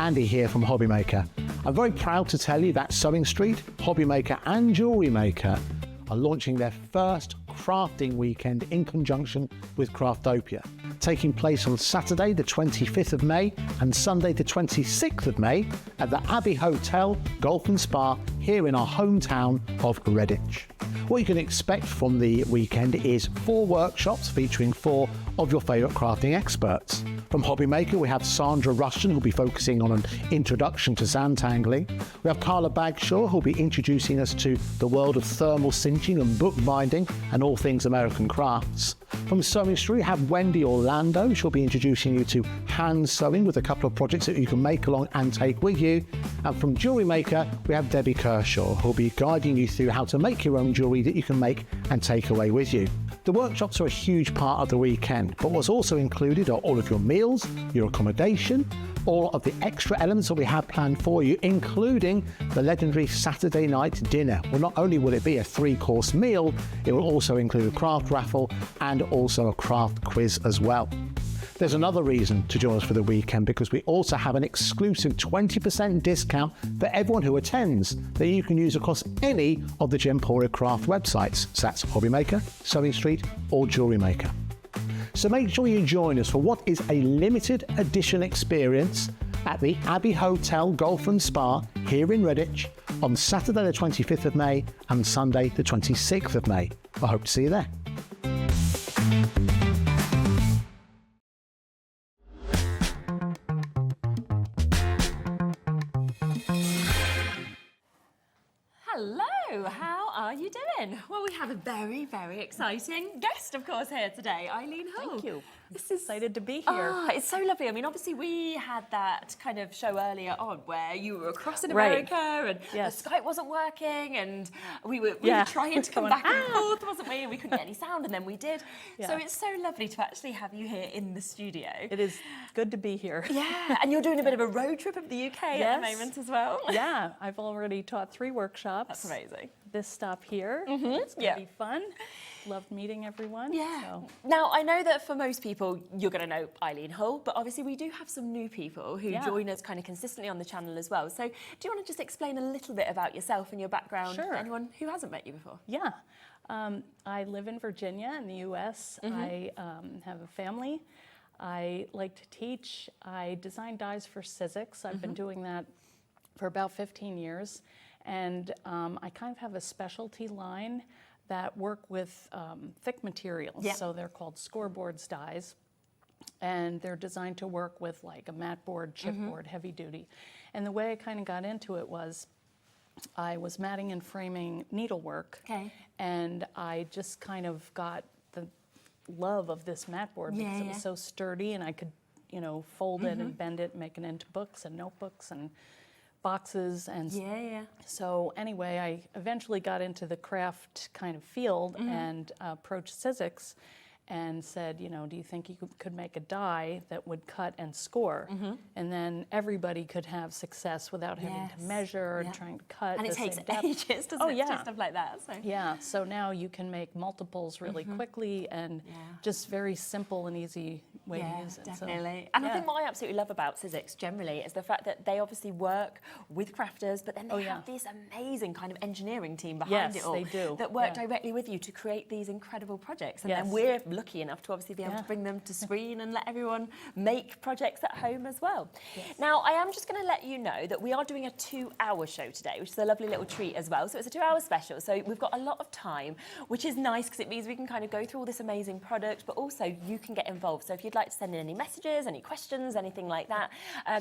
Andy here from HobbyMaker. I'm very proud to tell you that Sewing Street, HobbyMaker and Jewellery Maker are launching their first crafting weekend in conjunction with Craftopia, taking place on Saturday the 25th of May and Sunday the 26th of May at the Abbey Hotel Golf and Spa here in our hometown of Redditch. What you can expect from the weekend is 4 workshops featuring 4 of your favourite crafting experts. From HobbyMaker, we have Sandra Rushton, who'll be focusing on an introduction to zantangling. We have Carla Bagshaw, who'll be introducing us to the world of thermal cinching and bookbinding and all things American crafts. From Sewing Street, we have Wendy Orlando. She'll be introducing you to hand sewing with a couple of projects that you can make along and take with you. And from Jewellery Maker, we have Debbie Kershaw, who'll be guiding you through how to make your own jewellery that you can make and take away with you. The workshops are a huge part of the weekend, but what's also included are all of your meals, your accommodation, all of the extra elements that we have planned for you, including the legendary Saturday night dinner. Well, not only will it be a 3-course meal, it will also include a craft raffle and also a craft quiz as well. There's another reason to join us for the weekend, because we also have an exclusive 20% discount for everyone who attends that you can use across any of the Gemporia craft websites. So that's HobbyMaker, Sewing Street or Jewellery Maker. So make sure you join us for what is a limited edition experience at the Abbey Hotel Golf and Spa here in Redditch on Saturday the 25th of May and Sunday the 26th of May. I hope to see you there. Hello, how are you doing? Well, we have a very, very exciting guest, of course, here today, Eileen Hull. Thank you. This is excited to be here. Oh, it's so lovely. I mean, obviously, we had that kind of show earlier on where you were across in America and yes. the Skype wasn't working and we were trying to come back and forth, wasn't we? And we couldn't get any sound, and then we did. Yeah. So it's so lovely to actually have you here in the studio. It is good to be here. Yeah, and you're doing a bit of a road trip of the UK at the moment as well. Yeah, I've already taught 3 workshops. That's amazing. This stop here, it's going to be fun. Loved meeting everyone. Yeah. So. Now, I know that for most people, you're going to know Eileen Hull, but obviously we do have some new people who join us kind of consistently on the channel as well. So do you want to just explain a little bit about yourself and your background for anyone who hasn't met you before? Yeah. I live in Virginia in the U.S. I have a family. I like to teach. I design dies for SIZZIX. I've been doing that for about 15 years. And I kind of have a specialty line that work with thick materials. So they're called Scoreboards dies. And they're designed to work with like a mat board, chipboard, heavy duty. And the way I kind of got into it was I was matting and framing needlework. And I just kind of got the love of this mat board because it was so sturdy and I could, you know, fold it and bend it and make it into books and notebooks and boxes. And so anyway, I eventually got into the craft kind of field and approached SIZZIX and said, you know, do you think you could make a die that would cut and score? And then everybody could have success without having to measure and trying to cut. And it takes ages, doesn't it, to do stuff like that? So. Yeah, so now you can make multiples really quickly and just very simple and easy way to use it. Definitely. So, and I think what I absolutely love about SIZZIX generally is the fact that they obviously work with crafters, but then they have this amazing kind of engineering team behind it all. They do. That work directly with you to create these incredible projects. And then we're lucky enough to obviously be able to bring them to screen and let everyone make projects at home as well. Now, I am just going to let you know that we are doing a 2-hour show today, which is a lovely little treat as well. So it's a 2-hour special. So we've got a lot of time, which is nice because it means we can kind of go through all this amazing product, but also you can get involved. So if you'd like to send in any messages, any questions, anything like that,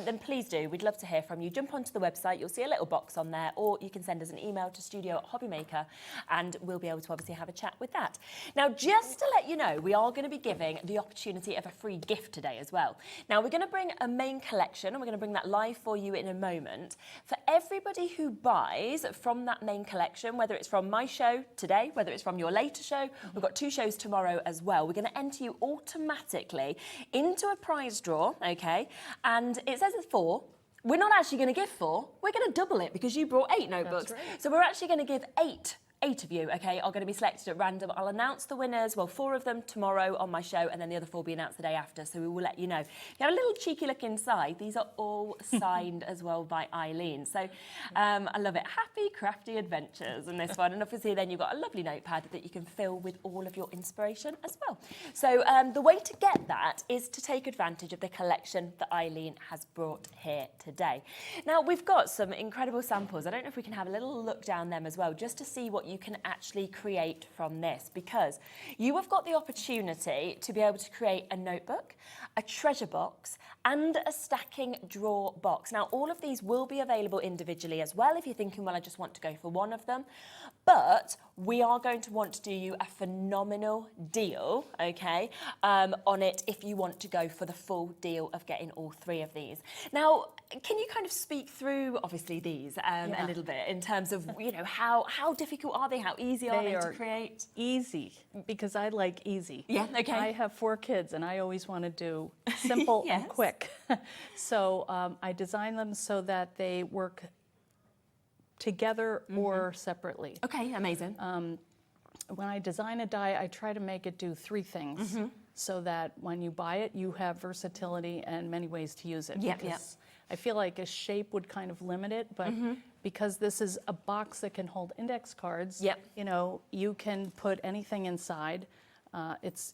then please do. We'd love to hear from you. Jump onto the website. You'll see a little box on there, or you can send us an email to studio@HobbyMaker, and we'll be able to obviously have a chat with that. Now, just to let you know, we are going to be giving the opportunity of a free gift today as well. Now, we're going to bring a main collection, and we're going to bring that live for you in a moment. For everybody who buys from that main collection, whether it's from my show today, whether it's from your later show, we've got 2 shows tomorrow as well. We're going to enter you automatically into a prize draw, okay? And it says it's 4. We're not actually going to give 4. We're going to double it because you brought 8 notebooks. So we're actually going to give 8 8 of you, okay, are going to be selected at random. I'll announce the winners, well, 4 of them tomorrow on my show, and then the other 4 will be announced the day after, so we will let you know. If you have a little cheeky look inside, these are all signed as well by Eileen. So I love it. Happy crafty adventures in this one. And obviously then you've got a lovely notepad that you can fill with all of your inspiration as well. So the way to get that is to take advantage of the collection that Eileen has brought here today. Now, we've got some incredible samples. I don't know if we can have a little look down them as well, just to see what you can actually create from this, because you have got the opportunity to be able to create a notebook, a treasure box, and a stacking drawer box. Now, all of these will be available individually as well if you're thinking, well, I just want to go for one of them. But we are going to want to do you a phenomenal deal, okay, on it if you want to go for the full deal of getting all 3 of these. Now, can you kind of speak through, obviously, these a little bit in terms of, you know, how difficult are they? How easy are they to create? Easy, because I like easy. Yeah, okay. I have 4 kids, and I always want to do simple and quick. So I design them so that they work together or separately. Okay, amazing. When I design a die, I try to make it do 3 things so that when you buy it, you have versatility and many ways to use it. Yeah, because I feel like a shape would kind of limit it, but because this is a box that can hold index cards, you know, you can put anything inside.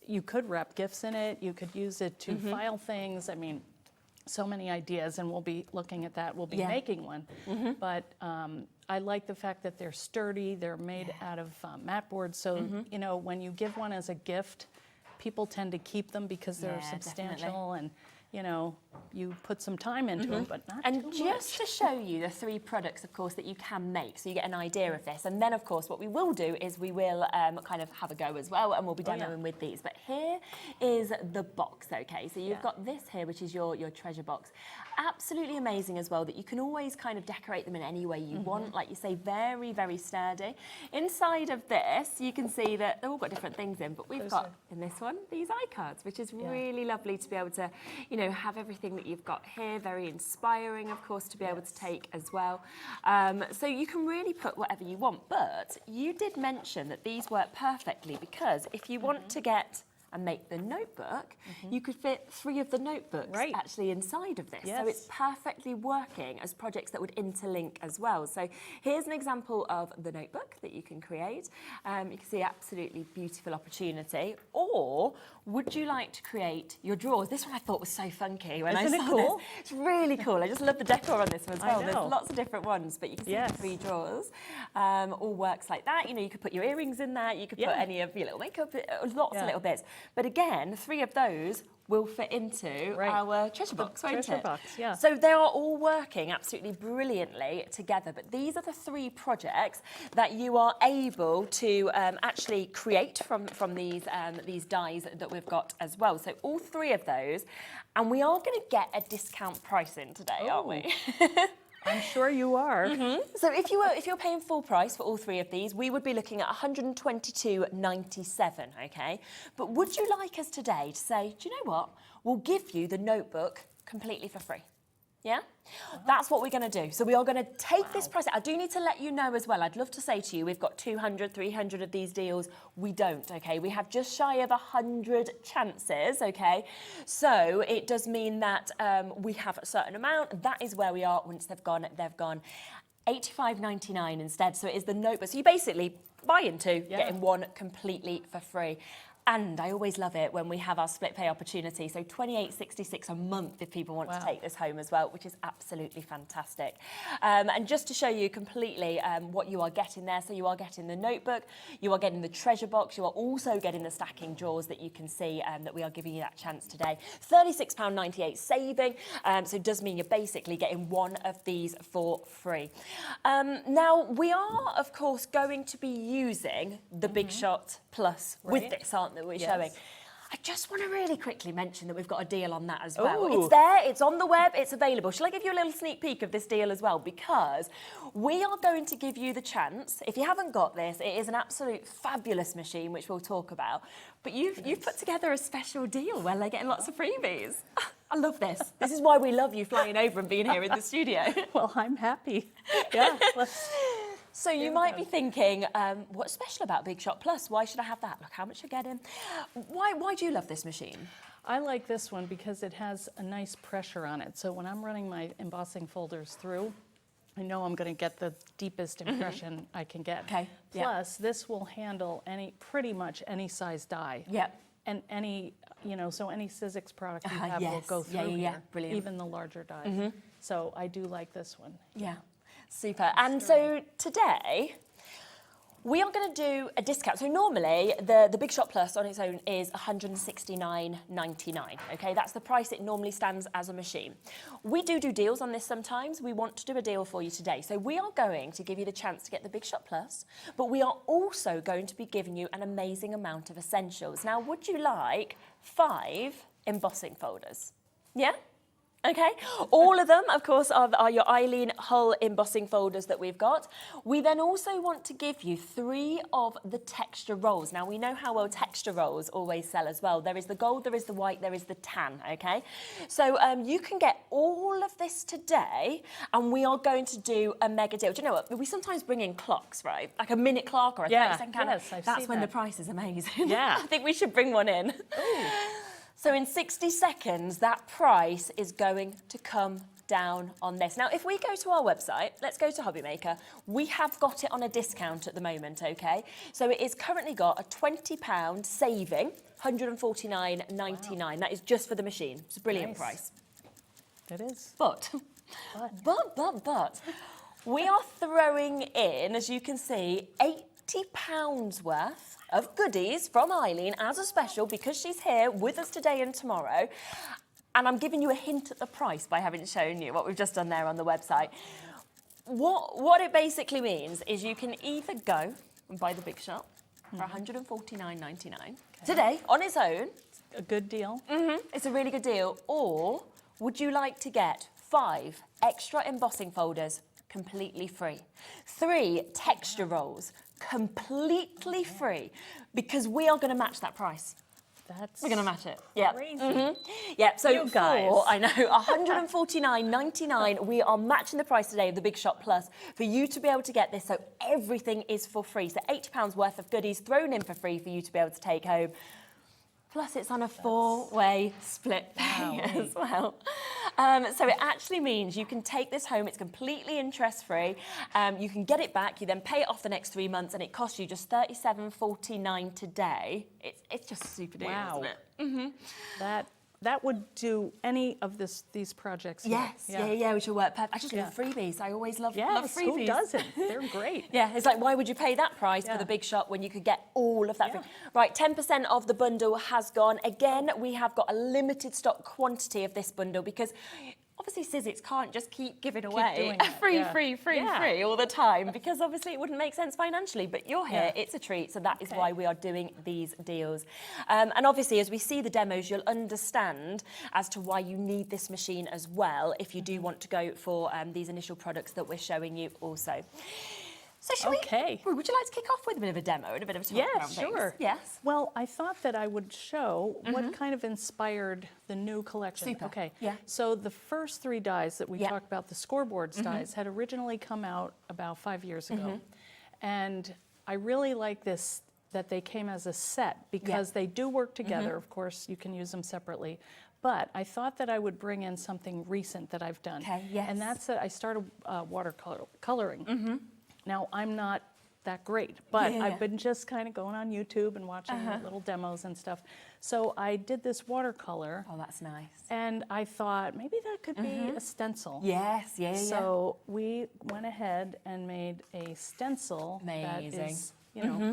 You could wrap gifts in it. You could use it to file things. I mean, so many ideas, and we'll be looking at that. We'll be making one. But I like the fact that they're sturdy. They're made out of mat board. So, you know, when you give one as a gift, people tend to keep them because they're substantial and, you know, you put some time into them, but not too much. Just to show you the 3 products, of course, that you can make, so you get an idea of this. And then, of course, what we will do is we will kind of have a go as well, and we'll be demoing with these. But here is the box, okay? So you've got this here, which is your treasure box. Absolutely amazing as well that you can always kind of decorate them in any way you want. Like you say, very, very sturdy. Inside of this, you can see that they've all got different things in, but we've got, in this one, these iCards, which is really lovely to be able to, you know, have everything that you've got here. Very inspiring, of course, to be able to take as well. So you can really put whatever you want, but you did mention that these work perfectly because if you want to get and make the notebook, you could fit 3 of the notebooks actually inside of this. So it's perfectly working as projects that would interlink as well. So here's an example of the notebook that you can create. You can see absolutely beautiful opportunity. Or would you like to create your drawers? This one I thought was so funky when I saw this. It's really cool. I just love the decor on this one as well. There's lots of different ones, but you can see the 3 drawers. All works like that. You know, you could put your earrings in there. You could put any of your little makeup, lots of little bits. But again, 3 of those will fit into our treasure box, won't it? Treasure box, yeah. So they are all working absolutely brilliantly together. But these are the 3 projects that you are able to actually create from these dies that we've got as well. So all 3 of those, and we are going to get a discount pricing today, aren't we? I'm sure you are. So if you're paying full price for all 3 of these, we would be looking at $122.97, okay? But would you like us today to say, do you know what? We'll give you the notebook completely for free. Yeah? That's what we're going to do. So we are going to take this price. I do need to let you know as well, I'd love to say to you, we've got 200, 300 of these deals. We don't, okay? We have just shy of 100 chances, okay? So it does mean that we have a certain amount. That is where we are. Once they've gone. $85.99 instead. So it is the notebook. So you basically buy into getting one completely for free. And I always love it when we have our split pay opportunity. So $28.66 a month if people want to take this home as well, which is absolutely fantastic. And just to show you completely what you are getting there. So you are getting the notebook, you are getting the treasure box, you are also getting the stacking drawers that you can see that we are giving you that chance today. £36.98 saving. So it does mean you're basically getting one of these for free. Now, we are, of course, going to be using the Big Shot Plus with this, aren't we? We're showing. I just want to really quickly mention that we've got a deal on that as well. Ooh. It's there, it's on the web, it's available. Shall I give you a little sneak peek of this deal as well? Because we are going to give you the chance, if you haven't got this, it is an absolute fabulous machine, which we'll talk about. But you've put together a special deal where they're getting lots of freebies. I love this. This is why we love you flying over and being here in the studio. Well, I'm happy. Yeah. So you might be thinking, what's special about Big Shot Plus? Why should I have that? Look how much you're getting. Why do you love this machine? I like this one because it has a nice pressure on it. So when I'm running my embossing folders through, I know I'm going to get the deepest impression I can get. Okay. Plus, this will handle pretty much any size die. Yep. And any, so any SIZZIX product you have will go through here, brilliant. even the larger dies. So I do like this one. Yeah, super. And so today, we are going to do a discount. So normally, the Big Shot Plus on its own is $169.99, okay? That's the price it normally stands as a machine. We do deals on this sometimes. We want to do a deal for you today. So we are going to give you the chance to get the Big Shot Plus, but we are also going to be giving you an amazing amount of essentials. Now, would you like 5 embossing folders? Yeah? Okay, all of them, of course, are your Eileen Hull embossing folders that we've got. We then also want to give you 3 of the texture rolls. Now, we know how well texture rolls always sell as well. There is the gold, there is the white, there is the tan, okay? So you can get all of this today, and we are going to do a mega deal. Do you know what? We sometimes bring in clocks, right? Like a minute clock or a 30-second counter. Yes, That's when the price is amazing. Yeah. I think we should bring one in. Ooh. So in 60 seconds, that price is going to come down on this. Now, if we go to our website, let's go to HobbyMaker, we have got it on a discount at the moment, okay? So it is currently got a £20 saving, $149.99. Wow. That is just for the machine. It's a brilliant price. It is. But, we are throwing in, as you can see, £80 worth of goodies from Eileen as a special because she's here with us today and tomorrow. And I'm giving you a hint at the price by having shown you what we've just done there on the website. What it basically means is you can either go and buy the Big Shot for $149.99 today on its own. A good deal. It's a really good deal. Or would you like to get 5 extra embossing folders completely free? 3 texture rolls completely free, because we are going to match that price. We're going to match it. Yeah. Crazy. Yeah, so you guys. I know, $149.99. We are matching the price today of the Big Shot Plus for you to be able to get this, so everything is for free. So £80 worth of goodies thrown in for free for you to be able to take home. Plus, it's on a 4-way split pay as well. So it actually means you can take this home. It's completely interest-free. You can get it back. You then pay it off the next 3 months, and it costs you just $37.49 today. It's just a super deal, isn't it? That would do any of these projects. Yes, yeah, which will work perfect. I just love freebies. I always love freebies. Who doesn't? They're great. Yeah, it's like, why would you pay that price for the Big Shot when you could get all of that free? Right, 10% of the bundle has gone. Again, we have got a limited stock quantity of this bundle because obviously SIZZIX can't just keep giving away free all the time, because obviously it wouldn't make sense financially, but you're here, it's a treat, so that is why we are doing these deals. And obviously as we see the demos, you'll understand as to why you need this machine as well if you do want to go for these initial products that we're showing you also. So should would you like to kick off with a bit of a demo and a bit of a talk around things? Sure. Yes. Well, I thought that I would show what kind of inspired the new collection. Super. Okay. Yeah. So the first 3 dies that we talked about, the Scoreboards dies, had originally come out about 5 years ago. And I really like this, that they came as a set, because they do work together. Of course, you can use them separately. But I thought that I would bring in something recent that I've done. Okay, yes. And that's that I started watercoloring. Now, I'm not that great, but I've been just kind of going on YouTube and watching little demos and stuff. So I did this watercolor. Oh, that's nice. And I thought maybe that could be a stencil. Yes, So we went ahead and made a stencil that is,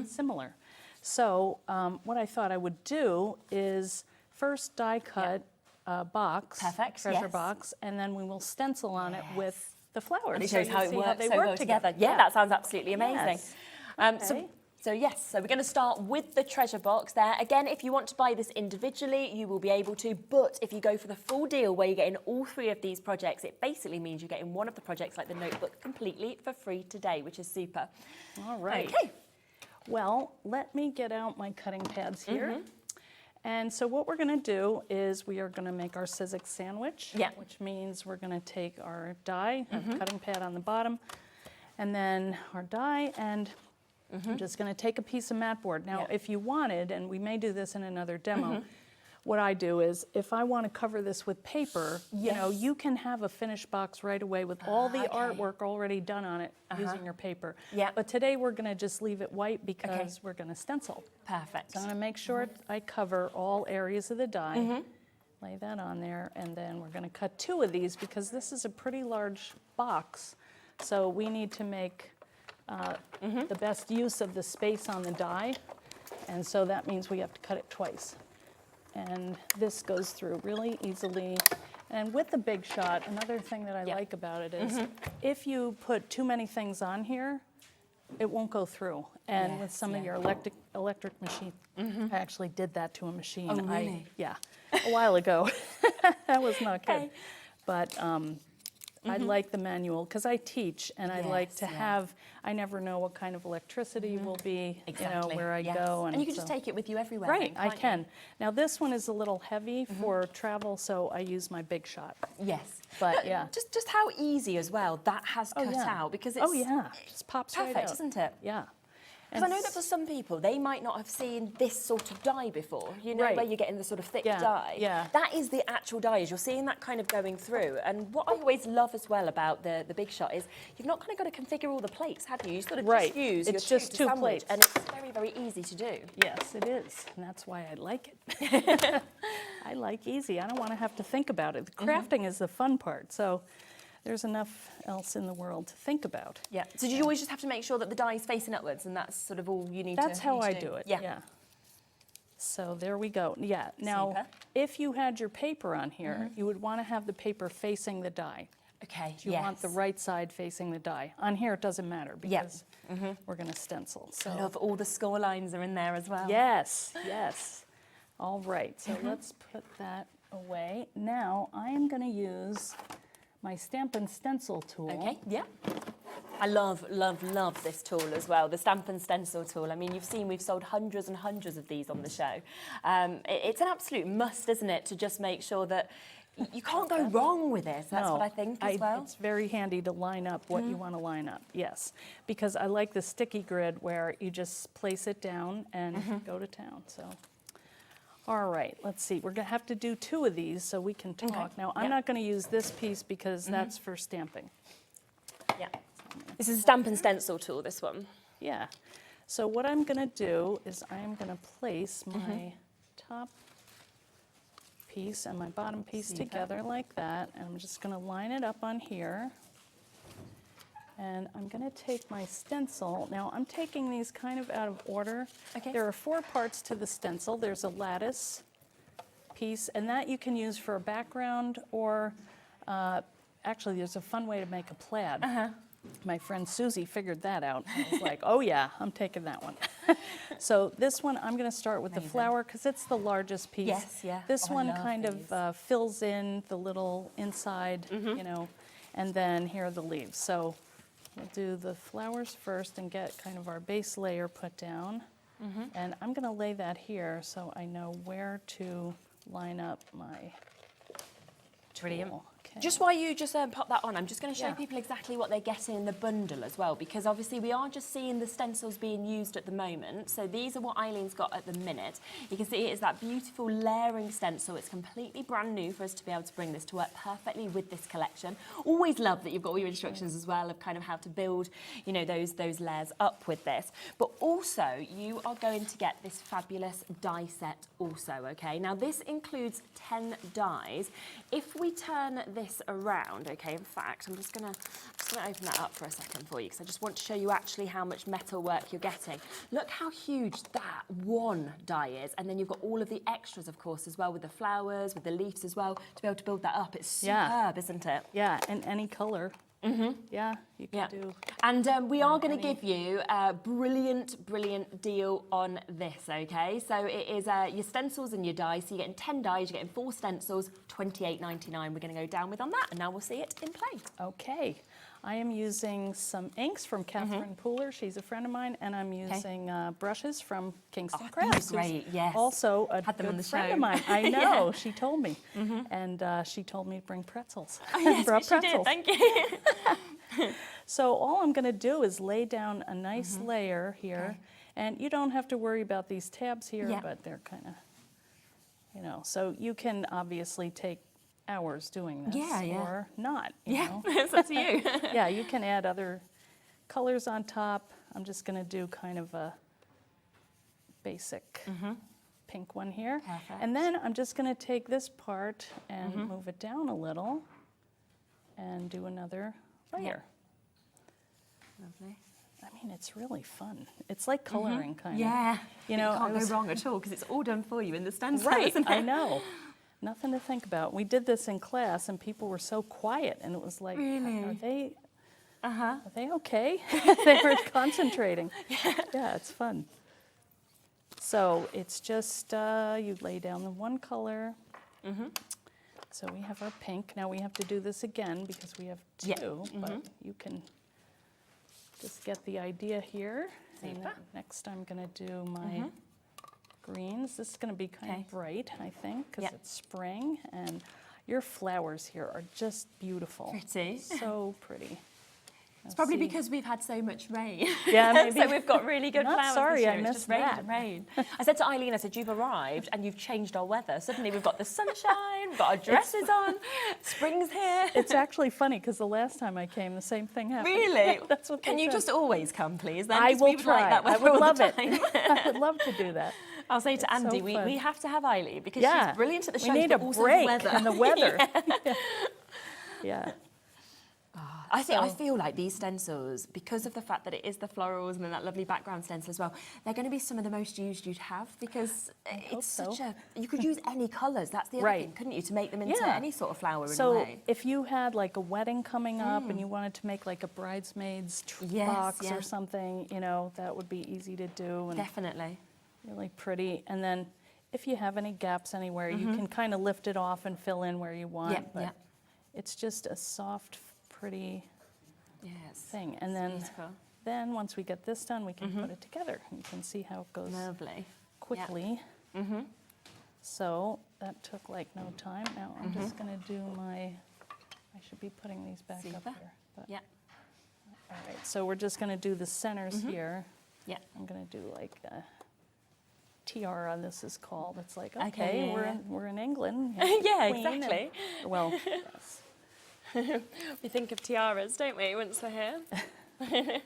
similar. So what I thought I would do is first die cut a box, treasure box, and then we will stencil on it with the flowers. And it shows how it works, they so work well together. Yeah, that sounds absolutely amazing. Yes. So we're going to start with the treasure box there. Again, if you want to buy this individually, you will be able to, but if you go for the full deal where you're getting all 3 of these projects, it basically means you're getting one of the projects, like the notebook, completely for free today, which is super. All right. Okay. Well, let me get out my cutting pads here. And so what we're going to do is we are going to make our SIZZIX sandwich, which means we're going to take our die, our cutting pad on the bottom, And then our die, and I'm just going to take a piece of mat board. Now, if you wanted, and we may do this in another demo, what I do is, if I want to cover this with paper, you know, you can have a finished box right away with all the artwork already done on it using your paper. But today we're going to just leave it white because we're going to stencil. Perfect. So I'm going to make sure I cover all areas of the die. Lay that on there, and then we're going to cut 2 of these because this is a pretty large box. So we need to make the best use of the space on the die, and so that means we have to cut it twice. And this goes through really easily. And with the Big Shot, another thing that I like about it is if you put too many things on here, it won't go through. And with some of your electric machine, I actually did that to a machine. Oh, really? A while ago. That was not good. But I like the manual because I teach, and I like to have, I never know what kind of electricity will be, you know, where I go. And you can just take it with you everywhere. Right, I can. Now this one is a little heavy for travel, so I use my Big Shot. Yes. But just how easy as well that has cut out, because it's it just pops perfect, right out. isn't it? Yeah. Because I know that for some people, they might not have seen this sort of die before, you know, where you're getting the sort of thick die. That is the actual die, as you're seeing that kind of going through. And what I always love as well about the Big Shot is you've not kind of got to configure all the plates, have you? You sort of just use it's your just two 2 plates. And it's very, very easy to do. Yes, it is. And that's why I like it. I like easy. I don't want to have to think about it. The crafting is the fun part. So there's enough else in the world to think about. Yeah. So do you always just have to make sure that the die is facing upwards, and that's sort of all you need to do? That's how I do it. Yeah. So there we go. Yeah. Now, if you had your paper on here, you would want to have the paper facing the die. Okay. You want the right side facing the die. On here, it doesn't matter because we're going to stencil. So I love all the score lines are in there as well. Yes. Yes. All right. So let's put that away. Now I am going to use my Stamp and Stencil tool. Okay, I love, love, love this tool as well, the Stamp and Stencil tool. I mean, you've seen we've sold hundreds and hundreds of these on the show. It's an absolute must, isn't it, to just make sure that you can't go wrong with this. That's what I think as well. It's very handy to line up what you want to line up, yes. Because I like the sticky grid where you just place it down and go to town, so. All right, let's see. We're going to have to do 2 of these so we can talk. Now, I'm not going to use this piece because that's for stamping. Yeah. This is a Stamp and Stencil tool, this one. Yeah. So what I'm going to do is I'm going to place my top piece and my bottom piece together like that. And I'm just going to line it up on here. And I'm going to take my stencil. Now, I'm taking these kind of out of order. Okay. There are 4 parts to the stencil. There's a lattice piece, and that you can use for a background, or actually, there's a fun way to make a plaid. My friend Susie figured that out. I was like, oh yeah, I'm taking that one. So this one, I'm going to start with the flower because it's the largest piece. Yes, yeah. This one kind of fills in the little inside, you know, and then here are the leaves. So we'll do the flowers first and get kind of our base layer put down. And I'm going to lay that here so I know where to line up my Brilliant. tool. Okay. Just while you just pop that on, I'm just going to show people exactly what they're getting in the bundle as well, because obviously we are just seeing the stencils being used at the moment. So these are what Eileen's got at the minute. You can see it is that beautiful layering stencil. It's completely brand new for us to be able to bring this to work perfectly with this collection. Always love that you've got all your instructions as well of kind of how to build, you know, those layers up with this. But also you are going to get this fabulous die set also, okay? Now this includes 10 dies. If we turn this around, okay, in fact, I'm just gonna open that up for a second for you because I just want to show you actually how much metal work you're getting. Look how huge that one die is, and then you've got all of the extras, of course, as well, with the flowers, with the leaves as well, to be able to build that up. It's superb, isn't it? Yeah, and any color. Yeah, you can do. And we are going to give you a brilliant, brilliant deal on this, okay? So it is your stencils and your dies. So you're getting 10 dies, you're getting 4 stencils, $28.99 we're going to go down with on that, and now we'll see it in play. Okay. I am using some inks from Catherine Pooler. She's a friend of mine, and I'm using brushes from Kingston Crafts. Great, yes. Also a Had them good on the friend show. of mine. I know. She told me, and she told me to bring pretzels. Oh, yes, Brought she did. pretzels. Thank you. So all I'm going to do is lay down a nice layer here, and you don't have to worry about these tabs here, but they're kind of, you know, so you can obviously take hours doing this or not. You know? It's up to you. Yeah, you can add other colors on top. I'm just going to do kind of a basic pink one here. Perfect. And then I'm just going to take this part and move it down a little and do another layer. Lovely. I mean, it's really fun. It's like coloring, kind of. Yeah. You know, can't go wrong at all because it's all done for you in the stencil, right, isn't it? I know. Nothing to think about. We did this in class, and people were so quiet, and it was like, Really? are they okay? They were concentrating. Yeah, it's fun. So it's just, you lay down the one color. So we have our pink. Now we have to do this again because we have two, but you can just get the idea here. And then next I'm going to do my greens. This is going to be kind of bright, I think, because it's spring. And your flowers here are just beautiful. Pretty. So pretty. It's probably because we've had so much rain. Yeah, maybe. So we've got really good flowers Sorry, this year. I missed it's just rained that. and rained. I said to Eileen, I said, you've arrived and you've changed our weather. Suddenly we've got the sunshine, we've got our dresses on, spring's here. It's actually funny because the last time I came, the same thing happened. Really? That's what Can they you said. just always come, please? Then? I 'Cause will we would try. Like that I weather would all love the it. time. I would love to do that. I'll say to Andy, so we have to have Eileen because Yeah. she's brilliant at the shows, We need but a also break the weather. in the weather. Yeah. I feel like these stencils, because of the fact that it is the florals and then that lovely background stencil as well, they're going to be some of the most used you'd have because it's such a... You could use any colours, that's the other thing, couldn't you, to make them into any sort of flower in a way. So if you had like a wedding coming up and you wanted to make like a bridesmaid's box or something, you know, that would be easy to do. And definitely. really pretty. And then if you have any gaps anywhere, you can kind of lift it off and fill in where you want. But it's just a soft, pretty thing. And then once we get this done, we can put it together. You can see how it goes quickly. So that took like no time. Now I'm just going to do my, I should be putting these back up here. But, all right, so we're just going to do the centers here. I'm going to do like a tiara, this is called. It's like, okay, we're in England. Yeah, Queen exactly. And, well, yes. We think of tiaras, don't we, once they're here?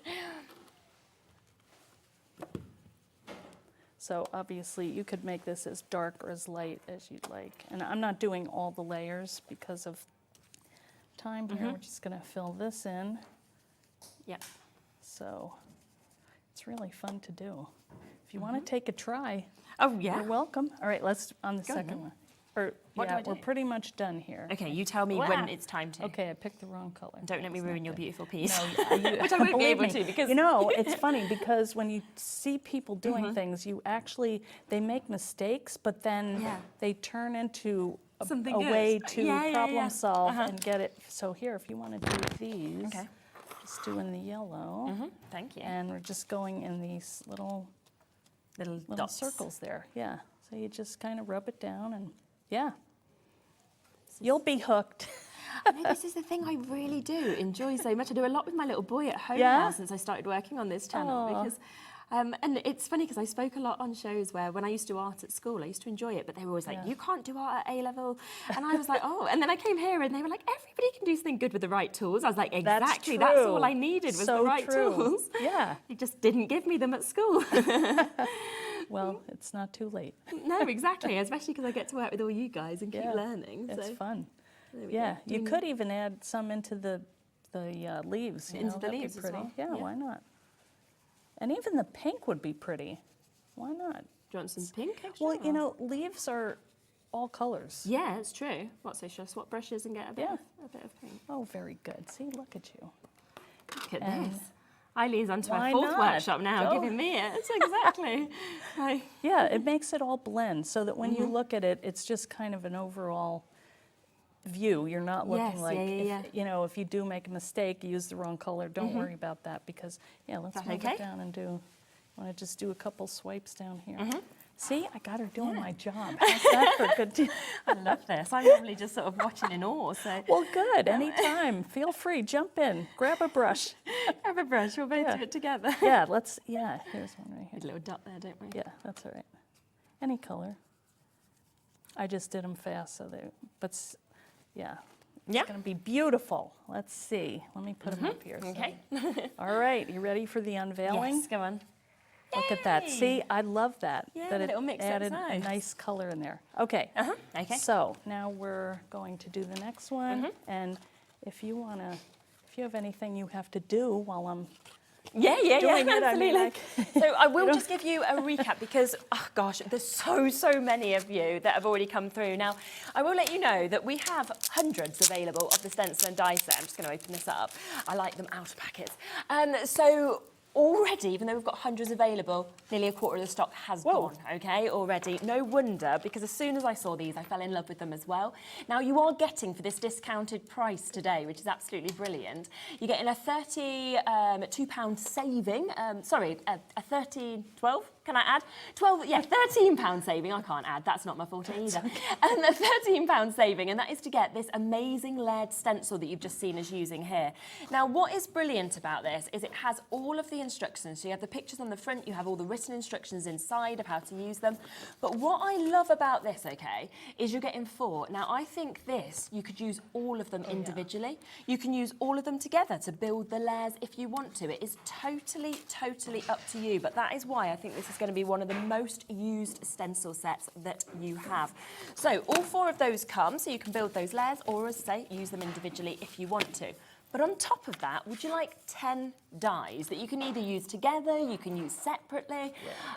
So obviously you could make this as dark or as light as you'd like. And I'm not doing all the layers because of time here. We're just going to fill this in. So it's really fun to do. If you want to take a try, you're welcome. All right, let's on the second one. Or, What do I we're do? pretty much done here. Okay, you tell me when it's time to. Okay, I picked the wrong color. Don't let me ruin your beautiful piece. No, Which I won't be able to because... You know, it's funny because when you see people doing things, you actually, they make mistakes, but then they turn into a way to problem solve and get it. So here, if you want to do these, just doing the yellow. Thank you. And we're just going in these little dots. circles there. Yeah, so you just kind of rub it down and you'll be hooked. I know, this is the thing I really do enjoy so much. I do a lot with my little boy at home now since I started working on this channel because, and it's funny because I spoke a lot on shows where when I used to do art at school, I used to enjoy it, but they were always like, you can't do art at A-level. And I was like, oh, and then I came here and they were like, everybody can do something good with the right tools. I was like, exactly, that's all I needed was the right tools. Yeah. You just didn't give me them at school. Well, it's not too late. No, exactly, especially because I get to work with all you guys and keep learning. It's fun. Yeah, you could even add some into the leaves. You know, the leaves be pretty. as well. Yeah, why not? And even the pink would be pretty. Why not? Do you want some pink extra? Well, you know, leaves are all colors. Yeah, it's true. What, so should I swap brushes and get a bit of pink? Oh, very good. See, look at you. Look at this. Eileen's onto her Why fourth not? workshop now, giving me it. It's exactly. Yeah, it makes it all blend so that when you look at it, it's just kind of an overall view. You're not looking like, you know, if you do make a mistake, you use the wrong color, don't worry about that because, let's move it down and do, I want to just do a couple swipes down here. See, I got her doing my job. How's that for a good I love this. I'm normally just sort of watching in awe. So. Well, good. Anytime. Feel free. Jump in. Grab a brush. Grab a brush. We'll both do it together. Yeah, here's one right here. A little dot there, don't we? Yeah, that's all right. Any color. I just did them fast, so yeah. It's going to be beautiful. Let's see. Let me put them up here. Okay. All right, you ready for the unveiling? Yes, go on. Look at that. See, I love that. Yeah, that the it little mix added up's a nice. nice color in there. Okay. Okay. So now we're going to do the next one. And if you have anything you have to do while I'm Yeah, doing it, absolutely. I mean, like, so I will just give you a recap because, oh gosh, there's so many of you that have already come through. Now, I will let you know that we have hundreds available of the stencil and die set. I'm just going to open this up. I like them out of packets. So already, even though we've got hundreds available, nearly a quarter of the stock has gone, okay, already. No wonder, because as soon as I saw these, I fell in love with them as well. Now, you are getting, for this discounted price today, which is absolutely brilliant, you're getting a £32 saving, a 12, can I add? 12, yeah, £13 saving, I can't add, that's not my forte either. A £13 saving, and that is to get this amazing layered stencil that you've just seen us using here. Now, what is brilliant about this is it has all of the instructions. So you have the pictures on the front, you have all the written instructions inside of how to use them. But what I love about this, okay, is you're getting 4. Now, I think this, you could use all of them individually. You can use all of them together to build the layers if you want to. It is totally up to you. But that is why I think this is going to be one of the most used stencil sets that you have. So all 4 of those come, so you can build those layers, or as I say, use them individually if you want to. But on top of that, would you like 10 dies that you can either use together, you can use separately,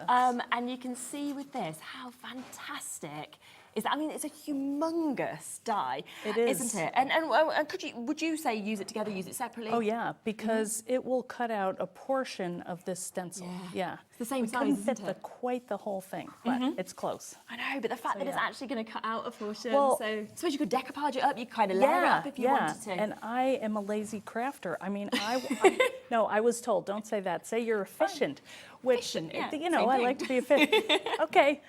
and you can see with this how fantastic is that. I mean, it's a humongous die. It is. Isn't it? And would you say use it together, use it separately? Oh, yeah, because it will cut out a portion of this stencil. Yeah. It's the same size, couldn't isn't fit it? quite the whole thing, but it's close. I know, but the fact that it's actually going to cut out a portion, Well, so I suppose you could decoupage it up, you could kind of layer it up if you wanted to. And I am a lazy crafter. I mean, no, I was told, don't say that, say you're efficient. Which, you know, I like to be efficient. Okay.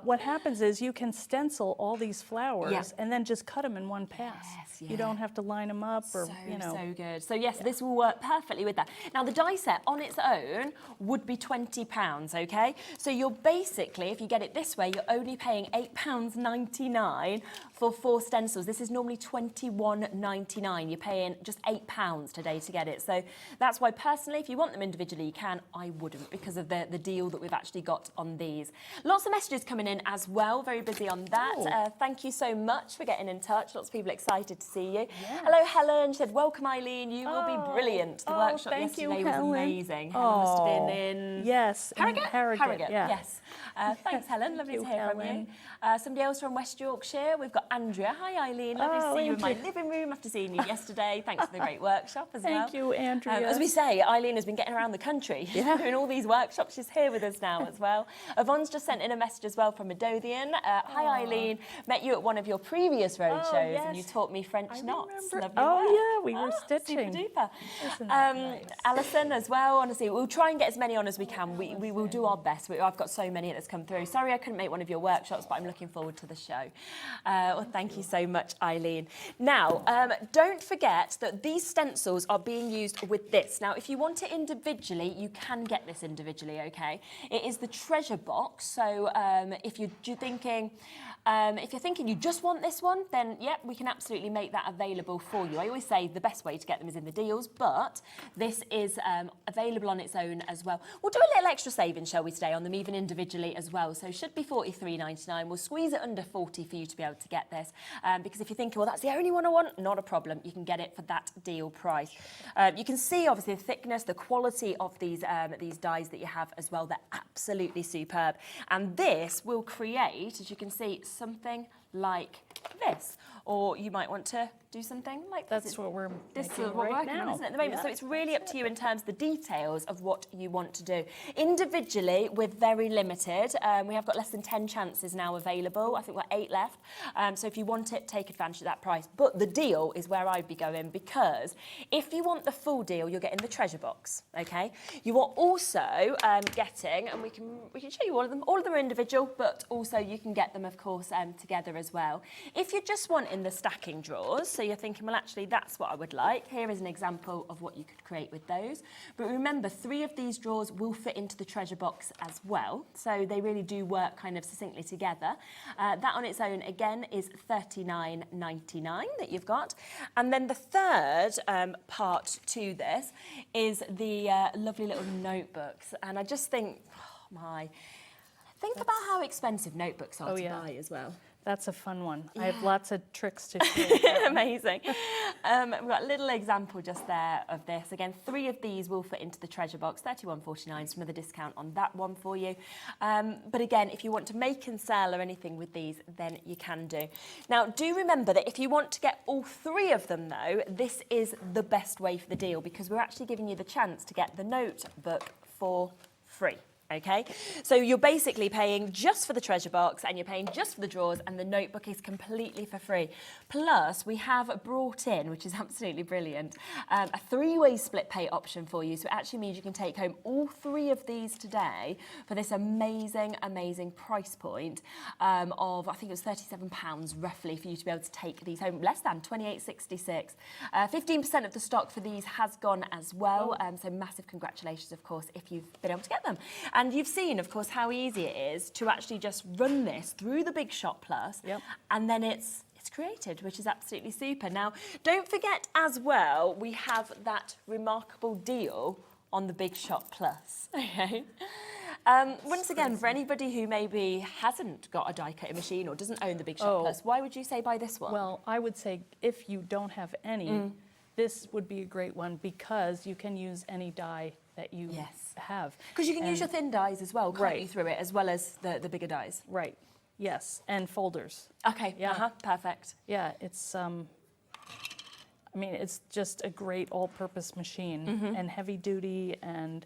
What happens is you can stencil all these flowers and then just cut them in one pass. You don't have to line them up or, you know. So good. So yes, this will work perfectly with that. Now the die set on its own would be £20, okay? So you're basically, if you get it this way, you're only paying £8.99 for 4 stencils. This is normally £21.99. You're paying just £8 today to get it. So that's why personally, if you want them individually, you can. I wouldn't, because of the deal that we've actually got on these. Lots of messages coming in as well. Very busy on that. Thank you so much for getting in touch. Lots of people excited to see you. Yes. Hello, Helen. She said, welcome, Eileen. You will be brilliant. The workshop yesterday was amazing. Helen must have been in... Yes. Harrogate. Yeah. Yes. Thanks, Helen. Lovely to hear from you. Somebody else from West Yorkshire. We've got Andrea. Hi, Eileen. Lovely to see you in my living room after seeing you yesterday. Thanks for the great workshop as well. Thank you, Andrea. As we say, Eileen has been getting around the country doing all these workshops. She's here with us now as well. Yvonne's just sent in a message as well from Midlothian. Hi, Eileen. Met you at one of your previous road shows and you taught me French knots. Lovely work. We were stitching. Super duper. Alison as well. Honestly, we'll try and get as many on as we can. We will do our best. I've got so many that's come through. Sorry I couldn't make one of your workshops, but I'm looking forward to the show. Well, thank you so much, Eileen. Now, don't forget that these stencils are being used with this. Now, if you want it individually, you can get this individually, okay? It is the treasure box. So if you're thinking you just want this one, then we can absolutely make that available for you. I always say the best way to get them is in the deals, but this is available on its own as well. We'll do a little extra saving, shall we, today on them even individually as well. So should be $43.99. We'll squeeze it under 40 for you to be able to get this. Because if you're thinking, well, that's the only one I want, not a problem. You can get it for that deal price. You can see obviously the thickness, the quality of these dies that you have as well. They're absolutely superb. And this will create, as you can see, something like this. or you might want to do something like this. That's what we're This is making what we're right working now. on, isn't it, at the moment? Yeah. So it's really up to you in terms of the details of what you want to do. Individually, we're very limited. We have got less than 10 chances now available. I think we've got 8 left. So if you want it, take advantage of that price. But the deal is where I'd be going, because if you want the full deal, you're getting the treasure box, okay? You are also getting, and we can show you all of them. All of them are individual, but also you can get them, of course, together as well. If you're just wanting the stacking drawers, so you're thinking, well, actually, that's what I would like. Here is an example of what you could create with those. But remember, 3 of these drawers will fit into the treasure box as well. So they really do work kind of succinctly together. That on its own, again, is $39.99 that you've got. And then the third part to this is the lovely little notebooks. And I just think, think about how expensive notebooks are to buy as well. That's a fun one. Yeah. I have lots of tricks to share. Amazing. We've got a little example just there of this. Again, 3 of these will fit into the treasure box, $31.49, some of the discount on that one for you. But again, if you want to make and sell or anything with these, then you can do. Now, do remember that if you want to get all 3 of them, though, this is the best way for the deal, because we're actually giving you the chance to get the notebook for free. Okay, so you're basically paying just for the treasure box and you're paying just for the drawers, and the notebook is completely for free. Plus, we have brought in, which is absolutely brilliant, a 3-way split pay option for you. So it actually means you can take home all 3 of these today for this amazing, amazing price point of, I think it was £37 roughly for you to be able to take these home, less than £28.66. 15% of the stock for these has gone as well. So massive congratulations, of course, if you've been able to get them. And you've seen, of course, how easy it is to actually just run this through the Big Shot Plus, and then it's created, which is absolutely super. Now, don't forget as well, we have that remarkable deal on the Big Shot Plus, okay? Once again, for anybody who maybe hasn't got a die cutting machine or doesn't own the Big Shot Plus, why would you say buy this one? Well, I would say if you don't have any, this would be a great one, because you can use any die that you have. Because you can use your thin dies as well, can't you, through it, as well as the bigger dies? Right, yes, and folders. Okay, perfect. Yeah, it's, I mean, it's just a great all-purpose machine, and heavy duty, and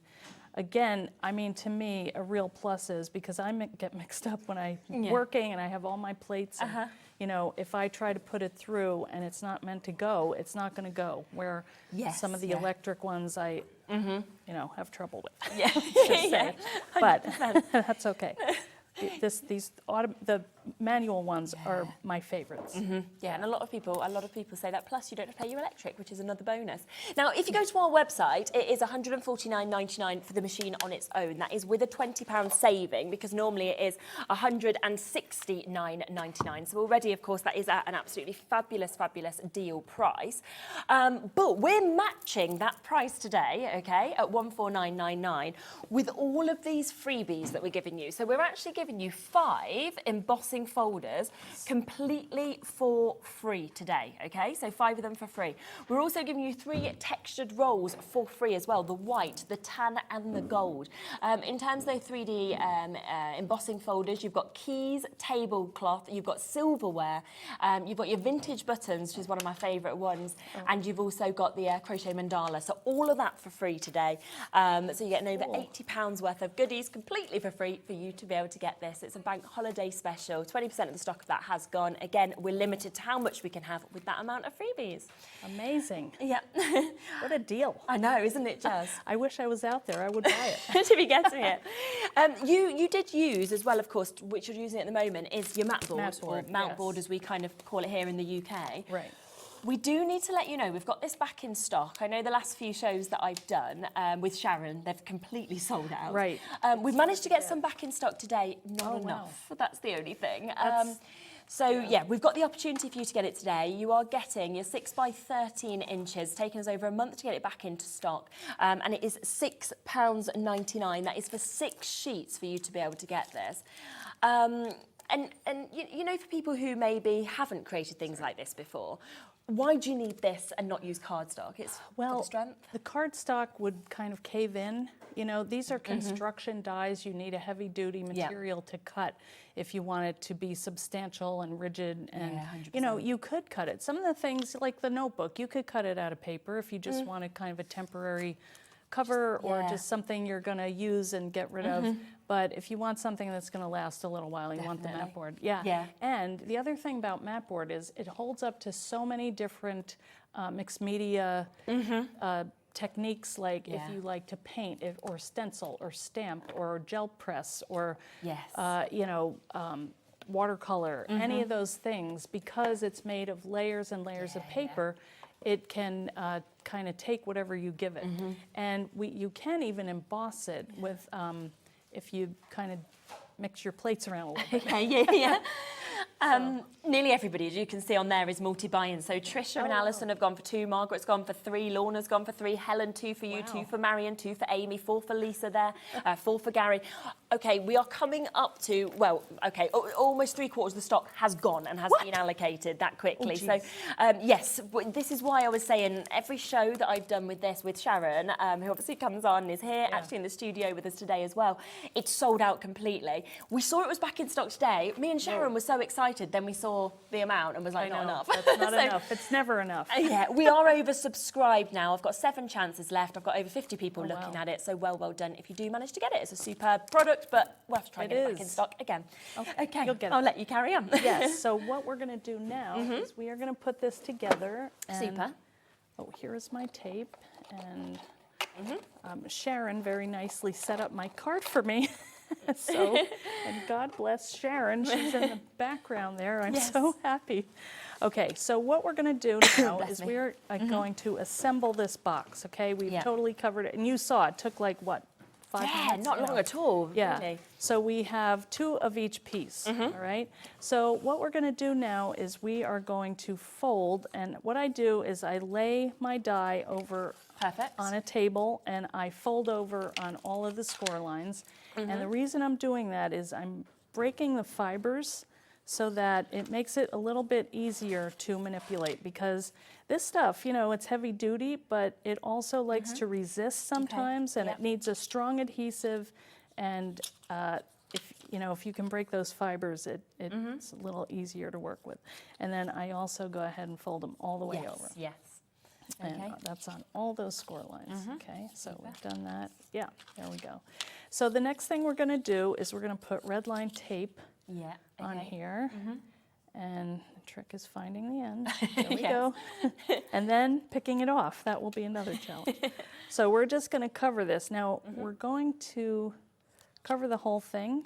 again, I mean, to me, a real plus is, because I get mixed up when I'm working and I have all my plates, and, you know, if I try to put it through and it's not meant to go, it's not going to go, where some of the electric ones you know, have trouble with. But that's okay. The manual ones are my favorites. Yeah, and a lot of people say that. Plus, you don't have to pay your electric, which is another bonus. Now, if you go to our website, it is £149.99 for the machine on its own. That is with a £20 saving, because normally it is £169.99. So already, of course, that is at an absolutely fabulous, fabulous deal price. But we're matching that price today, okay, at £149.99 with all of these freebies that we're giving you. So we're actually giving you 5 embossing folders completely for free today, okay? So 5 of them for free. We're also giving you 3 textured rolls for free as well, the white, the tan and the gold. In terms of those 3D embossing folders, you've got keys, tablecloth, you've got silverware, you've got your vintage buttons, which is one of my favourite ones, and you've also got the crochet mandala. So all of that for free today. So you're getting over £80 worth of goodies completely for free for you to be able to get this. It's a bank holiday special. 20% of the stock of that has gone. Again, we're limited to how much we can have with that amount of freebies. Amazing. Yeah. What a deal. I know, isn't it just? I wish I was out there. I would buy it. To be getting it. You did use as well, of course, which you're using at the moment, is your mat board, or mount board as we kind of call it here in the UK. Right. We do need to let you know we've got this back in stock. I know the last few shows that I've done with Sharon, they've completely sold out. Right. We've managed to get some back in stock today. Not enough. Wow. That's the only thing. We've got the opportunity for you to get it today. You are getting your 6 by 13 inches, taking us over a month to get it back into stock. And it is £6.99. That is for 6 sheets for you to be able to get this. And you know, for people who maybe haven't created things like this before, Why do you need this and not use cardstock? It's for the strength. The cardstock would kind of cave in. You know, these are construction dies. You need a heavy-duty material to cut if you want it to be substantial and rigid. And, you know, you could cut it. Some of the things, like the notebook, you could cut it out of paper if you just wanted kind of a temporary cover or just something you're going to use and get rid of. But if you want something that's going to last a little while, you want the mat board. Yeah. And the other thing about mat board is it holds up to so many different mixed media techniques, like if you like to paint or stencil or stamp or gel press or you know, watercolor, any of those things, because it's made of layers and layers of paper. It can kind of take whatever you give it. And you can even emboss it with, if you kind of mix your plates around a little bit. Nearly everybody, as you can see on there, is multi-buying. So Trisha and Alison have gone for 2, Margaret's gone for 3, Lorna's gone for 3, Helen 2 for you, 2 for Marion, 2 for Amy, 4 for Lisa there, 4 for Gary. Okay, we are coming up to, well, okay, almost 3/4 of the stock has gone and has been allocated that quickly. So yes, this is why I was saying every show that I've done with this, with Sharon, who obviously comes on, is here actually in the studio with us today as well, it's sold out completely. We saw it was back in stock today. Me and Sharon were so excited, then we saw the amount and was like, not enough. That's not enough. It's never enough. Yeah, we are oversubscribed now. I've got 7 chances left. I've got over 50 people looking at it, so well done if you do manage to get it. It's a superb product, but we'll have to try and get it back in stock again. Okay, you'll get it. I'll let you carry on. Yes, so what we're going to do now is we are going to put this together. And, oh, here is my tape, and Sharon very nicely set up my card for me. So, and God bless Sharon, she's in the background there. I'm so happy. Okay, so what we're going to do now is we're going to assemble this box, okay? We've totally covered it, and you saw it took like, what, 5 minutes? Yeah, not long at all. Yeah, really. So we have 2 of each piece, all right? So what we're going to do now is we are going to fold, and what I do is I lay my die over on a table, and I fold over on all of the score lines. And the reason I'm doing that is I'm breaking the fibers so that it makes it a little bit easier to manipulate, because this stuff, you know, it's heavy duty, but it also likes to resist sometimes, and it needs a strong adhesive, and if you can break those fibers, it's a little easier to work with. And then I also go ahead and fold them all the way over. Yes. And that's on all those score lines. Okay, so we've done that. Yeah, there we go. So the next thing we're going to do is we're going to put red line tape on here. And the trick is finding the end. There we go. And then picking it off. That will be another challenge. So we're just going to cover this. Now, we're going to cover the whole thing.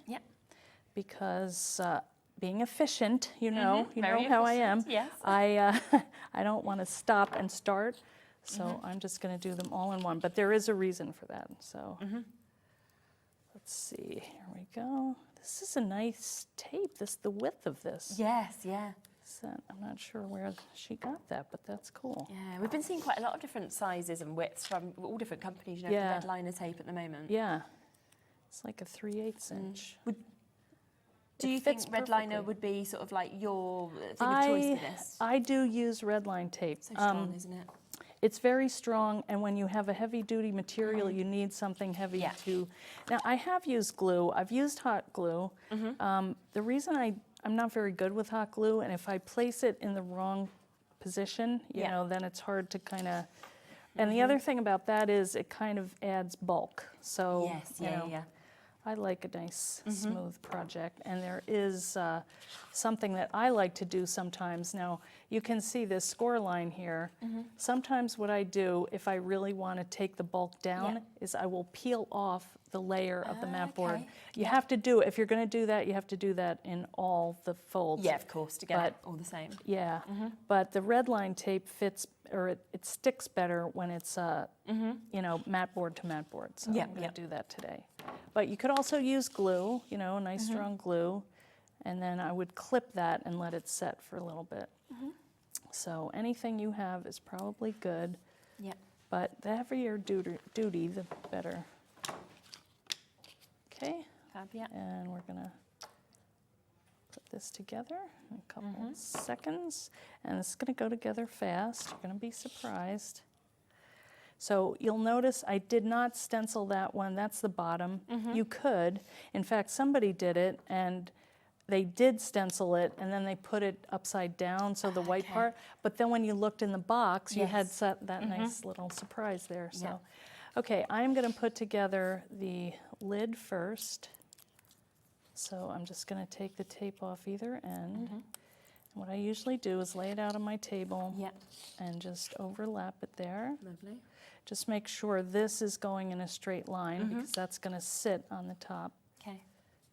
Because being efficient, you know how I am. Yes. I don't want to stop and start, so I'm just going to do them all in one. But there is a reason for that. So let's see. Here we go. This is a nice tape. The width of this. Yes, yeah. So I'm not sure where she got that, but that's cool. Yeah, we've been seeing quite a lot of different sizes and widths from all different companies. You know, the red liner tape at the moment. Yeah, it's like a 3/8 inch. Do you think red liner would be sort of like your thing of choice for this? I do use red line tape. So strong, isn't it? It's very strong, and when you have a heavy-duty material, you need something heavy to... Now, I have used glue. I've used hot glue. The reason I'm not very good with hot glue, and if I place it in the wrong position, you know, then it's hard to kind of... And the other thing about that is it kind of adds bulk. So, I like a nice, smooth project, and there is something that I like to do sometimes. Now, you can see this score line here. Sometimes what I do, if I really want to take the bulk down, is I will peel off the layer of the mat board. You have to do, if you're going to do that, you have to do that in all the folds. Yeah, of course, to get it all the same. Yeah, but the red line tape fits, or it sticks better when it's, you know, mat board to mat board. So I'm going to do that today. But you could also use glue, you know, nice strong glue, and then I would clip that and let it set for a little bit. So anything you have is probably good. But the heavier duty, the better. Okay. And we're gonna put this together in a couple seconds, and it's going to go together fast. You're going to be surprised. So you'll notice I did not stencil that one. That's the bottom. You could. In fact, somebody did it, and they did stencil it, and then they put it upside down, so the white part. But then when you looked in the box, you had that nice little surprise there. So, okay, I'm going to put together the lid first. So I'm just going to take the tape off either end. And what I usually do is lay it out on my table and just overlap it there. Lovely. Just make sure this is going in a straight line because that's going to sit on the top. Okay.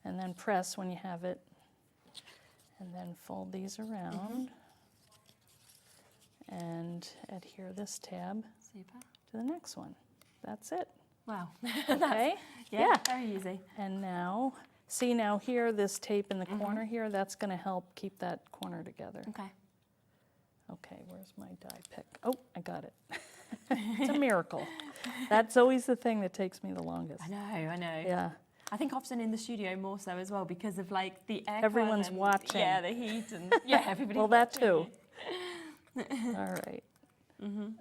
And then press when you have it. And then fold these around. And adhere this tab to the next one. That's it. Wow. Okay? Yeah, very easy. And now, see now here, this tape in the corner here, that's going to help keep that corner together. Okay. Okay, where's my die pick? Oh, I got it. It's a miracle. That's always the thing that takes me the longest. I know. Yeah. I think often in the studio more so as well because of like the air. Everyone's watching. Yeah, the heat and everybody. Well, that too. All right. Come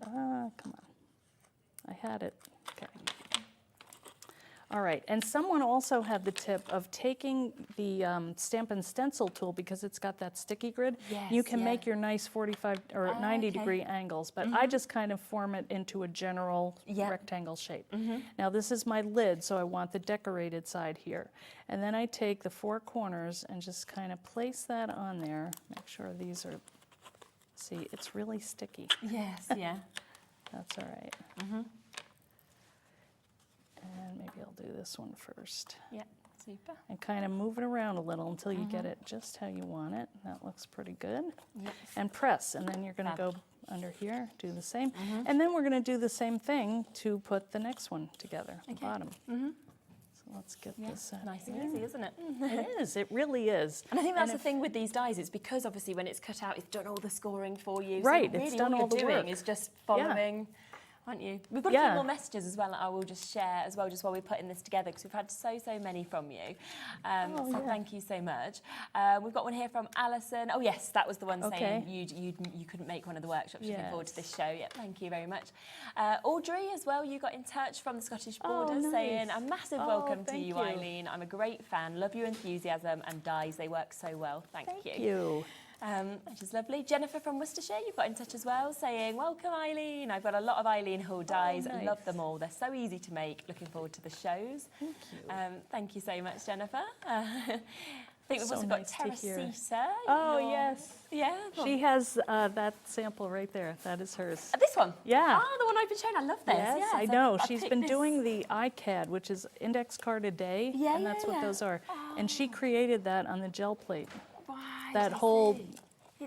on. I had it. Okay. All right, and someone also had the tip of taking the Stamp and Stencil tool because it's got that sticky grid. Yes, you can make your nice 45 or 90-degree angles, but I just kind of form it into a general rectangle shape. Now this is my lid, so I want the decorated side here. And then I take the 4 corners and just kind of place that on there. Make sure these are, see, it's really sticky. Yes, yeah. That's all right. And maybe I'll do this one first. Yeah, super. And kind of move it around a little until you get it just how you want it. That looks pretty good. Yes. And press, and then you're going to go under here, do the same. And then we're going to do the same thing to put the next one together, the bottom. So let's get this out Nice here. and easy, isn't it? It is, it really is. And I think that's the thing with these dies, it's because obviously when it's cut out, it's done all the scoring for you. Right, so really it's done all the you're work. doing is just following. Aren't you? We've got a few more messages as well that I will just share as well, just while we're putting this together, because we've had so many from you. So thank you so much. We've got one here from Alison. Oh yes, that was the one saying you couldn't make one of the workshops. Looking forward to this show. Yeah, thank you very much. Audrey as well, you got in touch from the Scottish Borders saying a massive welcome to you, Eileen. I'm a great fan. Love your enthusiasm and dies. They work so well. Thank you. Which is lovely. Jennifer from Worcestershire, you've got in touch as well, saying, welcome Eileen. I've got a lot of Eileen Hull dies. Love them all. They're so easy to make. Looking forward to the shows. Thank you. Thank you so much, Jennifer. I think we've also got Teresita. Oh, yes. Yeah. She has that sample right there. That is hers. This one? Yeah. Oh, the one I've been showing. I love this. Yes, I know. She's been doing the iCAD, which is index card a day, and that's what those are. And she created that on the gel plate. That whole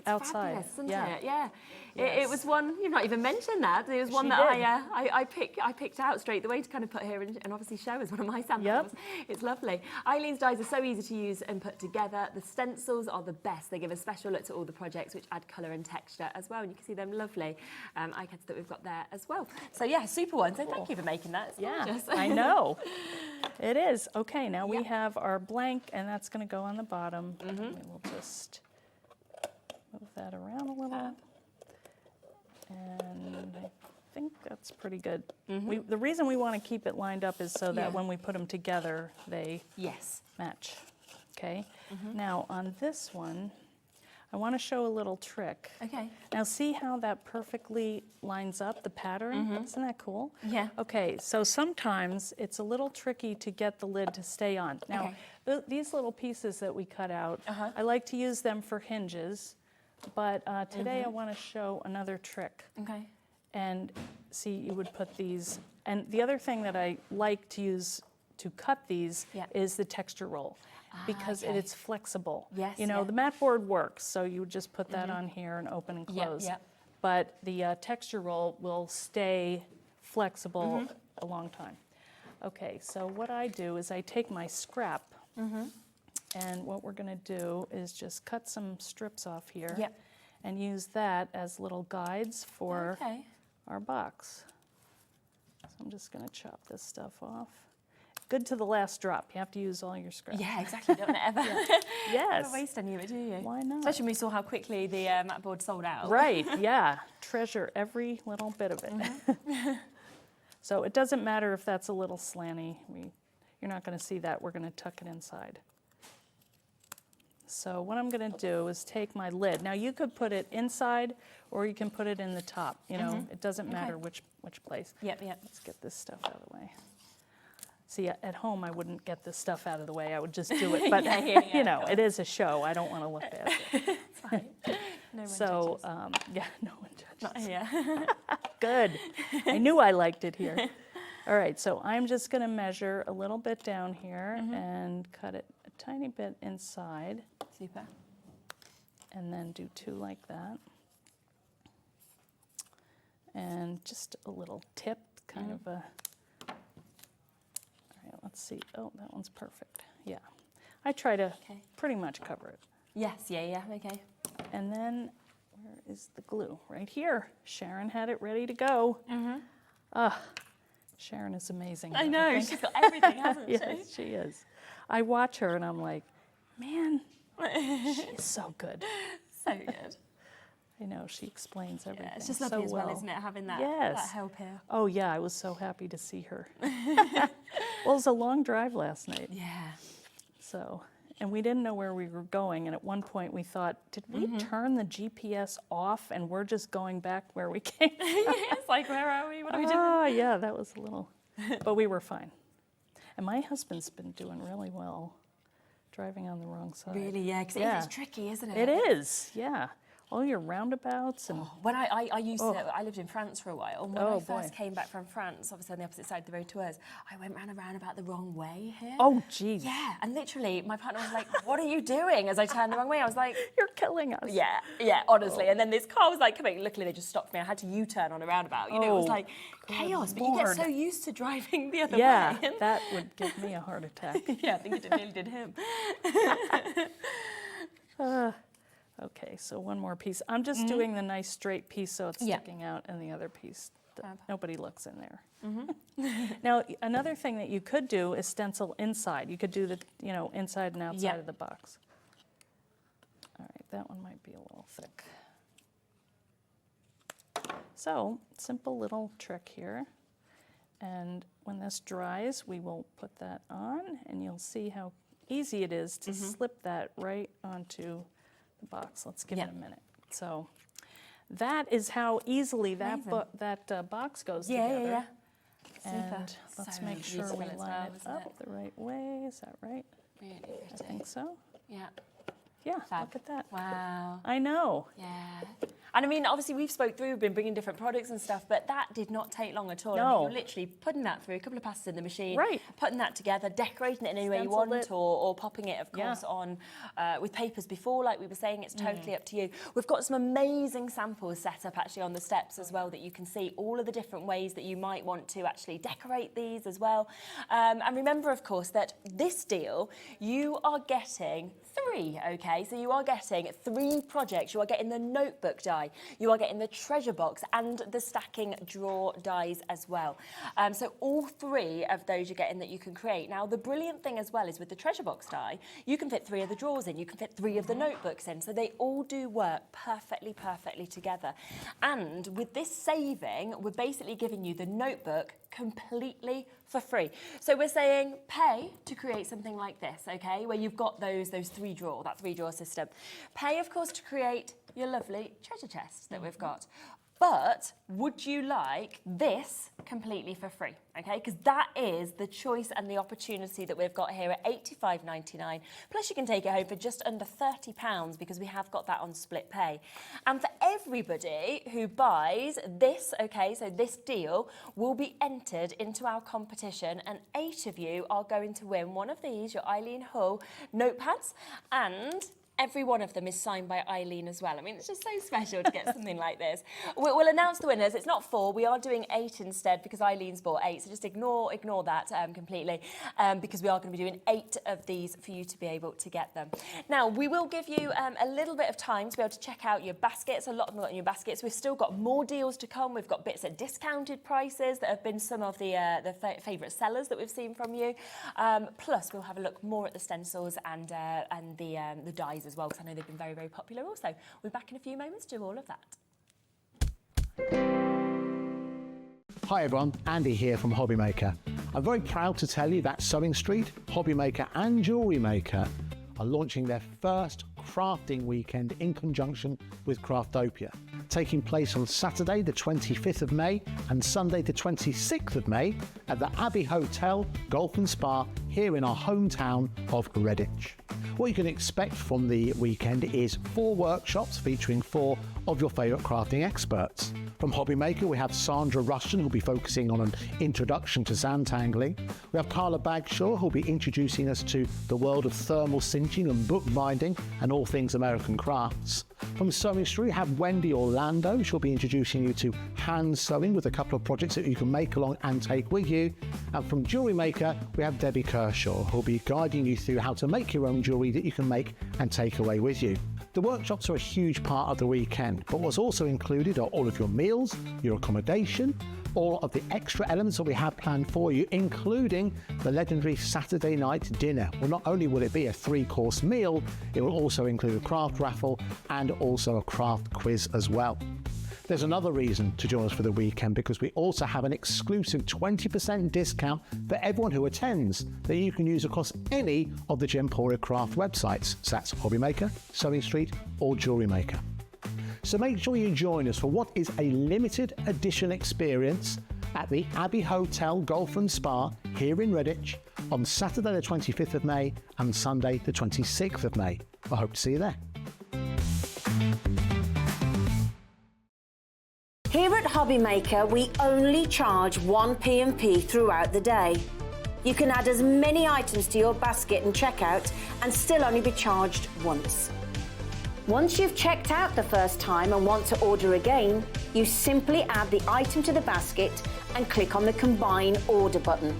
outside. Fabulous, isn't it? Yeah. It was one, you've not even mentioned that. It was one that I picked out straight away to kind of put here and obviously show as one of my samples. It's lovely. Eileen's dies are so easy to use and put together. The stencils are the best. They give a special look to all the projects, which add colour and texture as well. And you can see them lovely iCads that we've got there as well. So yeah, super one. So thank you for making that. It's gorgeous. I know. It is. Okay, now we have our blank, and that's going to go on the bottom. We'll just move that around a little. And I think that's pretty good. The reason we want to keep it lined up is so that when we put them together, they match. Okay. Now on this one, I want to show a little trick. Okay. Now see how that perfectly lines up, the pattern? Isn't that cool? Yeah. Okay, so sometimes it's a little tricky to get the lid to stay on. Now, these little pieces that we cut out, I like to use them for hinges, but today I want to show another trick. Okay. And see, you would put these, and the other thing that I like to use to cut these is the texture roll. Because it's flexible. Yes, you know, the mat board works, so you would just put that on here and open and close. But the texture roll will stay flexible a long time. Okay, so what I do is I take my scrap, and what we're going to do is just cut some strips off here and use that as little guides for our box. So I'm just going to chop this stuff off. good to the last drop. You have to use all your scraps. Yeah, exactly. Don't want to ever, Yes. ever waste any of it, do you? Why not? Especially when we saw how quickly the mat board sold out. Right, yeah. Treasure every little bit of it. So it doesn't matter if that's a little slanty. You're not going to see that. We're going to tuck it inside. So what I'm going to do is take my lid. Now you could put it inside or you can put it in the top. You know, it doesn't matter which place. Yep. Let's get this stuff out of the way. See, at home I wouldn't get this stuff out of the way. I would just do it. But you know, it is a show. I don't want to look bad. Fine. No one So yeah, no one judges. Not here. Good. I knew I liked it here. All right, so I'm just going to measure a little bit down here and cut it a tiny bit inside. Super. And then do 2 like that. And just a little tip, kind of a... All right, let's see. Oh, that one's perfect. Yeah. I try to pretty much cover it. Yes, yeah, okay. And then, where is the glue? Right here. Sharon had it ready to go. Sharon is amazing. I know, she's got everything, hasn't she? Yes, she is. I watch her and I'm like, man, she's so good. So good. I know, she explains everything Yeah, it's just lovely so as well, isn't it, having that, that help here. Oh yeah, I was so happy to see her. Well, it was a long drive last night. Yeah. So, and we didn't know where we were going, and at one point we thought, did we turn the GPS off and we're just going back where we came from? It's like, where are we? What are we doing? Oh yeah, that was a little, but we were fine. And my husband's been doing really well, driving on the wrong side. Really, yeah, because it is tricky, isn't it? It is, yeah. All your roundabouts and... When I used to, I lived in France for a while, and when I first boy. came back from France, obviously on the opposite side of the road to us, I went round and round about the wrong way here. Oh, geez. Yeah, and literally, my partner was like, what are you doing? As I turned the wrong way, I was like... You're killing us. Yeah, honestly. And then this car was like coming, luckily they just stopped me, I had to U-turn on a roundabout. You know, it was like chaos, but you get so used to driving the other way. Yeah, that would give me a heart attack. Yeah, I think it nearly did him. Okay, so one more piece. I'm just doing the nice straight piece so it's sticking out, and the other piece, nobody looks in there. Now, another thing that you could do is stencil inside. You could do the, you know, inside and outside of the box. All right, that one might be a little thick. So, simple little trick here. And when this dries, we will put that on, and you'll see how easy it is to slip that right onto the box. Let's give it a minute. So that is how easily that box goes together. Yeah. And Super. let's So make sure we useful as line well, it isn't up the right way. Is that right? Really I pretty. think so. Yeah. Yeah, Fab. look at that. Wow. I know. Yeah. And I mean, obviously we've spoke through, we've been bringing different products and stuff, but that did not take long at all. No. I mean, you're literally putting that through, a couple of passes in the machine, putting that together, decorating it in any way you want, or popping it, of course, on with papers before, like we were saying. It's totally up to you. We've got some amazing samples set up actually on the steps as well that you can see all of the different ways that you might want to actually decorate these as well. And remember, of course, that this deal, you are getting 3, okay? So you are getting 3 projects. You are getting the notebook die, you are getting the treasure box, and the stacking drawer dies as well. So all 3 of those you're getting that you can create. Now, the brilliant thing as well is with the treasure box die, you can fit 3 of the drawers in, you can fit 3 of the notebooks in, so they all do work perfectly together. And with this saving, we're basically giving you the notebook completely for free. So we're saying pay to create something like this, okay, where you've got that 3-drawer system. Pay, of course, to create your lovely treasure chest that we've got. But would you like this completely for free? Okay, because that is the choice and the opportunity that we've got here at $85.99. Plus you can take it home for just under £30 because we have got that on split pay. And for everybody who buys this, okay, so this deal will be entered into our competition, and 8 of you are going to win one of these, your Eileen Hull notepads, and every one of them is signed by Eileen as well. I mean, it's just so special to get something like this. We'll announce the winners. It's not 4, we are doing 8 instead because Eileen's bought 8, so just ignore that completely because we are going to be doing 8 of these for you to be able to get them. Now, we will give you a little bit of time to be able to check out your baskets. A lot of them got in your baskets. We've still got more deals to come. We've got bits at discounted prices that have been some of the favourite sellers that we've seen from you. Plus, we'll have a look more at the stencils and the dies as well, because I know they've been very, very popular also. We'll be back in a few moments to do all of that. Hi everyone, Andy here from HobbyMaker. I'm very proud to tell you that Sewing Street, HobbyMaker and Jewellery Maker are launching their first crafting weekend in conjunction with Craftopia, taking place on Saturday the 25th of May and Sunday the 26th of May at the Abbey Hotel Golf and Spa here in our hometown of Redditch. What you can expect from the weekend is 4 workshops featuring 4 of your favourite crafting experts. From HobbyMaker, we have Sandra Rushton, who'll be focusing on an introduction to Zantangling. We have Carla Bagshaw, who'll be introducing us to the world of thermal cinching and bookbinding and all things American crafts. From Sewing Street, we have Wendy Orlando. She'll be introducing you to hand sewing with a couple of projects that you can make along and take with you. And from Jewellery Maker, we have Debbie Kershaw, who'll be guiding you through how to make your own jewellery that you can make and take away with you. The workshops are a huge part of the weekend, but what's also included are all of your meals, your accommodation, all of the extra elements that we have planned for you, including the legendary Saturday night dinner. Well, not only will it be a 3-course meal, it will also include a craft raffle and also a craft quiz as well. There's another reason to join us for the weekend, because we also have an exclusive 20% discount for everyone who attends that you can use across any of the Gemporia craft websites. So that's HobbyMaker, Sewing Street or Jewellery Maker. So make sure you join us for what is a limited edition experience at the Abbey Hotel Golf and Spa here in Redditch on Saturday the 25th of May and Sunday the 26th of May. I hope to see you there. Here at HobbyMaker, we only charge 1 P&P throughout the day. You can add as many items to your basket and checkout and still only be charged once. Once you've checked out the first time and want to order again, you simply add the item to the basket and click on the Combine Order button.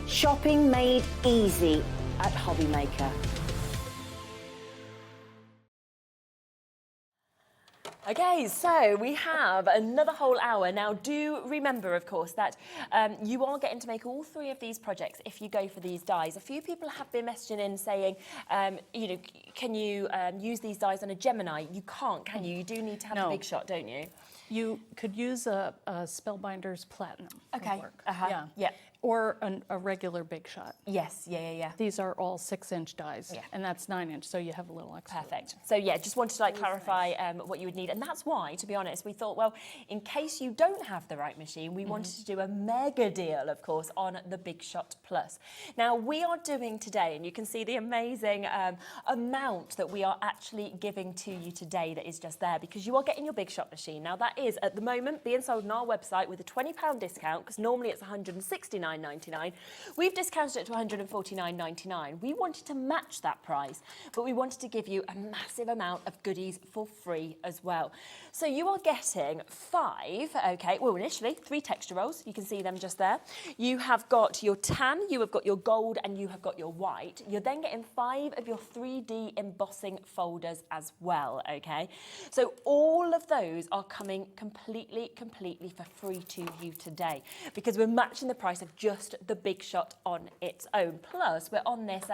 Shopping made easy at HobbyMaker. Okay, so we have another whole hour. Now, do remember, of course, that you are getting to make all 3 of these projects if you go for these dies. A few people have been messaging in saying, you know, can you use these dies on a Gemini? You can't, can you? You do need to have a big shot, don't you? You could use a Spellbinders Platinum. Okay. Yeah. Or a regular big shot. Yes, yeah. These are all 6-inch dies, and that's 9-inch, so you have a little extra. Perfect. So yeah, just wanted to clarify what you would need, and that's why, to be honest, we thought, well, in case you don't have the right machine, we wanted to do a mega deal, of course, on the Big Shot Plus. Now we are doing today, and you can see the amazing amount that we are actually giving to you today. That is just there because you are getting your Big Shot machine. Now that is at the moment being sold on our website with a £20 discount, because normally it's £169.99. We've discounted it to £149.99. We wanted to match that price, but we wanted to give you a massive amount of goodies for free as well. So you are getting 5, initially 3 texture rolls. You can see them just there. You have got your tan, you have got your gold, and you have got your white. You're then getting 5 of your 3D embossing folders as well, okay? So all of those are coming completely for free to you today, because we're matching the price of just the Big Shot on its own. Plus, we're on this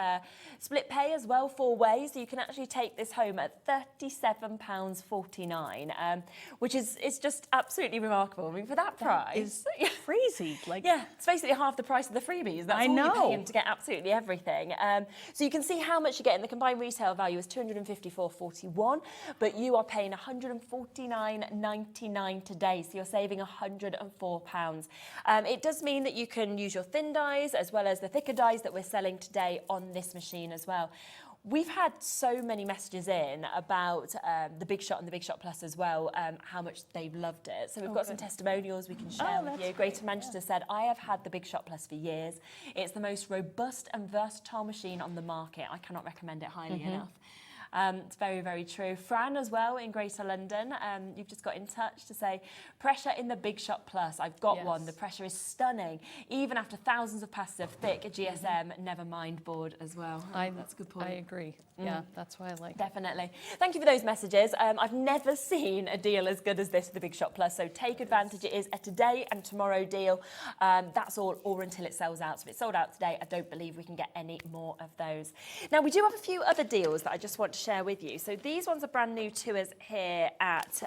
split pay as well, 4 ways, so you can actually take this home at £37.49, which is just absolutely remarkable. I mean, for that price, is crazy. Yeah, it's basically half the price of the freebies. That's all you're paying to get absolutely everything. So you can see how much you get, and the combined retail value is £254.41, but you are paying £149.99 today, so you're saving £104. It does mean that you can use your thin dies as well as the thicker dies that we're selling today on this machine as well. We've had so many messages in about the Big Shot and the Big Shot Plus as well, how much they've loved it. So we've got some testimonials we can share with you. Greater Manchester said, I have had the Big Shot Plus for years. It's the most robust and versatile machine on the market. I cannot recommend it highly enough. It's very, very true. Fran as well in Greater London, you've just got in touch to say, pressure in the Big Shot Plus. I've got one. The pressure is stunning. Even after thousands of passes of thick GSM, never mind board as well. That's a good point. I agree. Yeah, that's why I like it. Definitely. Thank you for those messages. I've never seen a deal as good as this with the Big Shot Plus, so take advantage. It is a today and tomorrow deal. That's all, or until it sells out. So if it's sold out today, I don't believe we can get any more of those. Now, we do have a few other deals that I just want to share with you. So these ones are brand new to us here at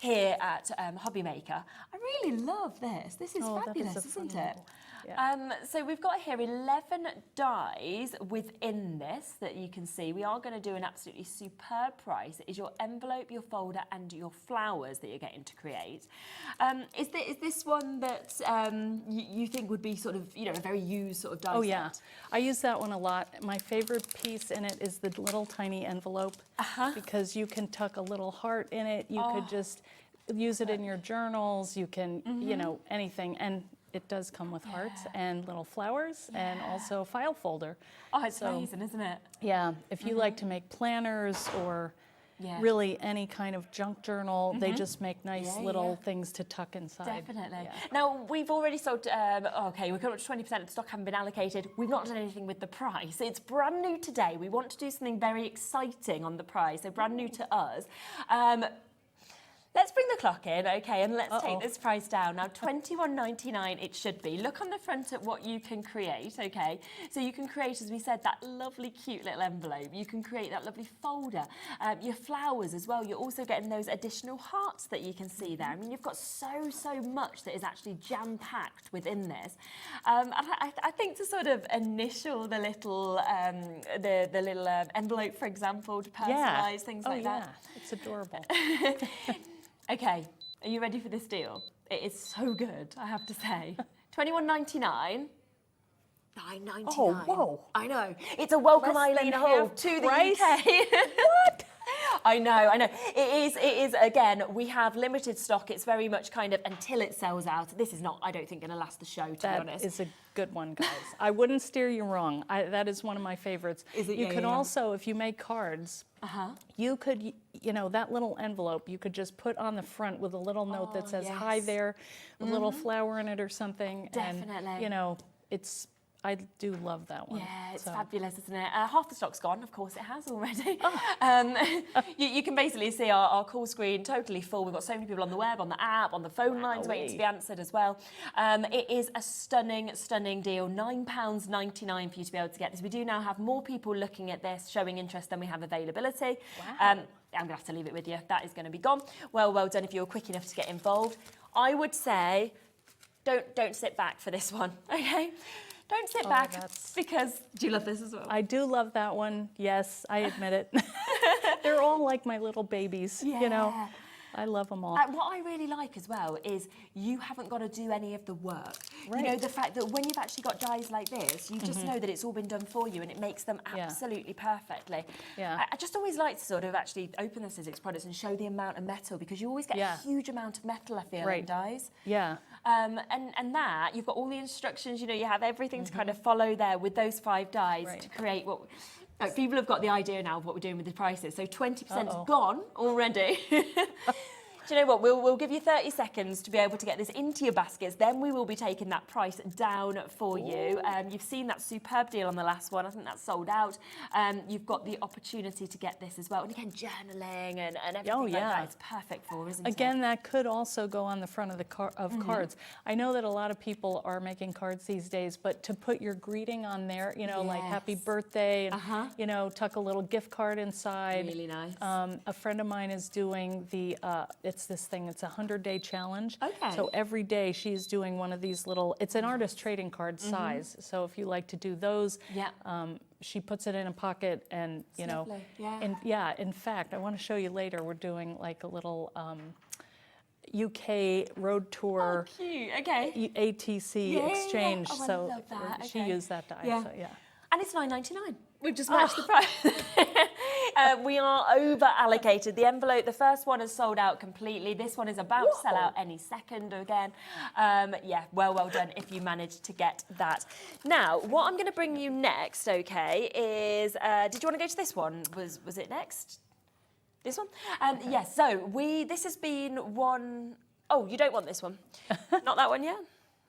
HobbyMaker. I really love this. This is fabulous, isn't it? Yeah. So we've got here 11 dies within this that you can see. We are going to do an absolutely superb price. It is your envelope, your folder, and your flowers that you're getting to create. Is this one that you think would be sort of, you know, a very used sort of die set? Yeah, I use that one a lot. My favorite piece in it is the little tiny envelope because you can tuck a little heart in it. You could just use it in your journals. You can, you know, anything. And it does come with hearts and little flowers and also a file folder. Oh, it's amazing, isn't it? Yeah, if you like to make planners or really any kind of junk journal, they just make nice little things to tuck inside. Definitely. Now, we've already sold, okay, we've got 20% of stock haven't been allocated. We've not done anything with the price. It's brand new today. We want to do something very exciting on the price, so brand new to us. Let's bring the clock in, okay, and let's take this price down. Now, $21.99 it should be. Look on the front at what you can create, okay? So you can create, as we said, that lovely, cute little envelope. You can create that lovely folder. Your flowers as well. You're also getting those additional hearts that you can see there. I mean, you've got so much that is actually jam-packed within this. I think to sort of initial the little, envelope, for example, to personalise things like that. It's adorable. Okay, are you ready for this deal? It is so good, I have to say. $21.99. $9.99. Oh, whoa. I know. It's a welcome Eileen Hull to the UK. What? I know. It is, again, we have limited stock. It's very much kind of until it sells out. This is not, I don't think, going to last the show, to be honest. That is a good one, guys. I wouldn't steer you wrong. That is one of my favorites. Is it? You can also, if you make cards, you could, you know, that little envelope, you could just put on the front with a little note that says, hi there, a little flower in it or something. Definitely. And, you know, I do love that one. Yeah, it's fabulous, isn't it? Half the stock's gone, of course it has already. You can basically see our call screen totally full. We've got so many people on the web, on the app, on the phone lines waiting to be answered as well. It is a stunning, stunning deal. £9.99 for you to be able to get this. We do now have more people looking at this, showing interest than we have availability. Wow. I'm going to have to leave it with you. That is going to be gone. Well done if you were quick enough to get involved. I would say don't sit back for this one, okay? Don't sit back because, do you love this as well? I do love that one. Yes, I admit it. They're all like my little babies, you know. I love them all. What I really like as well is you haven't got to do any of the work. Right. You know, the fact that when you've actually got dies like this, you just know that it's all been done for you and it makes them absolutely perfectly. Yeah. I just always like to sort of actually open the SIZZIX products and show the amount of metal because you always get a huge amount of metal, I feel, in dies. Yeah. And that, you've got all the instructions, you know, you have everything to kind of follow there with those 5 dies to create what... people have got the idea now of what we're doing with the prices. So 20% gone already. Do you know what? We'll give you 30 seconds to be able to get this into your baskets. Then we will be taking that price down for you. You've seen that superb deal on the last one. I think that's sold out. You've got the opportunity to get this as well. And again, journaling and everything like that. It's perfect for, isn't it? Again, that could also go on the front of the cards. I know that a lot of people are making cards these days, but to put your greeting on there, you know, like happy birthday, and, you know, tuck a little gift card inside. Really nice. A friend of mine is doing the, it's this thing, it's a 100-day challenge. Okay. So every day she's doing one of these little, it's an artist trading card size. So if you like to do those, she puts it in a pocket and, you know, in fact, I want to show you later, we're doing like a little UK road tour. Oh, cute. Okay. ATC exchange. Oh, so I love that. she used that die. So, And it's $9.99. We've just matched the price. We are over allocated. The envelope, the first one is sold out completely. This one is about to sell out any second again. Yeah, well done if you managed to get that. Now, what I'm going to bring you next, okay, is, did you want to go to this one? Was it next? This one? Yes, so this has been one, oh, you don't want this one. Not that one yet?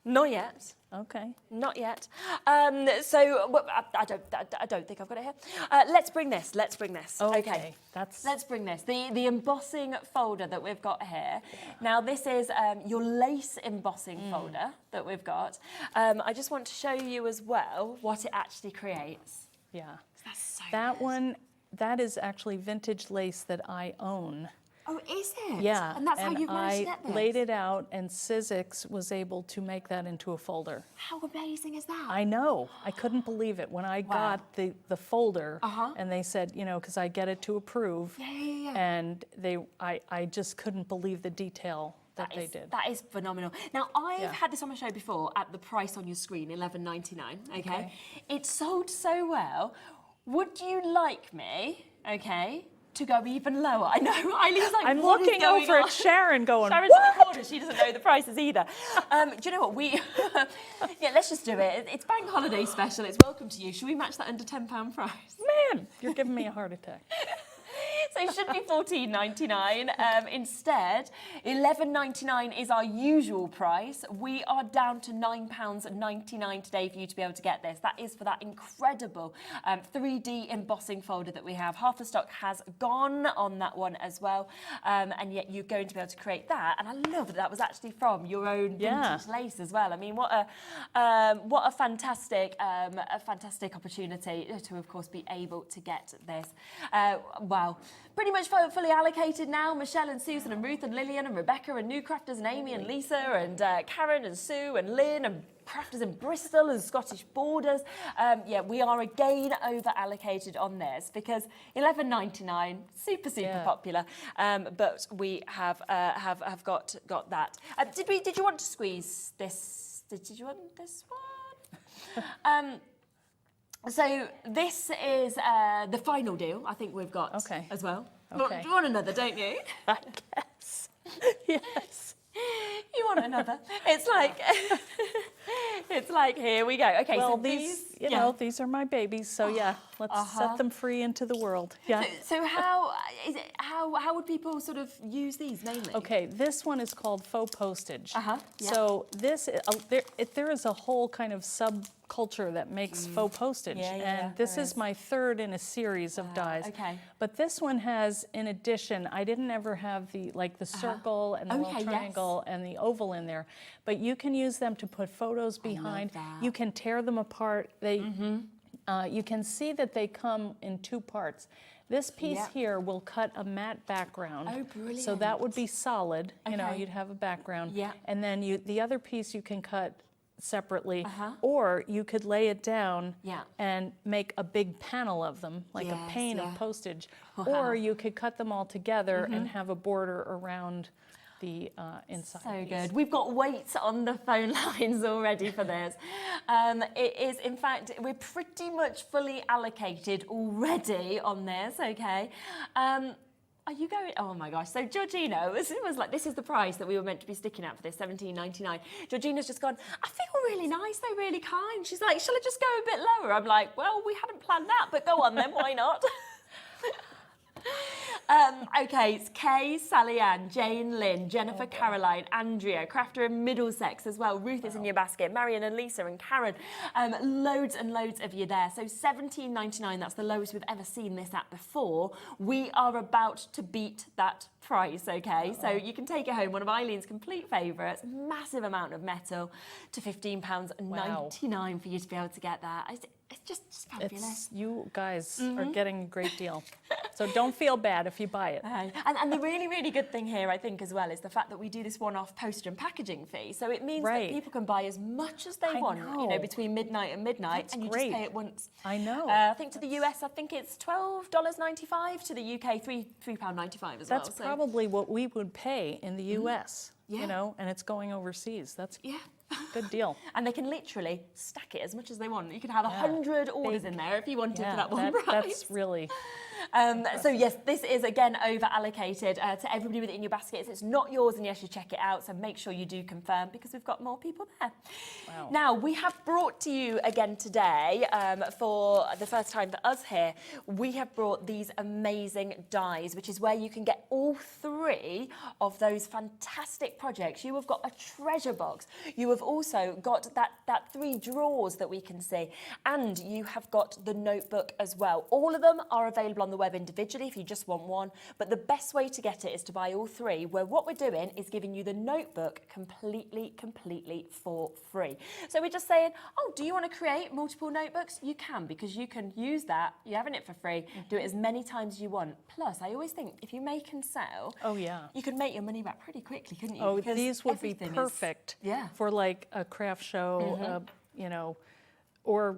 Not yet. Okay. Not yet. So well, I don't think I've got it here. Let's bring this. Let's bring this. Okay. Let's bring this. The embossing folder that we've got here. Now this is your lace embossing folder that we've got. I just want to show you as well what it actually creates. Yeah. That's so that good. one, that is actually vintage lace that I own. Oh, is it? Yeah. And that's how you managed to get this? I laid it out, and SIZZIX was able to make that into a folder. How amazing is that? I know. I couldn't believe it when I got the folder, and they said, you know, because I get it to approve, and I just couldn't believe the detail that they did. That is phenomenal. Now, I've had this on my show before at the price on your screen, $11.99, okay? It sold so well. Would you like me, okay, to go even lower? I know, Eileen's like, I'm what is looking going over on? at Sharon going, Sharon's in the corner, she doesn't know the prices either. Do you know what, yeah, let's just do it. It's bank holiday special, it's welcome to you. Should we match that under £10 price? Man, you're giving me a heart attack. So it should be $14.99. Instead, $11.99 is our usual price. We are down to £9.99 today for you to be able to get this. That is for that incredible 3D embossing folder that we have. Half the stock has gone on that one as well, and yet you're going to be able to create that. And I love that was actually from your own vintage lace as well. I mean, what a fantastic opportunity to, of course, be able to get this. Wow. Pretty much fully allocated now. Michelle and Susan and Ruth and Lillian and Rebecca and new crafters and Amy and Lisa and Karen and Sue and Lynn and crafters in Bristol and Scottish Borders. Yeah, we are again over allocated on this because $11.99, super popular. But we have got that. Did you want to squeeze this? Did you want this one? So this is the final deal I think we've got as well. Okay. You want another, don't you? I guess. Yes. You want another? It's like here we go. Okay, well, so these, you know, these are my babies, so yeah, let's set them free into the world. Yeah. So how is it? How would people sort of use these mainly? Okay, this one is called faux postage. Yeah. So this, there is a whole kind of subculture that makes faux postage, and this is my third in a series of dies. Okay. But this one has, in addition, I didn't ever have the circle and the little triangle and the oval in there, but you can use them to put photos behind. You can tear them apart. They, you can see that they come in two parts. This piece here will cut a matte background. Oh, brilliant. So that would be solid. You know, you'd have a background. Yeah. And then the other piece you can cut separately, or you could lay it down and make a big panel of them, like a pane of postage, or you could cut them all together and have a border around the inside. So good. We've got weights on the phone lines already for this. It is, in fact, we're pretty much fully allocated already on this, okay? Are you going? Oh my gosh. So Georgina, it was like, this is the price that we were meant to be sticking at for this, $17.99. Georgina's just gone, I feel really nice, they're really kind. She's like, shall I just go a bit lower? I'm like, well, we hadn't planned that, but go on then, why not? Okay, it's Kay, Sally Ann, Jane Lynn, Jennifer Caroline, Andrea, Crafter in Middlesex as well. Ruth is in your basket, Marion and Lisa and Karen. Loads and loads of you there. So $17.99, that's the lowest we've ever seen this at before. We are about to beat that price, okay? So you can take it home, one of Eileen's complete favourites, massive amount of metal, to £15.99 for you to be able to get that. It's just fabulous. You guys are getting a great deal. So don't feel bad if you buy it. And the really, really good thing here, I think, as well, is the fact that we do this one-off postage and packaging fee. So it means that people can buy as much as they want, you know, between midnight and midnight, That's and you great. just pay it once. I know. I think to the US, I think it's $12.95. To the UK, £3.95 as well. That's probably what we would pay in the US. You know, and it's going overseas. That's Good deal. And they can literally stack it as much as they want. You could have 100 orders in there if you wanted for that one price. That's really... So yes, this is again over allocated to everybody within your baskets. It's not yours, and yes, you check it out. So make sure you do confirm, because we've got more people there. Wow. Now we have brought to you again today, for the first time for us here, we have brought these amazing dies, which is where you can get all 3 of those fantastic projects. You have got a treasure box. You have also got that 3 drawers that we can see, and you have got the notebook as well. All of them are available on the web individually if you just want one, but the best way to get it is to buy all 3, where what we're doing is giving you the notebook completely for free. So we're just saying, oh, do you want to create multiple notebooks? You can, because you can use that, you're having it for free, do it as many times as you want. Plus, I always think if you make and sell, you can make your money back pretty quickly, couldn't you? Oh, because these would be perfect for like a craft show, you know, or...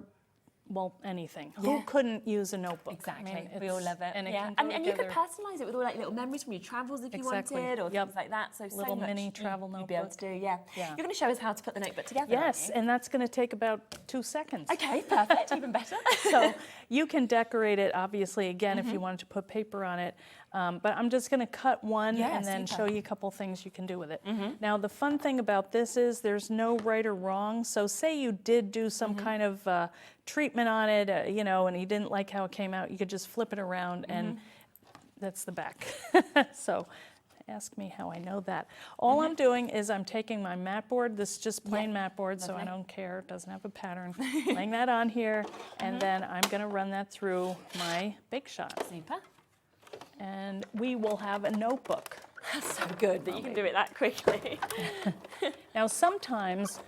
well, anything. Who couldn't use a notebook? Exactly. I mean, we all love it. And, and you could personalise it with all like little memories from your travels if you wanted, or things like that. So little much mini travel notebook. You'd be able to do, You're going to show us how to put the notebook together. Yes, and that's going to take about 2 seconds. Okay, perfect. Even better. So you can decorate it, obviously, again, if you wanted to put paper on it. But I'm just going to cut one and then show you a couple things you can do with it. Now, the fun thing about this is there's no right or wrong. So say you did do some kind of treatment on it, you know, and you didn't like how it came out, you could just flip it around and that's the back. So ask me how I know that. All I'm doing is I'm taking my mat board, this is just plain mat board, so I don't care, it doesn't have a pattern, laying that on here, and then I'm going to run that through my Bake Shot. Super. And we will have a notebook. That's so good that you can do it that quickly. Now, sometimes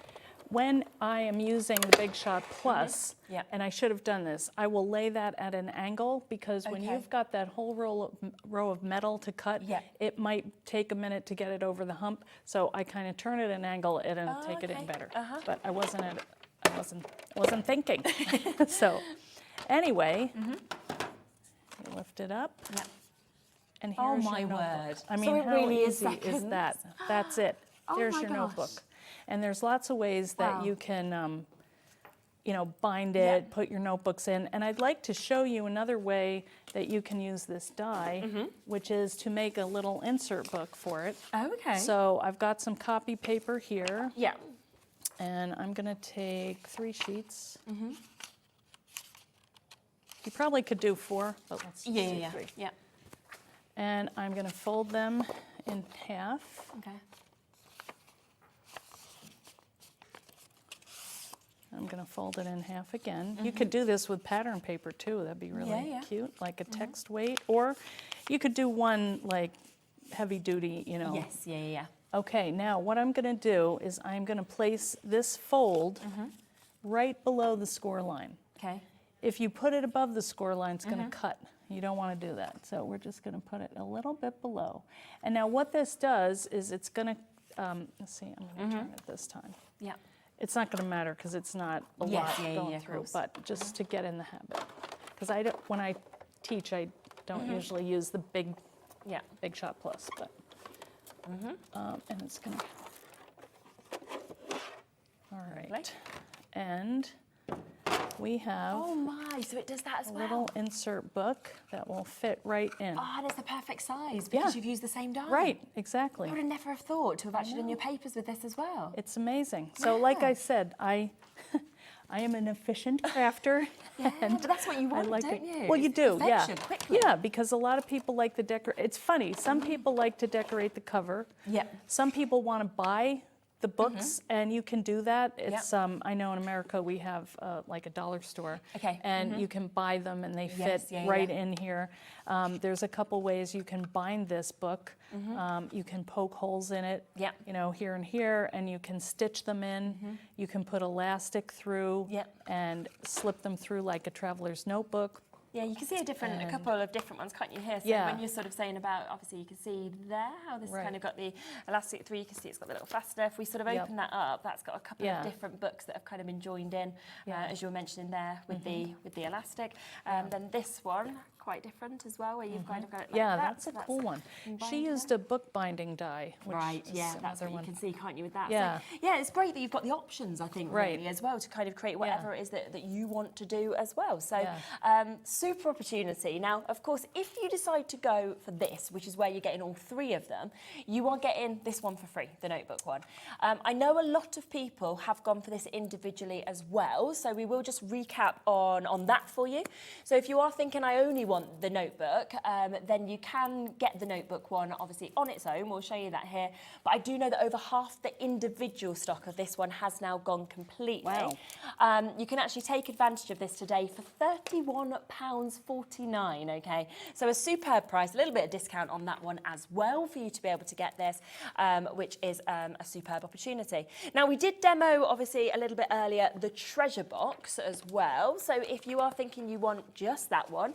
when I am using the Big Shot Plus, and I should have done this, I will lay that at an angle, because when you've got that whole row of metal to cut, it might take a minute to get it over the hump. So I kind of turn it at an angle and it'll take it in better. But I wasn't thinking. So anyway, you lift it up. And here's your notebook. I mean, how really easy is that? That's it. There's your notebook. And there's lots of ways that you can, you know, bind it, put your notebooks in. And I'd like to show you another way that you can use this die, which is to make a little insert book for it. Oh, okay. So I've got some copy paper here. Yeah. And I'm going to take 3 sheets. You probably could do 4, but let's do 3. Yeah. And I'm going to fold them in half. Okay. I'm going to fold it in half again. You could do this with pattern paper too. That'd be really cute, like a text weight. Or you could do one like heavy duty, you know. Yes, Okay, now what I'm going to do is I'm going to place this fold right below the score line. Okay. If you put it above the score line, it's going to cut. You don't want to do that. So we're just going to put it a little bit below. And now what this does is it's going to, let's see, I'm going to turn it this time. Yeah. It's not going to matter because it's not a lot going through, but just to get in the habit. Because when I teach, I don't usually use the Big Shot Plus, but, and it's going to, all right. Lovely. And we have so it does that as a little insert book that will fit right in. Oh, and it's the perfect size because you've used the same die. Right, exactly. I would have never have thought to have actually done your papers with this as well. It's amazing. So like I said, I am an efficient crafter. And but that's what you want, don't you? Well, you do, quickly. Yeah, because a lot of people like to decorate. It's funny, some people like to decorate the cover. Some people want to buy the books, and you can do that. It's I know in America we have like a dollar store, and you can buy them and they fit right in here. There's a couple ways you can bind this book. You can poke holes in it, you know, here and here, and you can stitch them in. You can put elastic through and slip them through like a traveler's notebook. Yeah, you can see a couple of different ones, can't you, here? So when you're sort of saying about, obviously you can see there how this kind of got the elastic through, you can see it's got the little fastener. If we sort of open that up, that's got a couple of different books that have kind of been joined in, as you were mentioning there with the elastic. Then this one, quite different as well, where you've kind of got it like Yeah, that. that's So a cool one. She used a bookbinding die, which right, is yeah, that's another what you one. can see, can't you, with that? Yeah. So, yeah, it's great that you've got the options, I think, Right. really, as well, to kind of create whatever it is that you want to do as well. So, super opportunity. Now, of course, if you decide to go for this, which is where you're getting all three of them, you are getting this one for free, the notebook one. I know a lot of people have gone for this individually as well, so we will just recap on that for you. So if you are thinking I only want the notebook, then you can get the notebook one obviously on its own. We'll show you that here. But I do know that over half the individual stock of this one has now gone completely. Wow. You can actually take advantage of this today for £31.49, okay? So a superb price, a little bit of discount on that one as well for you to be able to get this, which is a superb opportunity. Now, we did demo, obviously, a little bit earlier, the treasure box as well. So if you are thinking you want just that one,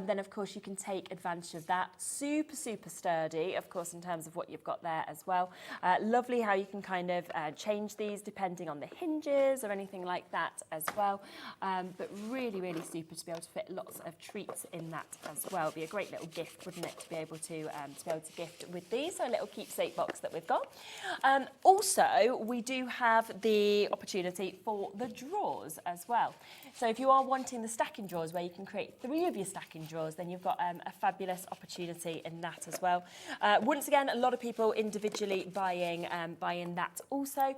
then of course you can take advantage of that. Super, super sturdy, of course, in terms of what you've got there as well. Lovely how you can kind of change these depending on the hinges or anything like that as well. But really, really super to be able to fit lots of treats in that as well. Be a great little gift, wouldn't it, to be able to gift with these. So a little keepsake box that we've got. Also, we do have the opportunity for the drawers as well. So if you are wanting the stacking drawers where you can create 3 of your stacking drawers, then you've got a fabulous opportunity in that as well. Once again, a lot of people individually buying that also.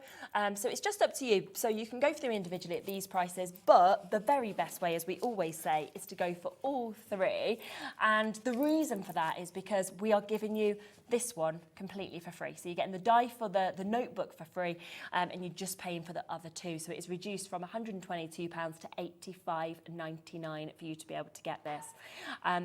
So it's just up to you. So you can go through individually at these prices, but the very best way, as we always say, is to go for all 3. And the reason for that is because we are giving you this one completely for free. So you're getting the die for the notebook for free, and you're just paying for the other 2. So it is reduced from £122 to £85.99 for you to be able to get this.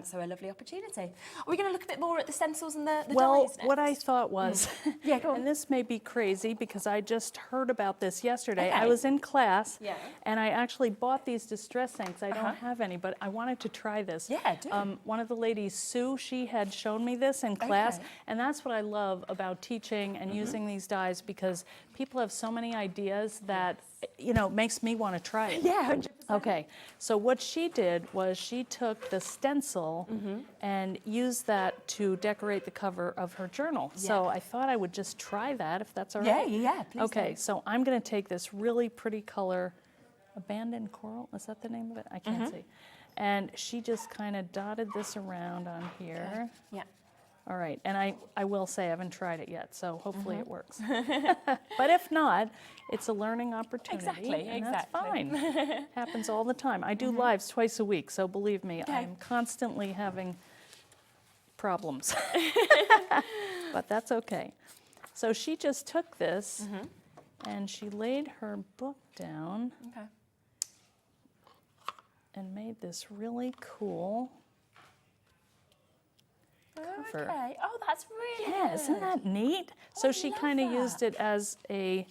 So a lovely opportunity. Are we going to look a bit more at the stencils and the Well, dies next? what I thought was, Yeah, go on. and this may be crazy because I just heard about this yesterday. Okay. I was in class, Yeah. and I actually bought these distress inks. I don't have any, but I wanted to try this. Yeah, do. One of the ladies, Sue, she had shown me this in class, Okay. and that's what I love about teaching and using these dies, because people have so many ideas that, makes me want to try it. Yeah, 100%. Okay, so what she did was she took the stencil and used that to decorate the cover of her journal. So I thought I would just try that, if that's all right. Yeah, please Okay, do. so I'm going to take this really pretty color, Abandoned Coral, is that the name of it? I can't see. And she just kind of dotted this around on here. Yeah. All right, and I will say I haven't tried it yet, so hopefully it works. But if not, it's a learning opportunity. Exactly, and that's exactly. fine. Happens all the time. I do lives twice a week, so believe me, I'm constantly having problems. But that's okay. So she just took this and she laid her book down and made this really cool cover. Okay. Oh, that's really Yeah, good. isn't that neat? So she love kind of that. used it as a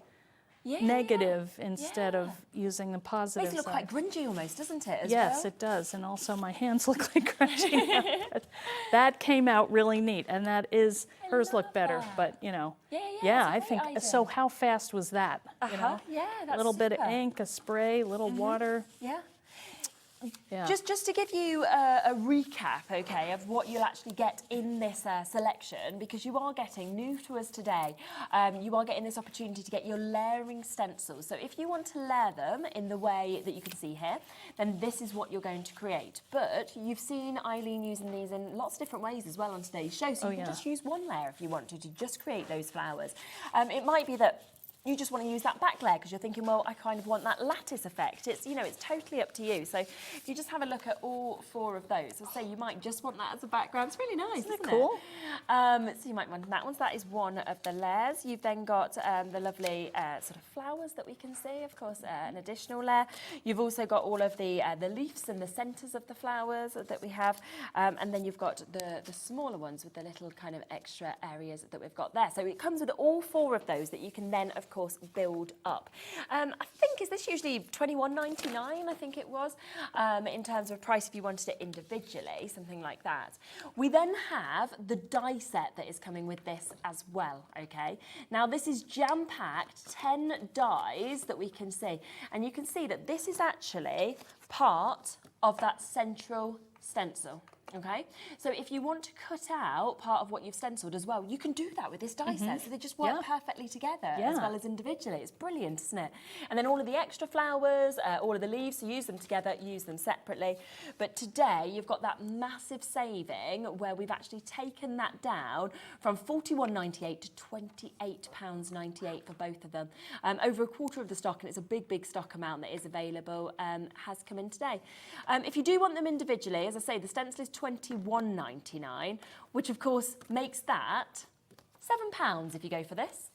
negative instead of using the positive Makes it look side. quite grungy almost, doesn't it? Yes, it does. And also my hands look like grungy now. But that came out really neat. And that is, hers look better, but Yeah, I it's a great think, so how fast was that? Yeah, that's A little bit of super. ink, a spray, a little water. Yeah. Yeah. Just to give you a recap, okay, of what you'll actually get in this selection, because you are getting, new to us today, you are getting this opportunity to get your layering stencils. So if you want to layer them in the way that you can see here, then this is what you're going to create. But you've seen Eileen using these in lots of different ways as well on today's show, so you can just use one layer if you want to just create those flowers. It might be that you just want to use that back layer because you're thinking, well, I kind of want that lattice effect. It's, it's totally up to you. So if you just have a look at all 4 of those, I'll say you might just want that as a background. It's really nice, isn't it? Cool. So you might want that one. So that is one of the layers. You've then got the lovely sort of flowers that we can see, of course, an additional layer. You've also got all of the leaves and the centres of the flowers that we have. And then you've got the smaller ones with the little kind of extra areas that we've got there. So it comes with all 4 of those that you can then, of course, build up. I think, is this usually $21.99? I think it was, in terms of price if you wanted it individually, something like that. We then have the die set that is coming with this as well, okay? Now, this is jam-packed, 10 dies that we can see. And you can see that this is actually part of that central stencil. Okay, so if you want to cut out part of what you've stenciled as well, you can do that with this die set, so they just work perfectly together as well as individually. It's brilliant, isn't it? And then all of the extra flowers, all of the leaves, so use them together, use them separately. But today you've got that massive saving where we've actually taken that down from £41.98 to £28.98 for both of them. Over a quarter of the stock, and it's a big stock amount that is available, has come in today. If you do want them individually, as I say, the stencil is £21.99, which of course makes that £7 if you go for this.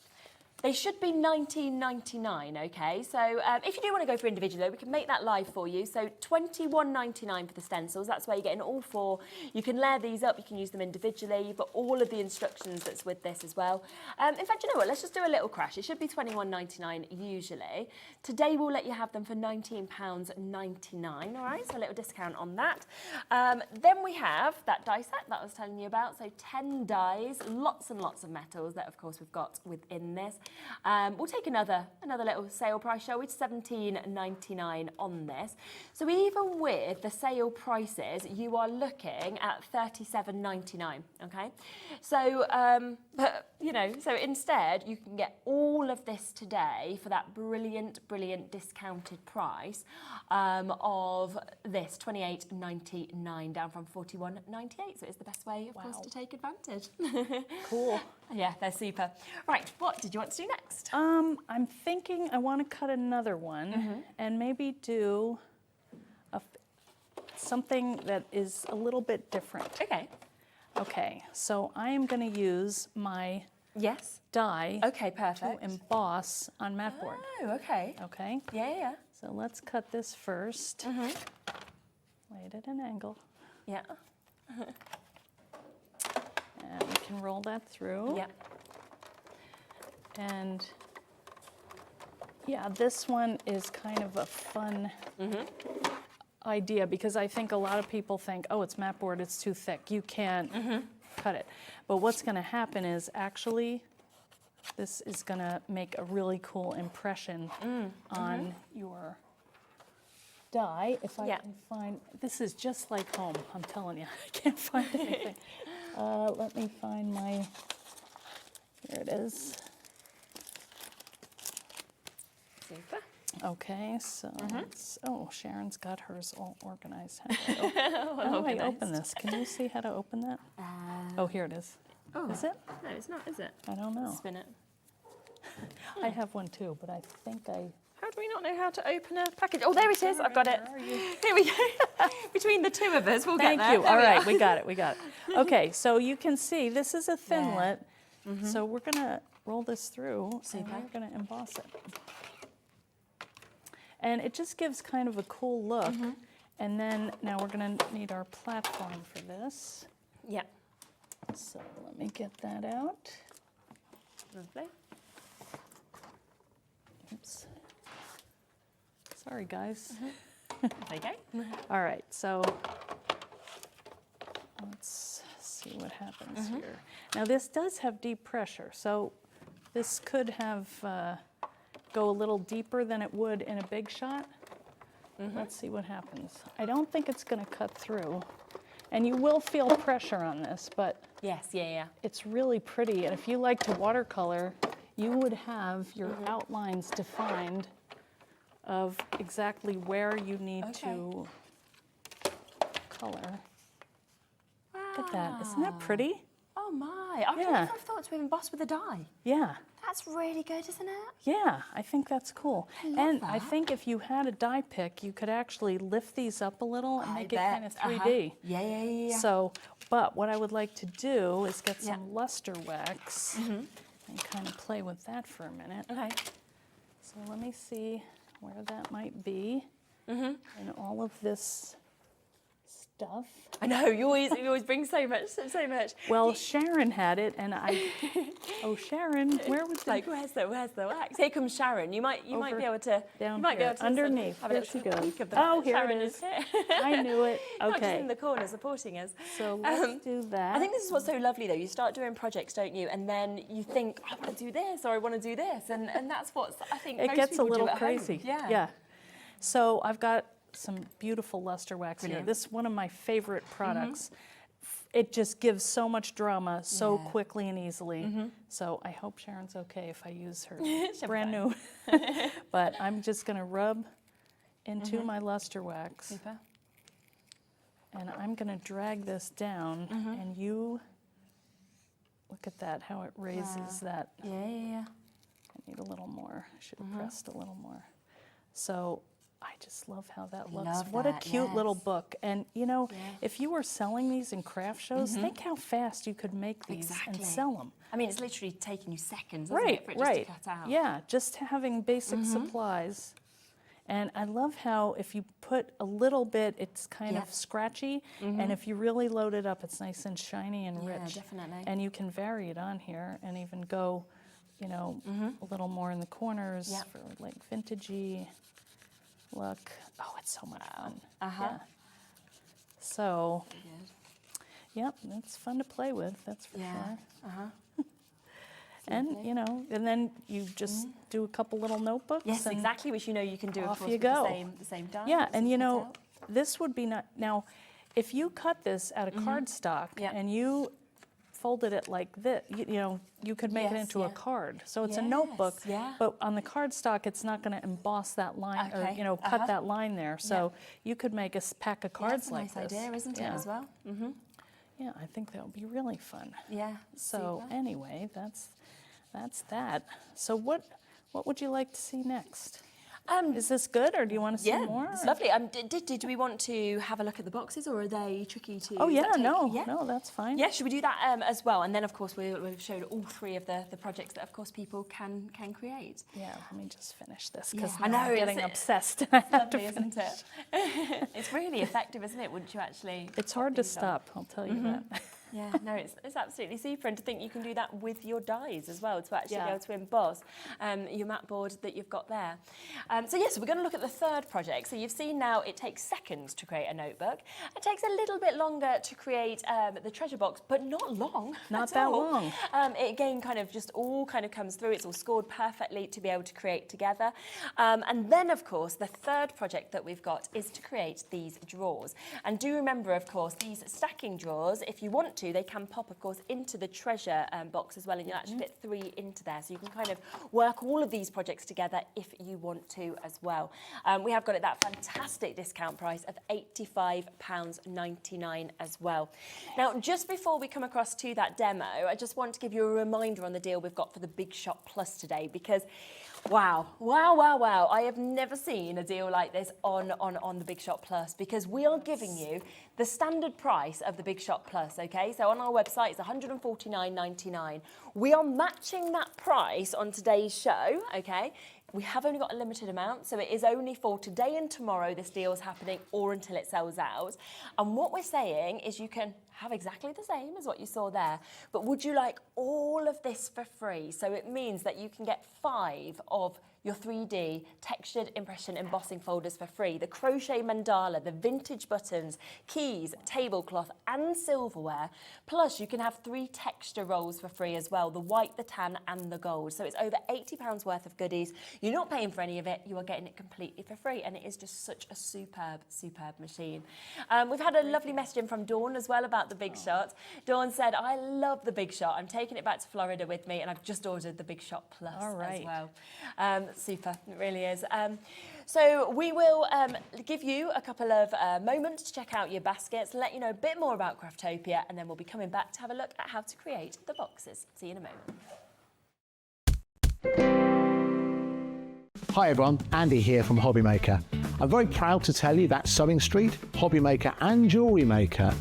They should be £19.99, okay? So if you do want to go for individual, we can make that live for you. So £21.99 for the stencils. That's where you're getting all four. You can layer these up. You can use them individually. You've got all of the instructions that's with this as well. In fact, you know what? Let's just do a little crash. It should be £21.99 usually. Today, we'll let you have them for £19.99, all right? So a little discount on that. Then we have that die set that I was telling you about. So 10 dies, lots and lots of metals that, of course, we've got within this. We'll take another little sale price, shall we? £17.99 on this. So even with the sale prices, you are looking at £37.99. Okay, so but you know, so instead you can get all of this today for that brilliant discounted price of this £28.99 down from £41.98. So it's the best way, of course, to take advantage. Cool. Yeah, they're super. Right, what did you want to do next? I'm thinking I want to cut another one and maybe do something that is a little bit different. Okay. Okay, so I am going to use my die to emboss on mat board. Oh, okay. Okay? Yeah. So let's cut this first. Lay it at an angle. Yeah. And we can roll that through. Yeah. And yeah, this one is kind of a fun idea because I think a lot of people think, oh, it's mat board, it's too thick. You can't cut it. But what's going to happen is actually this is going to make a really cool impression on your die. If I can find, this is just like home, I'm telling you. I can't find anything. Let me find my, here it is. Super. Okay, so it's, oh, Sharon's got hers all organized. How do I open this? Can you see how to open that? Oh, here it is. Oh. Is it? No, it's not, is it? I don't know. Spin it. I have one too, but I think I... How do we not know how to open a package? Oh, there it is. I've got it. Here we go. Between the two of us, we'll get there. Thank you. All right, we got it. Okay, so you can see this is a thinlet. So we're going to roll this through and we're going to emboss it. And it just gives kind of a cool look. And then now we're going to need our platform for this. Yeah. So let me get that out. Lovely. Oops. Sorry, guys. Okay. All right, so let's see what happens here. Now this does have deep pressure, so this could have go a little deeper than it would in a big shot. Let's see what happens. I don't think it's going to cut through, and you will feel pressure on this, but yes, it's really pretty. And if you like to watercolor, you would have your outlines defined of exactly where you need to color. Wow. Look at that. Isn't that pretty? Oh my. I would never have thought to emboss with a die. Yeah. That's really good, isn't it? Yeah, I think that's cool. I I think if you had a die pick, you could actually lift these up a little and make it kind of 3D. Yeah. So, but what I would like to do is get some luster wax and kind of play with that for a minute. Okay. So let me see where that might be in all of this stuff. I know, you always bring so much. Well, Sharon had it, and oh, Sharon, where was the... Like, where's the wax? Here comes Sharon. You might be able to... Down you might here, be able to underneath. Have a There little she goes. peek of the Oh, here Sharon it is. Here. I knew it. Not just Okay. in the corner supporting us. So let's do that. I think this is what's so lovely, though. You start doing projects, don't you? And then you think, I want to do this, or I want to do this. And that's what I think it most gets a people little do at crazy. Home. Yeah. So I've got some beautiful luster wax here. Brilliant. This is one of my favorite products. It just gives so much drama so quickly and easily. So I hope Sharon's okay if I use her brand new. But I'm just going to rub into my luster wax. Super. And I'm going to drag this down, and you look at that, how it raises that. Yeah, yeah, yeah. I need a little more. I should have pressed a little more. So I just love how that looks. Love what that, a cute little yes. book. And you know, if you were selling these in craft shows, think how fast you could make these and sell them. I mean, it's literally taking you seconds, isn't it, for it just to cut out? Yeah, just having basic supplies. And I love how if you put a little bit, it's kind of scratchy, and if you really load it up, it's nice and shiny and rich. Yeah, definitely. And you can vary it on here and even go, you know, a little more in the corners for like vintagey look. Oh, it's so much fun. Yeah. So, yep, it's fun to play with, that's for sure. And, you know, and then you just do a couple little notebooks. Yes, and exactly, which you know you can do, of off course, you with go. the same die. Yeah, and you know, this would be not, now, if you cut this out of cardstock and you folded it like this, you know, you could make it into a card. So it's a notebook, but on the cardstock, it's not going to emboss that line or, you know, cut that line there. So you could make a pack of cards like that's a nice idea, isn't it, as well? Yeah, I think that would be really fun. Yeah. So anyway, that's that. So what would you like to see next? Is this good, or do you want to see more? It's lovely. Did we want to have a look at the boxes, or are they tricky to? Oh yeah, no, that's fine. Yeah, should we do that as well? And then, of course, we've showed all three of the projects that, of course, people can create. Yeah, let me just finish this because I know, I'm getting obsessed. It's lovely, isn't it? It's really effective, isn't it? Wouldn't you actually? It's hard to stop. I'll tell you that. Yeah, no, it's absolutely super, and to think you can do that with your dies as well, to actually be able to emboss your mat board that you've got there. So yes, we're going to look at the third project. So you've seen now it takes seconds to create a notebook. It takes a little bit longer to create the treasure box, but not long. Not that long. It again kind of just all kind of comes through. It's all scored perfectly to be able to create together. And then, of course, the third project that we've got is to create these drawers. And do remember, of course, these stacking drawers, if you want to, they can pop, of course, into the treasure box as well, and you'll actually fit 3 into there. So you can kind of work all of these projects together if you want to as well. We have got it that fantastic discount price of £85.99 as well. Now, just before we come across to that demo, I just want to give you a reminder on the deal we've got for the Big Shot Plus today, because wow, I have never seen a deal like this on the Big Shot Plus, because we are giving you the standard price of the Big Shot Plus, okay? So on our website, it's £149.99. We are matching that price on today's show, okay? We have only got a limited amount, so it is only for today and tomorrow this deal is happening, or until it sells out. And what we're saying is you can have exactly the same as what you saw there, but would you like all of this for free? So it means that you can get 5 of your 3D textured impression embossing folders for free, the crochet mandala, the vintage buttons, keys, tablecloth and silverware, plus you can have 3 texture rolls for free as well, the white, the tan and the gold. So it's over £80 worth of goodies. You're not paying for any of it, you are getting it completely for free, and it is just such a superb machine. We've had a lovely message in from Dawn as well about the Big Shot. Dawn said, I love the Big Shot, I'm taking it back to Florida with me, and I've just ordered the Big Shot Plus as well. Super, it really is. So we will give you a couple of moments to check out your baskets, let you know a bit more about Craftopia, and then we'll be coming back to have a look at how to create the boxes. See you in a moment. Hi everyone, Andy here from HobbyMaker. I'm very proud to tell you that Sewing Street, HobbyMaker and Jewellery Maker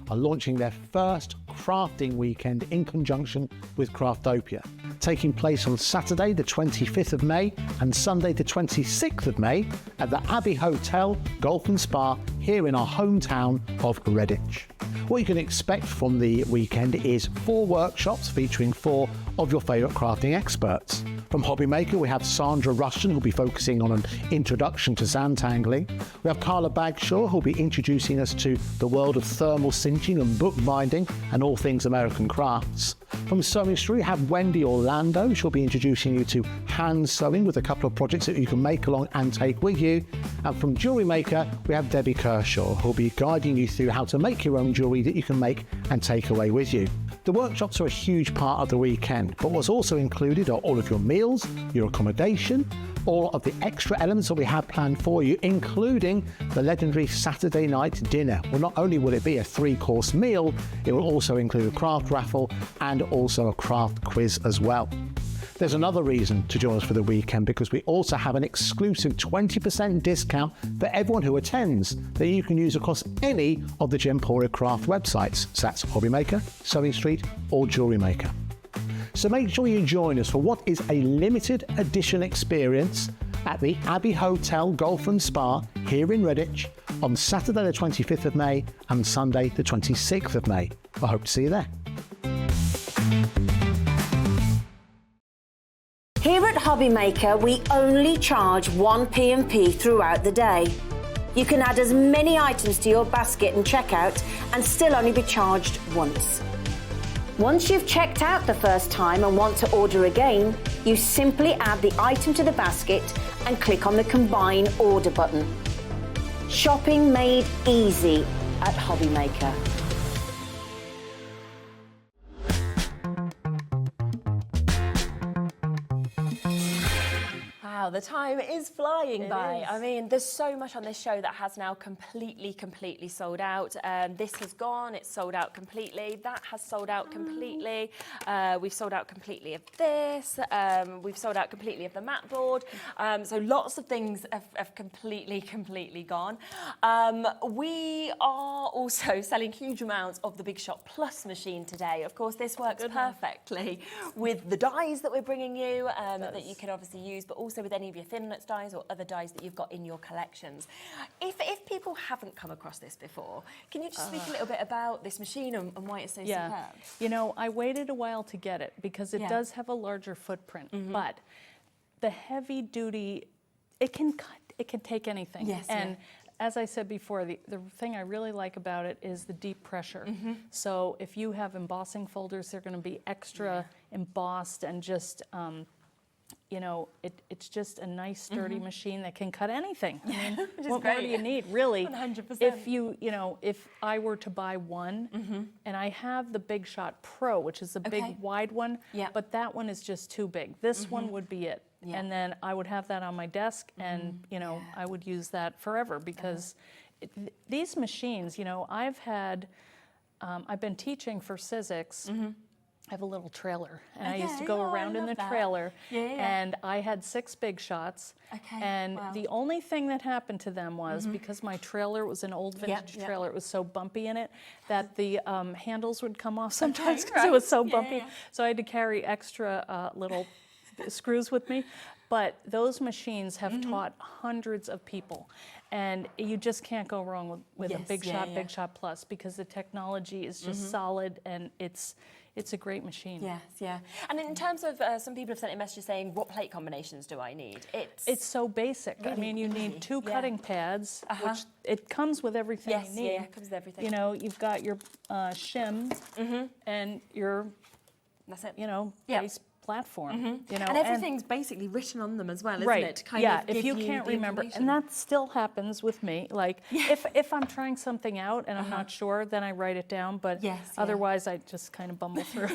are launching their first crafting weekend in conjunction with Craftopia, taking place on Saturday the 25th of May and Sunday the 26th of May at the Abbey Hotel Golf and Spa here in our hometown of Redditch. What you can expect from the weekend is 4 workshops featuring 4 of your favourite crafting experts. From HobbyMaker, we have Sandra Rushton, who'll be focusing on an introduction to zantangling. We have Carla Bagshaw, who'll be introducing us to the world of thermal cinching and bookbinding and all things American crafts. From Sewing Street, we have Wendy Orlando. She'll be introducing you to hand sewing with a couple of projects that you can make along and take with you. And from Jewellery Maker, we have Debbie Kershaw, who'll be guiding you through how to make your own jewellery that you can make and take away with you. The workshops are a huge part of the weekend, but what's also included are all of your meals, your accommodation, all of the extra elements that we have planned for you, including the legendary Saturday night dinner. Well, not only will it be a 3-course meal, it will also include a craft raffle and also a craft quiz as well. There's another reason to join us for the weekend, because we also have an exclusive 20% discount for everyone who attends that you can use across any of the Gemporia craft websites. So that's HobbyMaker, Sewing Street or Jewellery Maker. So make sure you join us for what is a limited edition experience at the Abbey Hotel Golf and Spa here in Redditch on Saturday the 25th of May and Sunday the 26th of May. I hope to see you there. Here at HobbyMaker, we only charge 1 P&P throughout the day. You can add as many items to your basket and checkout and still only be charged once. Once you've checked out the first time and want to order again, you simply add the item to the basket and click on the Combine Order button. Shopping made easy at HobbyMaker. Wow, the time is flying by. Is. I mean, there's so much on this show that has now completely sold out. This has gone, it's sold out completely. That has sold out completely. We've sold out completely of this. We've sold out completely of the mat board. So lots of things have completely gone. We are also selling huge amounts of the Big Shot Plus machine today. Of course, this works perfectly with the dies that we're bringing you that you can obviously use, but also with any of your Thinlits dies or other dies that you've got in your collections. If people haven't come across this before, can you just speak a little bit about this machine and why it's so superb? You know, I waited a while to get it because it does have a larger footprint, but the heavy duty, it can take anything. Yes, and as I said before, the thing I really like about it is the deep pressure. So if you have embossing folders, they're going to be extra embossed and just you know, it's just a nice, sturdy machine that can cut anything. I mean, what more do you need, really? 100%. If you know, if I were to buy one, and I have the Big Shot Pro, which is the big wide one, but that one is just too big. This one would be it. And then I would have that on my desk, and you know, I would use that forever because these machines, you know, I've been teaching for SIZZIX. I have a little trailer, and I used to go around in the trailer, and I had 6 Big Shots, and the only thing that happened to them was because my trailer was an old vintage trailer, it was so bumpy in it that the handles would come off sometimes because it was so bumpy, so I had to carry extra little screws with me. But those machines have taught hundreds of people, and you just can't go wrong with a Big Shot Plus because the technology is just solid, and it's a great machine. Yes, And in terms of, some people have sent a message saying, what plate combinations do I need? It's so basic. Really, I mean, you need 2 cutting pads, which it comes with everything you need. Yeah, it comes with everything. You know, you've got your shim and your, that's it. You know, base platform. You know, and everything's basically written on them as well, isn't right. it? To kind of if you can't remember, and that still happens with me. Like if I'm trying something out and I'm not sure, then I write it down. But otherwise, I just kind of bumble through.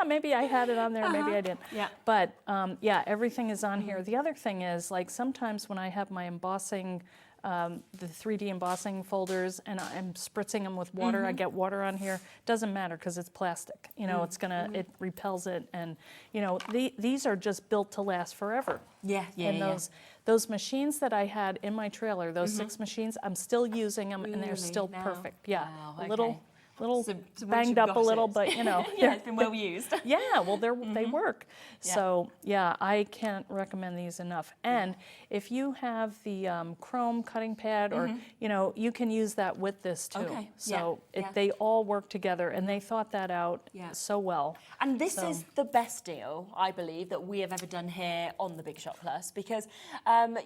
Maybe I had it on there, maybe I didn't. But everything is on here. The other thing is, like, sometimes when I have my embossing, the 3D embossing folders, and I'm spritzing them with water. I get water on here. Doesn't matter because it's plastic. You know, it's gonna, it repels it, and you know, these are just built to last forever. And those machines that I had in my trailer, those 6 machines, I'm still using them, and they're still perfect. Wow, a little little So once banged you've up got a little, it. but you know. Yeah, it's been well used. Yeah, well, they work. Yeah. So yeah, I can't recommend these enough. And if you have the chrome cutting pad, or you know, you can use that with this too. Okay. So Yeah. they all work together, and they thought that out so well. And this is the best deal, I believe, that we have ever done here on the Big Shot Plus, because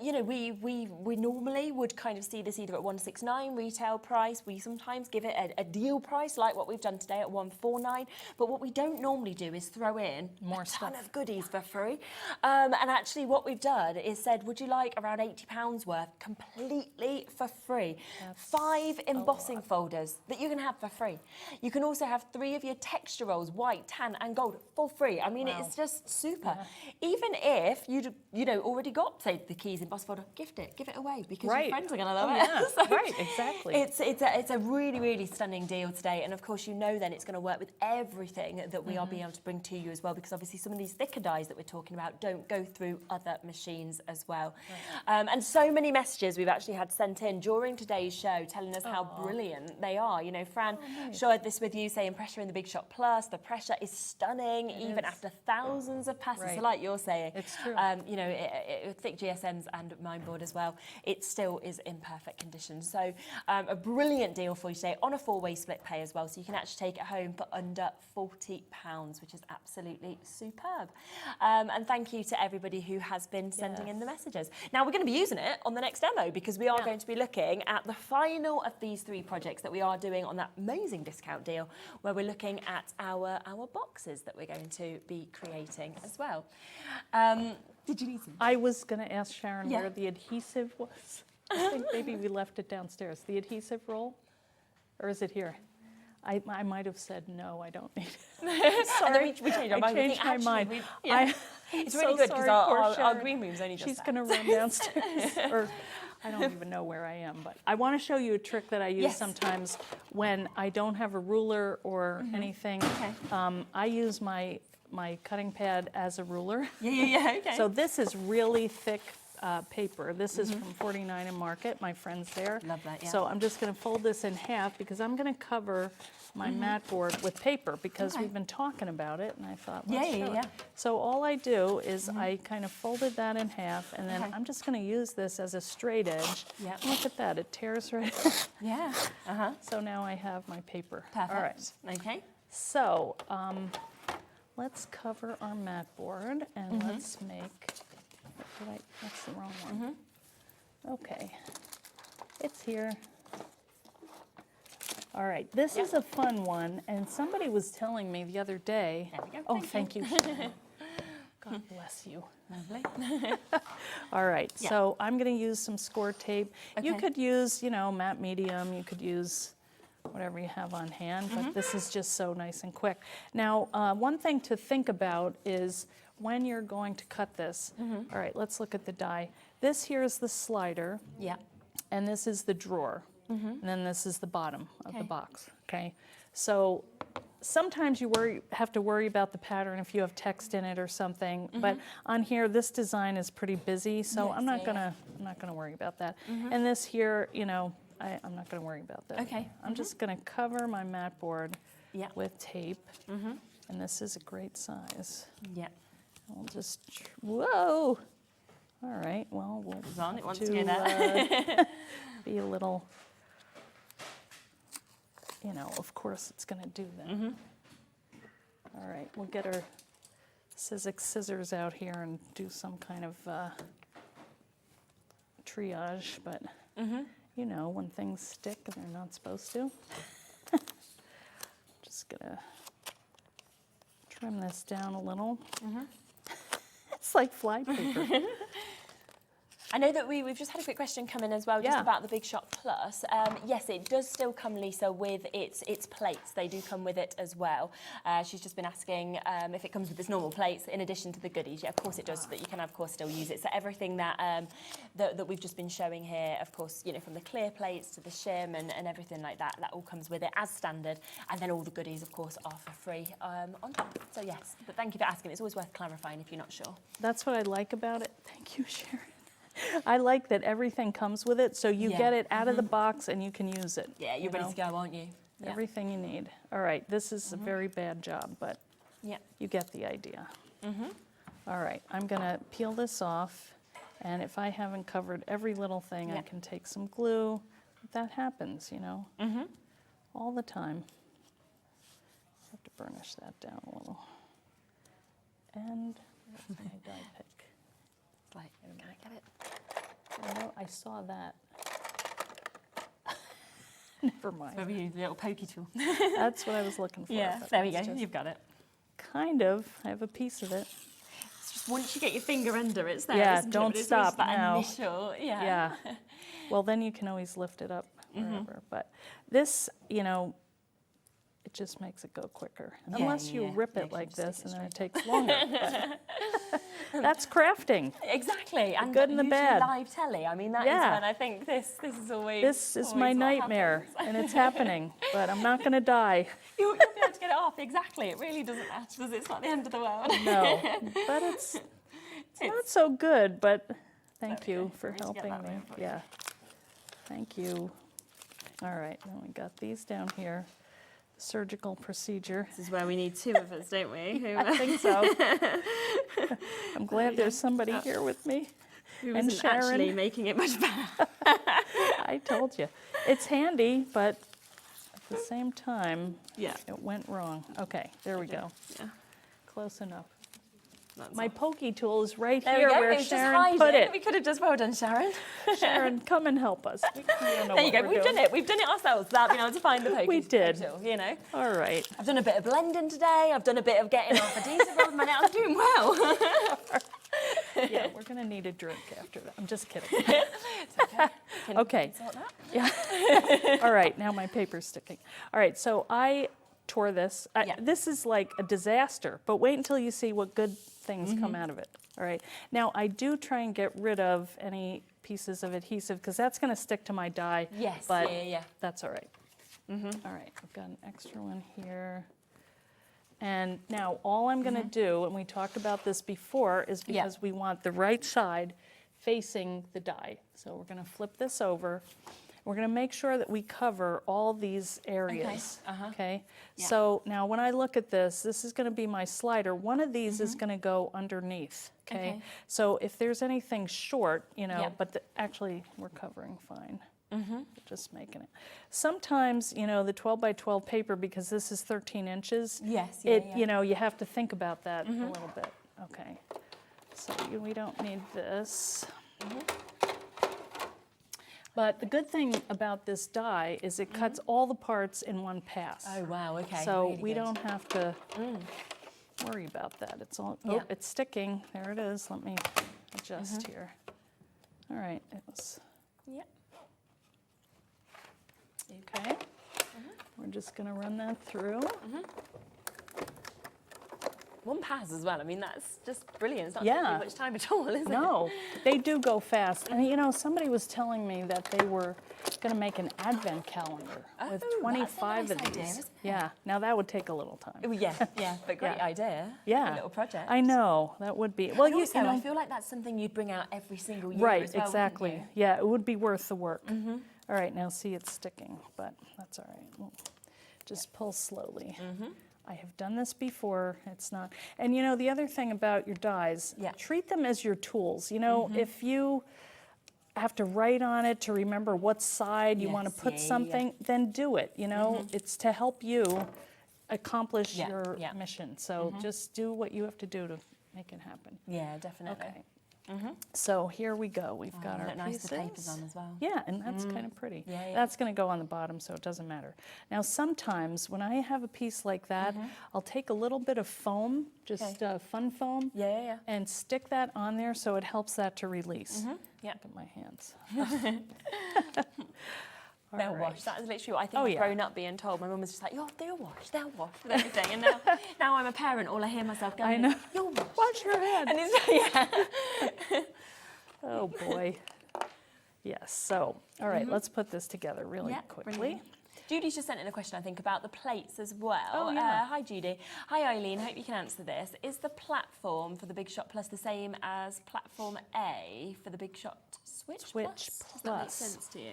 you know, we normally would kind of see this either at $169 retail price. We sometimes give it a deal price like what we've done today at $149. But what we don't normally do is throw in a ton of goodies for free. And actually, what we've done is said, would you like around £80 worth completely for free? 5 embossing folders that you can have for free. You can also have 3 of your texture rolls, white, tan, and gold, for free. I mean, it's just super. Even if you know already got, say, the keys embossed folder, gift it, give it away, because your friends are going to love it. Yeah. So Right, exactly. It's a really, really stunning deal today. And of course, you know then it's going to work with everything that we are being able to bring to you as well, because obviously some of these thicker dies that we're talking about don't go through other machines as well. Right. And so many messages we've actually had sent in during today's show telling us how brilliant they are. You know, Fran shared this with you, saying pressure in the Big Shot Plus. The pressure is stunning, even after thousands of passes. So like you're saying, it's true. you know, thick GSMs and Mindboard as well, it still is in perfect condition. So a brilliant deal for you today on a 4-way split pay as well. So you can actually take it home for under £40, which is absolutely superb. And thank you to everybody who has been sending in the messages. Now we're going to be using it on the next demo, because we are going to be looking at the final of these 3 projects that we are doing on that amazing discount deal, where we're looking at our boxes that we're going to be creating as well. Did you need some? I was going to ask Sharon where the adhesive was. I think maybe we left it downstairs. The adhesive roll? Or is it here? I might have said, no, I don't need it. Sorry. We changed our mind. I changed my mind. It's really good, because our green room's only just She's there. going to run downstairs. Or I don't even know where I am. But I want to show you a trick that I use sometimes when I don't have a ruler or anything. I use my cutting pad as a ruler. Okay. So this is really thick paper. This is from 49 and Market, my friends there. Love that, yeah. So I'm just going to fold this in half, because I'm going to cover my mat board with paper, because we've been talking about it, and I thought, let's show it. So all I do is I kind of folded that in half, and then I'm just going to use this as a straight edge. Look at that, it tears right. So now I have my paper. Perfect. All right. Okay. So let's cover our mat board, and let's make. That's the wrong one. Okay, it's here. All right, this is a fun one, and somebody was telling me the other day. There we go. Oh, thank you. God bless you. Lovely. All right, so I'm going to use some score tape. You Okay. could use, you know, matte medium. You could use whatever you have on hand, but this is just so nice and quick. Now, one thing to think about is when you're going to cut this. All right, let's look at the die. This here is the slider, and this is the drawer, and then this is the bottom of the box, okay? So sometimes you have to worry about the pattern if you have text in it or something, but on here, this design is pretty busy, so I'm not gonna worry about that. And this here, you know, I'm not going to worry about that. Okay. I'm just going to cover my mat board with tape, and this is a great size. I'll just, whoa! All right, well, we'll it wants to do that. be a little, you know, of course it's going to do that. All right, we'll get our SIZZIX scissors out here and do some kind of triage, but you know, when things stick and they're not supposed to. Just gonna trim this down a little. It's like flypaper. I know that we've just had a quick question come in as well, just about the Big Shot Plus. Yes, it does still come, Lisa, with its plates. They do come with it as well. She's just been asking if it comes with its normal plates in addition to the goodies. Yeah, of course it does, so that you can, of course, still use it. So everything that that we've just been showing here, of course, you know, from the clear plates to the shim and everything like that, that all comes with it as standard. And then all the goodies, of course, are for free on top. So yes, but thank you for asking. It's always worth clarifying if you're not sure. That's what I like about it. Thank you, Sharon. I like that everything comes with it, so you get it out of the box and you can use it. Yeah, you're ready to go, aren't you? everything you need. All right, this is a very bad job, but you get the idea. All right, I'm gonna peel this off, and if I haven't covered every little thing, I can take some glue. That happens, you know, all the time. I have to burnish that down a little. And where's my die pick? Like, can I get it? I know, I saw that. Never mind. Maybe use a little pokey tool. That's what I was looking for. Yeah, but there we go. it's just You've got it. Kind of. I have a piece of it. It's just once you get your finger under, it's there. Yeah, isn't it? don't But it's stop always that now. Initial, Yeah. Well, then you can always lift it up wherever. But this, you know, it just makes it go quicker. Unless you rip it like this, and then it takes longer. That's crafting. Exactly, and good and the usually bad. live telly. I mean, that is when I think this is always. This is always my what nightmare, happens. and it's happening. But I'm not going to die. You'll be able to get it off. Exactly. It really doesn't matter because it's not the end of the world. No, but it's not so good. But thank you for helping me. Yeah, thank you. All right, then we got these down here. Surgical procedure. This is where we need two of us, don't we? I think so. I'm glad there's somebody here with me. Who and isn't Sharon. actually making it much better. I told you. It's handy, but at the same time, it went wrong. Okay, there we go. Yeah. Close enough. That's My all. pokey tool is right There here we go. where It was just Sharon put hiding. it. We could have just well done, Sharon. Sharon, come and help us. We don't know There you what go. we're We've doing. done it. We've done it ourselves without being able to find the pokey We did. tool, you know. All right. I've done a bit of blending today. I've done a bit of getting off adhesive on my nail. I'm doing well. Yeah, we're going to need a drink after that. I'm just kidding. It's okay. Can Okay. sort that? Yeah. All right, now my paper's sticking. All right, so I tore this. This is like a disaster, but wait until you see what good things come out of it. All right. Now, I do try and get rid of any pieces of adhesive because that's going to stick to my die. Yes, but yeah. that's all right. All right, I've got an extra one here. And now all I'm going to do, and we talked about this before, is because we want the right side facing the die. So we're going to flip this over. We're going to make sure that we cover all these areas. Okay. Yeah. So now when I look at this, this is going to be my slider. One of these is going to go underneath. Okay. So if there's anything short, you know, but actually we're covering fine. Just making it. Sometimes, you know, the 12 by 12 paper, because this is 13 inches, you know, you have to think about that a little bit. Okay. So we don't need this. But the good thing about this die is it cuts all the parts in one pass. Oh, wow, okay. So really we good. don't have to worry about that. It's all, oh, it's sticking. There it is. Let me adjust here. All right, it was. Yep. Okay. We're just going to run that through. One pass as well. I mean, that's just brilliant. It's not Yeah. taking much time at all, is it? No, they do go fast. And you know, somebody was telling me that they were going to make an advent calendar with Oh, 25 that's a nice of idea, these. isn't it? Yeah, now that would take a little time. Oh, yeah, but great idea. Yeah, A little project. I know, that would be. Well, And also, you know, I feel like that's something you'd bring out every single year right, as well, exactly. wouldn't Yeah, it would be worth the work. All right, now see, it's sticking, but that's all right. We'll just pull slowly. I have done this before, it's not. And you know, the other thing about your dies, treat them as your tools. You know, if you have to write on it to remember what side you want to put something, then do it. You know, it's to help you accomplish your mission. So just do what you have to do to make it happen. Yeah, definitely. Okay. So here we go. We've got our Look nice, pieces. the paper's on as well. Yeah, and that's kind of pretty. Yeah, yeah. That's going to go on the bottom, so it doesn't matter. Now, sometimes when I have a piece like that, I'll take a little bit of foam, just fun foam, and stick that on there so it helps that to release. Yeah. Look at my hands. They'll All wash. right. That is literally what I think I've yeah. grown up being told. My mum was just like, "Oh, they'll wash with everything." And now I'm a parent. All I hear myself going, I know. "You'll wash." Wash your hand. And it's, Oh, boy. Yes, so, all right, let's put this together really quickly. brilliant. Judy's just sent in a question, I think, about the plates as well. Oh, yeah. Hi, Judy. Hi, Eileen. Hope you can answer this. Is the platform for the Big Shot Plus the same as platform A for the Big Shot Switch Plus? Does that make Plus. sense to you?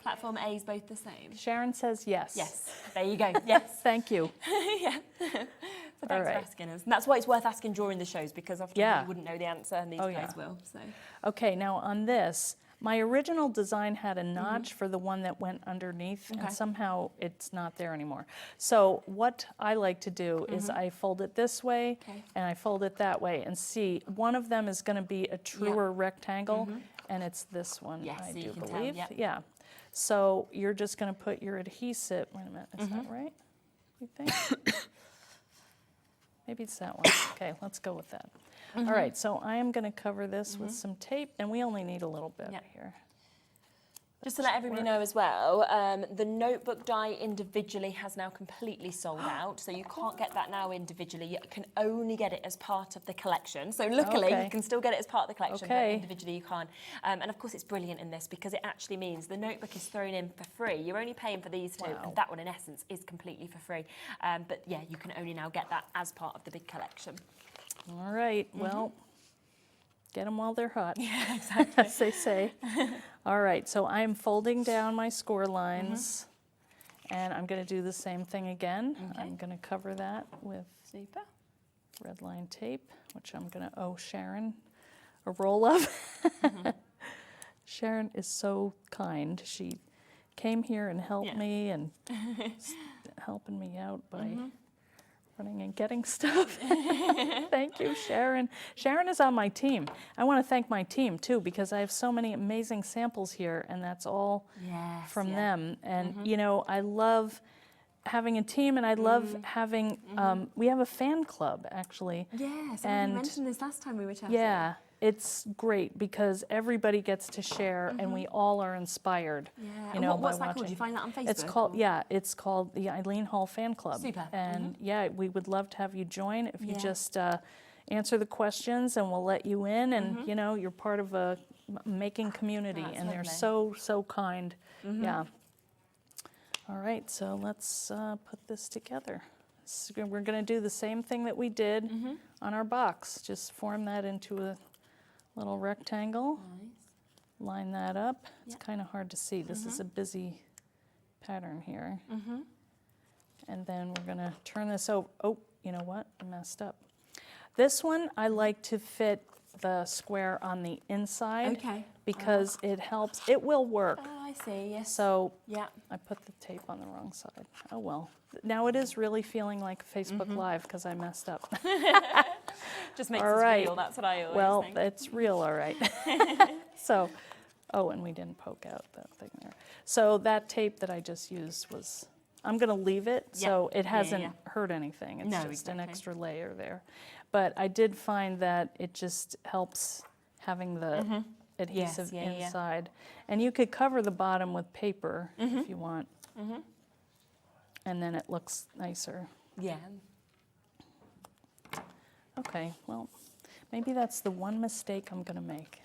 Platform A is both the same? Sharon says yes. Yes, there you go, yes. Thank you. Yeah. So thanks for asking us. And that's why it's worth asking during the shows, because often you wouldn't know the answer and these guys will. So. Okay, now on this, my original design had a notch for the one that went underneath, and somehow it's not there anymore. So what I like to do is I fold it this way, and I fold it that way, and see, one of them is going to be a truer rectangle, and it's this one, I do believe. Yeah. So you're just going to put your adhesive, wait a minute, is that right, you think? Maybe it's that one. Okay, let's go with that. All right, so I am going to cover this with some tape, and we only need a little bit here. Just to let everybody know as well, the notebook die individually has now completely sold out, so you can't get that now individually. You can only get it as part of the collection. So luckily, you can still get it as part of the collection, but individually you can't. And of course, it's brilliant in this because it actually means the notebook is thrown in for free. You're only paying for these two, and that one in essence is completely for free. But yeah, you can only now get that as part of the big collection. All right, well, get them while they're hot. Yeah, exactly. As they say. All right, so I'm folding down my score lines, and I'm going to do the same thing again. I'm going to cover that with red line tape, which I'm going to owe Sharon a roll of. Sharon is so kind. She came here and helped me and helping me out by running and getting stuff. Thank you, Sharon. Sharon is on my team. I want to thank my team too, because I have so many amazing samples here, and that's all from them. And you know, I love having a team, and I love having, we have a fan club actually. Yes, and you mentioned this last time we were chatting. Yeah, it's great because everybody gets to share, and we all are inspired. Yeah. You know, what's by that called? watching. Did you find that on Facebook? It's called it's called the Eileen Hull Fan Club. Super. And yeah, we would love to have you join if you just answer the questions, and we'll let you in. And you know, you're part of a making community, and they're so kind. Yeah. All right, so let's put this together. So we're going to do the same thing that we did on our box. Just form that into a little rectangle. Line that up. It's kind of hard to see. This is a busy pattern here. And then we're going to turn this over. Oh, you know what? I messed up. This one, I like to fit the square on the inside because it helps. It will work. Oh, I see, yes. So I put the tape on the wrong side. Oh, well. Now it is really feeling like Facebook Live because I messed up. Just makes it real, that's what I always think. Well, it's real, all right. So, oh, and we didn't poke out that thing there. So that tape that I just used was, I'm going to leave it, so it hasn't hurt anything. It's just an extra layer there. But I did find that it just helps having the adhesive inside. And you could cover the bottom with paper if you want. And then it looks nicer. Yeah. Okay, well, maybe that's the one mistake I'm going to make.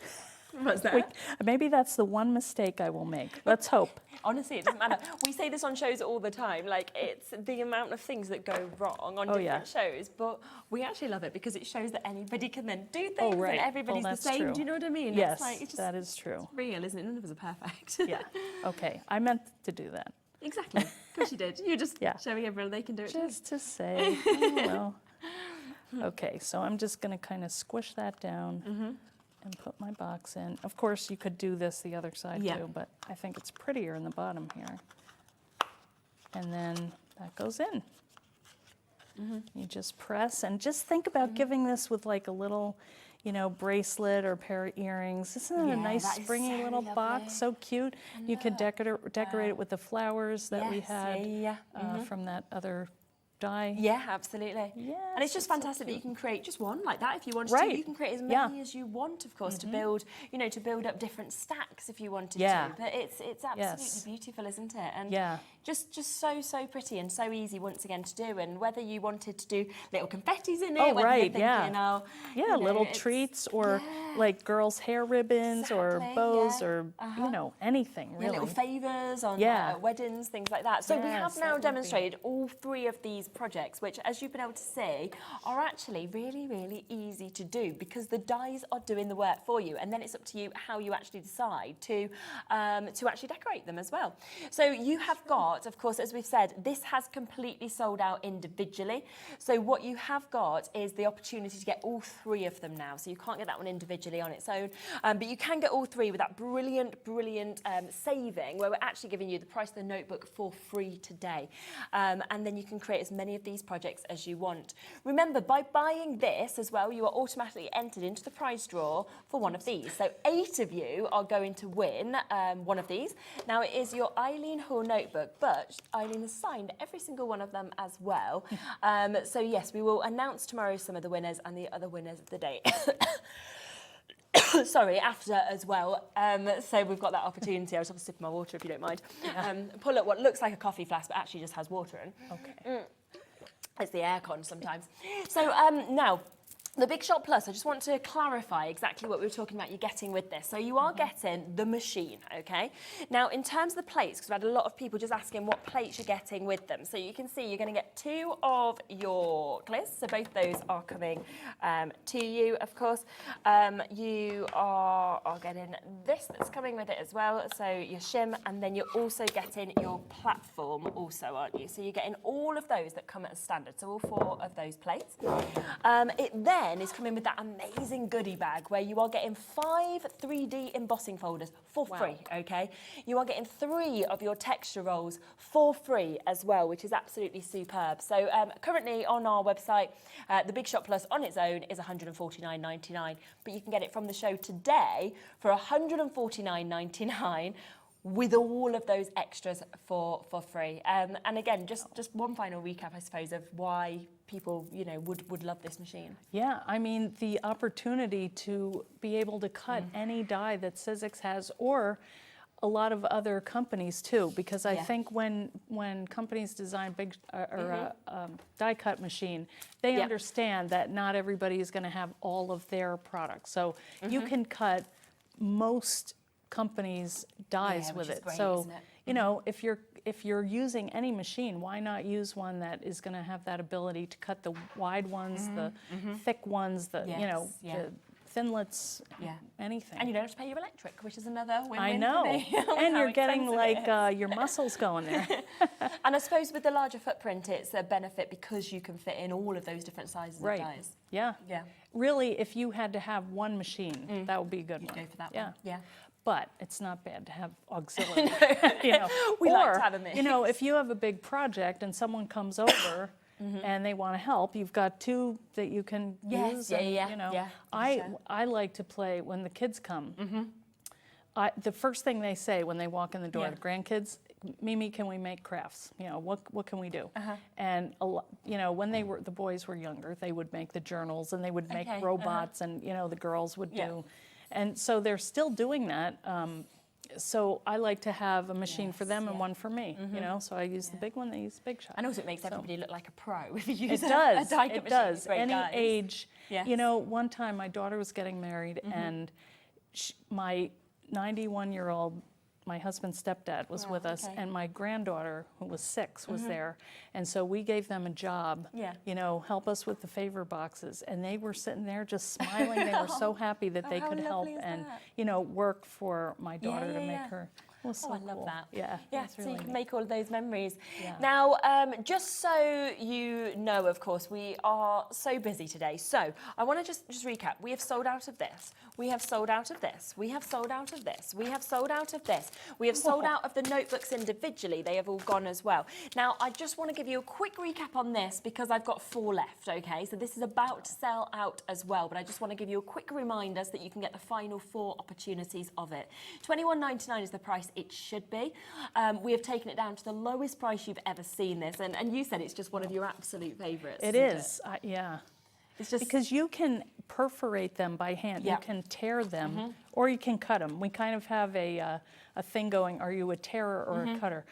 What's that? Maybe that's the one mistake I will make. Let's hope. Honestly, it doesn't matter. We say this on shows all the time. Like, it's the amount of things that go wrong on different shows, but we actually love it because it shows that anybody can then do things and everybody's the same. True. Do you know what I mean? Yes, it's like, it's just, that is true. It's real, isn't it? None of us are perfect. Yeah. Okay. I meant to do that. Exactly. Of course you did. You're just showing everyone they can do it just to say. Oh, well. Okay, so I'm just going to kind of squish that down and put my box in. Of course, you could do this the other side too, but I think it's prettier in the bottom here. And then that goes in. You just press, and just think about giving this with like a little, you know, bracelet or pair of earrings. Isn't that a nice springy little box? So cute. You could decorate it with the flowers that we had from that other die. Yeah, absolutely. Yeah, and it's just fantastic that you can create just one like that if you wanted to. You can create as many as you want, of course, to build, you know, to build up different stacks if you wanted to. But it's absolutely beautiful, isn't it? And just so pretty and so easy once again to do. And whether you wanted to do little confettis in it, whether you're thinking, you know, little treats or like girls' hair ribbons or bows or you know, anything really. Little favours on weddings, things like that. So we have now demonstrated all three of these these projects, which, as you've been able to see, are actually really, really easy to do because the dies are doing the work for you, and then it's up to you how you actually decide to actually decorate them as well. So you have got, of course, as we've said, this has completely sold out individually. So what you have got is the opportunity to get all 3 of them now. So you can't get that one individually on its own, but you can get all 3 with that brilliant saving, where we're actually giving you the price of the notebook for free today. And then you can create as many of these projects as you want. Remember, by buying this as well, you are automatically entered into the prize draw for one of these. So 8 of you are going to win one of these. Now, it is your Eileen Hull notebook, but Eileen has signed every single one of them as well. So yes, we will announce tomorrow some of the winners and the other winners of the day. Sorry, after as well. So we've got that opportunity. I was having a sip of my water, if you don't mind. Pull up what looks like a coffee flask, but actually just has water in. Okay. It's the aircon sometimes. So now, the Big Shot Plus, I just want to clarify exactly what we were talking about you're getting with this. So you are getting the machine, okay? Now, in terms of the plates, because I've had a lot of people just asking what plates you're getting with them. So you can see you're going to get 2 of your clears. So both those are coming to you, of course. You are getting this that's coming with it as well. So your shim, and then you're also getting your platform also, aren't you? So you're getting all of those that come as standard. So all 4 of those plates. It then is coming with that amazing goodie bag where you are getting 5 3D embossing folders for free, okay? You are getting 3 of your texture rolls for free as well, which is absolutely superb. So currently on our website, the Big Shot Plus on its own is £149.99, but you can get it from the show today for £149.99 with all of those extras for free. And again, just one final recap, I suppose, of why people, you know, would love this machine. Yeah, I mean, the opportunity to be able to cut any die that SIZZIX has, or a lot of other companies too, because I think when companies design big die cut machine, they understand that not everybody is going to have all of their products. So you can cut most companies' dies with it. Great, so isn't it? you know, if you're using any machine, why not use one that is going to have that ability to cut the wide ones, the thick ones, the you know, the thinlets, anything. And you don't have to pay your electric, which is another win-win. I know. For me. And you're getting like your muscles going there. And I suppose with the larger footprint, it's a benefit because you can fit in all of those different sizes of dies. Yeah. Yeah. Really, if you had to have one machine, that would be a good one. Go for that one. Yeah. But it's not bad to have auxiliary. You know, we like to have a mix. You know, if you have a big project and someone comes over and they want to help, you've got 2 that you can use. You know, I like to play when the kids come. The first thing they say when they walk in the door, the grandkids, Mimi, can we make crafts? You know, what can we do? And you know, when the boys were younger, they would make the journals and they would make robots, and you know, the girls would do. And so they're still doing that. So I like to have a machine for them and one for me, you know. So I use the big one, they use the Big Shot. And also it makes everybody look like a pro if you use a die cut machine. It does. Any dies. age. You know, one time my daughter was getting married and my 91-year-old, my husband's stepdad was with us, and my granddaughter, who was 6, was there. And so we gave them a job, you know, help us with the favor boxes. And they were sitting there just smiling. They were so happy that they could help and, you know, work for my daughter to make her. It was so I love that. Yeah, so really you can make all of those memories. Yeah. Now, just so you know, of course, we are so busy today. So I want to just recap. We have sold out of this. We have sold out of this. We have sold out of this. We have sold out of this. We have sold out of the notebooks individually. They have all gone as well. Now, I just want to give you a quick recap on this because I've got 4 left, okay? So this is about to sell out as well, but I just want to give you a quick reminder so that you can get the final 4 opportunities of it. £21.99 is the price it should be. We have taken it down to the lowest price you've ever seen this, and you said it's just one of your absolute favourites. It is, yeah. It's just because you can perforate them by hand. You can tear them, or you can cut them. We kind of have a thing going, are you a tearer or a cutter?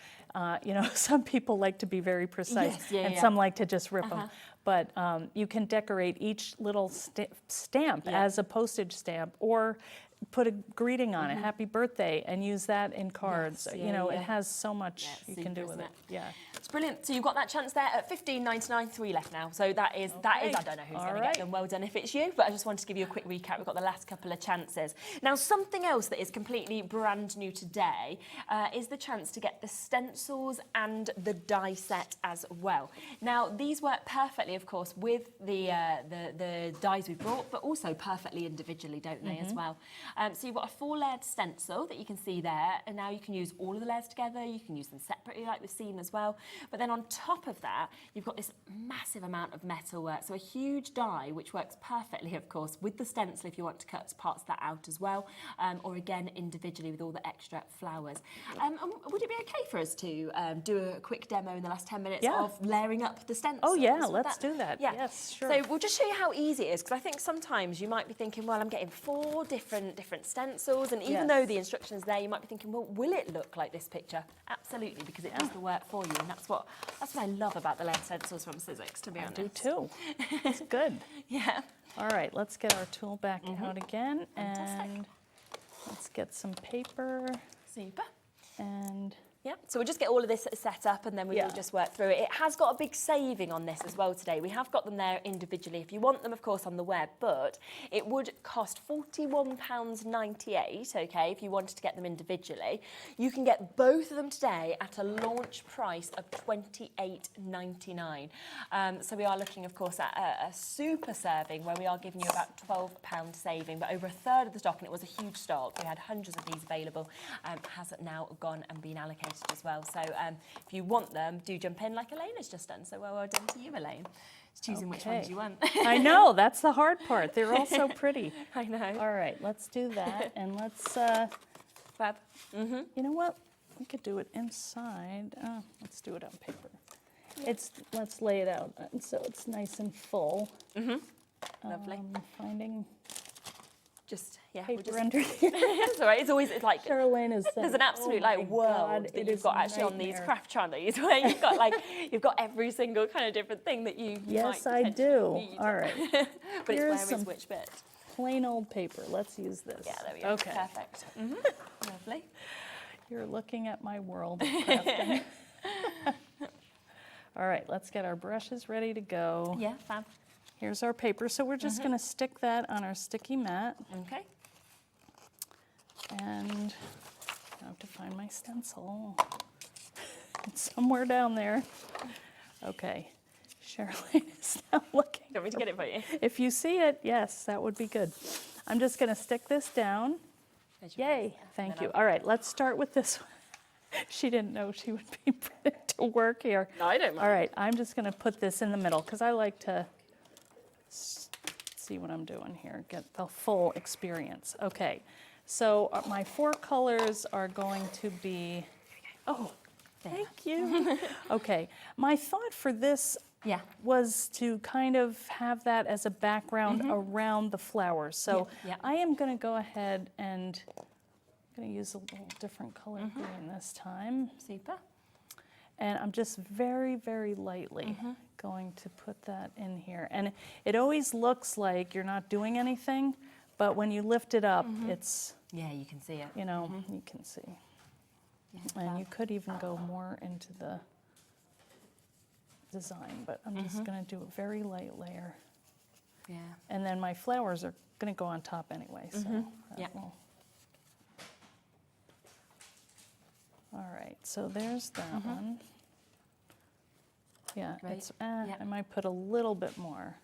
You know, some people like to be very precise, and some like to just rip them. But you can decorate each little stamp as a postage stamp, or put a greeting on it, happy birthday, and use that in cards. Yes, You know, it has so much you can do with it. Yeah. It's brilliant. So you've got that chance there at $15.99, 3 left now. So that is, I don't know who's going to get them. Well done if it's you, but I just wanted to give you a quick recap. We've got the last couple of chances. Now, something else that is completely brand new today is the chance to get the stencils and the die set as well. Now, these work perfectly, of course, with the dies we brought, but also perfectly individually, don't they, as well? So you've got a 4-layered stencil that you can see there, and now you can use all of the layers together. You can use them separately, like we've seen as well. But then on top of that, you've got this massive amount of metal work. So a huge die, which works perfectly, of course, with the stencil if you want to cut parts of that out as well, or again, individually with all the extra flowers. Would it be okay for us to do a quick demo in the last 10 minutes of layering up the stencil? Oh, yeah, let's do that. Yeah. Yes, sure. So we'll just show you how easy it is, because I think sometimes you might be thinking, well, I'm getting 4 different stencils, and even though the instructions there, you might be thinking, well, will it look like this picture? Absolutely, because it does the work for you, and that's what I love about the layered stencils from SIZZIX, to be honest. I do too. It's good. Yeah. All right, let's get our tool back out again. Fantastic. And let's get some paper. Super. And Yeah, so we'll just get all of this set up and then we will just work through it. It has got a big saving on this as well today. We have got them there individually if you want them, of course, on the web, but it would cost £41.98, okay, if you wanted to get them individually. You can get both of them today at a launch price of $28.99. So we are looking, of course, at a super serving where we are giving you about £12 saving, but over a third of the stock, and it was a huge stock. We had hundreds of these available, has now gone and been allocated as well. So if you want them, do jump in like Elena's just done. So well done to you, Elaine. It's choosing which ones you want. I know, that's the hard part. They're all so pretty. I know. All right, let's do that, and let's, Fab. you know what? We could do it inside. Let's do it on paper. Let's lay it out so it's nice and full. Lovely. Finding Just, yeah. paper under here. It's all right. It's like, Charlene is there's an absolute world that you've got actually on these craft trolleys where you've got every single kind of different thing that you Yes, might I do. need. All right. But Here's it's where is which bit? Plain old paper. Let's use this. Yeah, there we go. Okay. Perfect. Lovely. You're looking at my world of crafting. All right, let's get our brushes ready to go. Yeah, fab. Here's our paper. So we're just going to stick that on our sticky mat. Okay. And I have to find my stencil. It's somewhere down there. Okay. Charlene is now looking. Do you want me to get it for you? If you see it, yes, that would be good. I'm just going to stick this down. Yay, thank you. All right, let's start with this one. She didn't know she would be put to work here. No, I don't mind. All right, I'm just going to put this in the middle because I like to see what I'm doing here, get the full experience. Okay, so my 4 colors are going to be, oh, thank you. Okay, my thought for this was to kind of have that as a background around the flowers. So I am going to go ahead and I'm going to use a little different color green this time. Super. And I'm just very, very lightly going to put that in here. And it always looks like you're not doing anything, but when you lift it up, it's... Yeah, you can see it. You know, you can see. Yeah, and you could even go more into the design, but I'm just going to do a very light layer. Yeah. And then my flowers are going to go on top anyway, so will... All right, so there's that one. Yeah, it's, I might put a little bit more.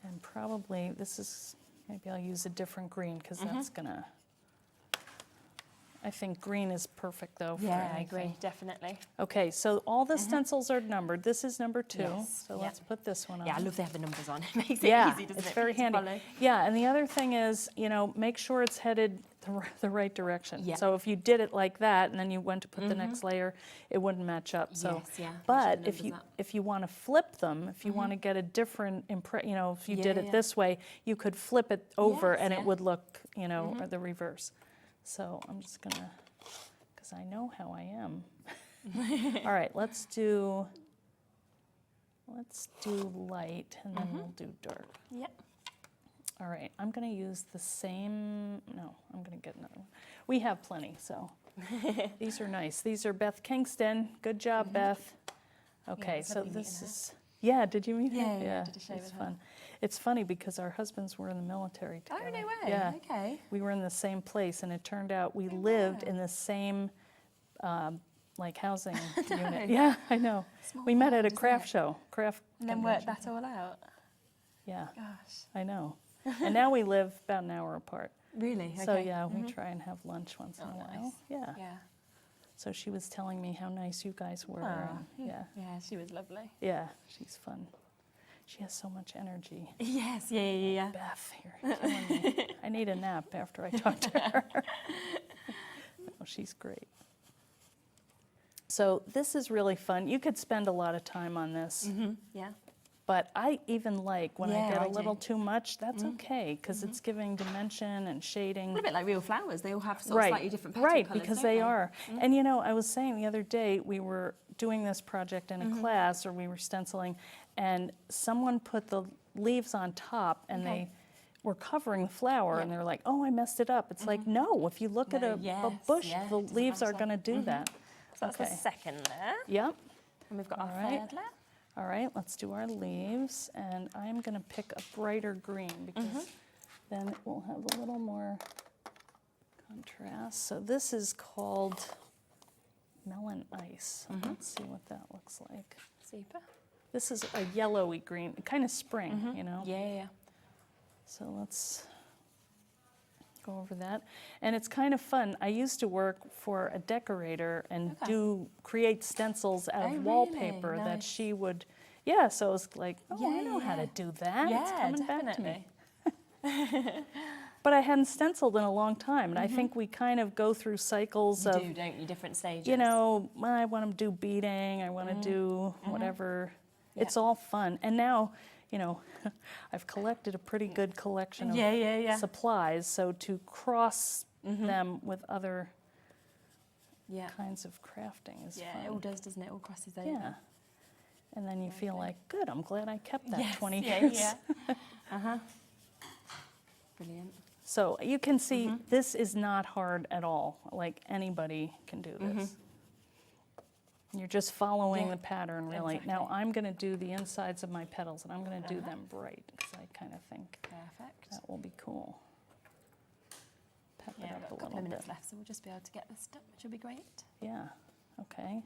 And probably, maybe I'll use a different green because that's gonna, I think green is perfect though for anything. I agree, definitely. Okay, so all the stencils are numbered. This is number 2, so let's put this one on. Yeah, I love they have the numbers on. It makes it easy, doesn't it? It's very handy. Yeah, and the other thing is, make sure it's headed the right direction. Yeah. So if you did it like that and then you went to put the next layer, it wouldn't match up. So, but if you want to flip them, if you want to get a different if you did it this way, you could flip it over and it would look, or the reverse. So I'm just gonna, because I know how I am. All right, let's do Let's do light, and then we'll do dark. Yep. All right, I'm going to use the same, no, I'm going to get another one. We have plenty, so these are nice. These are Beth Kingston. Good job, Beth. Okay, so this is, yeah, did you meet her? Yeah, did a show it's with her. fun. It's funny because our husbands were in the military together. Oh, no way. Yeah. Okay. We were in the same place, and it turned out we lived in the same like housing unit. Yeah, I know. We met at a craft show, craft And then convention. worked that all out. Yeah, Gosh. I know. And now we live about an hour apart. Really? Okay. So yeah, we try and have lunch once in a while. Nice. Yeah. Yeah. So she was telling me how nice you guys were. Aw, And yeah, Yeah, she was lovely. yeah, she's fun. She has so much energy. Yes, yeah. Beth, you're killing me. I need a nap after I talk to her. Oh, she's great. So this is really fun. You could spend a lot of time on this, Yeah. but I even like when I Yeah, get a I little do. too much, that's okay, because it's giving dimension and shading. A little bit like real flowers. They all have sort of slightly different petal right, colours, because don't they are. And you know, I was saying the other day, we were doing this project in a class, or we were stenciling, and someone put the leaves on top, and they were covering the flower, and they're like, oh, I messed it up. It's like, no, if you look at a bush, yeah, the it doesn't leaves have are to. going to do that. So that's the second layer. Yep. And we've got All our right. third layer. All right, let's do our leaves, and I'm going to pick a brighter green, because then it will have a little more contrast. So this is called Melon Ice. Let's see what that looks like. Super. This is a yellowy green, kind of spring, you know? Yeah. So let's go over that. And it's kind of fun. I used to work for a decorator and create stencils out Oh, of really? wallpaper that Nice. she would, yeah, so it's like, oh, I know how to do that. Yeah, It's coming back to definitely. me. But I hadn't stenciled in a long time, and I think we kind of go through cycles You of, do, don't you? Different stages. you know, I want to do beading, I want to do whatever. It's all fun. And now, you know, I've collected a pretty good collection of supplies, so to cross them with other kinds of crafting is Yeah, fun. it all does, doesn't it? It all crosses over. Yeah. And then you feel like, good, I'm glad I kept that Yes, 20 yeah, years. yeah. Brilliant. So you can see this is not hard at all. Like anybody can do this. You're just following the pattern, really. Now exactly. I'm going to do the insides of my petals, and I'm going to do them bright, because I kind of think Perfect. that will be cool. Pep Yeah, it we've up got a a couple little of bit. minutes left, so we'll just be able to get this done, which will be great. Yeah, okay.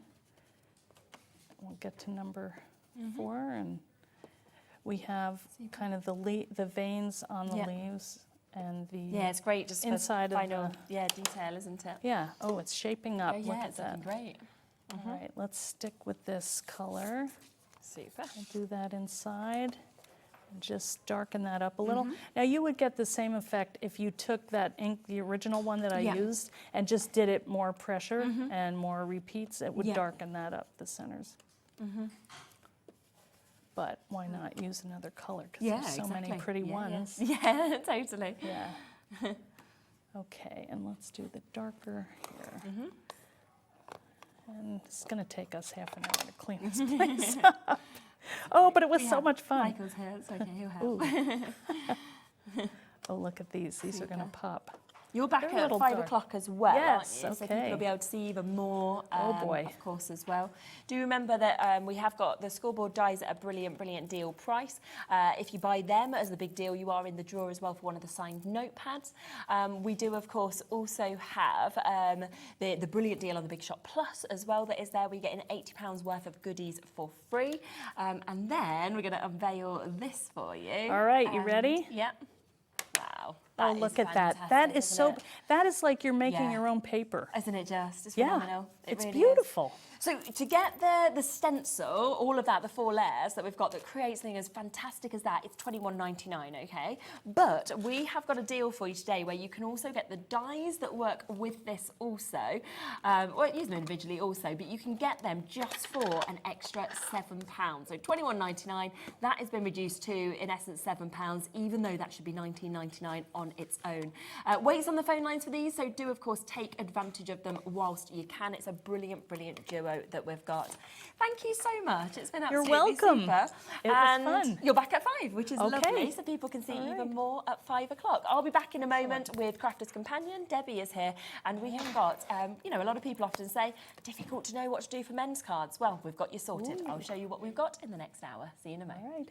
We'll get to number 4, and we have kind of the veins on the leaves, and the Yeah, it's great just inside for of final the, detail, isn't it? yeah, oh, it's shaping up. Oh, Look yeah, at it's that. looking great. All right, let's stick with this color. Super. I'll do that inside. Just darken that up a little. Now you would get the same effect if you took that ink, the original one that I used, and just did it more pressure and more repeats. It would darken that up, the centers. But why not use another color? Because there's so many pretty ones. Yeah, totally. Yeah. Okay, and let's do the darker here. And it's going to take us half an hour to clean this place up. Oh, but it was so much fun. Michael's here, it's okay, he'll help. Oh, look at these. These are going to pop. You're back They're a at little 5 dark. o'clock as well, Yes, aren't you? So okay. people will be able to see even more, Oh, boy. of course, as well. Do remember that we have got the scoreboard dies at a brilliant, brilliant deal price. If you buy them as the big deal, you are in the draw as well for one of the signed notepads. We do, of course, also have the brilliant deal on the Big Shot Plus as well that is there. We're getting £80 worth of goodies for free. And then we're going to unveil this for you. All right, you ready? Yep. Wow. Oh, that look is at that. That fantastic, is isn't so, it? that is like you're making Yeah. your own paper. Isn't it just? It's Yeah, phenomenal. It it's really is. beautiful. So to get the stencil, all of that, the 4 layers that we've got that creates something as fantastic as that, it's £21.99, okay? But we have got a deal for you today where you can also get the dies that work with this also. Well, use them individually also, but you can get them just for an extra £7. So £21.99, that has been reduced to, in essence, £7, even though that should be £19.99 on on its own. Wait's on the phone lines for these, so do of course take advantage of them whilst you can. It's a brilliant, brilliant duo that we've got. Thank you so much. It's been absolutely welcome. super. It was fun. You're back at 5, which is lovely, so people can see even more at 5 o'clock. I'll be back in a moment with Crafter's Companion. Debbie is here, and we have got, you know, a lot of people often say, difficult to know what to do for men's cards. Well, we've got you sorted. I'll show you what we've got in the next hour. See you in a moment.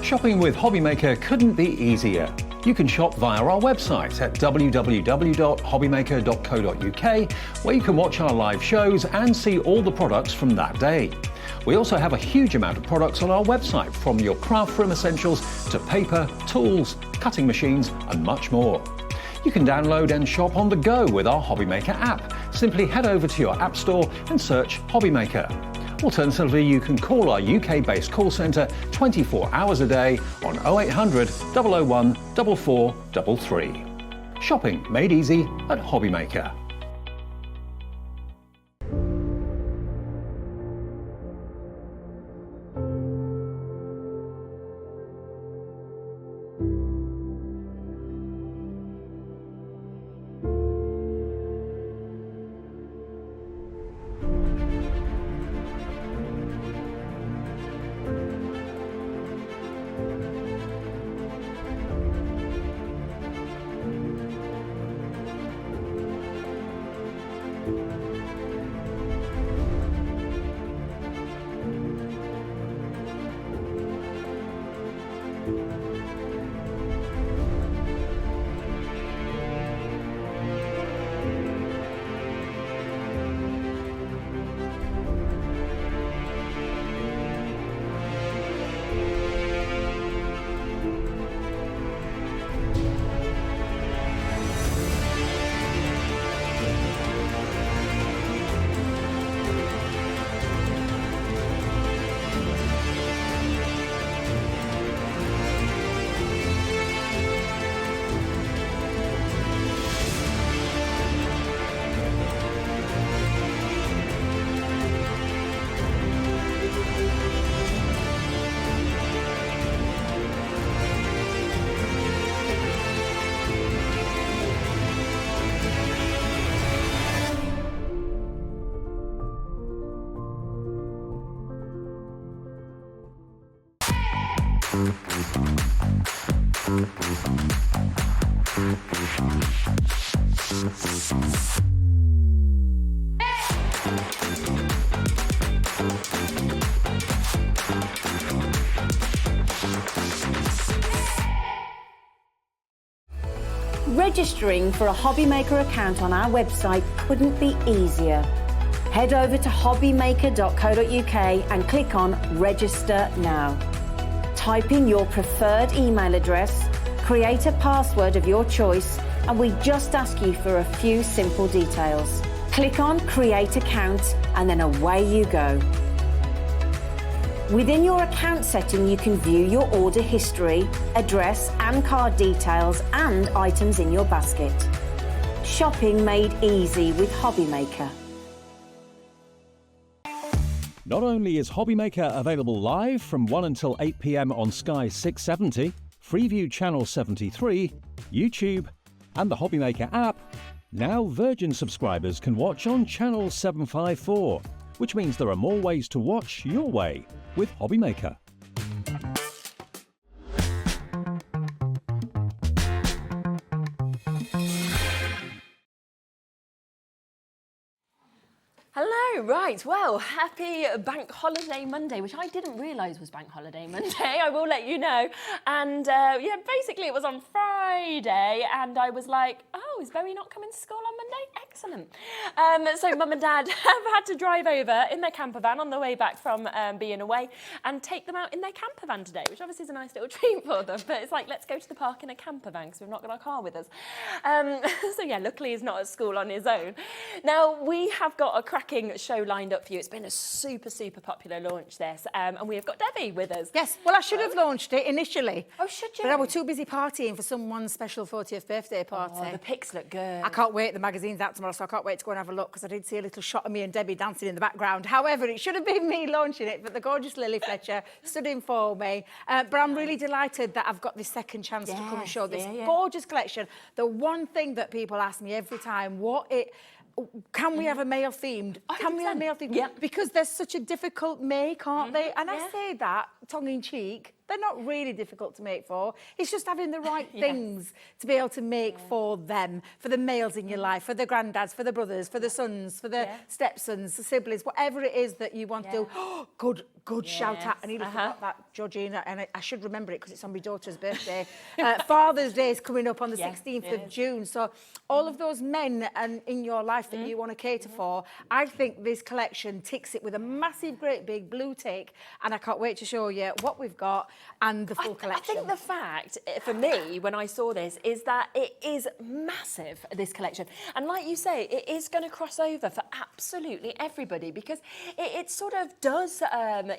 Shopping with HobbyMaker couldn't be easier. You can shop via our website at www.hobbymaker.co.uk, where you can watch our live shows and see all the products from that day. We also have a huge amount of products on our website, from your craft room essentials to paper, tools, cutting machines and much more. You can download and shop on the go with our HobbyMaker app. Simply head over to your app store and search HobbyMaker. Alternatively, you can call our UK-based call centre 24 hours a day on 0800 001 4433. Shopping made easy at HobbyMaker. Registering for a HobbyMaker account on our website couldn't be easier. Head over to hobbymaker.co.uk and click on Register Now. Type in your preferred email address, create a password of your choice, and we just ask you for a few simple details. Click on Create Account and then away you go. Within your account setting, you can view your order history, address and card details and items in your basket. Shopping made easy with HobbyMaker. Not only is HobbyMaker available live from 1 until 8 p.m. on Sky 670, Freeview Channel 73, YouTube and the HobbyMaker app, now Virgin subscribers can watch on Channel 754, which means there are more ways to watch your way with HobbyMaker. Hello, right, well, happy Bank Holiday Monday, which I didn't realise was Bank Holiday Monday, I will let you know. And yeah, basically it was on Friday and I was like, oh, is Bea not coming to school on Monday? Excellent. So Mum and Dad have had to drive over in their camper van on the way back from being away and take them out in their camper van today, which obviously is a nice little treat for them, but it's like, let's go to the park in a camper van because we've not got our car with us. So yeah, luckily he's not at school on his own. Now, we have got a cracking show lined up for you. It's been a super, super popular launch, this. And we have got Debbie with us. Yes, well, I should have launched it initially. Oh, should you? But I was too busy partying for someone's special 40th birthday party. Oh, the pics look good. I can't wait. The magazine's out tomorrow, so I can't wait to go and have a look, because I did see a little shot of me and Debbie dancing in the background. However, it should have been me launching it, but the gorgeous Lily Fletcher stood in for me. But I'm really delighted that I've got this second chance to come and show this gorgeous collection. The one thing that people ask me every time, can we have a male themed? Can we have a male themed? Yeah. Because they're such a difficult make, aren't they? And I say that tongue in cheek. They're not really difficult to make for. It's just having the right things to be able to make for them, for the males in your life, for the granddads, for the brothers, for the sons, for the stepsons, the siblings, whatever it is that you want to do. Oh, good shout out. I need to forget that, Georgina, and I should remember it because it's on my daughter's birthday. Father's Day is coming up on the 16th of June. So all of those men and in your life that you want to cater for, I think this collection ticks it with a massive, great big blue tick, and I can't wait to show you what we've got and the full collection. I think the fact, for me, when I saw this, is that it is massive, this collection. And like you say, it is going to cross over for absolutely everybody, because it sort of does,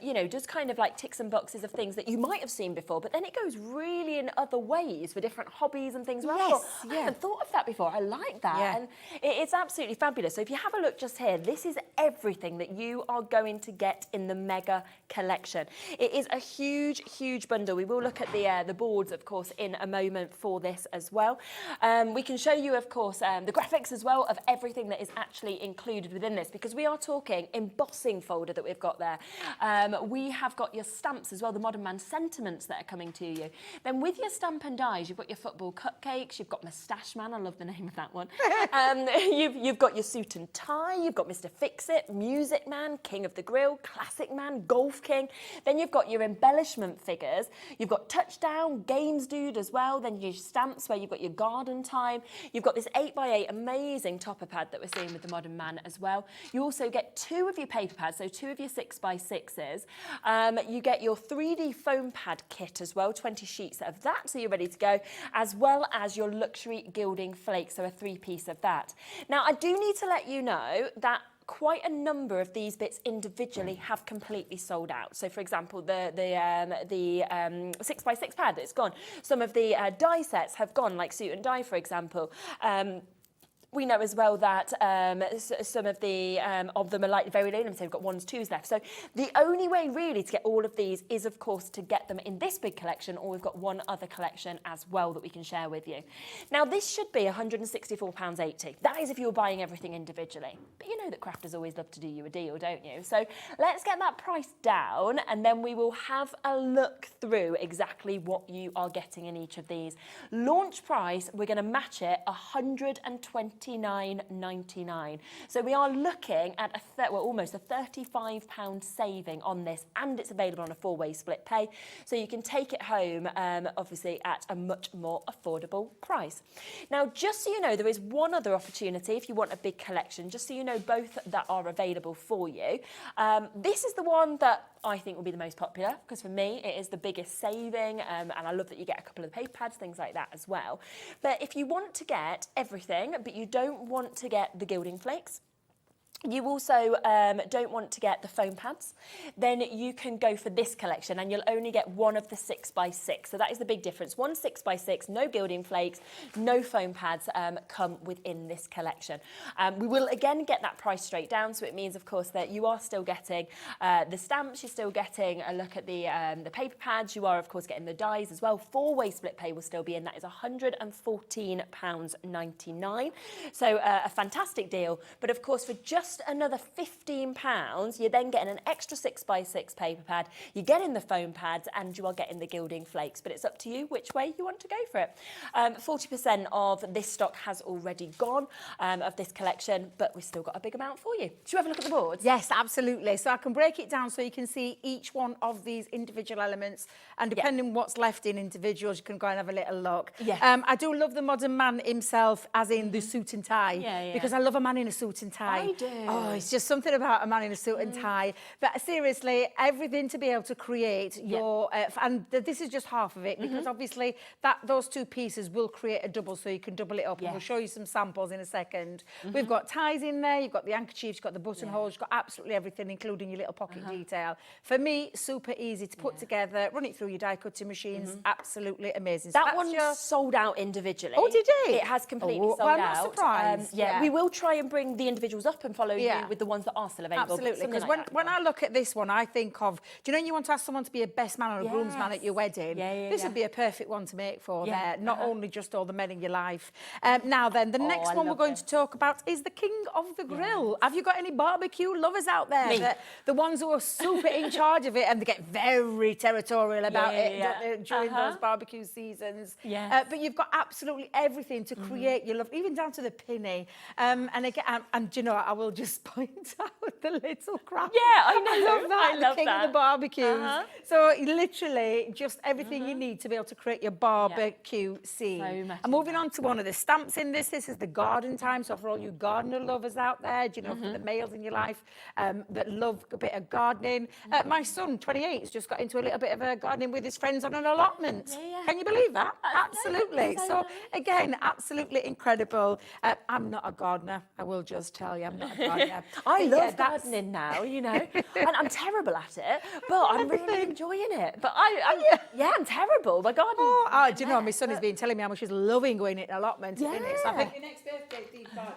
you know, does kind of like tick some boxes of things that you might have seen before, but then it goes really in other ways for different hobbies and things. I haven't thought of that before. I like that. And it's absolutely fabulous. So if you have a look just here, this is everything that you are going to get in the mega collection. It is a huge, huge bundle. We will look at the boards, of course, in a moment for this as well. We can show you, of course, the graphics as well of everything that is actually included within this, because we are talking embossing folder that we've got there. We have got your stamps as well, the Modern Man sentiments that are coming to you. Then with your stamp and dies, you've got your football cupcakes, you've got Moustache Man, I love the name of that one. You've got your suit and tie, you've got Mr. Fix-It, Music Man, King of the Grill, Classic Man, Golf King. Then you've got your embellishment figures. You've got Touchdown, Games Dude as well. Then your stamps where you've got your garden time. You've got this 8x8 amazing topper pad that we're seeing with the Modern Man as well. You also get 2 of your paper pads, so 2 of your 6x6s. You get your 3D foam pad kit as well, 20 sheets of that, so you're ready to go, as well as your luxury gilding flakes, so a 3-piece of that. Now, I do need to let you know that quite a number of these bits individually have completely sold out. So, for example, the 6x6 pad, it's gone. Some of the die sets have gone, like suit and die, for example. We know as well that some of them are like very limited. We've got 1s, 2s left. So the only way really to get all of these is, of course, to get them in this big collection, or we've got one other collection as well that we can share with you. Now, this should be £164.80. That is if you're buying everything individually. But you know that crafters always love to do you a deal, don't you? So let's get that price down, and then we will have a look through exactly what you are getting in each of these. Launch price, we're going to match it £129.99. So we are looking at almost a £35 saving on this, and it's available on a 4-way split pay. So you can take it home, obviously, at a much more affordable price. Now, just so you know, there is one other opportunity if you want a big collection, just so you know both that are available for you. This is the one that I think will be the most popular, because for me it is the biggest saving, and I love that you get a couple of paper pads, things like that as well. But if you want to get everything, but you don't want to get the gilding flakes, you also don't want to get the foam pads, then you can go for this collection, and you'll only get one of the 6x6. So that is the big difference. 1 6x6, no gilding flakes, no foam pads come within this collection. We will again get that price straight down, so it means, of course, that you are still getting the stamps, you're still getting a look at the paper pads, you are, of course, getting the dies as well. 4-way split pay will still be in. That is £114.99. So a fantastic deal. But, of course, for just another £15, you're then getting an extra 6x6 paper pad, you're getting the foam pads, and you are getting the gilding flakes. But it's up to you which way you want to go for it. 40% of this stock has already gone of this collection, but we've still got a big amount for you. Should we have a look at the boards? Yes, absolutely. So I can break it down so you can see each one of these individual elements, and depending on what's left in individuals, you can go and have a little look. I do love the Modern Man himself, as in the suit and tie, because I love a man in a suit and tie. I do. Oh, it's just something about a man in a suit and tie. But seriously, everything to be able to create your, and this is just half of it, because obviously those two pieces will create a double, so you can double it up. And we'll show you some samples in a second. We've got ties in there, you've got the handkerchiefs, you've got the buttonholes, you've got absolutely everything, including your little pocket detail. For me, super easy to put together, run it through your die cutting machines, absolutely amazing. That one sold out individually. Oh, did it? It has completely sold well, I'm out. not surprised. We will try and bring the individuals up and follow you with the ones that are still available. Absolutely, because when I look at this one, I think of, do you know, you want to ask someone to be a best man or a groomsman at your wedding? This would be a perfect one to make for there, not only just all the men in your life. Now then, the next one we're going to talk about is the king of the grill. Have you got any barbecue lovers out there? The ones who are super in charge of it, and they get very territorial about it don't they, during those barbecue seasons. But you've got absolutely everything to create your love, even down to the penny. And again, and you know, I will just point out the little craft. I know. I love that. I love the king of the barbecues. So literally, just everything you need to be able to create your barbecue scene. And moving on to one of the stamps in this is the garden time. So for all you gardener lovers out there, do you know, for the males in your life that love a bit of gardening. My son, 28, has just got into a little bit of a gardening with his friends on an allotment. Can you believe that? Absolutely. So again, absolutely incredible. I'm not a gardener. I will just tell you, I'm not a gardener. I love gardening now, you know, and I'm terrible at it, but I'm really enjoying it. But I'm terrible. My garden. Do you know, my son has been telling me how much he's loving going in allotment. So I think your next birthday theme card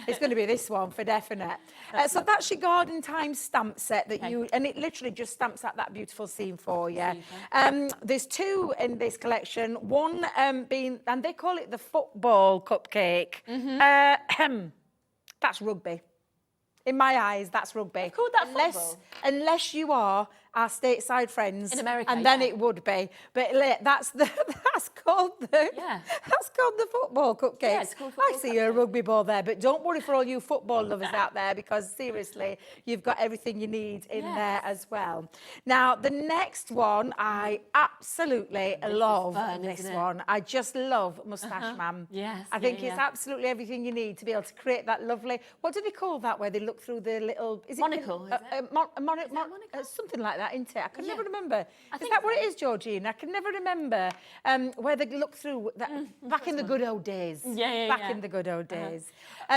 is going to be this one for definite. So that's your garden time stamp set that and it literally just stamps out that beautiful scene for you. There's two in this collection. One being, and they call it the football cupcake. That's rugby. In my eyes, that's rugby. I've called that football. Unless you are our stateside friends in America, and then it would be. But that's called the football cupcake. Yeah, it's called football I see a rugby ball there, but don't worry for all you football lovers out there, because seriously, you've got everything you need in there as well. Now, the next one, I absolutely love this one. I just love Moustache Man. I think it's absolutely everything you need to be able to create that lovely, what do they call that, where they look through the little, is it monocle? something like that, isn't it? I can never remember. Is that what it is, Georgine? I can never remember where they look through that back in the good old days. Back in the good old days.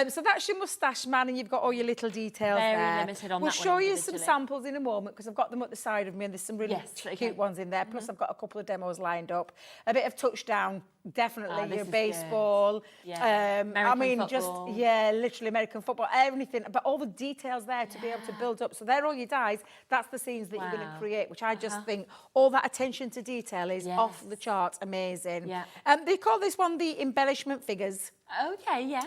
So that's your Moustache Man, and you've got all your little details there. Very limited on we'll that one. We'll show you some samples in a moment, because I've got them at the side of me, and there's some really cute ones in there. Plus, I've got a couple of demos lined up. A bit of touchdown, definitely. Your baseball. American football. Literally American football, everything. But all the details there to be able to build up. So they're all your dies. That's the scenes that you're going to create, which I just think all that attention to detail is off the charts, amazing. They call this one the embellishment figures.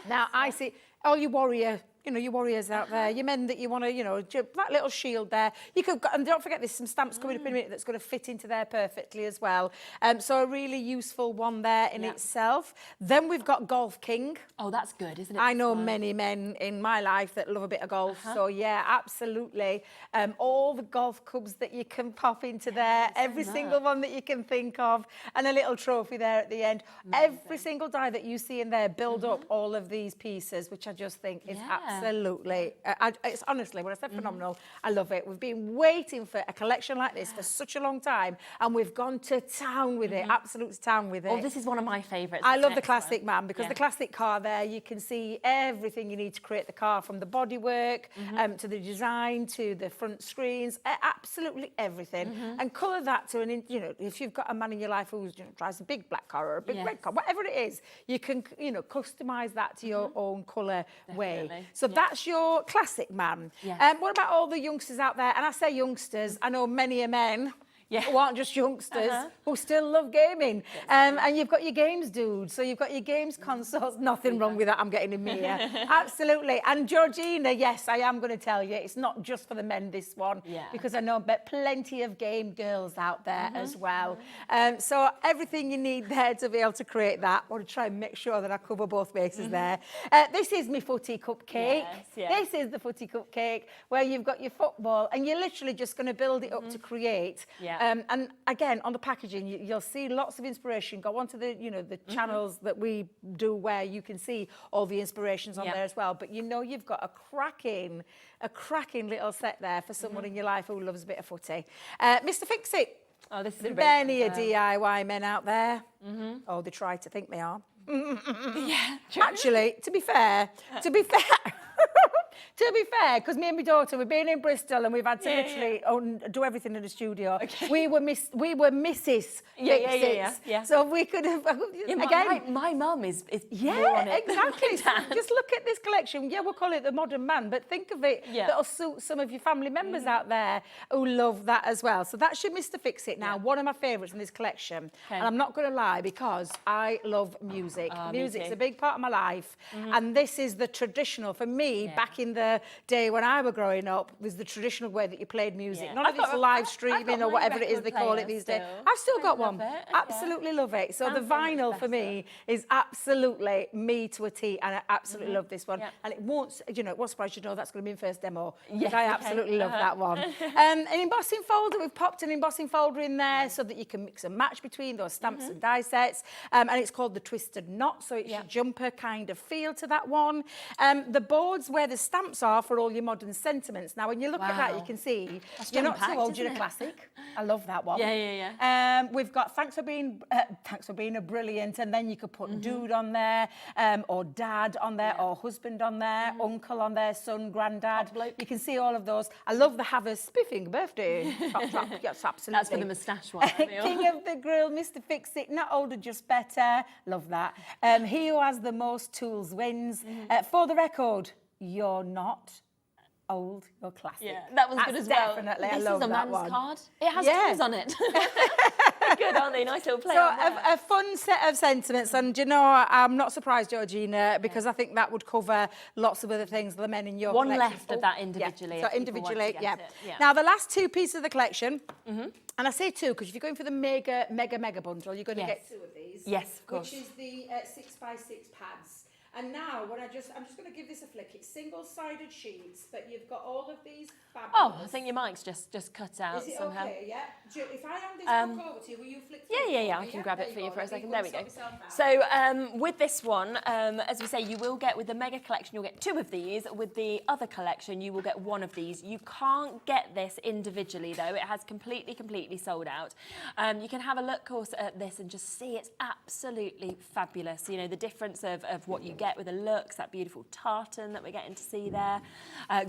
Now, I see all your warrior, you know, your warriors out there, your men that you want to, you know, that little shield there. You could, and don't forget, there's some stamps coming up in a minute that's going to fit into there perfectly as well. So a really useful one there in itself. Then we've got Golf King. Oh, that's good, isn't it? I know many men in my life that love a bit of golf. So yeah, absolutely. All the golf clubs that you can pop into there, every single one that you can think of, and a little trophy there at the end. Every single die that you see in there build up all of these pieces, which I just think is absolutely, it's honestly, when I said phenomenal, I love it. We've been waiting for a collection like this for such a long time, and we've gone to town with it, absolute town with it. Oh, this is one of my favourites. I love the classic man, because the classic car there, you can see everything you need to create the car, from the bodywork to the design to the front screens, absolutely everything. And colour that to an, you know, if you've got a man in your life who drives a big black car or a big red car, whatever it is, you can, you know, customise that to your own colour way. So that's your classic man. What about all the youngsters out there? And I say youngsters, I know many a men who aren't just youngsters, who still love gaming. And you've got your games dudes, so you've got your games consoles. Nothing wrong with that, I'm getting in here. Absolutely. And Georgina, yes, I am going to tell you, it's not just for the men, this one, because I know plenty of game girls out there as well. So everything you need there to be able to create that. I want to try and make sure that I cover both bases there. This is my footy cupcake. This is the footy cupcake, where you've got your football, and you're literally just going to build it up to create And again, on the packaging, you'll see lots of inspiration. Go onto the, you know, the channels that we do where you can see all the inspirations on there as well. But you know you've got a cracking little set there for someone in your life who loves a bit of footy. Mr. Fix-It. Oh, this is There are many DIY men out there. Oh, they try to think they are. Yeah, Actually, to be fair, because me and my daughter, we've been in Bristol and we've had to literally do everything in the studio. Okay. We were Mrs. Fix-Its. Yeah. So we could have, again. My mum is more on it. Exactly. So just look at this collection. Yeah, we'll call it the modern man, but think of it, that'll suit some of your family members out there who love that as well. So that's your Mr. Fix-It now, one of my favourites in this collection. And I'm not going to lie, because I love music. Music's a big part of my life. And this is the traditional, for me, back in the day when I was growing up, was the traditional way that you played music. None of this live streaming or whatever it is they call it these days. I've still got one. Absolutely love it. So the vinyl for me is absolutely me to a T, and I absolutely love this one. And it won't, you know, it won't surprise you to know that's going to be in first demo. Yes, I absolutely love that one. An embossing folder, we've popped an embossing folder in there so that you can mix and match between those stamps and die sets. And it's called the Twisted Knot, so it's your jumper kind of feel to that one. The boards where the stamps are for all your modern sentiments. Now, when you look at that, you can see you're not too old, you're a classic. I love that one. We've got thanks for being a brilliant, and then you could put dude on there, or dad on there, or husband on there, uncle on there, son, granddad. You can see all of those. I love the have a spiffing birthday. Yes, absolutely. That's for the moustache one. King of the Grill, Mr. Fix-It, not older, just better. Love that. He who has the most tools wins. For the record, you're not old, you're classic. Yeah, that was good as well. Definitely, this I love is a that man's one. card. It has tools on it. Good, aren't they? Nice little play. So a fun set of sentiments, and you know, I'm not surprised, Georgina, because I think that would cover lots of other things. The men in your one collection. left of that individually. So individually, Now the last two pieces of the collection, and I say two because if you're going for the mega bundle, you're going to get two of these. Yes, of course. Which is the 6x6 pads. And now, I'm just going to give this a flick. It's single-sided sheets, but you've got all of these fabulous. Oh, I think your mic's just cut out Is it somehow. Okay, yeah? If I hand this book over to you, will you flick through Yeah, I can grab it for you for a second. There we go. So with this one, as we say, you will get, with the Mega Collection, you'll get two of these. With the other collection, you will get one of these. You can't get this individually, though. It has completely sold out. You can have a look, of course, at this and just see it's absolutely fabulous. You know, the difference of what you get with the looks, that beautiful tartan that we're getting to see there.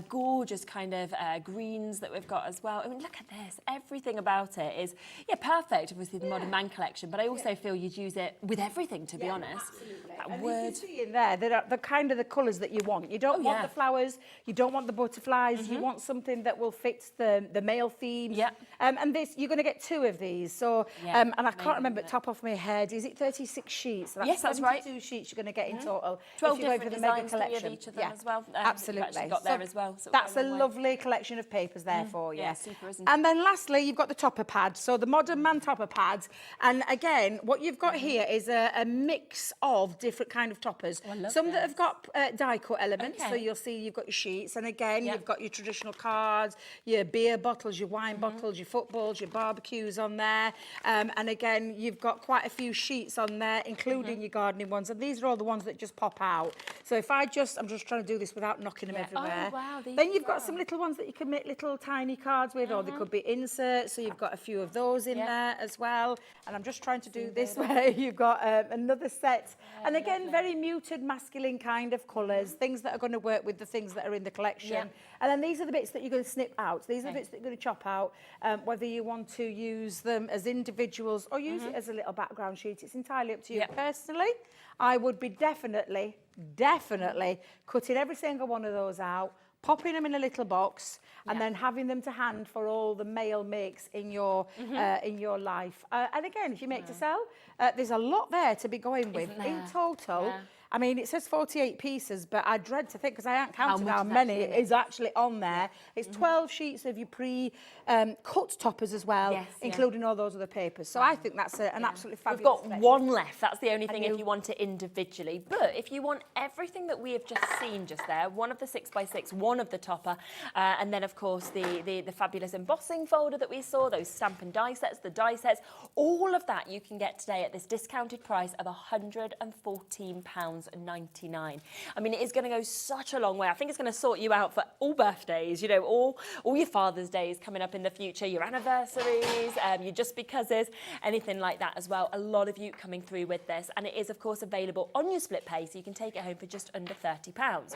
Gorgeous kind of greens that we've got as well. I mean, look at this. Everything about it is, perfect, obviously, the Modern Man collection, but I also feel you'd use it with everything, to be honest. Absolutely. That and word. you can see in there, they're the kind of the colours that you want. You don't want the flowers, you don't want the butterflies, you want something that will fit the male themes. Yeah. And this, you're going to get two of these. So, and I can't remember top of my head, is it 36 sheets? So yes, that's right. 22 sheets you're going to get in total. 12 if you're different going for the Mega designs collection. of each of them as well. Absolutely. You've actually got there as well. So that's a lovely collection of papers there for you. Yeah, super, isn't it? And then lastly, you've got the topper pad. So the Modern Man topper pads. And again, what you've got here is a mix of different kind of toppers. Some that have got die cut elements. So you'll see you've got your sheets. And again, you've got your traditional cards, your beer bottles, your wine bottles, your footballs, your barbecues on there. And again, you've got quite a few sheets on there, including your gardening ones. And these are all the ones that just pop out. So if I'm just trying to do this without knocking them everywhere. Oh, wow, then you've got some little ones that you can make little tiny cards with, or they could be inserts. So you've got a few of those in there as well. And I'm just trying to do this where you've got another set. And again, very muted masculine kind of colours, things that are going to work with the things that are in the collection. And then these are the bits that you're going to snip out. These are the bits that you're going to chop out, whether you want to use them as individuals or use it as a little background sheet. It's entirely up to you. Personally, I would be definitely cutting every single one of those out, popping them in a little box, and then having them to hand for all the male makes in your life. And again, if you make to sell, there's a lot there to be going with. In total, I mean, it says 48 pieces, but I dread to think, because I haven't counted much how is many actually in it? is actually on there. It's 12 sheets of your cut toppers as well, Yes, yeah. including all those other papers. So I think that's an absolutely We've fabulous got collection. one left. That's the only thing you- if you want it individually. But if you want everything that we have just seen just there, one of the 6x6, one of the topper, and then of course the fabulous embossing folder that we saw, those stamp and die sets, the die sets, all of that you can get today at this discounted price of £114.99. I mean, it is going to go such a long way. I think it's going to sort you out for all birthdays, you know, all your Father's Days coming up in the future, your anniversaries, your just becauses, anything like that as well. A lot of you coming through with this, and it is of course available on your split pay, so you can take it home for just under £30.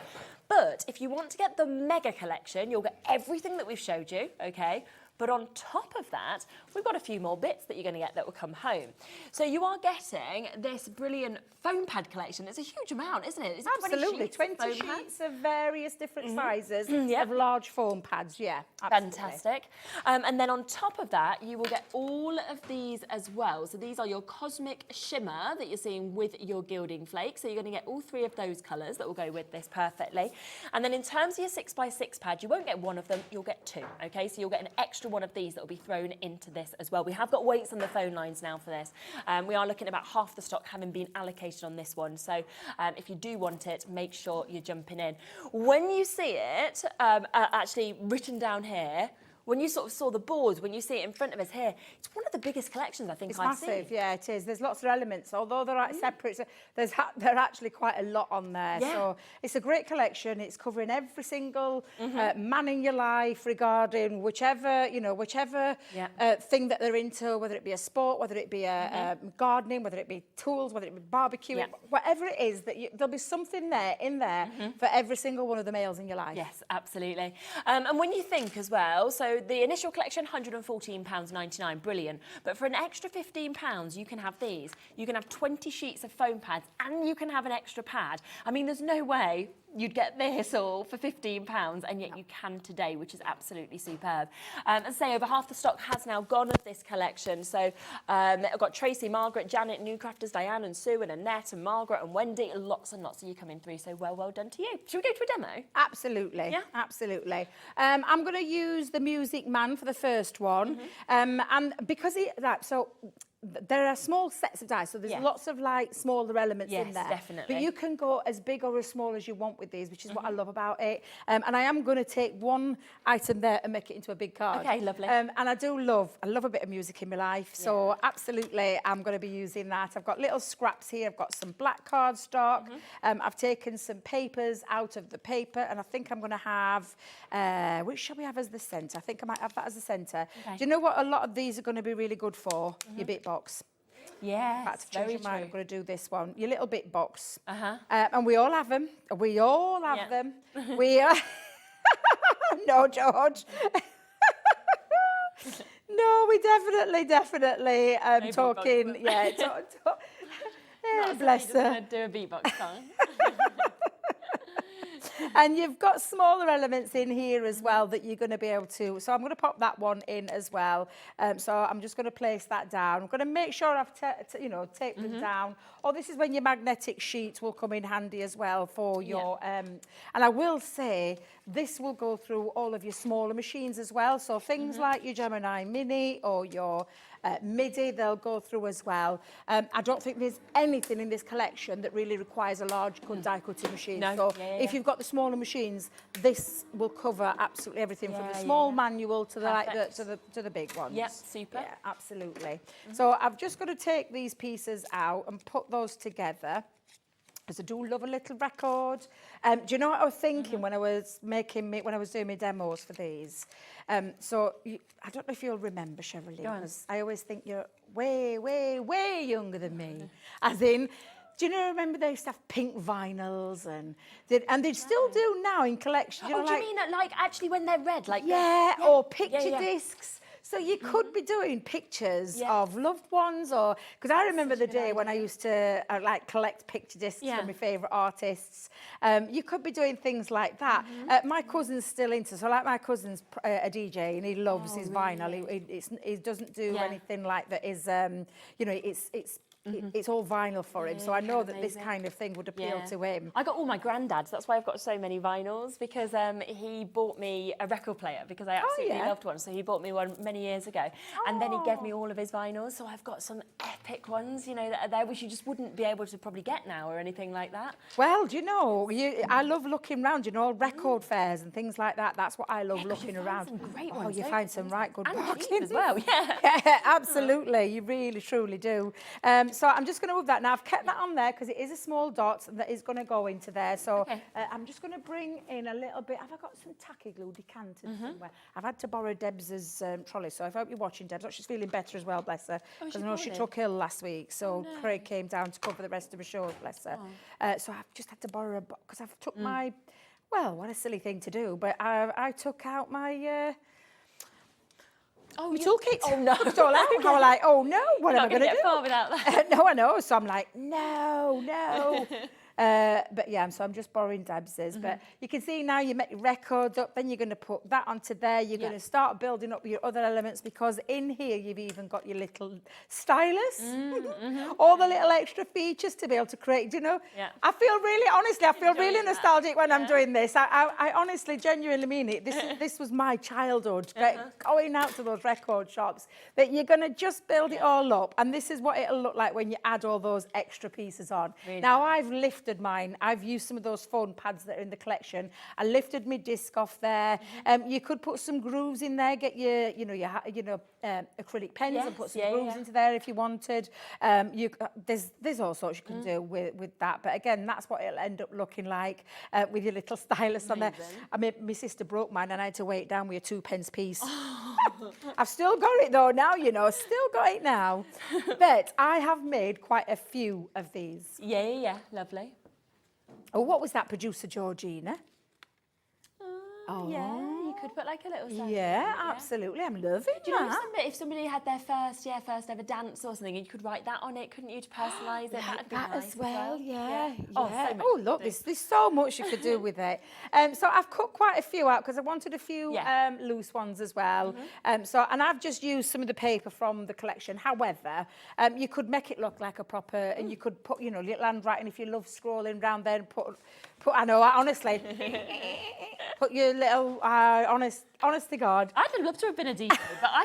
But if you want to get the mega collection, you'll get everything that we've showed you, okay? But on top of that, we've got a few more bits that you're going to get that will come home. So you are getting this brilliant foam pad collection. It's a huge amount, isn't it? Is it Absolutely, 20 20 sheets of foam sheets of various different sizes Yep. of large foam pads, yeah. Absolutely. Fantastic. And then on top of that, you will get all of these as well. So these are your cosmic shimmer that you're seeing with your gilding flakes. So you're going to get all three of those colours that will go with this perfectly. And then in terms of your 6x6 pad, you won't get one of them, you'll get two. Okay, so you'll get an extra one of these that will be thrown into this as well. We have got weights on the phone lines now for this. We are looking at about half the stock having been allocated on this one. So if you do want it, make sure you're jumping in. When you see it actually written down here, when you sort of saw the boards, when you see it in front of us here, it's one of the biggest collections I think It's I've seen. massive, yeah, it is. There's lots of elements, although they're separate. So there are actually quite a lot on there. Yeah. So it's a great collection. It's covering every single man in your life regarding whichever thing that they're into, whether it be a sport, whether it be a gardening, whether it be tools, whether it be barbecuing, whatever it is, there'll be something there in there for every single one of the males in your life. Yes, absolutely. And when you think as well, so the initial collection, £114.99, brilliant. But for an extra £15, you can have these. You can have 20 sheets of foam pads and you can have an extra pad. I mean, there's no way you'd get this all for £15, and yet you can today, which is absolutely superb. As I say, over half the stock has now gone of this collection. So I've got Tracy, Margaret, Janet, new crafters, Diane and Sue and Annette and Margaret and Wendy. Lots and lots of you coming through, so well done to you. Should we go to a demo? Absolutely, Yeah. absolutely. I'm going to use the Music Man for the first one, and because there are small sets of dice, so there's lots of like smaller elements in there. Yes, definitely. But you can go as big or as small as you want with these, which is what I love about it. And I am going to take one item there and make it into a big card. Okay, lovely. And I love a bit of music in my life, so absolutely I'm going to be using that. I've got little scraps here. I've got some black cardstock. I've taken some papers out of the paper, and I think I'm going to have, which shall we have as the centre? I think I might have that as the centre. Okay. Do you know what a lot of these are going to be really good for? Your bit box. Yes, In fact, very change your mind, true. I'm going to do this one. Your little bit box. And we all have them. We all have them. We are... No, George. No, we definitely talking... Yeah, yeah, bless her. Do a beatbox song. And you've got smaller elements in here as well that you're going to be able to. So I'm going to pop that one in as well. So I'm just going to place that down. I'm going to make sure I've taped them down. Or this is when your magnetic sheets will come in handy as well for your. And I will say this will go through all of your smaller machines as well. So things like your Gemini Mini or your MIDI, they'll go through as well. I don't think there's anything in this collection that really requires a large die cutting machine. No. So if you've got the smaller machines, this will cover absolutely everything from the small manual to the to the big ones. Yep, super. Yeah, absolutely. So I've just got to take these pieces out and put those together. Because I do love a little record. Do you know what I was thinking when I was doing my demos for these? I don't know if you'll remember, Cheryl, because I always think you're way, way, way younger than me. As in, do you remember they used to have pink vinyls and they still do now in collection. Do you mean like actually when they're red? Like or picture discs. So you could be doing pictures of loved ones, or because I remember the day when I used to collect picture discs from my favourite artists. You could be doing things like that. My cousin's still into, so like my cousin's a DJ and he loves his vinyl. He doesn't do anything like that. Is it's it's all vinyl for him. So I know that this kind of thing would appeal to him. I got all my granddad's. That's why I've got so many vinyls, because he bought me a record player because I absolutely loved one. So he bought me one many years ago, and then he gave me all of his vinyls. So I've got some epic ones, you know, that are there, which you just wouldn't be able to probably get now or anything like that. Well, do you know, I love looking around, you know, record fairs and things like that. That's what I love, looking around. Some great ones, you find some right good bargains as well. Yeah, absolutely. You really, truly do. So I'm just going to move that. Now, I've kept that on there because it is a small dot that is going to go into there. So I'm just going to bring in a little bit. Have I got some tacky glue decanted somewhere? I've had to borrow Deb's trolley, so I hope you're watching, Deb. She's feeling better as well, bless her. Because I know she took ill last week, so Craig came down to cover the rest of the shows, bless her. So I've just had to borrow a box because I've took my, well, what a silly thing to do, but I took out my... you took it. Oh no! Took it all out. I was like, oh no, what am I going to do? Far without that. No, I know. So I'm like, no. But yeah, so I'm just borrowing Debs's. But you can see now you make your records up, then you're going to put that onto there. You're going to start building up your other elements, because in here you've even got your little stylus, all the little extra features to be able to create. Do you know? Yeah. I feel really, honestly, I feel really nostalgic when I'm doing this. I honestly, genuinely mean it. This was my childhood, going out to those record shops. That you're going to just build it all up, and this is what it'll look like when you add all those extra pieces on. Really? Now I've lifted mine. I've used some of those foam pads that are in the collection. I lifted my disc off there. You could put some grooves in there. Get your, acrylic pens and put some grooves into there if you wanted. There's all sorts you can do with that. But again, that's what it'll end up looking like with your little stylus on there. I mean, my sister broke mine and I had to weigh it down with a 2p piece. I've still got it though now, still got it now. But I have made quite a few of these. Yeah, lovely. Oh, what was that, producer Georgina? Yeah, you could put like a little sign. Yeah, absolutely. I'm loving Do you know that. if somebody had their first ever dance or something, and you could write that on it, couldn't you, to personalise it? That'd be that nice as well, yeah. Oh, so much look, there's so much you could do with it. So I've cut quite a few out because I wanted a few loose ones as well. And I've just used some of the paper from the collection. However, you could make it look like a proper, and you could put, little handwriting if you love scrolling around there and put I know, honestly, put your little, honest to God. I'd love to have been a DJ, but I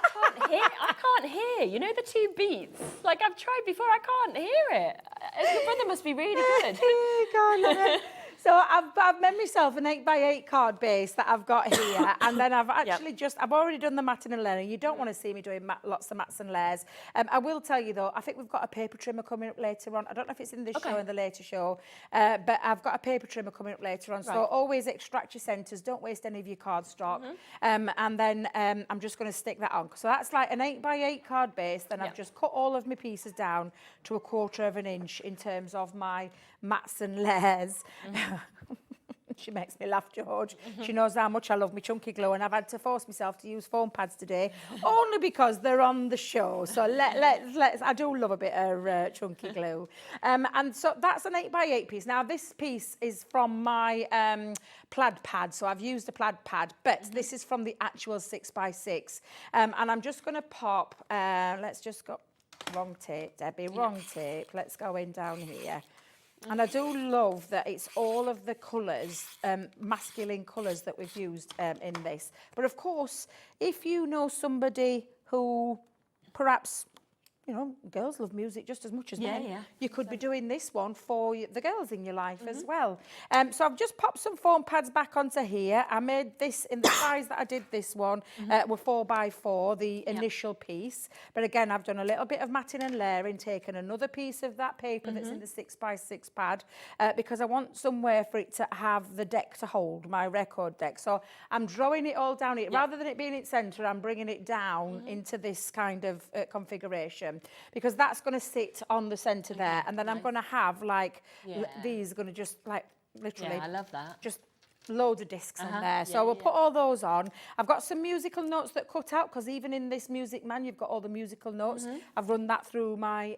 can't hear. You know the two beats? Like, I've tried before, I can't hear it. Your brother must be really good. God, so I've made myself an 8x8 card base that I've got here, and then I've actually I've already done the matting and layering. You don't want to see me doing lots of mats and layers. I will tell you though, I think we've got a paper trimmer coming up later on. I don't know if it's in this show or in the later show, but I've got a paper trimmer coming up later on. So always extract your centres, don't waste any of your card stock. And then I'm just going to stick that on. So that's like an 8x8 card base. Then I've just cut all of my pieces down to 1/4 of an inch in terms of my mats and layers. She makes me laugh, George. She knows how much I love my chunky glue, and I've had to force myself to use foam pads today, only because they're on the show. So let's. I do love a bit of chunky glue, and so that's an 8x8 piece. Now this piece is from my plaid pad, so I've used a plaid pad, but this is from the actual 6x6, and I'm just going to pop. Let's just go. Wrong tape, Debbie. Wrong tape. Let's go in down here. And I do love that it's all of the colours, masculine colours that we've used in this. But of course, if you know somebody who perhaps, girls love music just as much as men, you could be doing this one for the girls in your life as well. So I've just popped some foam pads back onto here. I made this in the size that I did this one, were 4x4, the initial piece. But again, I've done a little bit of matting and layering, taken another piece of that paper that's in the 6x6 pad, because I want somewhere for it to have the deck to hold, my record deck. So I'm drawing it all down. Rather than it being in its centre, I'm bringing it down into this kind of configuration. Because that's going to sit on the centre there, and then I'm going to have these are going to just literally. Yeah, I love that. Just loads of discs on there. So we'll put all those on. I've got some musical notes that cut out, because even in this music man, you've got all the musical notes. I've run that through my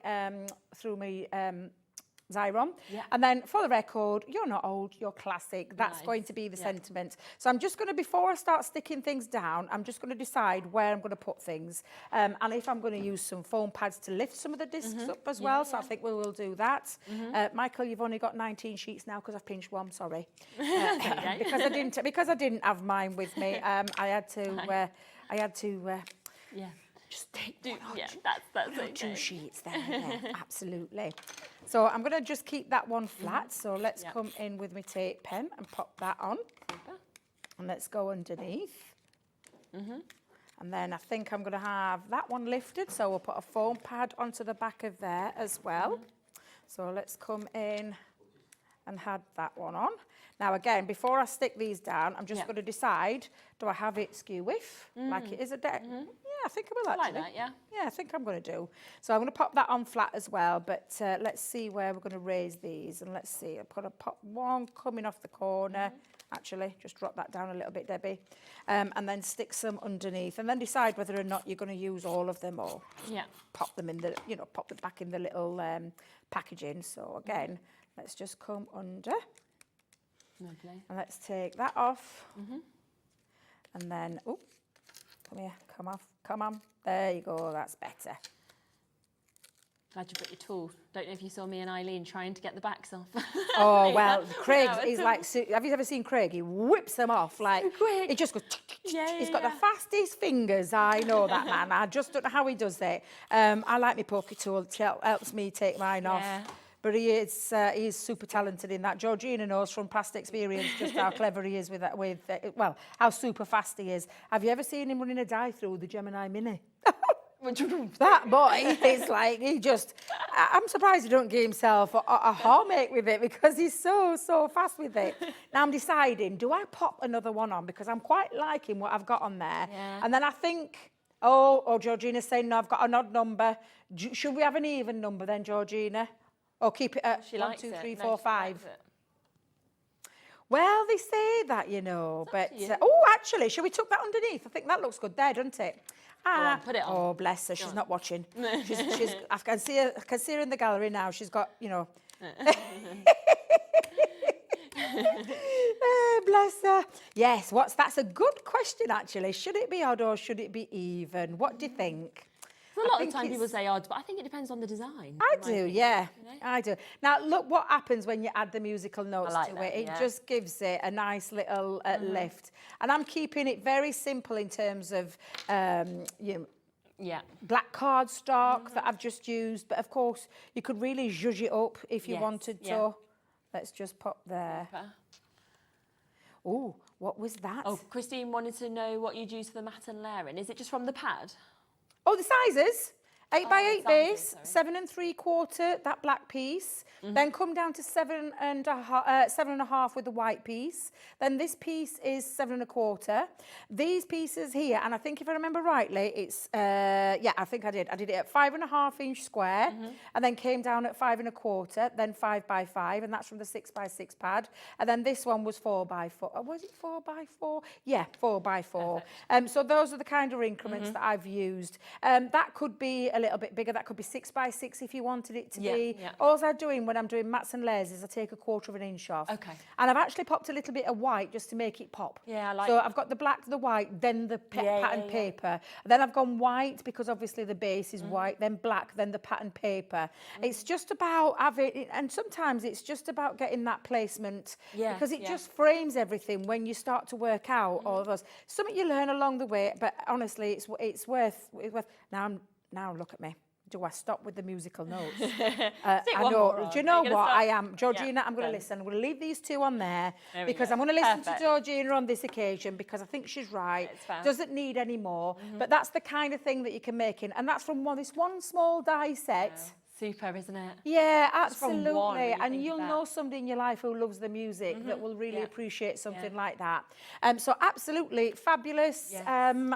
Xyron. Yeah. And then for the record, you're not old, you're classic. That's going to be the sentiment. So I'm just going to, before I start sticking things down, I'm just going to decide where I'm going to put things. And if I'm going to use some foam pads to lift some of the discs up as well. So I think we will do that. Michael, you've only got 19 sheets now because I've pinched one, sorry. Because I didn't have mine with me. I had to just take one or that's okay. 2 sheets there. Yeah, absolutely. So I'm going to just keep that one flat. So let's come in with my tape pen and pop that on. And let's go underneath. And then I think I'm going to have that one lifted. So we'll put a foam pad onto the back of there as well. So let's come in and add that one on. Now again, before I stick these down, I'm just going to decide, do I have it skew width, like it is a deck? Yeah, I think I will actually. I like that, yeah. Yeah, I think I'm going to do. So I'm going to pop that on flat as well, but let's see where we're going to raise these. And let's see, I've got to pop one coming off the corner. Actually, just drop that down a little bit, Debbie. And then stick some underneath. And then decide whether or not you're going to use all of them or pop them in the, pop them back in the little packaging. So again, let's just come under. Lovely. And let's take that off. And then, oh, come here, come off, come on. There you go, that's better. Glad you brought your tool. Don't know if you saw me and Eileen trying to get the backs off. Oh, well, Craig is like, have you ever seen Craig? He whips them off like, he just goes, he's got the fastest fingers. I know that man. I just don't know how he does that. I like my poker tool, it helps me take mine off. But he is super talented in that. Georgina knows from past experience just how clever he is with that. Well, how super fast he is. Have you ever seen him running a die through the Gemini Mini? That boy is like, I'm surprised he don't give himself a heartache with it because he's so fast with it. Now I'm deciding, do I pop another one on? Because I'm quite liking what I've got on there. And then I think, oh, Georgina's saying, no, I've got an odd number. Should we have an even number then, Georgina? Or keep it at 1, 2, 3, 4, 5. Well, they say that, but oh, actually, shall we tuck that underneath? I think that looks good there, doesn't it? Put it on. Oh, bless her, she's not watching. She's I can see her in the gallery now. She's got, bless her. Yes, that's a good question actually. Should it be odd or should it be even? What do you think? A lot of the time people say odd, but I think it depends on the design. I do, yeah. I do. Now, look what happens when you add the musical notes to it. It just gives it a nice little lift. And I'm keeping it very simple in terms of, black cardstock that I've just used. But, of course, you could really zhuzh it up if you wanted to. Let's just pop there. Oh, what was that? Oh, Christine wanted to know what you'd use for the matte and layering. Is it just from the pad? Oh, the sizes. 8x8 base, 7 3/4, that black piece. Then come down to 7 1/2 with the white piece. Then this piece is 7 1/4. These pieces here, and I think if I remember rightly, it's, I think I did. I did it at 5 1/2 inch square, and then came down at 5 1/4, then 5x5, and that's from the 6x6 pad. And then this one was 4x4. Was it 4x4? Yeah, 4x4. So those are the kind of increments that I've used. That could be a little bit bigger. That could be 6x6 if you wanted it to be. All I'm doing when I'm doing mats and layers is I take 1/4 inch off. Okay. And I've actually popped a little bit of white just to make it pop. Yeah, I like So I've got the black, the white, then the pattern paper. Then I've gone white because obviously the base is white, then black, then the pattern paper. It's just about having, and sometimes it's just about getting that placement because it just frames everything when you start to work out all of those. Something you learn along the way, but honestly, it's worth. Now look at me. Do I stop with the musical notes? I know. Do you know what? I am. Georgina, I'm going to listen. I'm going to leave these two on there because I'm going to listen to Georgina on this occasion because I think she's right. Doesn't need any more. But that's the kind of thing that you can make in. And that's from this one small die set. Super, isn't it? Yeah, absolutely. And you'll know somebody in your life who loves the music that will really appreciate something like that. So absolutely fabulous. And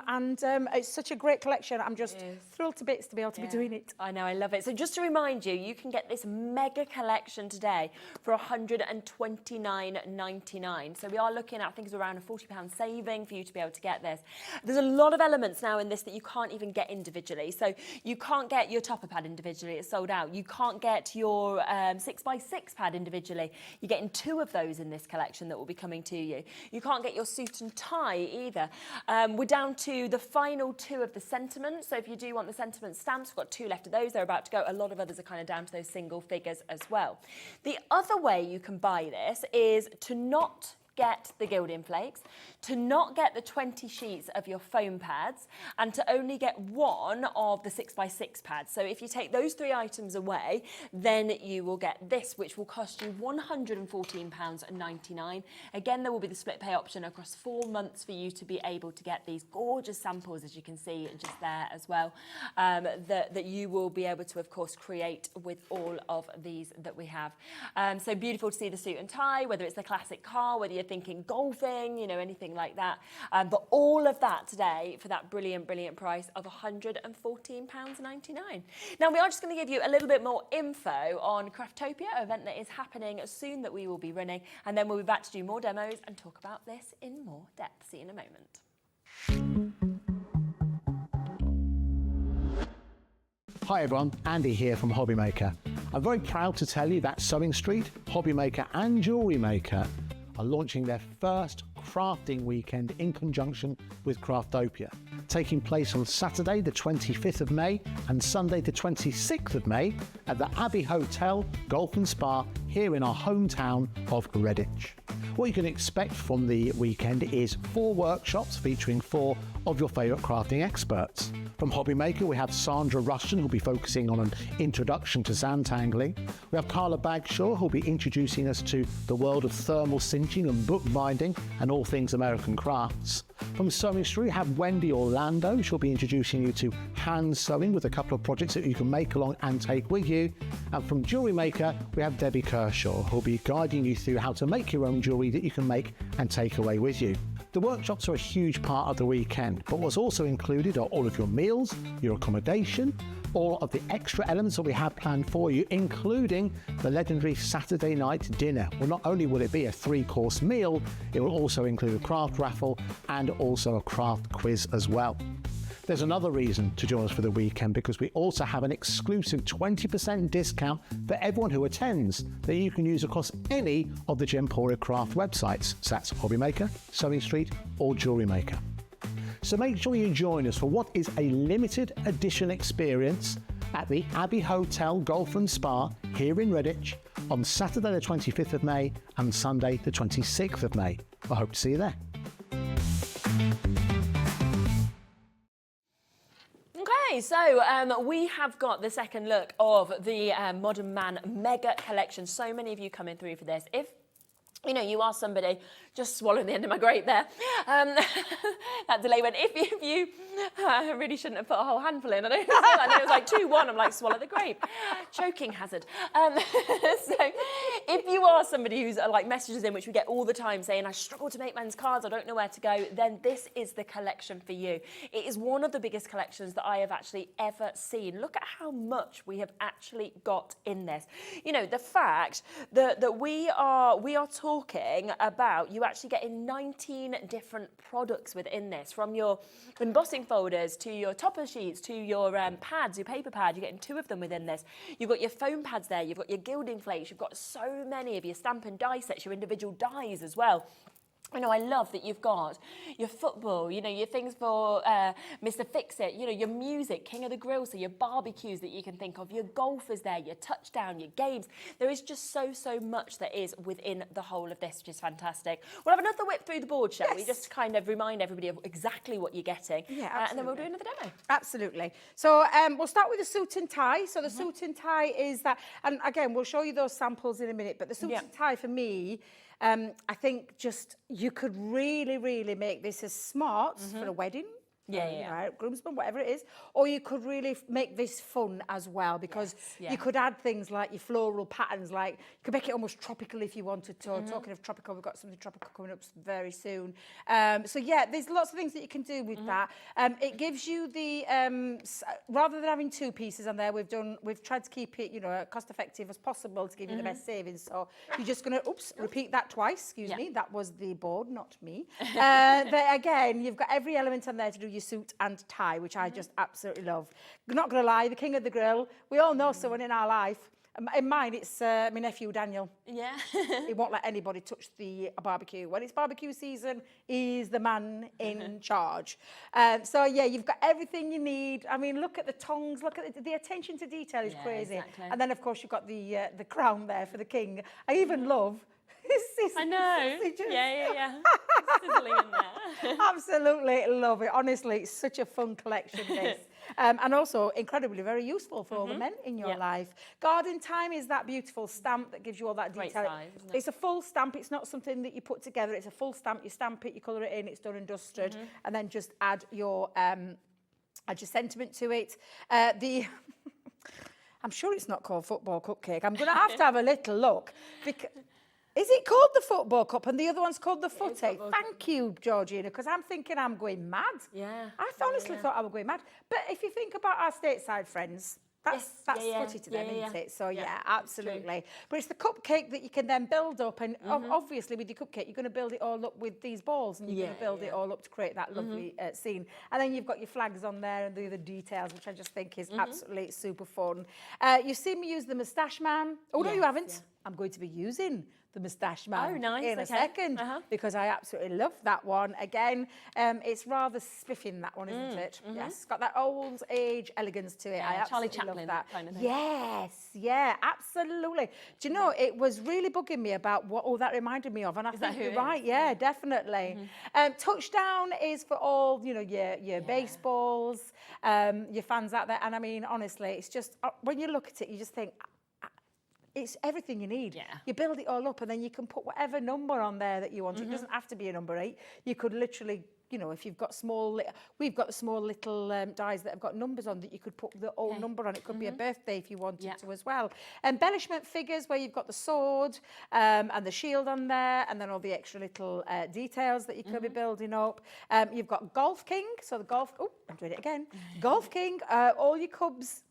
it's such a great collection. I'm just thrilled to bits to be able to be doing it. I know, I love it. So just to remind you, you can get this mega collection today for £129.99. So we are looking at, I think it's around a £40 saving for you to be able to get this. There's a lot of elements now in this that you can't even get individually. So you can't get your topper pad individually. It's sold out. out. You can't get your 6x6 pad individually. You're getting 2 of those in this collection that will be coming to you. You can't get your suit and tie either. We're down to the final 2 of the sentiments. So if you do want the sentiment stamps, we've got 2 left of those. They're about to go. A lot of others are kind of down to those single figures as well. The other way you can buy this is to not get the gilding flakes, to not get the 20 sheets of your foam pads, and to only get 1 of the 6x6 pads. So if you take those 3 items away, then you will get this, which will cost you £114.99. Again, there will be the split pay option across 4 months for you to be able to get these gorgeous samples, as you can see just there as well, that you will be able to, of course, create with all of these that we have. So beautiful to see the suit and tie, whether it's the classic car, whether you're thinking golfing, you know, anything like that. But all of that today for that brilliant, brilliant price of £114.99. Now, we are just going to give you a little bit more info on Craftopia, an event that is happening soon that we will be running, and then we'll be back to do more demos and talk about this in more depth. See you in a moment. Hi everyone, Andy here from HobbyMaker. I'm very proud to tell you that Sewing Street, HobbyMaker and Jewellery Maker are launching their first crafting weekend in conjunction with Craftopia, taking place on Saturday the 25th of May and Sunday the 26th of May at the Abbey Hotel Golf and Spa here in our hometown of Redditch. What you can expect from the weekend is 4 workshops featuring 4 of your favourite crafting experts. From HobbyMaker, we have Sandra Rushton, who'll be focusing on an introduction to zantangling. We have Carla Bagshaw, who'll be introducing us to the world of thermal cinching and bookbinding and all things American crafts. From Sewing Street, we have Wendy Orlando. She'll be introducing you to hand sewing with a couple of projects that you can make along and take with you. And from Jewellery Maker, we have Debbie Kershaw, who'll be guiding you through how to make your own jewellery that you can make and take away with you. The workshops are a huge part of the weekend, but what's also included are all of your meals, your accommodation, all of the extra elements that we have planned for you, including the legendary Saturday night dinner. Well, not only will it be a 3-course meal, it will also include a craft raffle and also a craft quiz as well. There's another reason to join us for the weekend, because we also have an exclusive 20% discount for everyone who attends that you can use across any of the Gemporia craft websites. So that's HobbyMaker, Sewing Street or Jewellery Maker. So make sure you join us for what is a limited edition experience at the Abbey Hotel Golf and Spa here in Redditch on Saturday the 25th of May and Sunday the 26th of May. I hope to see you there. Okay, so we have got the second look of the Modern Man Mega Collection. So many of you coming through for this. If you know, you are somebody, just swallowing the end of my grape there. That delay went, if you, I really shouldn't have put a whole handful in. I know it was like 2-1, I'm like, swallow the grape. Choking hazard. So if you are somebody who's like messages in, which we get all the time saying, I struggle to make men's cards, I don't know where to go, then this is the collection for you. It is one of the biggest collections that I have actually ever seen. Look at how much we have actually got in this. You know, the fact that we are talking about you actually getting 19 different products within this, from your embossing folders to your topper sheets to your pads, your paper pad. You're getting 2 of them within this. You've got your foam pads there, you've got your gilding flakes, you've got so many of your stamp and die sets, your individual dies as well. You know, I love that you've got your football, you know, your things for Mr. Fix-It, you know, your music, King of the Grill, so your barbecues that you can think of, your golf is there, your touchdown, your games. There is just so much that is within the whole of this, which is fantastic. We'll have another whip through the board, shall we? Just to kind of remind everybody of exactly what you're getting. Yeah, absolutely. And then we'll do another demo. Absolutely. So we'll start with the suit and tie. So the suit and tie is that, and again, we'll show you those samples in a minute, but the suit and tie for me, I think just you could really make this as smart for a wedding. Right, groomsmen, whatever it is, or you could really make this fun as well, because you could add things like your floral patterns, like you could make it almost tropical if you wanted to. Talking of tropical, we've got something tropical coming up very soon. So yeah, there's lots of things that you can do with that. It gives you the rather than having 2 pieces on there, we've tried to keep it, you know, cost effective as possible to give you the best savings. So you're just gonna repeat that twice. Excuse me, that was the board, not me. But again, you've got every element on there to do your suit and tie, which I just absolutely love. Not going to lie, the king of the grill. We all know someone in our life. In mine, it's my nephew, Daniel. Yeah. He won't let anybody touch the barbecue. When it's barbecue season, he's the man in charge. So, yeah, you've got everything you need. I mean, look at the tongs. Look at the attention to detail is crazy. Exactly. And then, of course, you've got the crown there for the king. I even love... I know. Yeah. Sizzling in there. Absolutely love it. Honestly, it's such a fun collection, this. And also incredibly very useful for all the men in your life. Garden Time is that beautiful stamp that gives you all that detail. Great size, isn't it? It's a full stamp. It's not something that you put together. It's a full stamp. You stamp it, you colour it in, it's done and dusted, and then just add your sentiment to it. I'm sure it's not called Football Cupcake. I'm going to have a little look. Is it called the Football Cup and the other one's called the Footy? Thank you, Georgina, because I'm thinking I'm going mad. Yeah. I honestly thought I was going mad. But if you think about our stateside friends, that's footy to them, isn't it? So, yeah, absolutely. True. But it's the cupcake that you can then build up. And obviously, with your cupcake, you're going to build it all up with these balls. And you're going to build it all up to create that lovely scene. And then you've got your flags on there and the other details, which I just think is absolutely super fun. You've seen me use the Moustache Man. Oh, no, you haven't. Yeah. I'm going to be using the Moustache Man in a second because I absolutely love that one. Again, it's rather spiffing, that one, isn't it? Yes, got that old age elegance to it. I absolutely Charlie Chaplin love that. Kind of thing. Yes, yeah, absolutely. Do you know, it was really bugging me about what that reminded me of, and I think you're right. Yeah, definitely. Touchdown is for all, you know, your baseballs, your fans out there, and I mean, honestly, it's just when you look at it, you just think, it's everything you need. Yeah. You build it all up and then you can put whatever number on there that you want. It doesn't have to be a number 8. You could literally, you know, if you've got we've got small little dies that have got numbers on that you could put the old number on. It could be a birthday if you wanted to as well. Embellishment figures where you've got the sword and the shield on there and then all the extra little details that you could be building up. You've got Golf King, so the golf, I'm doing it again. Golf King, all your clubs,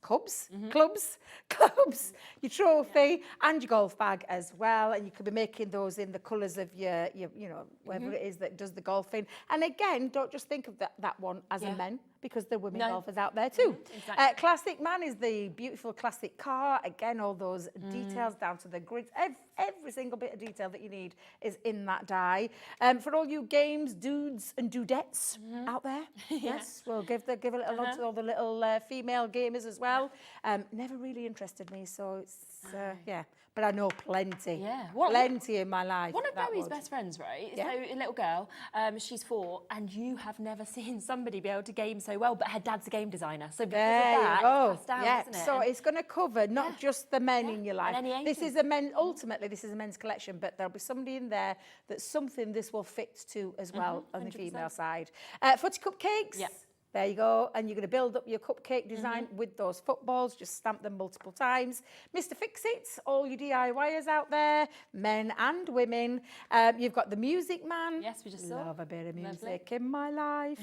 your trophy and your golf bag as well. And you could be making those in the colours of your you know, whatever it is that does the golfing. And again, don't just think of that one as a men, because there are women golfers out there too. Exactly. Classic Man is the beautiful classic car. Again, all those details down to the grids. Every single bit of detail that you need is in that die. For all you games, dudes and dudettes out there, yes, we'll give a little nod to all the little female gamers as well. Never really interested me, so it's, but I know plenty. Yeah. Plenty in my life. One of Boe's best friends, right? Yeah. So a little girl, she's 4, and you have never seen somebody be able to game so well, but her dad's a game designer. So because of that, it's passed down, isn't it? So it's going to cover not just the men in your life. This is ultimately, this is a men's collection, but there'll be somebody in there that's something this will fit to as well on the female side. Footy cupcakes. Yeah. There you go. And you're going to build up your cupcake design with those footballs. Just stamp them multiple times. Mr. Fix-It, all your DIYers out there, men and women. You've got the Music Man. Yes, we just saw. Love a bit of music in my life.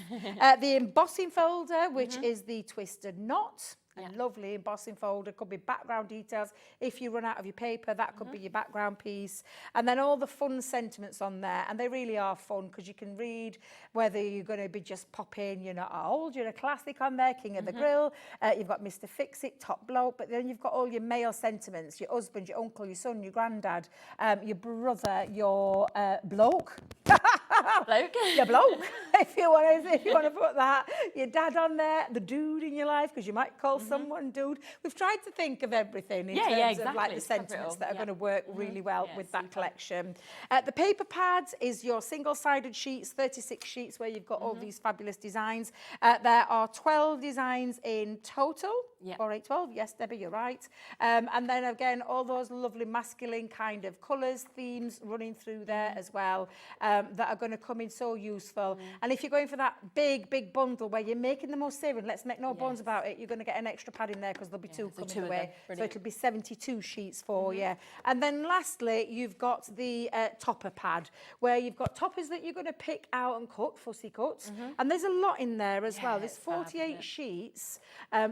The embossing folder, which is the twisted knot. A lovely embossing folder, could be background details. If you run out of your paper, that could be your background piece. And then all the fun sentiments on there. And they really are fun because you can read whether you're going to be just popping, you're not old, you're a classic on there, King of the Grill. You've got Mr. Fix-It, top bloke. But then you've got all your male sentiments, your husband, your uncle, your son, your granddad, your brother, your bloke. Bloke. Your bloke, if you want to put that. Your dad on there, the dude in your life, because you might call someone dude. We've tried to think of everything in terms of like the sentiments that are going to work really well with that collection. The paper pads is your single-sided sheets, 36 sheets where you've got all these fabulous designs. There are 12 designs in total. 4, 8, 12. Yes, Debbie, you're right. And then again, all those lovely masculine kind of colours, themes running through there as well that are going to come in so useful. And if you're going for that big bundle where you're making the most saving, let's make no bones about it, you're going to get an extra pad in there because there'll be 2 coming away. So it'll be 72 sheets for you. And then lastly, you've got the topper pad where you've got toppers that you're going to pick out and cut, fussy cuts. And there's a lot in there as well. There's 48 sheets,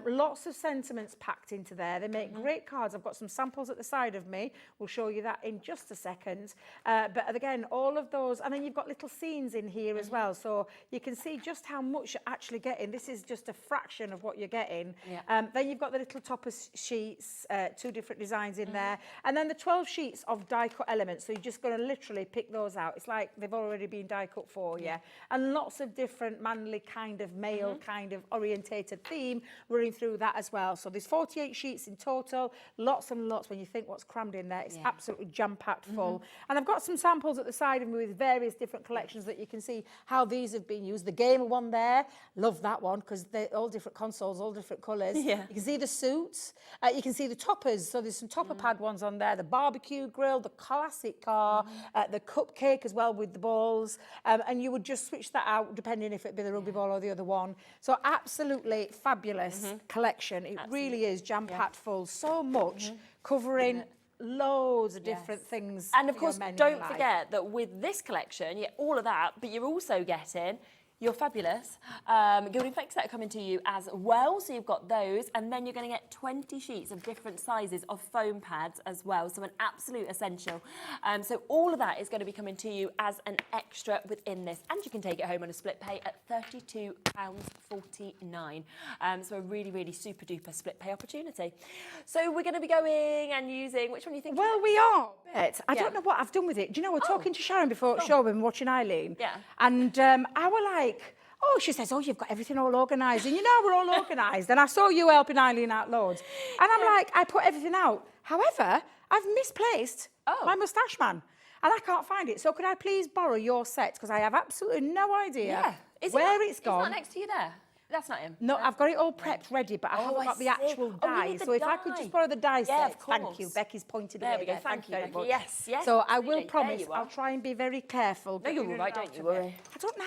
lots of sentiments packed into there. They make great cards. I've got some samples at the side of me. We'll show you that in just a second. But again, all of those, and then you've got little scenes in here as well. So you can see just how much you're actually getting. This is just a fraction of what you're getting. Then you've got the little topper sheets, 2 different designs in there. And then the 12 sheets of die cut elements. So you're just going to literally pick those out. It's like they've already been die cut for you. And lots of different manly kind of male kind of orientated theme running through that as well. So there's 48 sheets in total, lots and lots. When you think what's crammed in there, it's absolutely jam-packed full. And I've got some samples at the side of me with various different collections that you can see how these have been used. The gamer one there, love that one because they're all different consoles, all different colours. You can see the suits, you can see the toppers. So there's some topper pad ones on there, the barbecue grill, the classic car, the cupcake as well with the balls. And you would just switch that out depending if it'd be the rugby ball or the other one. So absolutely fabulous collection. It really is jam-packed full. So much covering loads of different things. And of course, don't forget that with this collection, you get all of that, but you're also getting your fabulous gilding flakes that are coming to you as well. So you've got those, and then you're going to get 20 sheets of different sizes of foam pads as well. So an absolute essential. So all of that is going to be coming to you as an extra within this, and you can take it home on a split pay at £32.49. So a really, really super duper split pay opportunity. So we're going to be going and using, which one do you think? Well, we are. I don't know what I've done with it. Do you know, we're talking to Sharon before the show, when we're watching Eileen. And I were like, oh, she says, oh, you've got everything all organised. And you know, we're all organised. And I saw you helping Eileen out loads. And I'm like, I put everything out. However, I've misplaced my moustache man. And I can't find it. So could I please borrow your set? Because I have absolutely no idea where it's gone. Is that next to you there? That's not him. No, I've got it all prepped ready, but I haven't got the actual die. So if I could just borrow the die set, thank you. Becky's pointed there away we go. there. Thank you very much. Yes, yes. So I will promise I'll try and be very careful. No, you're all right, don't you worry. I don't know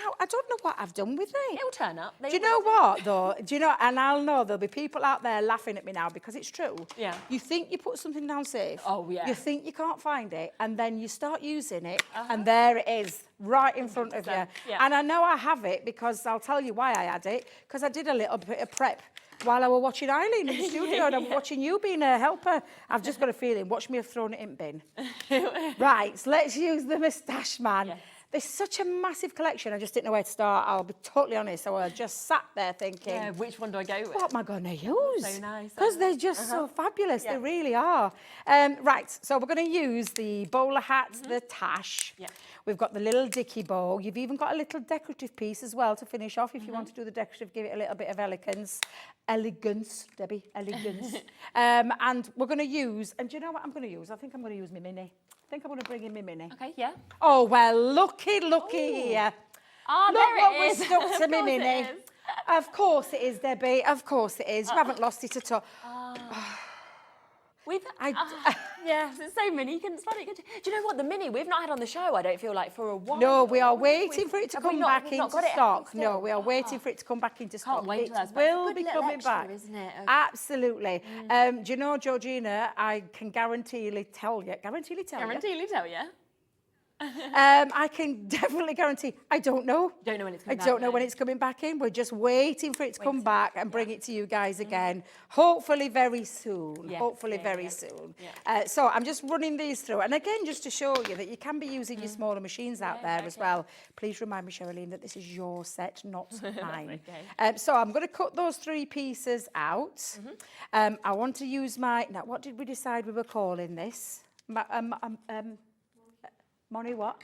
what I've done with it. It'll turn up. Do you know what, though? Do you know, and I'll know there'll be people out there laughing at me now because it's true. Yeah. You think you put something down safe. Oh, yeah. You think you can't find it, and then you start using it, and there it is, right in front of you. Yeah. And I know I have it because I'll tell you why I had it, because I did a little bit of prep while I was watching Eileen in the studio and I'm watching you being a helper. I've just got a feeling, watch me have thrown it in bin. Right, so let's use the moustache man. Yes. There's such a massive collection, I just didn't know where to start. I'll be totally honest, I was just sat there thinking, which one do I go with? What am I going to use? So nice. Because they're just so fabulous, they really are. Right, so we're going to use the bowler hat, the tash. We've got the little dicky bow. You've even got a little decorative piece as well to finish off. If you want to do the decorative, give it a little bit of elegance. Elegance, Debbie, elegance. And we're going to use, and do you know what I'm going to use? I think I'm going to use my mini. I think I'm going to bring in my mini. Okay, yeah. Oh, well, looky here. Oh, look there what it we're is. stuck to my mini. Of course it is, Debbie. Of course it is. You haven't lost it at all. Yes, there's so many. You can spot it. Do you know what? The mini we've not had on the show, I don't feel like, for a while. No, we are waiting for it to come back into stock. No, we are waiting for it to come back into stock. Can't wait it will be coming back. Isn't it? Okay. Absolutely. Do you know, Georgina, I can guaranteely tell you. I can definitely guarantee. I don't know. Don't know when it's coming back. I don't know when it's coming back in. We're just waiting for it to come back and bring it to you guys again. Hopefully very soon. Yes, Hopefully very soon. So I'm just running these through. And again, just to show you that you can be using your smaller machines out there as well. Please remind me, Sherilyn, that this is your set, not mine. So I'm going to cut those 3 pieces out. I want to use my... Now, what did we decide we were calling this? Monocle.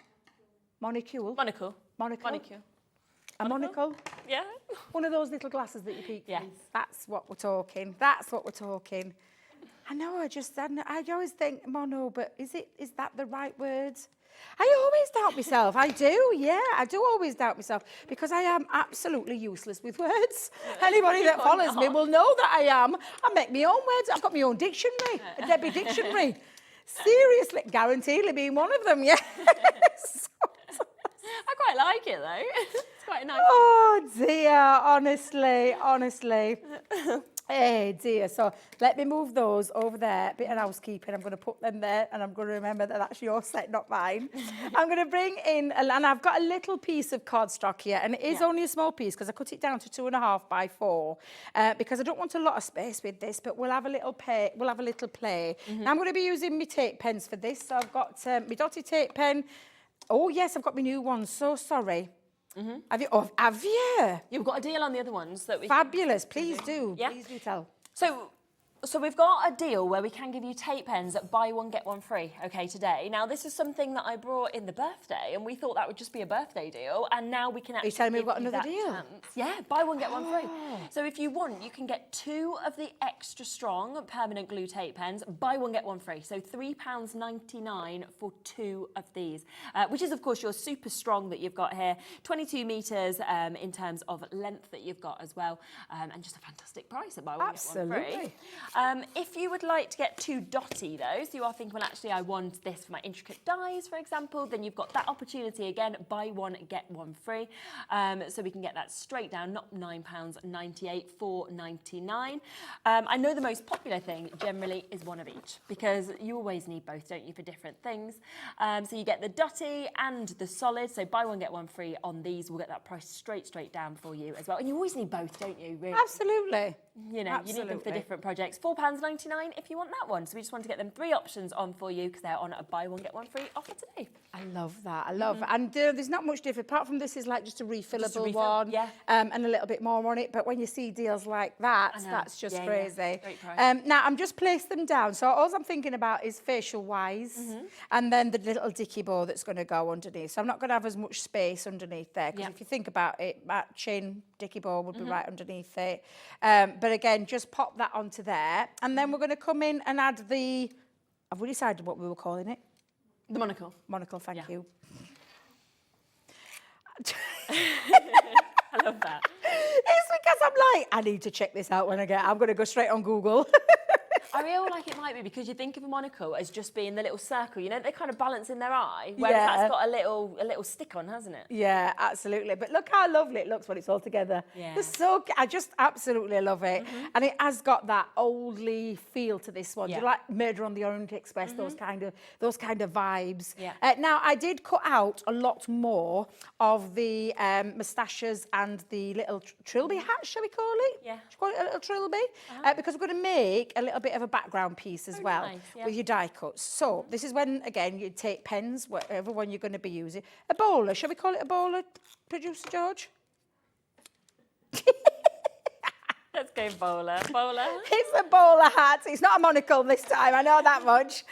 A monocle? Yeah. One of those little glasses that you peek through. Yes. That's what we're talking. That's what we're talking. I know, I always think mono, but is that the right words? I always doubt myself. I do, yeah. I do always doubt myself because I am absolutely useless with words. Anybody that follows me will know that I am. I make my own words. I've got my own dictionary, a Debbie dictionary. Seriously, guaranteedly being one of them, yes. I quite like it though. It's quite nice. Oh dear, honestly. Hey dear, so let me move those over there, bit of housekeeping, I'm going to put them there and I'm going to remember that that's your set, not mine. I'm going to bring in, and I've got a little piece of cardstock here, and it is only a small piece because I cut it down to 2.5 by 4 because I don't want a lot of space with this, but we'll have a little play. Now I'm going to be using my tape pens for this, so I've got my dotty tape pen. Oh yes, I've got my new one, so sorry. Have you? Oh, have you? You've got a deal on the other ones that we... Fabulous, please do. Yeah. Please do tell. So we've got a deal where we can give you tape pens at buy one, get one free, okay, today. Now, this is something that I brought in the birthday, and we thought that would just be a birthday deal, and now we can actually... Are you telling me we've got give you another that deal? chance. Yeah, buy one, get one free. So if you want, you can get 2 of the extra strong permanent glue tape pens, buy one, get one free. So £3.99 for 2 of these, which is, of course, your super strong that you've got here, 22 metres in terms of length that you've got as well, and just a fantastic price at buy one, get one free. If you would like to get 2 dotty though, so you are thinking, well, actually, I want this for my intricate dies, for example, then you've got that opportunity again, buy one, get one free. So we can get that straight down, not £9.98, £4.99. I know the most popular thing generally is 1 of each, because you always need both, don't you, for different things. So you get the dotty and the solid, so buy one, get one free on these. We'll get that price straight down for you as well. And you always need both, don't you, really? Absolutely. You know, you need them for different projects. £4.99 if you want that one. So we just want to get them 3 options on for you because they're on a buy one, get one free offer today. I love that. I love it. And there's not much different. Apart from this is like just a refillable one. Yeah. And a little bit more on it. But when you see deals like that, that's just crazy. Yeah. Great price. Now, I'm just placed them down. So all I'm thinking about is facial-wise. And then the little dicky bow that's going to go underneath. So I'm not going to have as much space underneath there. Because if you think about it, that chin dicky bow would be right underneath it. But again, just pop that onto there. And then we're going to come in and add the... Have we decided what we were calling it? The monocle. Monocle, thank you. I love that. It's because I'm like, I need to check this out when I'm going to go straight on Google. I feel like it might be because you think of a monocle as just being the little circle, you know, they kind of balance in their eye, whereas that's got a little stick on, hasn't it? Yeah, absolutely. But look how lovely it looks when it's all together. Yeah. It's so, I just absolutely love it. And it has got that oldly feel to this one. Yeah. Do you like Murder on the Orient Express, those kind of vibes? Yeah. Now, I did cut out a lot more of the moustaches and the little trilby hat, shall we call it? Yeah. Shall we call it a little trilby? Because we're going to make a little bit of a background piece as well with your die cuts. So this is when, again, you take pens, whatever one you're going to be using. A bowler, shall we call it a bowler, Producer George? Let's go bowler. Bowler. It's a bowler hat. It's not a monocle this time, I know that much.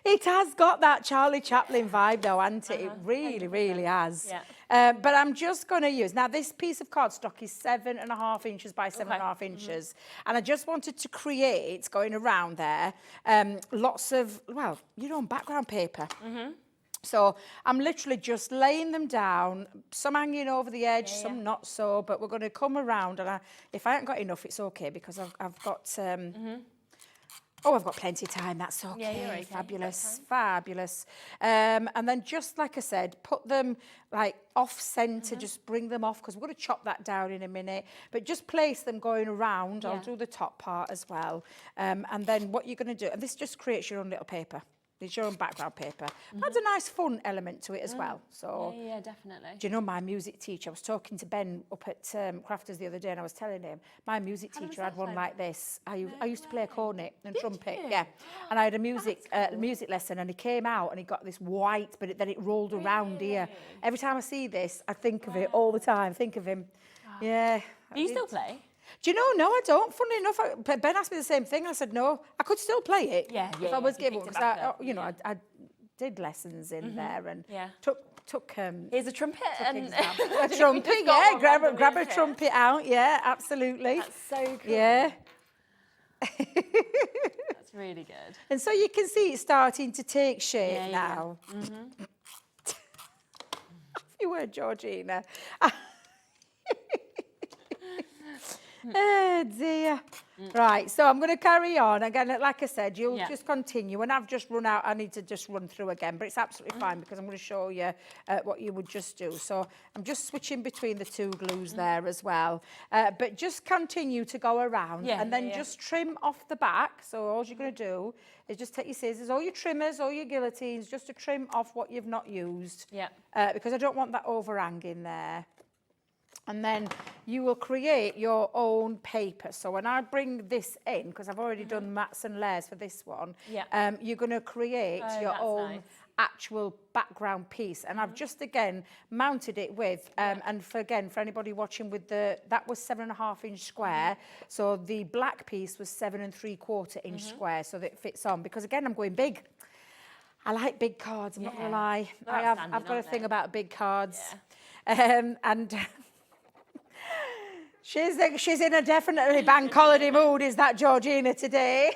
It has got that Charlie Chaplin vibe though, hasn't it? It really has. Yeah. But I'm just going to use, now this piece of cardstock is 7.5 inches by 7.5 inches. And I just wanted to create, going around there, lots of, well, your own background paper. So I'm literally just laying them down, some hanging over the edge, some not so, but we're going to come around. And if I haven't got enough, it's okay, because I've got... Oh, I've got plenty of time, that's okay. Yeah, you're okay. Fabulous, fabulous. And then just like I said, put them like off centre, just bring them off, because we're going to chop that down in a minute. But just place them going around. I'll do the top part as well. And then what you're going to do, and this just creates your own little paper. It's your own background paper. Adds a nice fun element to it as well. So yeah, definitely. Do you know my music teacher? I was talking to Ben up at CRAFTER'S the other day, and I was telling him my music teacher had one like this. I used to play a cornet and trumpet, and I had a music lesson, and he came out and he got this white, but then it rolled around here. Every time I see this, I think of it all the time. Think of him. Yeah. Do you still play? Do you know? No, I don't. Funnily enough, Ben asked me the same thing. I said, no, I could still play it if I was given. Because I did lessons in there and took. Here's a trumpet and a trumpet. Yeah, grab a trumpet out. Yeah, absolutely. That's so cool. Yeah. That's really good. And so you can see it's starting to take shape now. If you were Georgina. Oh dear. Right, so I'm going to carry on. Again, like I said, you'll just continue. And I've just run out. I need to just run through again, but it's absolutely fine because I'm going to show you what you would just do. So I'm just switching between the two glues there as well. But just continue to go around and then just trim off the back. So all you're going to do is just take your scissors, or your trimmers, or your guillotines, just to trim off what you've not used. Yeah. Because I don't want that overhanging there. And then you will create your own paper. So when I bring this in, because I've already done mats and layers for this one, you're going to create your own actual background piece. And I've just, again, mounted it with, and for anybody watching with that was 7.5 inch square. So the black piece was 7 3/4 inch square, so that it fits on. Because again, I'm going big. I like big cards, I'm not going to lie. I've got a thing about big cards. And... She's in a definitely bank holiday mood, is that Georgina today?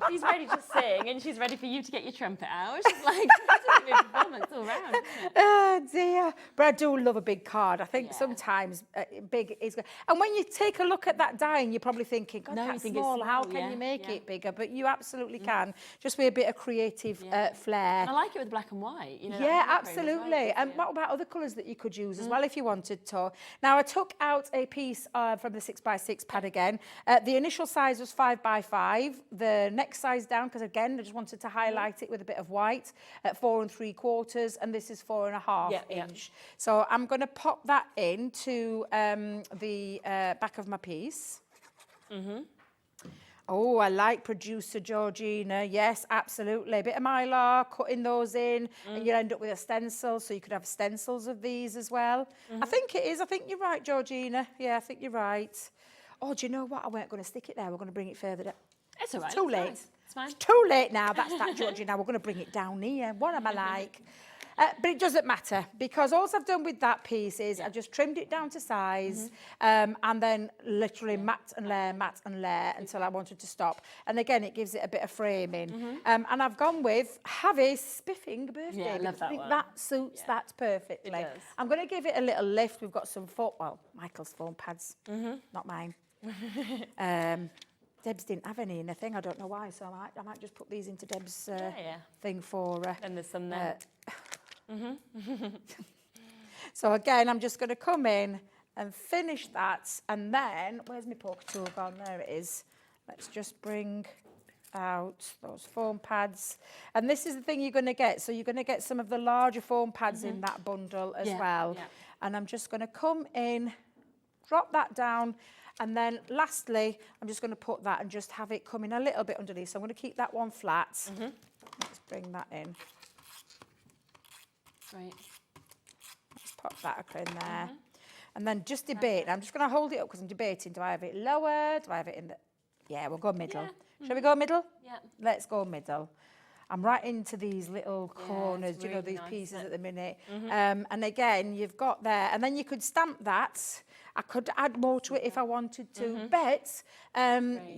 She's ready to sing and she's ready for you to get your trumpet out. She's like, that's a good performance all round. Oh dear. But I do love a big card. I think sometimes big is good. And when you take a look at that die, you're probably thinking, God, that's small. How can you make it bigger? But you absolutely can. Just with a bit of creative flair. And I like it with black and white. You know, yeah, absolutely. And what about other colours that you could use as well if you wanted to? Now, I took out a piece from the 6x6 pad again. The initial size was 5x5. The next size down, because again, I just wanted to highlight it with a bit of white at 4 3/4, and this is 4.5 inch. So I'm going to pop that into the back of my piece. Oh, I like producer Georgina. Yes, absolutely. A bit of mylar, cutting those in, and you end up with a stencil, so you could have stencils of these as well. I think it is. I think you're right, Georgina. Yeah, I think you're right. Oh, do you know what? I weren't going to stick it there. We're going to bring it further down. It's all right. It's too late. It's fine. It's too late now. That's that, Georgina. We're going to bring it down here. What am I like? But it doesn't matter, because all I've done with that piece is I've just trimmed it down to size, and then literally mat and layer until I wanted to stop. And again, it gives it a bit of framing. And I've gone with Javi's spiffing birthday. Yeah, I love that I think one. that suits that perfectly. It does. I'm going to give it a little lift. We've got some Michael's foam pads, not mine. Deb's didn't have any in the thing. I don't know why, so I might just put these into Deb's thing for her. And there's some there. So again, I'm just going to come in and finish that, and then where's my poker tool gone? There it is. Let's just bring out those foam pads, and this is the thing you're going to get. So you're going to get some of the larger foam pads in that bundle as well. And I'm just going to come in, drop that down. And then lastly, I'm just going to put that and just have it come in a little bit underneath. So I'm going to keep that one flat. Let's bring that in. Right. Let's pop that in there. And then just debate. I'm just going to hold it up because I'm debating. Do I have it lower? Do I have it in the... Yeah, we'll go middle. Shall we go middle? Yeah. Let's go middle. I'm right into these little corners, really, you know, these nice pieces at the minute. And again, you've got there. And then you could stamp that. I could add more to it if I wanted to, but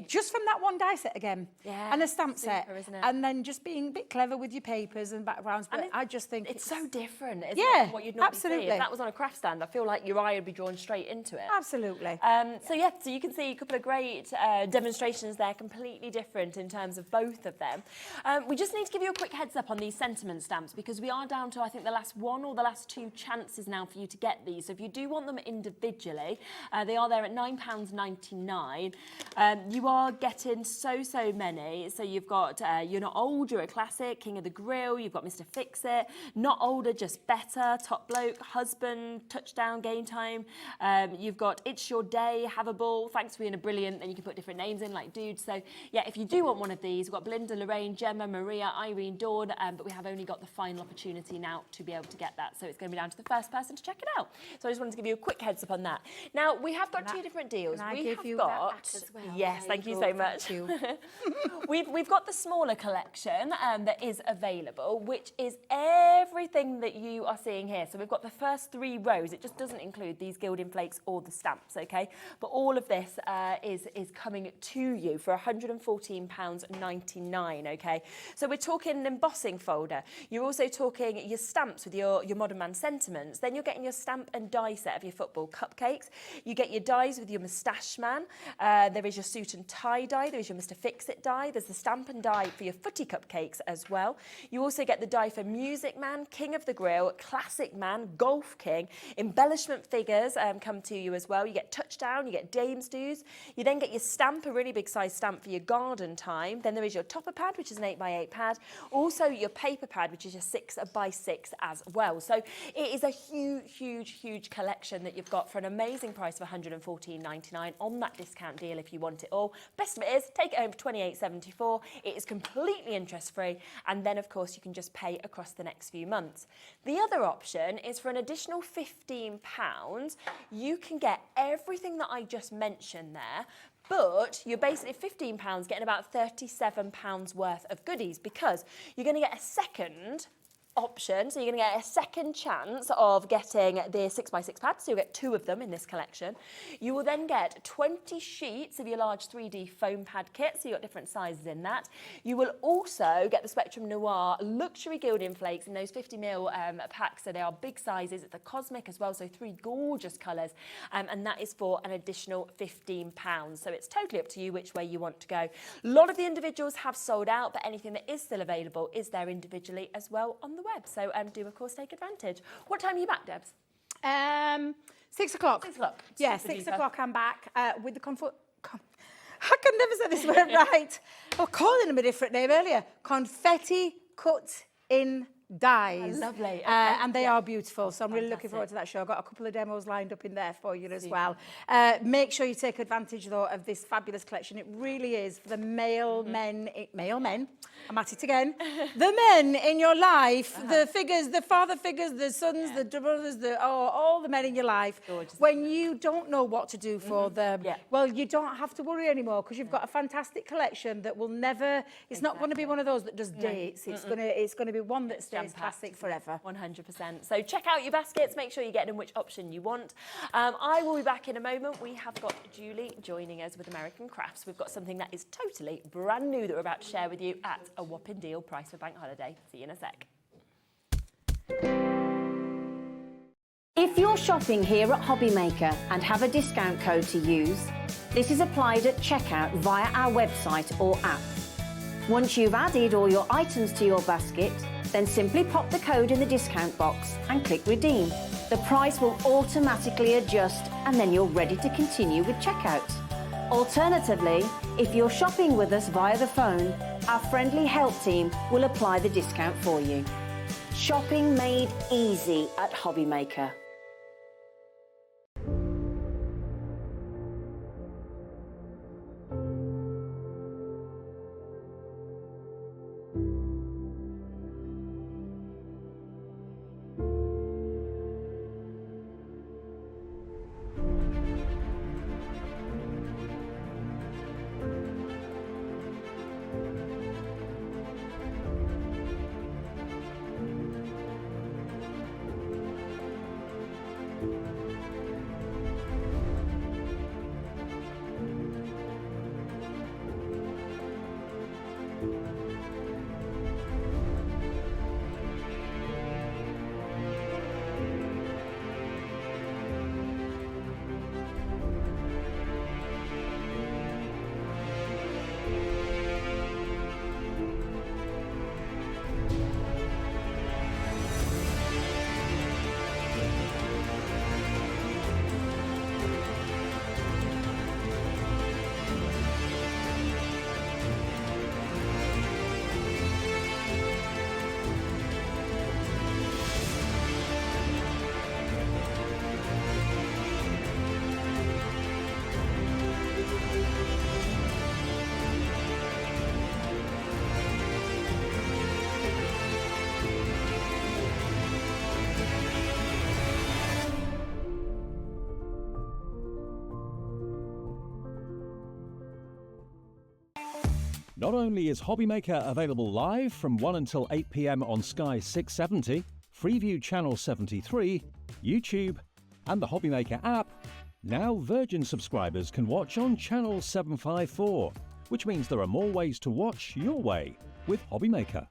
just from that one die set again, and a stamp set, isn't it? and then just being a bit clever with your papers and backgrounds. But I just think it's so different, isn't it, from what you'd normally absolutely. see. If that was on a craft stand, I feel like your eye would be drawn straight into it. Absolutely. So you can see a couple of great demonstrations there, completely different in terms of both of them. We just need to give you a quick heads up on these sentiment stamps, because we are down to, I think, the last one or the last two chances now for you to get these. So if you do want them individually, they are there at £9.99. You are getting so many. So you've got You're Not Old, You're a Classic, King of the Grill, you've got Mr. Fix-It, Not Older, Just Better, Top Bloke, Husband, Touchdown, Game Time. You've got It's Your Day, Have a Ball, Thanks for Being a Brilliant, and you can put different names in like Dude. So yeah, if you do want one of these, we've got Belinda, Lorraine, Gemma, Maria, Irene, Dawn, but we have only got the final opportunity now to be able to get that. So it's going to be down to the first person to check it out. So I just wanted to give you a quick heads up on that. Now, we have got two different deals. We have got as well. Yes, thank you so much. We've got the smaller collection that is available, which is everything that you are seeing here. So we've got the first 3 rows. It just doesn't include these gilding flakes or the stamps, okay? But all of this is coming to you for £114.99, okay? So we're talking an embossing folder. You're also talking your stamps with your Modern Man sentiments. Then you're getting your stamp and die set of your football cupcakes. cupcakes. You get your dies with your Moustache Man. There is your Suit and Tie die. There is your Mr. Fix-It die. There's the Stamp and Die for your footy cupcakes as well. You also get the die for Music Man, King of the Grill, Classic Man, Golf King. Embellishment figures come to you as well. You get Touchdown, you get Dame's Dues. You then get your stamp, a really big size stamp for your garden time. Then there is your topper pad, which is an 8x8 pad. Also your paper pad, which is your 6x6 as well. So it is a huge collection that you've got for an amazing price of $114.99 on that discount deal if you want it all. Best of it is, take it home for $28.74. It is completely interest-free, and then of course you can just pay across the next few months. The other option is for an additional £15, you can get everything that I just mentioned there, but you're basically £15 getting about £37 worth of goodies, because you're going to get a second option, so you're going to get a second chance of getting the 6x6 pads, so you'll get 2 of them in this collection. You will then get 20 sheets of your large 3D foam pad kit, so you've got different sizes in that. You will also get the Spectrum Noir luxury gilding flakes in those 50ml packs, so they are big sizes. It's a cosmic as well, so 3 gorgeous colours, and that is for an additional £15. So it's totally up to you which way you want to go. A lot of the individuals have sold out, but anything that is still available is there individually as well on the web. So do of course take advantage. What time are you back, Debs? 6 o'clock. 6 o'clock. Yeah, 6 o'clock I'm back with the I can never say this word right. I was calling them a different name earlier. Confetti cut in dies. Oh, lovely. Okay. And they are beautiful, so I'm really looking forward to that show. I've got a couple of demos lined up in there for you as well. Make sure you take advantage, though, of this fabulous collection. It really is for the male men, I'm at it again, the men in your life, the figures, the father figures, the sons, the brothers, all the men in your life. Gorgeous. When you don't know what to do for them, well, you don't have to worry anymore, because you've got a fantastic collection that will never, it's not going to be one of those that just dates. It's going to be one that stays classic forever. 100%. So check out your baskets, make sure you get in which option you want. I will be back in a moment. We have got Julie joining us with American Crafts. We've got something that is totally brand new that we're about to share with you at a whopping deal price for bank holiday. See you in a sec. If you're shopping here at HobbyMaker and have a discount code to use, this is applied at checkout via our website or app. Once you've added all your items to your basket, then simply pop the code in the discount box and click redeem. The price will automatically adjust, and then you're ready to continue with checkout. Alternatively, if you're shopping with us via the phone, our friendly help team will apply the discount for you. Shopping made easy at HobbyMaker. Not only is HobbyMaker available live from 1 until 8 p.m. on Sky 670, Freeview Channel 73, YouTube, and the HobbyMaker app, now Virgin subscribers can watch on Channel 754, which means there are more ways to watch your way with HobbyMaker.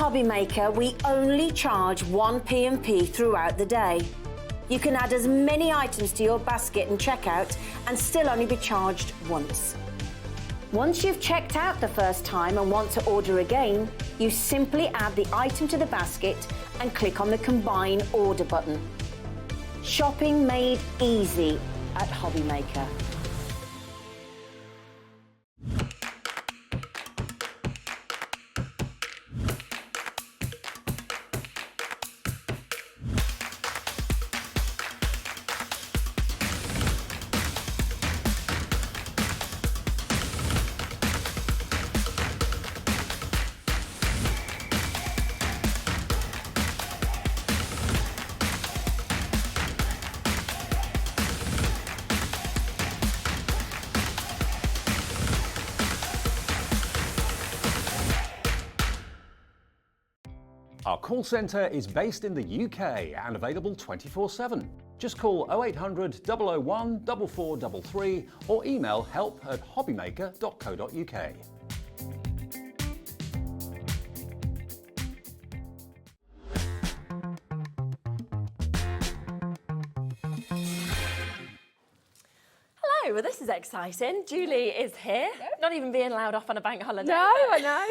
HobbyMaker, we only charge 1 P&P throughout the day. You can add as many items to your basket and checkout and still only be charged once. Once you've checked out the first time and want to order again, you simply add the item to the basket and click on the Combine Order button. Shopping made easy at HobbyMaker. Our call centre is based in the UK and available 24/7. Just call 0800 001 4433 or email help@hobbymaker.co.uk. Hello, well this is exciting. Julie is here, not even being allowed off on a bank holiday. No, I know.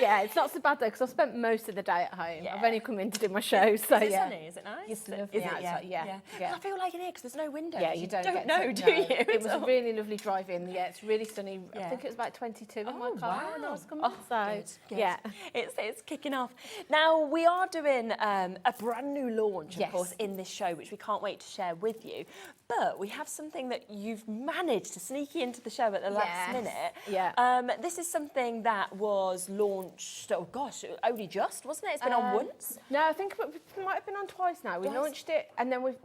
Yeah, it's not so bad though, because I've spent most of the day at home. Yeah. I've only come in to do my show, so Is it yeah. sunny? Is it nice? It's lovely Is it? outside, yeah. I feel like in here because there's no windows. Yeah, you don't get know, to, do no. you? It was a really lovely drive in. Yeah, it's really sunny. I Yeah. think it was about 22 in my Oh, car wow. when I was coming. Oh, so good. yeah. It's kicking off. Now, we are doing a brand new launch, of Yes. course, in this show, which we can't wait to share with you. But we have something that you've managed to sneak into the show at the last Yes. minute. Yeah. This is something that was launched, oh gosh, only just, wasn't it? It's been on once. No, I think it might have been on twice now. We Twice. launched it and then we've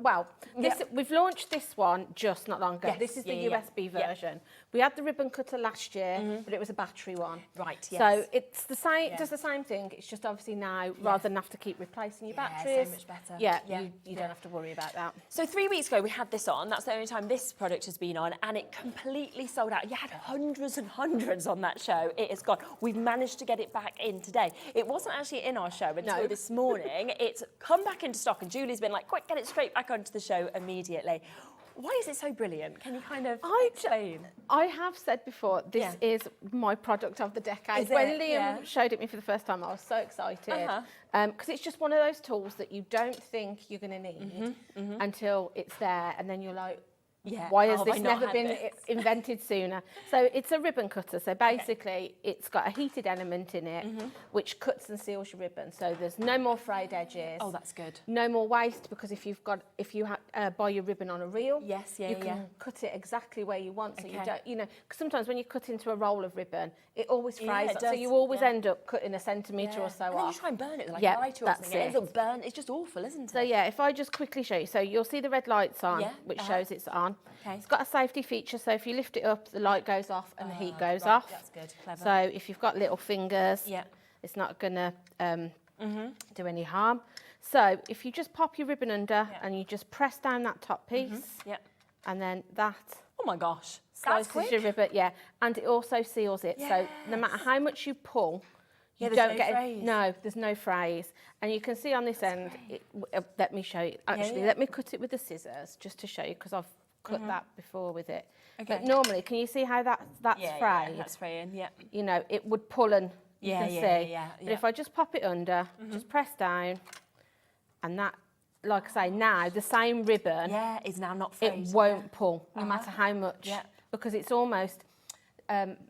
launched this one just not long ago. Yes, This is the yeah. USB version. We had the ribbon cutter last year, but it was a battery one. Right, So yes. it's the same, Yeah. does the same thing. It's just obviously now, rather than have to keep replacing your Yeah, so batteries. much better. Yeah, Yeah, you yeah. don't have to worry about that. So 3 weeks ago we had this on. That's the only time this product has been on, and it completely sold out. You had hundreds and hundreds on that show. It is gone. We've managed to get it back in today. It wasn't actually in our show until No. this morning. It's come back into stock, and Julie's been like, quick, get it straight back onto the show immediately. Why is it so brilliant? Can you kind of explain? I have said before, this Yeah. is my product of the decade. Is When it? Liam Yeah. showed it me for the first time, I was so excited. Because it's just one of those tools that you don't think you're going to need until it's there, and then you're like, Yeah, why how has have I this not never had been this? invented sooner? So it's a ribbon cutter. So basically, it's got a heated element in it, which cuts and seals your ribbon. So there's no more frayed edges. Oh, that's good. No more waste, because if you buy your ribbon on a reel, Yes, yeah, you can yeah. cut it exactly where you want. So you Okay. don't, because sometimes when you cut into a roll of ribbon, it always Yeah, frays. it So does, you always yeah. end up cutting a centimetre or so and then you off. try and burn it with like Yeah, a lighter or that's something. And it. it'll burn. It's just awful, isn't it? So yeah, if I just quickly show you, so you'll see the red lights on, Yeah, which shows it's on. Okay. It's got a safety feature, so if you lift it up, the light goes off and the heat goes right, off. that's good, clever. So if you've got little fingers, Yeah. it's not going to do any harm. So if you just pop your ribbon under and you just press down that top piece, Yeah. and then that Oh my gosh. slices That's quick. your ribbon, and it also seals it. So no matter how much you pull, you Yeah, there's don't no get frays. no. There's no frays, and you can see on this end. Let me show you. Actually, yeah. let me cut it with the scissors just to show you, because I've cut that before with it. Okay. But normally, can you see how that's Yeah, frayed? that's fraying, yeah. You know, it would pull and you Yeah, can yeah, see. yeah, But yeah. if I just pop it under, just press down, and that, like I say, now the same ribbon. Yeah, it's now not It frozen. won't pull, no matter how much, Yeah. because it's almost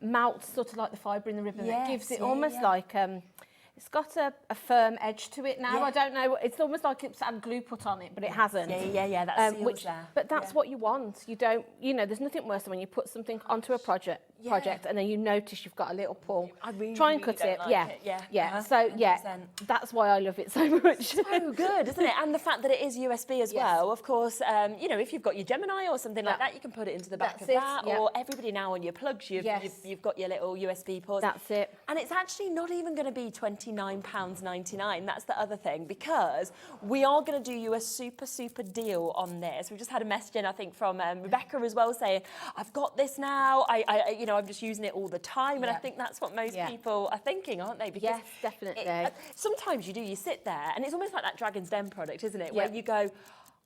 melts sort of like the fibre in the ribbon. That gives Yes, it yeah, almost yeah. like it's got a firm edge to it now. Yeah. I don't know. It's almost like it's had glue put on it, but it hasn't. Yeah, that seals there. But that's Yeah. what you want. You don't. There's nothing worse than when you put something onto a project, and then you notice you've got a little pull. I really, Try and really cut don't it. like it. Yeah. So 100%. that's why I love it so much. So good, isn't it? And the fact that it is USB as Yes. well. Of course, if you've got your Gemini or something like that, you can put it into the back of That's it, that. yeah. Or everybody now on your plugs, you've Yes. got your little USB ports. That's it. And it's actually not even going to be £20 £29.99. That's the other thing, because we are going to do you a super deal on this. We just had a message in, I think, from Rebecca as well, saying, I've got this now. I'm just using it all the time, and I think that's what most people are thinking, aren't they? Because yes, definitely. Sometimes you sit there, and it's almost like that Dragon's Den product, isn't it? Where you go,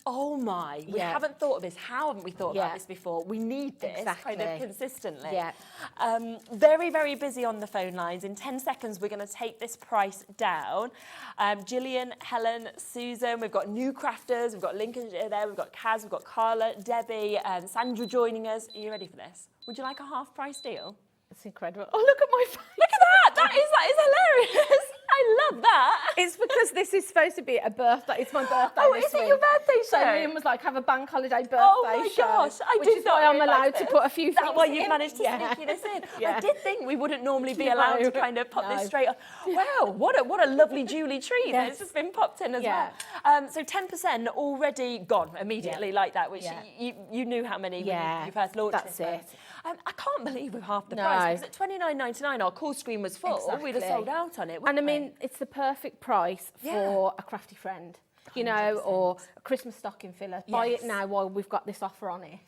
oh my, we haven't thought of this. How haven't we thought about this before? We need this kind of consistently. Very busy on the phone lines. In 10 seconds, we're going to take this price down. Gillian, Helen, Susan, we've got new crafters, we've got Lincolnshire there, we've got Kaz, we've got Carla, Debbie, Sandra joining us. Are you ready for this? Would you like a half price deal? It's incredible. Oh, look at my face. Look at that. That is hilarious. I love that. It's because this is supposed to be a birthday. It's my birthday. Oh, is it your birthday show? So Liam was like, have a bank holiday birthday Oh my show. gosh, I which did is not why I'm realise allowed this. to put a few things That's why you've in. managed to sneak you this in. I did think we wouldn't normally be No. allowed to kind of pop this straight on. Wow, what a lovely Julie treat. It's just been popped in as well. So 10% already gone immediately like that, which you knew how many when you first launched that's this. it. I can't believe we're half the price, because at $29.99 our call screen was full. We'd have sold out on it, And I wouldn't mean, it's the perfect price for a crafty friend, you know, or a Christmas stocking filler. Buy it now while we've got this offer on it.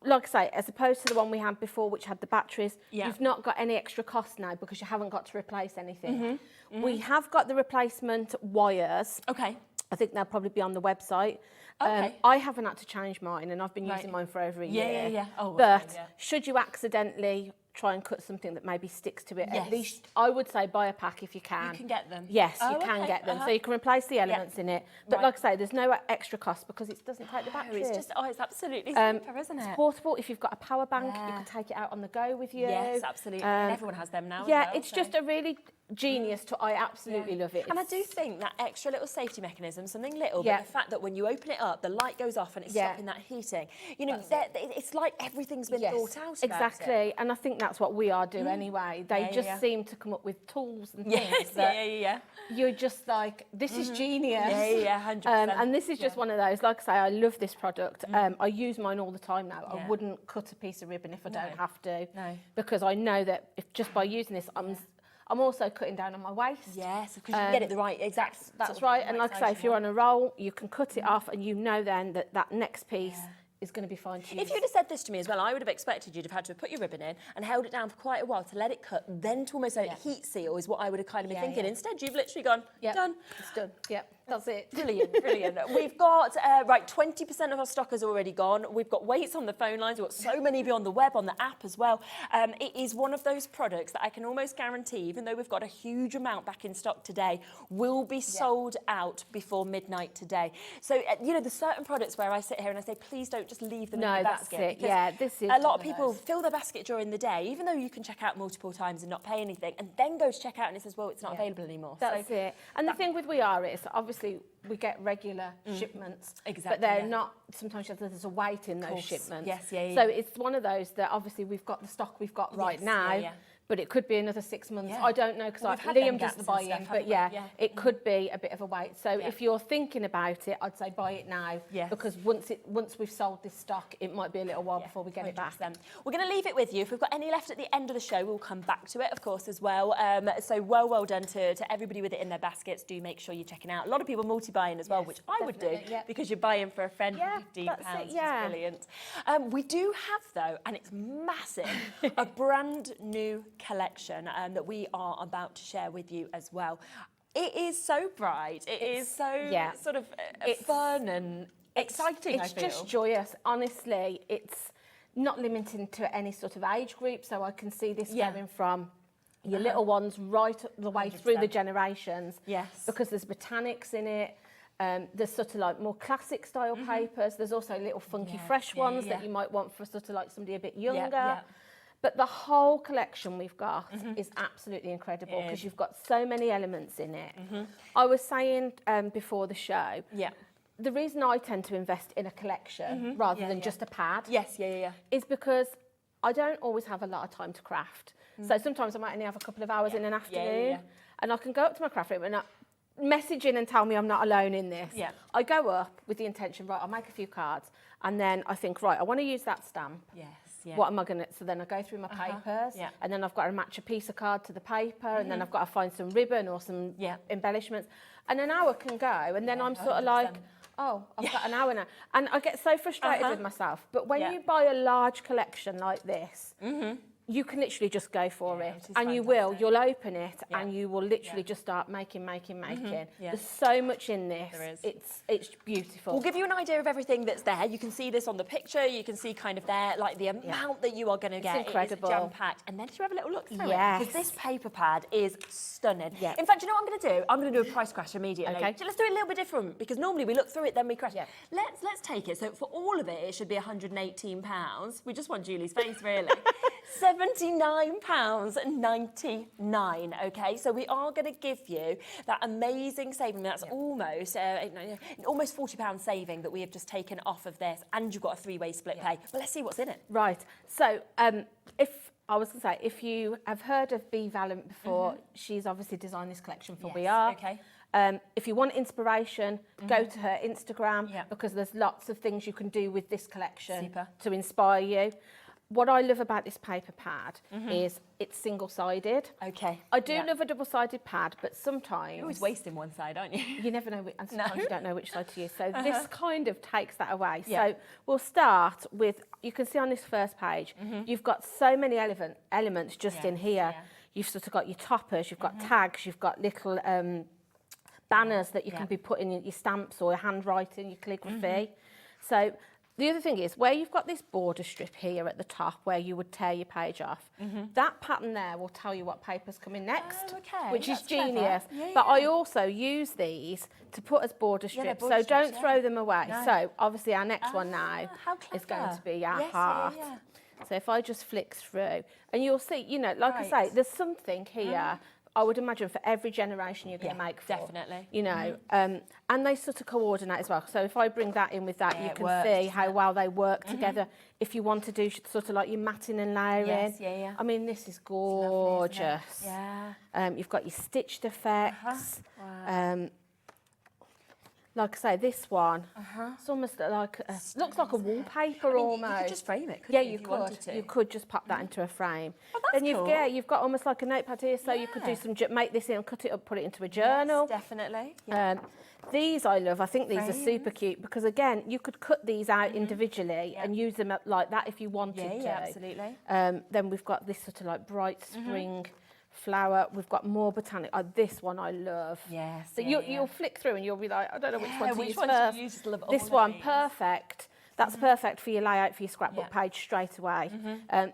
Like I say, as opposed to the one we had before, which had the batteries, you've not got any extra cost now because you haven't got to replace anything. We have got the replacement wires. Okay. I think they'll probably be on the website. I haven't had to change mine, and I've been using mine for over a year. Oh, but should you accidentally try and cut something that maybe sticks to it, at least I would say buy a pack if you can. You can get them? Yes, you can get them. So you can replace the elements in it. But like I say, there's no extra cost because it doesn't take the battery. It's just, it's absolutely super, isn't it? It's portable. If you've got a power bank, you can take it out on the go with you. Yes, absolutely. And everyone has them now. Yeah, as well, it's just a really genius I absolutely love it. And I do think that extra little safety mechanism, something little, but the fact that when you open it up, the light goes off and it's stopping that heating. You know, it's like everything's been thought out about it. And I think that's what we are doing anyway. They just seem to come up with tools and things that you're just like, this is genius. 100%. And this is just one of those, like I say, I love this product. I use mine all the time now. I wouldn't cut a piece of ribbon if I don't have to. Because I know that if just by using this, I'm also cutting down on my waist. Yes, because you can get it the right exact. That's right. And like I say, if you're on a roll, you can cut it off, and you know then that that next piece is going to be fine to use. If you'd have said this to me as well, I would have expected you'd have had to have put your ribbon in and held it down for quite a while to let it cut, then to almost let it heat seal is what I would have kind of been thinking. Instead, you've literally gone, done. It's done. Yep, that's it. Brilliant. We've got, 20% of our stock has already gone. We've got waits on the phone lines. We've got so many of you on the web, on the app as well. It is one of those products that I can almost guarantee, even though we've got a huge amount back in stock today, will be sold out before midnight today. So, you know, there's certain products where I sit here and I say, please don't just leave them in the basket. That's it. This is a lot of people fill their basket during the day, even though you can check out multiple times and not pay anything, and then go to check out and it says, well, it's not available anymore. That's it. And the thing with We Are is, obviously, we get regular shipments, but they're not, sometimes there's a wait in those shipments. Yes, So it's one of those that obviously we've got the stock we've got right now, but it could be another 6 months. I don't know, because Liam does the buy-in, but it could be a bit of a wait. So if you're thinking about it, I'd say buy it now, because once we've sold this stock, it might be a little while before we get it back. We're going to leave it with you. If we've got any left at the end of the show, we'll come back to it, of course, as well. So well done to everybody with it in their baskets. Do make sure you're checking out. A lot of people multi-buying as well, which I would do, because you're buying for a friend for £15, which is brilliant. We do have, though, and it's massive, a brand new collection that we are about to share with you as well. It is so bright. It is so sort of fun and exciting, It's just joyous. Honestly, it's not limited to any sort of age group, so I can see this going from your little ones right the way 100%. Through the generations. Yes. Because there's botanics in it. There's sort of like more classic style papers. There's also little funky fresh ones that you might want for sort of like somebody a bit younger. But the whole collection we've got is absolutely incredible, because you've got so many elements in it. I was saying before the show, the reason I tend to invest in a collection rather than just a pad is because I don't always have a lot of time to craft. So sometimes I might only have a couple of hours in an afternoon, and I can go up to my craft room and message in and tell me I'm not alone in this. I go up with the intention, right, I'll make a few cards, And then I think, right, I want to use that stamp. Yes. Yeah. What am I going to... So then I go through my papers, and then I've got to match a piece of card to the paper, and then I've got to find some ribbon or some embellishments. And an hour can go, and then I'm sort of like, oh, I've got an hour now. And I get so frustrated with myself. But when you buy a large collection like this, you can literally just go for it, and you will. You'll open it, and you will literally just start making. There's so much in this. There is. It's beautiful. We'll give you an idea of everything that's there. You can see this on the picture. You can see kind of there, like the amount that you are going to get. It's incredible. It is jam-packed. And then if you have a little look through Yes. it, because this paper pad is stunning. Yeah. In fact, you know what I'm going to do? I'm going to do a price crash immediately. Okay. Let's do it a little bit different, because normally we look through it, then we crash. Let's take it. So for all of it, it should be £118. We just want Julie's face, really. £79.99, okay? So we are going to give you that amazing saving. That's almost £40 saving that we have just taken off of this, and you've got a 3-way split pay. But let's see what's in it. Right. So if you have heard of Bea Valint before, she's obviously designed this collection for Bea. Okay. If you want inspiration, go to her Instagram, because there's lots of things you can do with this collection to inspire you. What I love about this paper pad is it's single-sided. Okay. I do love a double-sided pad, but sometimes... You're always wasting one side, aren't you? You never know, and sometimes you don't know which side to use. So this kind of takes that away. So we'll start with, you can see on this first page, you've got so many elements just in here. You've sort of got your toppers, you've got tags, you've got little banners that you can be putting in your stamps or your handwriting, your calligraphy. So the other thing is, where you've got this border strip here at the top where you would tear your page off, that pattern there will tell you what paper's coming next, which is genius. But I also use these to put as border strips, so don't throw them away. No. So obviously our next one now is going to be our heart. So if I just flick through, and you'll see, you know, like I say, there's something here, I would imagine, for every generation you're going to make for. Definitely. You know, and they sort of coordinate as well. So if I bring that in with that, you can see how well they work together. If you want to do sort of like your matting and layering. I mean, this is gorgeous. Lovely, you've got your stitched effects. Like I say, this one, it's almost like looks like a wallpaper almost. You could just frame it, yeah, you, if you wanted to. You could just pop that into a frame. Oh, that's then cool. you've got almost like a notepad here, so you could do some, make this in, cut it up, put it into a journal. Yes, definitely. These I love. I think these are super cute because, again, you could cut these out individually and use them like that if you wanted to. Yeah, absolutely. Then we've got this sort of like bright spring flower. We've got more botanic. This one I love. Yes. So you'll flick through and you'll be like, I don't know which one to use one first. To use, love this one, perfect. That's perfect for your layout for your scrapbook page straight away.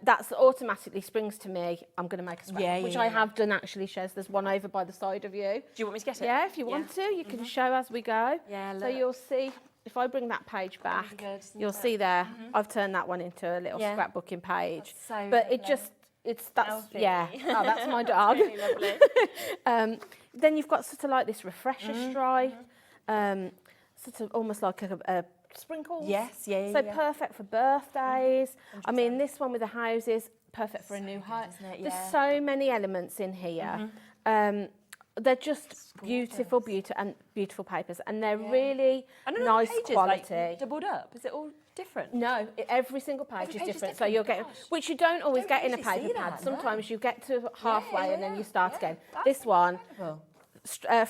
That's automatically springs to me, I'm going to make a scrapbook, which I have done actually, Shez. There's one over by the side of you. Do you want me to get it? Yeah, if you want to, you can show as we go. Yeah, so you'll see, if I bring that page back, you'll see there, I've turned that one into a little scrapbooking page. That's so but it just, that's that's my dog. Really lovely. Then you've got sort of like this refresher stripe, sort of almost like a sprinkles. So perfect for birthdays. I mean, this one with the houses, perfect for a new house. There's so many elements in here. They're just beautiful beautiful papers, and they're really nice quality. Like, doubled up. Is it all different? No, every single page is different. So you'll get, which you don't always get in a paper pad. Sometimes you get to halfway and then you start again. This one,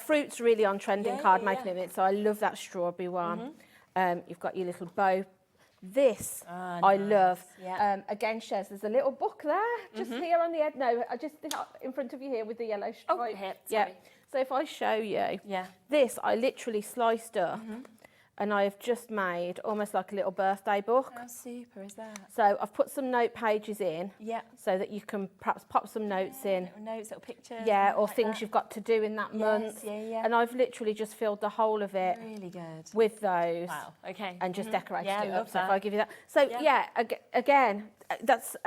fruit's really on trend in card making at the minute, so I love that strawberry one. You've got your little bow. This I love. Again, Shez, there's a little book there, just here on the edge. No, I just in front of you here with the yellow stripe. So if I show you, this I literally sliced up, and I have just made almost like a little birthday book. How super is that? So I've put some note pages in, so that you can perhaps pop some notes in. Little notes, little pictures. Or like things you've got to do in that month. And I've literally just filled the whole of it really good with those. Wow, okay. And just decorated it up. So that. if I give you that. So again, that's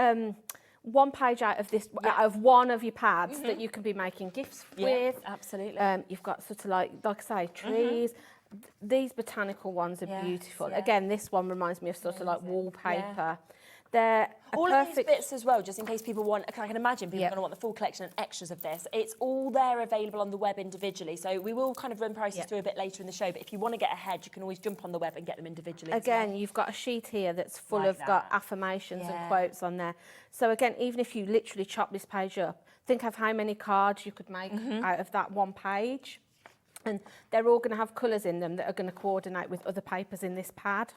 one page out of this, out of one of your pads that you can be making gifts with. Absolutely. You've got sort of like I say, trees. These botanical ones are beautiful. Again, this one reminds me of sort of like wallpaper. They're all of these bits as well, just in case people want, I can imagine people are going to want the full collection and extras of this. It's all there available on the web individually. So we will kind of run prices through a bit later in the show, but if you want to get ahead, you can always jump on the web and get them individually. Again, you've got a sheet here that's full of got affirmations and quotes on there. So again, even if you literally chop this page up, think of how many cards you could make out of that one page. And they're all going to have colours in them that are going to coordinate with other papers in this pad.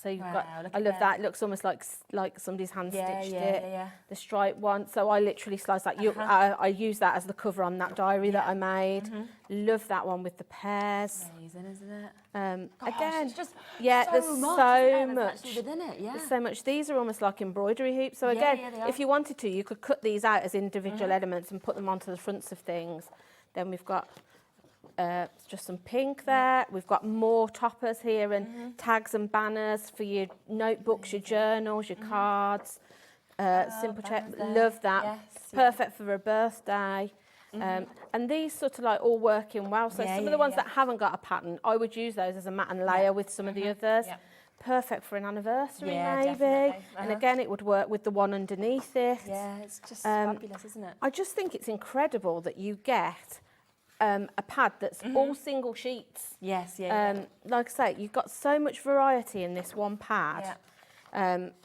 So you've got, I love that. It looks almost like somebody's hand stitched it. The stripe one. So I literally sliced that. I use that as the cover on that diary that I made. Love that one with the pears. Amazing, isn't it? Gosh, again, it's just there's so much within it. There's so much. These are almost like embroidery hoops. So again, if you wanted to, you could cut these out as individual elements and put them onto the fronts of things. Then we've got just some pink there. We've got more toppers here and tags and banners for your notebooks, your journals, your cards. Simple check. Love that. Yes, perfect for a birthday. And these sort of like all working well. So some of the ones that haven't got a pattern, I would use those as a mat and layer with some of the others. Perfect for an anniversary maybe. And again, it would work with the one underneath it. Yeah, it's just fabulous, isn't it? I just think it's incredible that you get a pad that's all single sheets. Yes, like I say, you've got so much variety in this one pad.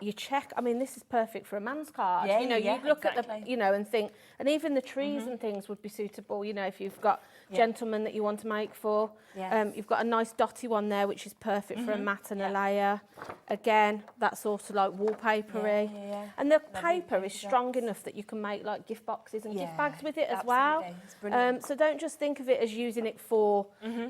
You check, I mean, this is perfect for a man's card. You know, you look at the, you know, and think, and even the trees and things would be suitable, you know, if you've got gentlemen that you want to make for. You've got a nice dotty one there, which is perfect for a mat and a layer. Again, that's sort of like wallpapery. And the paper is strong enough that you can make like gift boxes and gift bags with it as well. So don't just think of it as using it for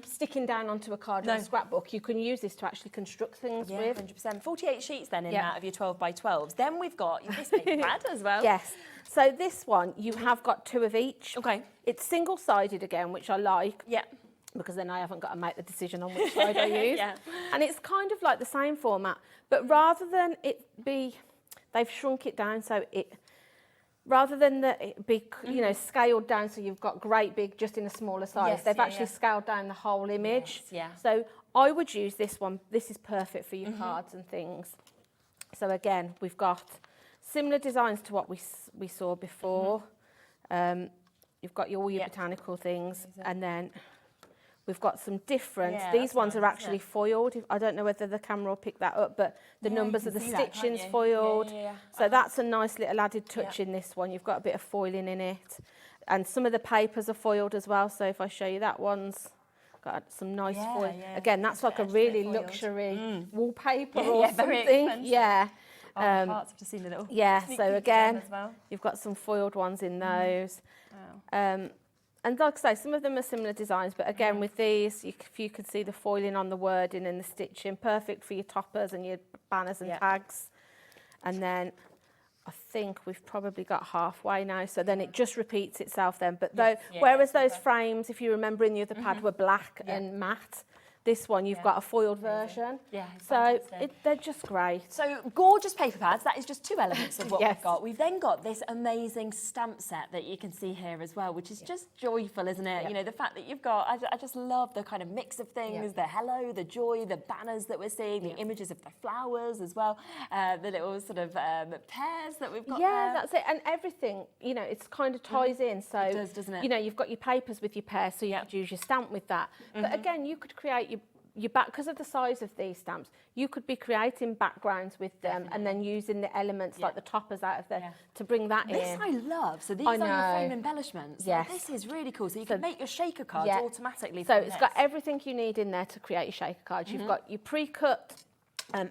sticking down onto a card or a scrapbook. You can use this to actually construct things with. 100%. 48 sheets then in that of your 12 by 12s. Then we've got this paper pad as well. Yes. So this one, you have got 2 of each. Okay. It's single-sided again, which I like. Because then I haven't got to make the decision on which side I use. And it's kind of like the same format, but rather than it be, they've shrunk it down so it, rather than it be, you know, scaled down so you've got great big just in a smaller size, they've actually scaled down the whole image. So I would use this one. This is perfect for your cards and things. So again, we've got similar designs to what we saw before. You've got all your botanical things, and then we've got some different. These ones are actually foiled. I don't know whether the camera will pick that up, but the numbers of the stitching's foiled. So that's a nice little added touch in this one. You've got a bit of foiling in it, and some of the papers are foiled as well. So if I show you that one's got some nice foil. Again, that's like a really luxury wallpaper or something. I've just seen a little so again, you've got some foiled ones in those. And like I say, some of them are similar designs, but again, with these, if you could see the foiling on the wording and the stitching, perfect for your toppers and your banners and tags. And then I think we've probably got halfway now, so then it just repeats itself then. But whereas those frames, if you remember in the other pad, were black and matte, this one, you've got a foiled version. So they're just great. So gorgeous paper pads. That is just 2 elements of what we've got. We've then got this amazing stamp set that you can see here as well, which is just joyful, isn't it? You know, the fact that you've got, I just love the kind of mix of things, the hello, the joy, the banners that we're seeing, the images of the flowers as well, the little sort of pears that we've got there. That's it. And everything, you know, it's kind of ties in. So, it does, doesn't it? You know, you've got your papers with your pears, so you could use your stamp with that. But again, you could create your back, because of the size of these stamps, you could be creating backgrounds with them and then using the elements like the toppers out of there to bring that in. This I love. So these are your frame embellishments. This is really cool. So you can make your shaker cards automatically. So it's got everything you need in there to create your shaker cards. You've got your pre-cut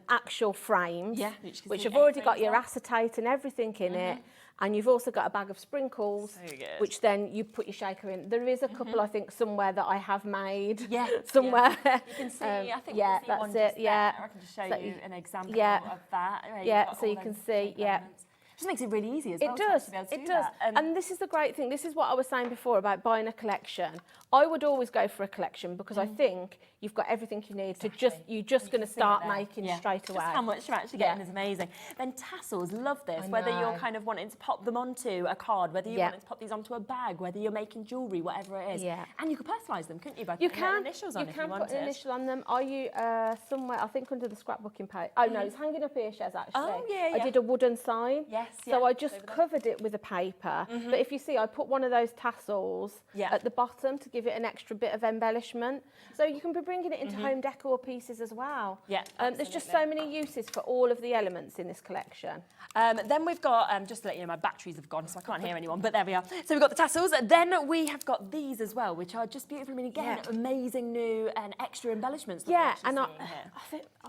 actual frames, which have already got your acetate and everything in it. And you've also got a bag of sprinkles, which then you put your shaker in. There is a couple, I think, somewhere that I have made. Somewhere. You can see, I think you can see one just there. I can just show you an example of that. So you can see, Just makes it really easy as well. It does. To be able to It do does. that. And this is the great thing. This is what I was saying before about buying a collection. I would always go for a collection because I think you've got everything you need to you're just going to start making straight away. Just how much you're actually getting is amazing. Then tassels, love this. Whether you're kind of wanting to pop them onto a card, whether you're wanting to pop these onto a bag, whether you're making jewellery, whatever it is. Yeah. And you could personalise them, couldn't you? By You putting can. initials on You if can you put wanted. an initial on them. Are you somewhere? I think under the scrapbooking page. Oh no, it's hanging up here, Shez. Actually. Oh, yeah, I did a wooden sign. Yes. So I just covered it with a paper. But if you see, I put one of those tassels at the bottom to give it an extra bit of embellishment. So you can be bringing it into home decor pieces as well. Yeah. There's just so many uses for all of the elements in this collection. Then we've got, just to let you know, my batteries have gone, so I can't hear anyone, but there we are. So we've got the tassels. Then we have got these as well, which are just beautiful. I mean, again, amazing new and extra embellishments. Yeah, and I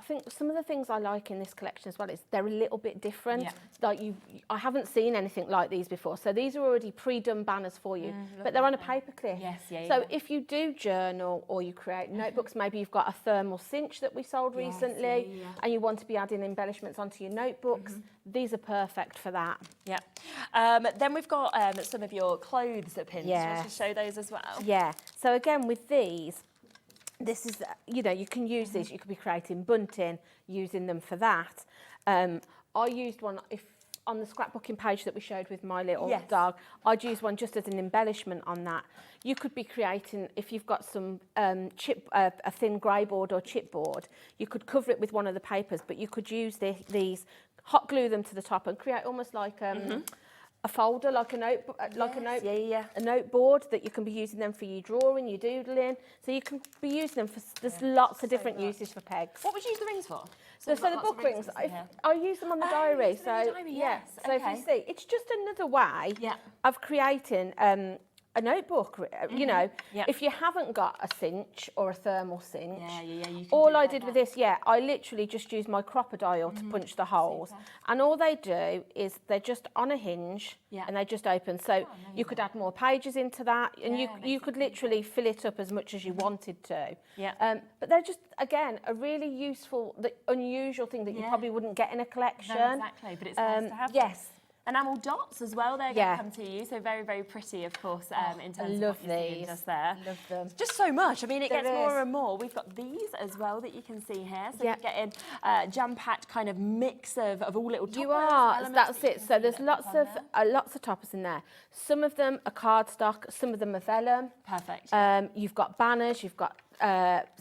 think some of the things I like in this collection as well is they're a little bit different. Yeah. Like I haven't seen anything like these before. So these are already pre-done banners for you, but they're on a paper clip. Yes, So if you do journal or you create notebooks, maybe you've got a thermal cinch that we sold recently, and you want to be adding embellishments onto your notebooks, these are perfect for that. Yeah. Then we've got some of your clothes pins. Yeah. Do you want to show those as well? Yeah. So again, with these, this is, you know, you can use these. You could be creating bunting, using them for that. I used one on the scrapbooking page that we showed with my little dog. I'd use one just as an embellishment on that. You could be creating, if you've got some a thin grey board or chipboard, you could cover it with one of the papers, but you could use these, hot glue them to the top and create almost like a folder, like a noteboard that you can be using them for your drawing, your doodling. So you can be using them for, there's lots of different uses for pegs. What would you use the rings for? So the book rings, I use them on the diary. So so if you see, it's just another way of creating a notebook. You know, if you haven't got a cinch or a thermal cinch, all I did with this, I literally just used my crocodile to punch the holes, and all they do is they're just on a hinge and they just open. So you could add more pages into that, and you could literally fill it up as much as you wanted to. But they're just, again, a really useful, unusual thing that you probably wouldn't get in a collection. No, exactly, but it's nice to have. Yes. Enamel dots as well, they're going to come to you, so very, very pretty, of course, in terms of what you're seeing just there. Love them. Just so much. I mean, it gets more and more. We've got these as well that you can see here. So you're getting jam-packed kind of mix of all little toppers. You are, that's it. So there's lots of toppers in there. Some of them are cardstock, some of them are vellum. Perfect. You've got banners, you've got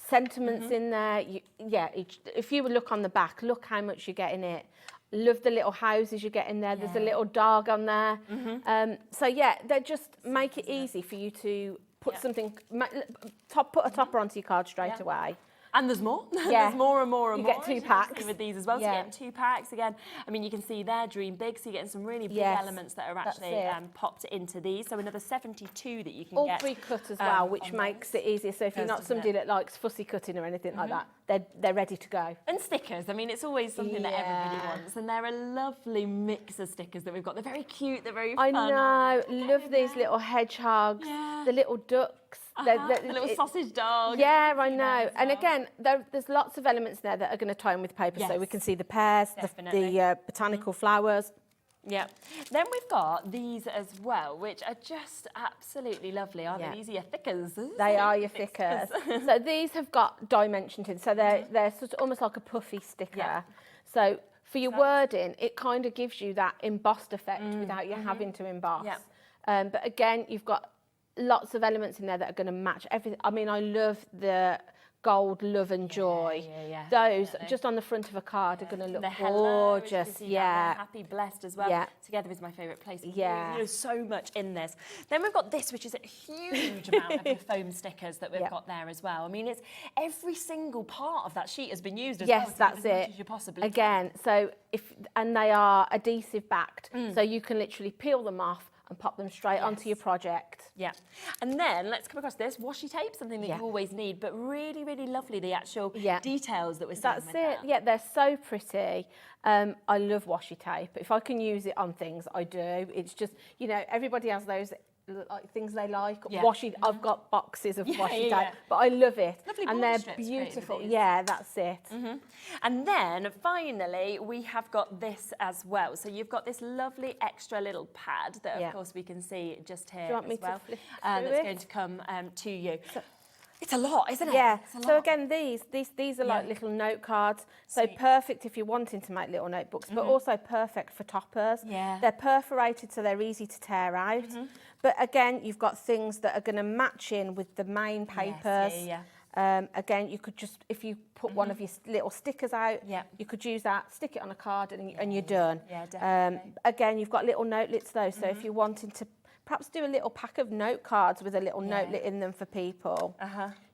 sentiments in there. If you would look on the back, look how much you get in it. Love the little houses you get in there. There's a little dog on there. So they just make it easy for you to put something, put a topper onto your card straight away. And there's more. There's more and more and you more. You get 2 packs. With these as well. So you're getting 2 packs again. I mean, you can see there, dream big. So you're getting some really big elements that are actually popped into these. So another 72 that you can get. All pre-cut as well, which makes it easier. So if you're not somebody that likes fussy cutting or anything like that, they're ready to go. And stickers. I mean, it's always something that everybody wants. And they're a lovely mix of stickers that we've got. They're very cute. They're very fun. I know. Love these little hedgehogs, the little ducks. The little sausage dog. Yeah, I know. And again, there's lots of elements there that are going to tie in with paper. So we can see the pears, the botanical flowers. Yeah. Then we've got these as well, which are just absolutely lovely, aren't they? These are your thickers. They are your thickers. So these have got dimension to them. So they're sort of almost like a puffy sticker. So for your wording, it kind of gives you that embossed effect without you having to emboss. But again, you've got lots of elements in there that are going to match everything. I mean, I love the gold, love and joy. Those just on the front of a card are going to look gorgeous. Happy, blessed as well. Together is my favourite place. There's so much in this. Then we've got this, which is a huge amount of your foam stickers that we've got there as well. I mean, it's every single part of that sheet has been used as well. Yes, that's it. As you possibly Again, so and they are adhesive backed, so you can literally peel them off and pop them straight onto your project. And then let's come across this washi tape, something that you always need, but really, really lovely, the actual details that we're seeing. That's it. They're so pretty. I love washi tape. If I can use it on things, I do. It's just, you know, everybody has those things they like. Washi, I've got boxes of washi tape, but I love it. Lovely and border they're strips beautiful. created with these. Yeah, that's it. And then finally, we have got this as well. So you've got this lovely extra little pad that, of course, we can see just here. Do you want me as well, to flip that's through going to come to you. It's a lot, isn't it? Yeah. It's a So lot. again, these are like little note cards. So perfect if you're wanting to make little notebooks, but also perfect for toppers. Yeah. They're perforated, so they're easy to tear out. But again, you've got things that are going to match in with the main papers. Again, you could just, if you put one of your little stickers out, you could use that, stick it on a card, and you're done. Yeah, definitely. Again, you've got little notelets though, so if you're wanting to perhaps do a little pack of note cards with a little notelet in them for people,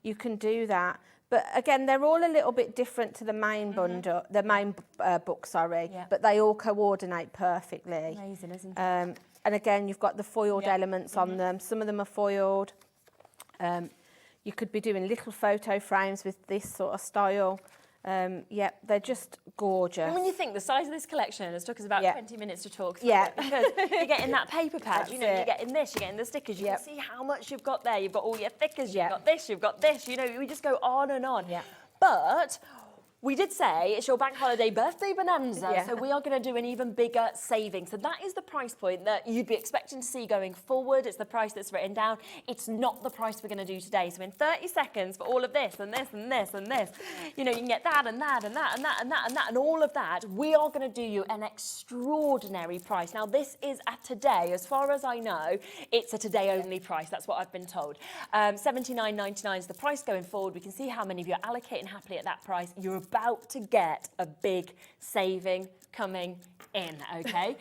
you can do that. But again, they're all a little bit different to the main bundle, the main book, sorry, but they all coordinate perfectly. Amazing, isn't it? And again, you've got the foiled elements on them. Some of them are foiled. You could be doing little photo frames with this sort of style. Yeah, they're just gorgeous. And when you think the size of this collection, it took us about 20 minutes to talk through it, because you're getting that paper pad, That's you know, you're getting this, you're getting the stickers, you can see how much you've got there, you've got all your thickers, you've got this, you know, we just go on and on. But we did say it's your bank holiday birthday bonanza, so we are going to do an even bigger saving. So that is the price point that you'd be expecting to see going forward. It's the price that's written down. It's not the price we're going to do today. So in 30 seconds for all of this and this and this and this, you know, you can get that and that and that and that and that and that and all of that. We are going to do you an extraordinary price. Now this is a today, as far as I know, it's a today only price. That's what I've been told. $79.99 is the price going forward. We can see how many of you are allocating happily at that price. You're about to get a big saving coming in, okay?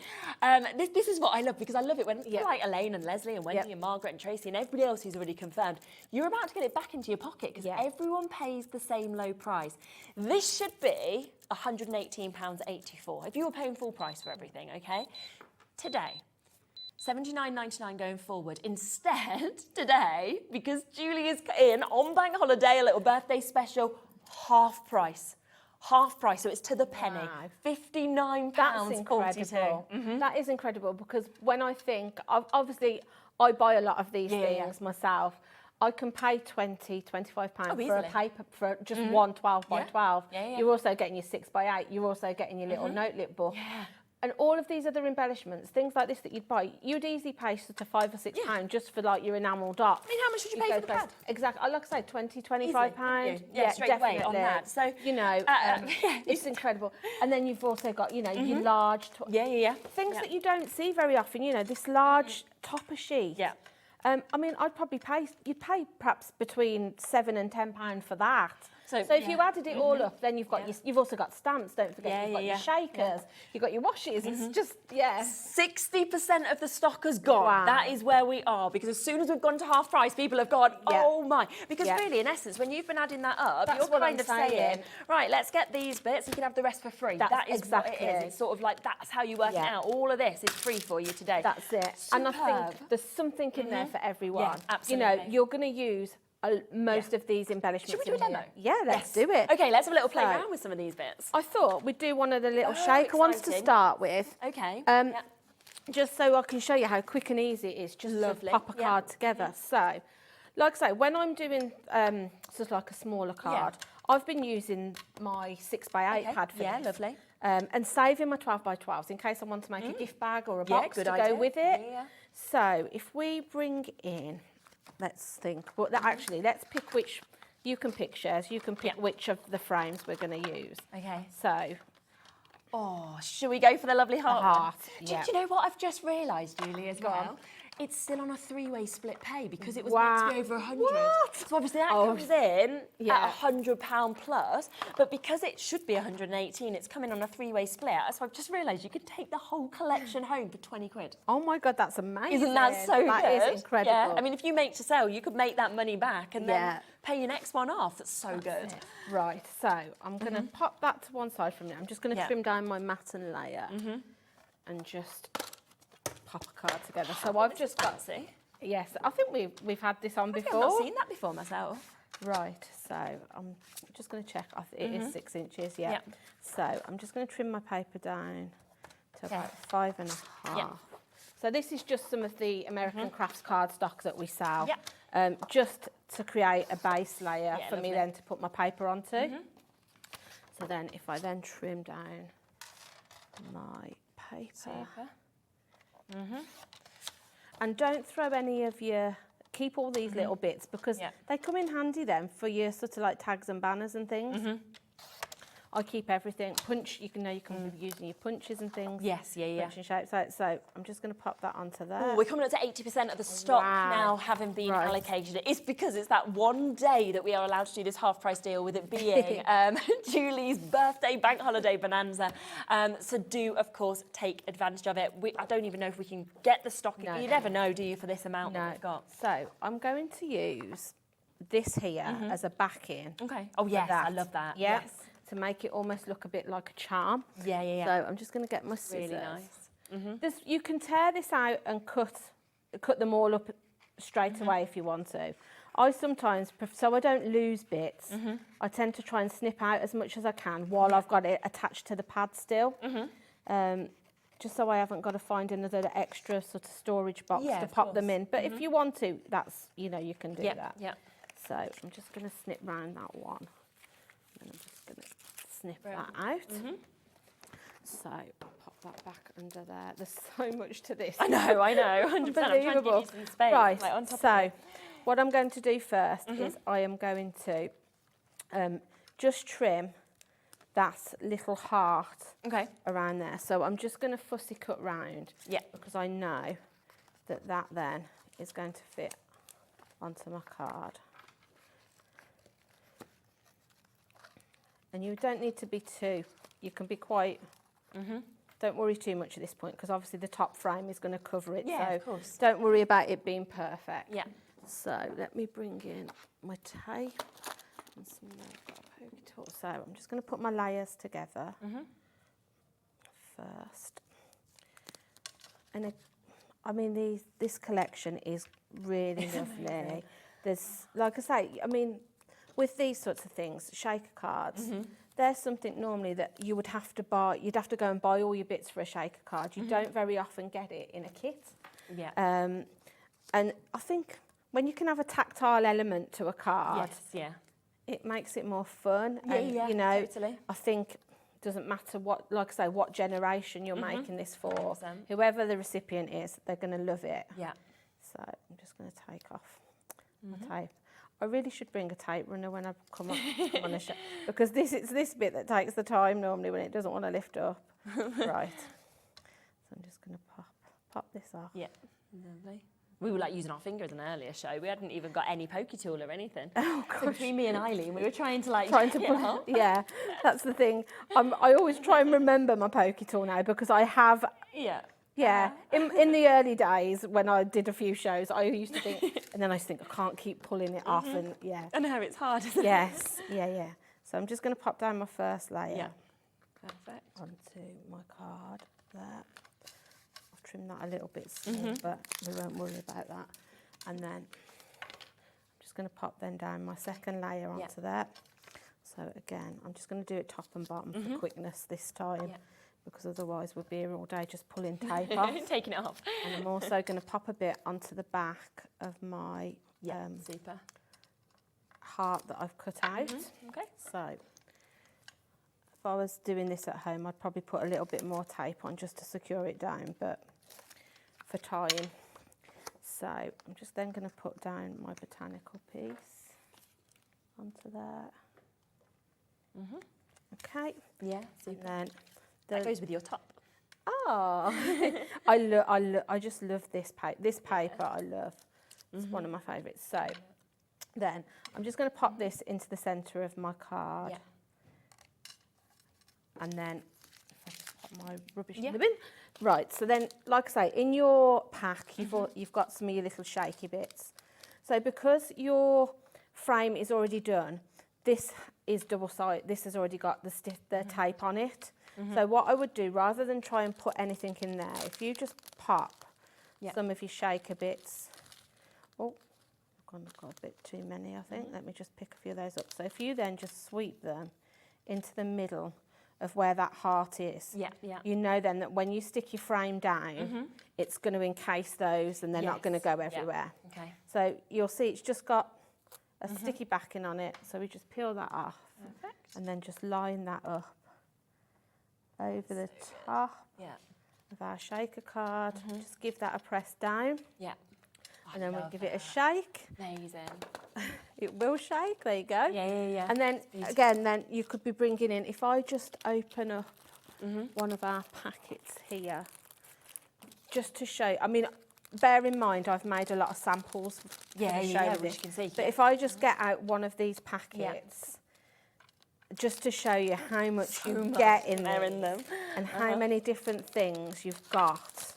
This is what I love, because I love it when people like Elaine and Leslie and Wendy and Margaret and Tracy and everybody else who's already confirmed, you're about to get it back into your pocket, because everyone pays the same low price. This should be £118.84 if you were paying full price for everything, okay? Today, $79.99 going forward. Instead, today, because Julie is in on bank holiday, a little birthday special, half price. Half price, so it's to the penny. £59.42. That's incredible. That is incredible, because when I think, obviously, I buy a lot of these things myself. I can pay £20, £25 for a paper, for just one 12 by 12. You're also getting your 6 by 8. You're also getting your little notelet book. And all of these other embellishments, things like this that you'd buy, you'd easily pay sort of £5 or £6 just for like your enamel dot. I mean, how much would you pay for the pad? Exactly. Like I say, £20, £25. Yeah, straight away on that. So, you know, it's incredible. And then you've also got, you know, your large... Things that you don't see very often, you know, this large topper sheet. I mean, you'd pay perhaps between £7 and £10 for that. So if you added it all up, then you've got you've also got stamps, don't forget, you've got your shakers, you've got your washes, it's just, 60% of the stock has gone. Wow. That is where we are, because as soon as we've gone to half price, people have gone, oh my. Because really, in essence, when you've been adding that up, you're kind of saying, right, let's get these bits, you can have the rest for free. That is exactly what it is. It's sort of like, that's how you work it out. All of this is free for you today. That's it. Superb. And I think there's something in there for everyone. Yeah, absolutely. You know, you're going to use most of these embellishments. Should we do a demo? Yeah, let's do it. Okay, let's have a little play around with some of these bits. I thought we'd do one of the little shaker ones to start with. Okay. Just so I can show you how quick and easy it is just to pop a card together. So, like I say, when I'm doing sort of like a smaller card, I've been using my 6 by 8 pad for this. Lovely. And saving my 12 by 12s in case I want to make a gift bag or a box to go with it. So, if we bring in... Let's think. Well, actually, let's pick which. You can pick shares. You can pick which of the frames we're going to use. Okay. So. Oh, should we go for the lovely heart? Heart. Do you know what I've just realised, Julie, as well? It's still on a 3-way split pay, because it was meant to be over 100. What? So obviously that comes in at £100 plus, but because it should be 118, it's coming on a 3-way split. So I've just realised you could take the whole collection home for 20 quid. Oh my God, that's amazing. Isn't that so good? That is incredible. Yeah. I mean, if you make to sell, you could make that money back and then pay your next one off. That's so good. Right, so I'm going to pop that to one side from there. I'm just going to trim down my matten layer and just... pop a card together. So I've just got... Yes, I think we've had this on before. I've not seen that before myself. Right, so I'm just going to check. It is 6 inches, So I'm just going to trim my paper down to about 5.5. So this is just some of the American Crafts cardstock that we sell. Yeah. Just to create a base layer for me lovely. then to put my paper onto. So then if I then trim down my paper. And don't throw any of your, keep all these little bits because they come in handy then for your sort of like tags and banners and things. I keep everything. Punch, you can be using your punches and things. Yes, Punch and shapes. So I'm just going to pop that onto there. Ooh, we're coming up to 80% of the stock now having been allocated. It's because it's that one day that we are allowed to do this half price deal, with it being Julie's birthday bank holiday bonanza. So do, of course, take advantage of it. I don't even know if we can get the stock. You never know, do you, for this amount that we've got? So I'm going to use this here as a backing. Okay. Oh, yes, I love that. Yeah. Yes. To make it almost look a bit like a charm. Yeah. So I'm just going to get my scissors. Really nice. You can tear this out and cut them all up straight away if you want to. I sometimes, so I don't lose bits, I tend to try and snip out as much as I can while I've got it attached to the pad still. Just so I haven't got to find another extra sort of storage box to pop them in. But if you want to, that's, you can do that. Yeah. So I'm just going to snip round that one. And I'm just going to snip that out. So I'll pop that back under there. There's so much to this. I know, 100%. I'm trying to give you some space. Right, like on top so of it. what I'm going to do first is I am going to just trim that little heart around there. So I'm just going to fussy cut round because I know that that then is going to fit onto my card. And you don't need to be too, you can be quite, don't worry too much at this point because obviously the top frame is going to cover it. Yeah, so of course. Don't worry about it being perfect. Yeah. So let me bring in my tape and some pokey tool. So I'm just going to put my layers together first. And I mean, this collection is really lovely. There's, like I say, I mean, with these sorts of things, shaker cards, there's something normally that you would have to buy. You'd have to go and buy all your bits for a shaker card. You don't very often get it in a kit. Yeah. And I think when you can have a tactile element to a card, it makes it more fun. Totally. I think it doesn't matter what, like I say, what generation you're making this for. 100%. Whoever the recipient is, they're going to love it. Yeah. So I'm just going to take off my tape. I really should bring a tape runner when I come on a show because it's this bit that takes the time normally when it doesn't want to lift up. Right. So I'm just going to pop this off. Yeah. Lovely. We were like using our fingers in an earlier show. We hadn't even got any pokey tool or anything. Oh gosh. So between me and Eileen, we were trying to put. Yeah, that's the thing. I always try and remember my pokey tool now because I have. Yeah. Yeah, in the early days when I did a few shows, I used to think, and then I used to think I can't keep pulling it off, and I know it's hard, isn't it? Yes, yeah. So I'm just going to pop down my first layer. Yeah. Perfect. Onto my card there. I've trimmed that a little bit small, but we won't worry about that. And then I'm just going to pop then down my second layer onto there. So again, I'm just going to do it top and bottom for quickness this time. Yeah. Because otherwise we'll be here all day just pulling tape off. Taking it off. And I'm also going to pop a bit onto the back of my super heart that I've cut out. Okay. So if I was doing this at home, I'd probably put a little bit more tape on just to secure it down, but for tying. So I'm just then going to put down my botanical piece onto there. Okay. Yeah, super. And then that goes with your top. Oh, I just love this paper. This paper I love. It's one of my favourites. So then I'm just going to pop this into the centre of my card. Yeah. And then if I just pop my rubbish in the bin. Right, so then, like I say, in your pack, you've got some of your little shaky bits. So because your frame is already done, this is double-sided. This has already got the tape on it. So what I would do, rather than try and put anything in there, if you just pop some of your shaker bits. Oh, I've got a bit too many, I think. Let me just pick a few of those up. So if you then just sweep them into the middle of where that heart is. Yeah, yeah. You know then that when you stick your frame down, it's going to encase those and they're not going to go everywhere. Yeah. Okay. So you'll see it's just got a sticky backing on it. So we just peel that off. Perfect. And then just line that up over the top of our shaker card. Just give that a press down. Yeah. And then we'll give it a shake. Amazing. It will shake, there you go. Yeah. And then, again, then you could be bringing in, if I just open up one of our packets here, just to show, I mean, bear in mind I've made a lot of samples which you can see. But if I just get out one of these packets, just to show you how much you get in there and how many different things you've got.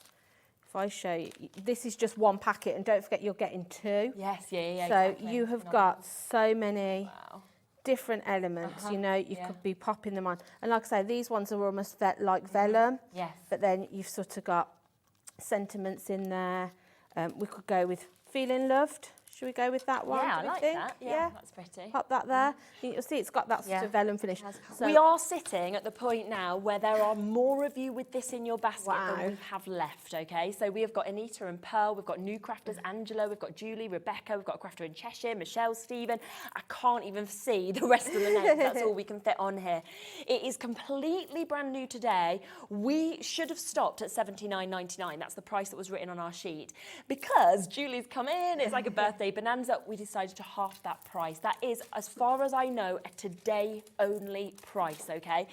If I show you, this is just one packet, and don't forget you're getting two. Yes, So exactly. you have got so many different elements, you know, you could be popping them on. And like I say, these ones are almost like vellum. Yes. But then you've sort of got sentiments in there. We could go with feeling loved. Should we go with that one? Yeah, I do we like think? that. Yeah, that's pretty. Pop that there. You'll see it's got that sort of vellum finish. So We are sitting at the point now where there are more of you with this in your basket than we have left, okay? So we have got Anita and Pearl, we've got new crafters, Angela, we've got Julie, Rebecca, we've got a crafter in Cheshire, Michelle, Stephen. I can't even see the rest of the names, that's all we can fit on here. It is completely brand new today. We should have stopped at $79.99. That's the price that was written on our sheet. Because Julie's come in, it's like a birthday bonanza, we decided to half that price. That is, as far as I know, a today only price, okay?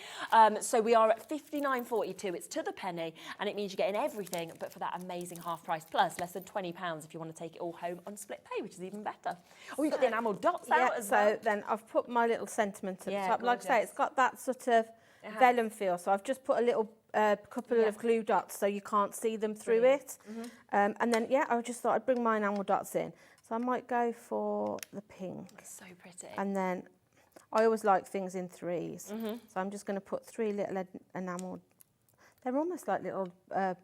So we are at $59.42. It's to the penny, and it means you're getting everything, but for that amazing half price, plus less than £20 if you want to take it all home on split pay, which is even better. Oh, you've got the enamel dots out as well. So then I've put my little sentiment at the top. Like I say, it's got that sort of vellum feel, so I've just put a little couple of glue dots so you can't see them through it. And then, I just thought I'd bring my enamel dots in. So I might go for the pink. That's so pretty. And then I always like things in threes. So I'm just going to put 3 little enamel. They're almost like little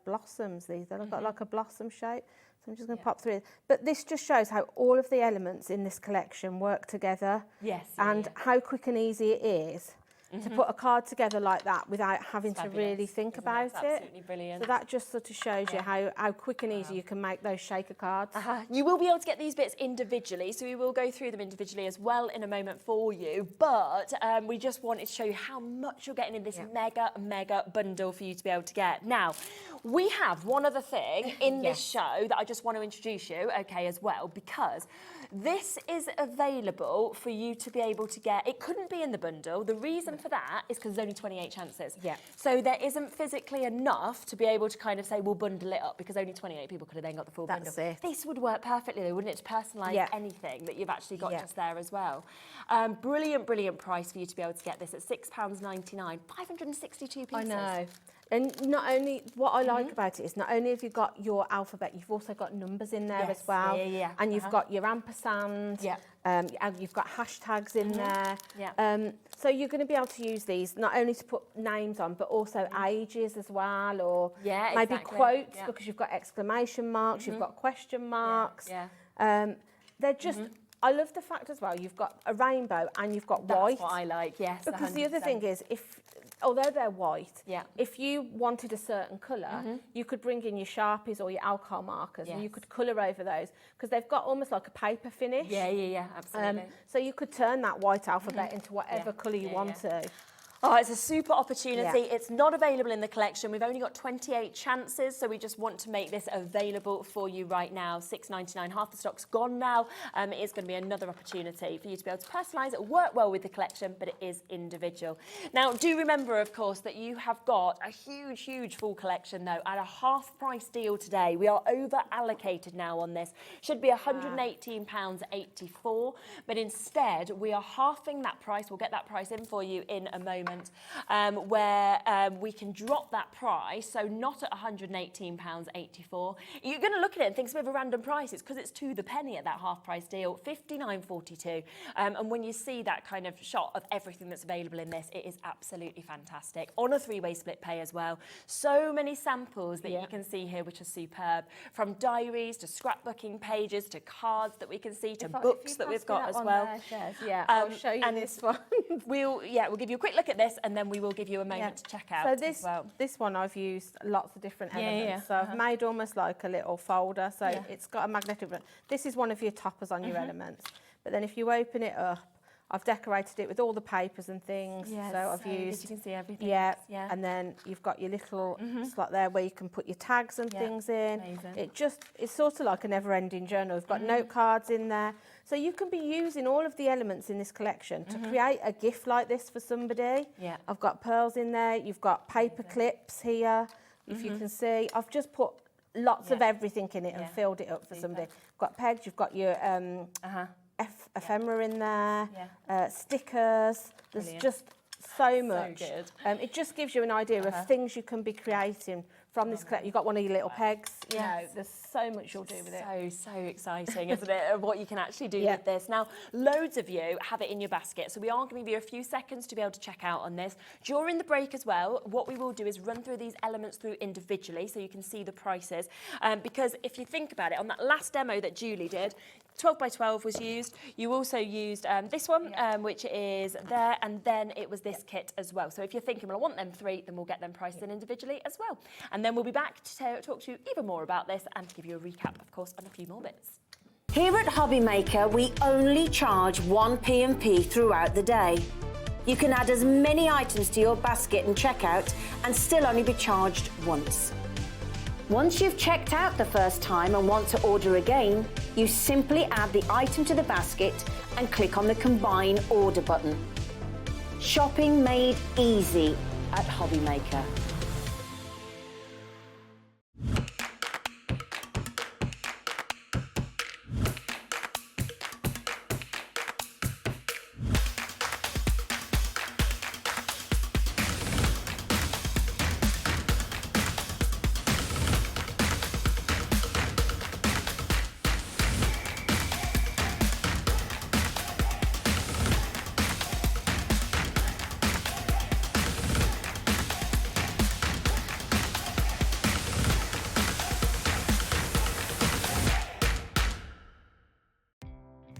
blossoms, these. They've got like a blossom shape. So I'm just going to pop 3. But this just shows how all of the elements in this collection work together. Yes. And how quick and easy it is to put a card together like that without having to really think about it. Absolutely brilliant. So that just sort of shows you how quick and easy you can make those shaker cards. You will be able to get these bits individually, so we will go through them individually as well in a moment for you, but we just wanted to show you how much you're getting in this mega bundle for you to be able to get. Now, we have one other thing in this show that I just want to introduce you, okay, as well, because this is available for you to be able to get. It couldn't be in the bundle. The reason for that is because there's only 28 chances. So there isn't physically enough to be able to kind of say, we'll bundle it up, because only 28 people could have then got the full bundle. This would work perfectly, though, wouldn't it, to personalise anything that you've actually got just there as well. Brilliant price for you to be able to get this at £6.99, 562 pieces. I know. And not only, what I like about it is not only have you got your alphabet, you've also got numbers in there as well. And you've got your ampersand. You've got hashtags in there. So you're going to be able to use these not only to put names on, but also ages as well, or maybe quotes, because you've got exclamation marks, you've got question marks. They're just... I love the fact as well, you've got a rainbow and you've got white. That's what I like, yes. Because 100%. the other thing is, although they're white, if you wanted a certain colour, you could bring in your Sharpies or your alcohol markers and you could colour over those, because they've got almost like a paper finish. Absolutely. So you could turn that white alphabet into whatever colour you want to. Oh, it's a super opportunity. It's not available in the collection. We've only got 28 chances, so we just want to make this available for you right now. $6.99, half the stock's gone now. It is going to be another opportunity for you to be able to personalise it, work well with the collection, but it is individual. Now, do remember, of course, that you have got a huge full collection, though, at a half-price deal today. We are over-allocated now on this. Should be £118.84, but instead, we are halving that price. We'll get that price in for you in a moment. Where we can drop that price, so not at £118.84. You're going to look at it and think it's a bit of a random price. It's because it's to the penny at that half-price deal, $59.42. And when you see that kind of shot of everything that's available in this, it is absolutely fantastic. On a 3-way split pay as well. So many samples that you can see here, which are superb. From diaries to scrapbooking pages to cards that we can see to books that we've got as well. I'll show you this one. We'll give you a quick look at this. this, and then we will give you a moment to check out so this one I've used lots of different elements. So I've made almost like a little folder. So it's got a magnetic. This is one of your toppers on your elements. But then if you open it up, I've decorated it with all the papers and things. Yeah, so I've used. You can see everything. Yeah. And then you've got your little slot there where you can put your tags and things in. Amazing. It's sort of like a never-ending journal. We've got note cards in there. So you can be using all of the elements in this collection to create a gift like this for somebody. Yeah. I've got pearls in there. You've got paper clips here, if you can see. I've just put lots of everything in it and filled it up for somebody. You've got pegs. You've got your ephemera in there, stickers. There's just so much. So good. It just gives you an idea of things you can be creating from this collection. You've got one of your little pegs. You know, there's so much you'll do with it. So exciting, isn't it, of what you can actually do with this. Now, loads of you have it in your basket, so we are going to give you a few seconds to be able to check out on this. During the break as well, what we will do is run through these elements through individually so you can see the prices. Because if you think about it, on that last demo that Julie did, 12 by 12 was used. You also used this one, which is there, and then it was this kit as well. So if you're thinking, well, I want them 3, then we'll get them priced in individually as well. And then we'll be back to talk to you even more about this and to give you a recap, of course, on a few more bits. Here at HobbyMaker, we only charge 1 P&P throughout the day. You can add as many items to your basket and checkout and still only be charged once. Once you've checked out the first time and want to order again, you simply add the item to the basket and click on the Combine Order button. Shopping made easy at HobbyMaker.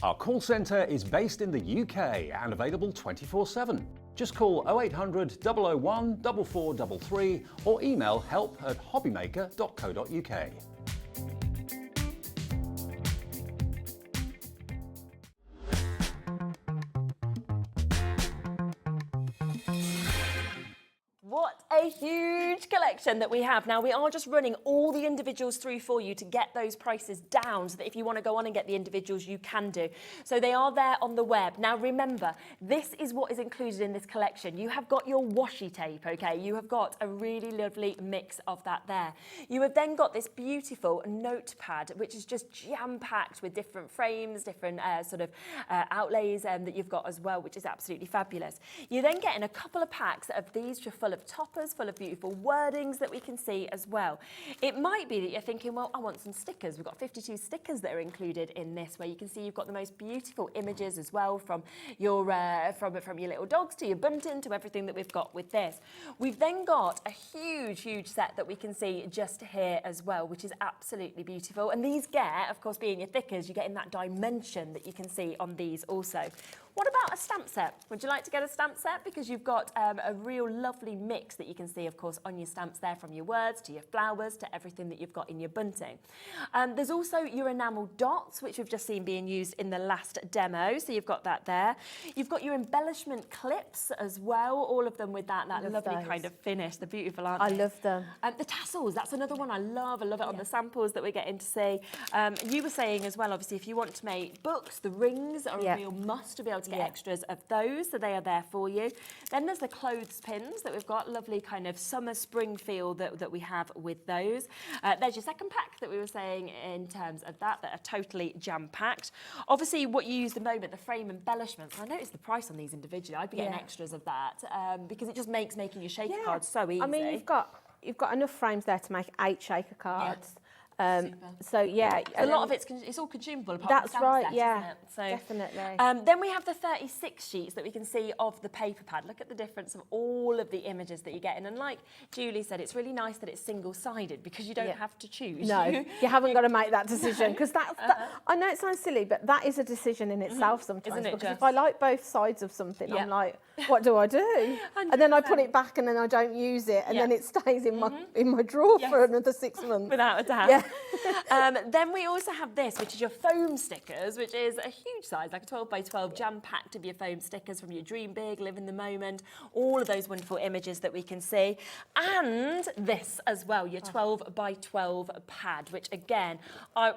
Our call centre is based in the UK and available 24/7. Just call 0800 001 4433 or email help@hobbymaker.co.uk. What a huge collection that we have. Now, we are just running all the individuals through for you to get those prices down so that if you want to go on and get the individuals, you can do. So they are there on the web. Now, remember, this is what is included in this collection. You have got your washi tape, okay? You have got a really lovely mix of that there. You have then got this beautiful notepad, which is just jam-packed with different frames, different outlays that you've got as well, which is absolutely fabulous. You then get in a couple of packs of these, which are full of toppers, full of beautiful wordings that we can see as well. It might be that you're thinking, well, I want some stickers. We've got 52 stickers that are included in this, where you can see you've got the most beautiful images as well, from your from your little dogs to your bunting to everything that we've got with this. We've then got a huge set that we can see just here as well, which is absolutely beautiful. And these get, of course, being your thickers, you get in that dimension that you can see on these also. What about a stamp set? Would you like to get a stamp set? Because you've got a real lovely mix that you can see, of course, on your stamps there, from your words to your flowers to everything that you've got in your bunting. There's also your enamel dots, which we've just seen being used in the last demo. So you've got that there. You've got your embellishment clips as well, all of them with that lovely kind of finish. They're beautiful, aren't they? I love them. The tassels, that's another one I love. I love it on the samples that we're getting to see. You were saying as well, obviously, if you want to make books, the rings are a real must to be able to get extras of those, so they are there for you. Then there's the clothes pins that we've got, lovely kind of summer spring feel that we have with those. There's your second pack that we were saying in terms of that are totally jam-packed. Obviously, what you use at the moment, the frame embellishments, I noticed the price on these individually. I'd be getting extras of that because it just makes making your shaker cards so easy. I mean, you've got enough frames there to make 8 shaker cards. So yeah, a lot of it's all consumable. Apart That's from the right. stamp set, Yeah, isn't it? So, definitely. Then we have the 36 sheets that we can see of the paper pad. Look at the difference of all of the images that you're getting. And like Julie said, it's really nice that it's single-sided because you don't have to choose. No, you haven't got to make that decision because I know it sounds silly, but that is a decision in itself sometimes. Isn't it because just? if I like both sides of something, I'm like, what do I do? And then I put it back and then I don't use it and then it stays in my drawer for another 6 months. Without a doubt. Yeah. Then we also have this, which is your foam stickers, which is a huge size, like a 12 by 12, jam-packed of your foam stickers from your dream big, live in the moment, all of those wonderful images that we can see. And this as well, your 12 by 12 pad, which again,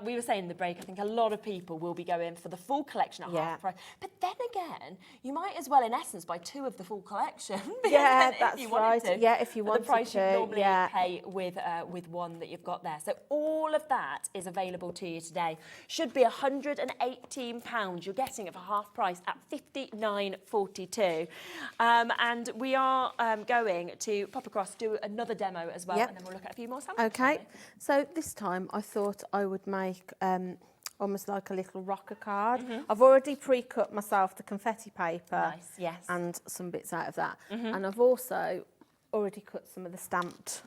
we were saying in the break, I think a lot of people will be going for the full collection at half price. But then again, you might as well, in essence, buy 2 of the full collection. Yeah, that's right. To, yeah, if you want to. The price you normally pay with one that you've got there. So all of that is available to you today. Should be £118. You're getting it for half price at $59.42. And we are going to pop across, do another demo as well, and then we'll look at a few more samples. Okay, so this time I thought I would make almost like a little rocker card. I've already pre-cut myself the confetti paper and some bits out of that. And I've also already cut some of the stamps.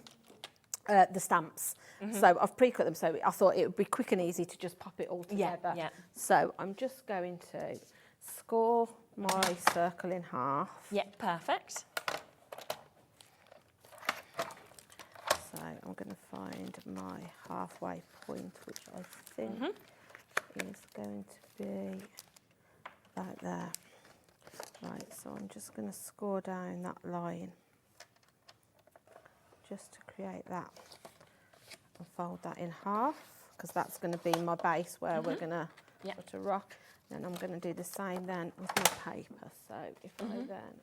So I've pre-cut them, so I thought it would be quick and easy to just pop it all together. So I'm just going to score my circle in half. Yeah, perfect. So I'm going to find my halfway point, which I think is going to be about there. Right, so I'm just going to score down that line just to create that and fold that in half because that's going to be my base where we're going to put a rock. Then I'm going to do the same then with my paper. So if I then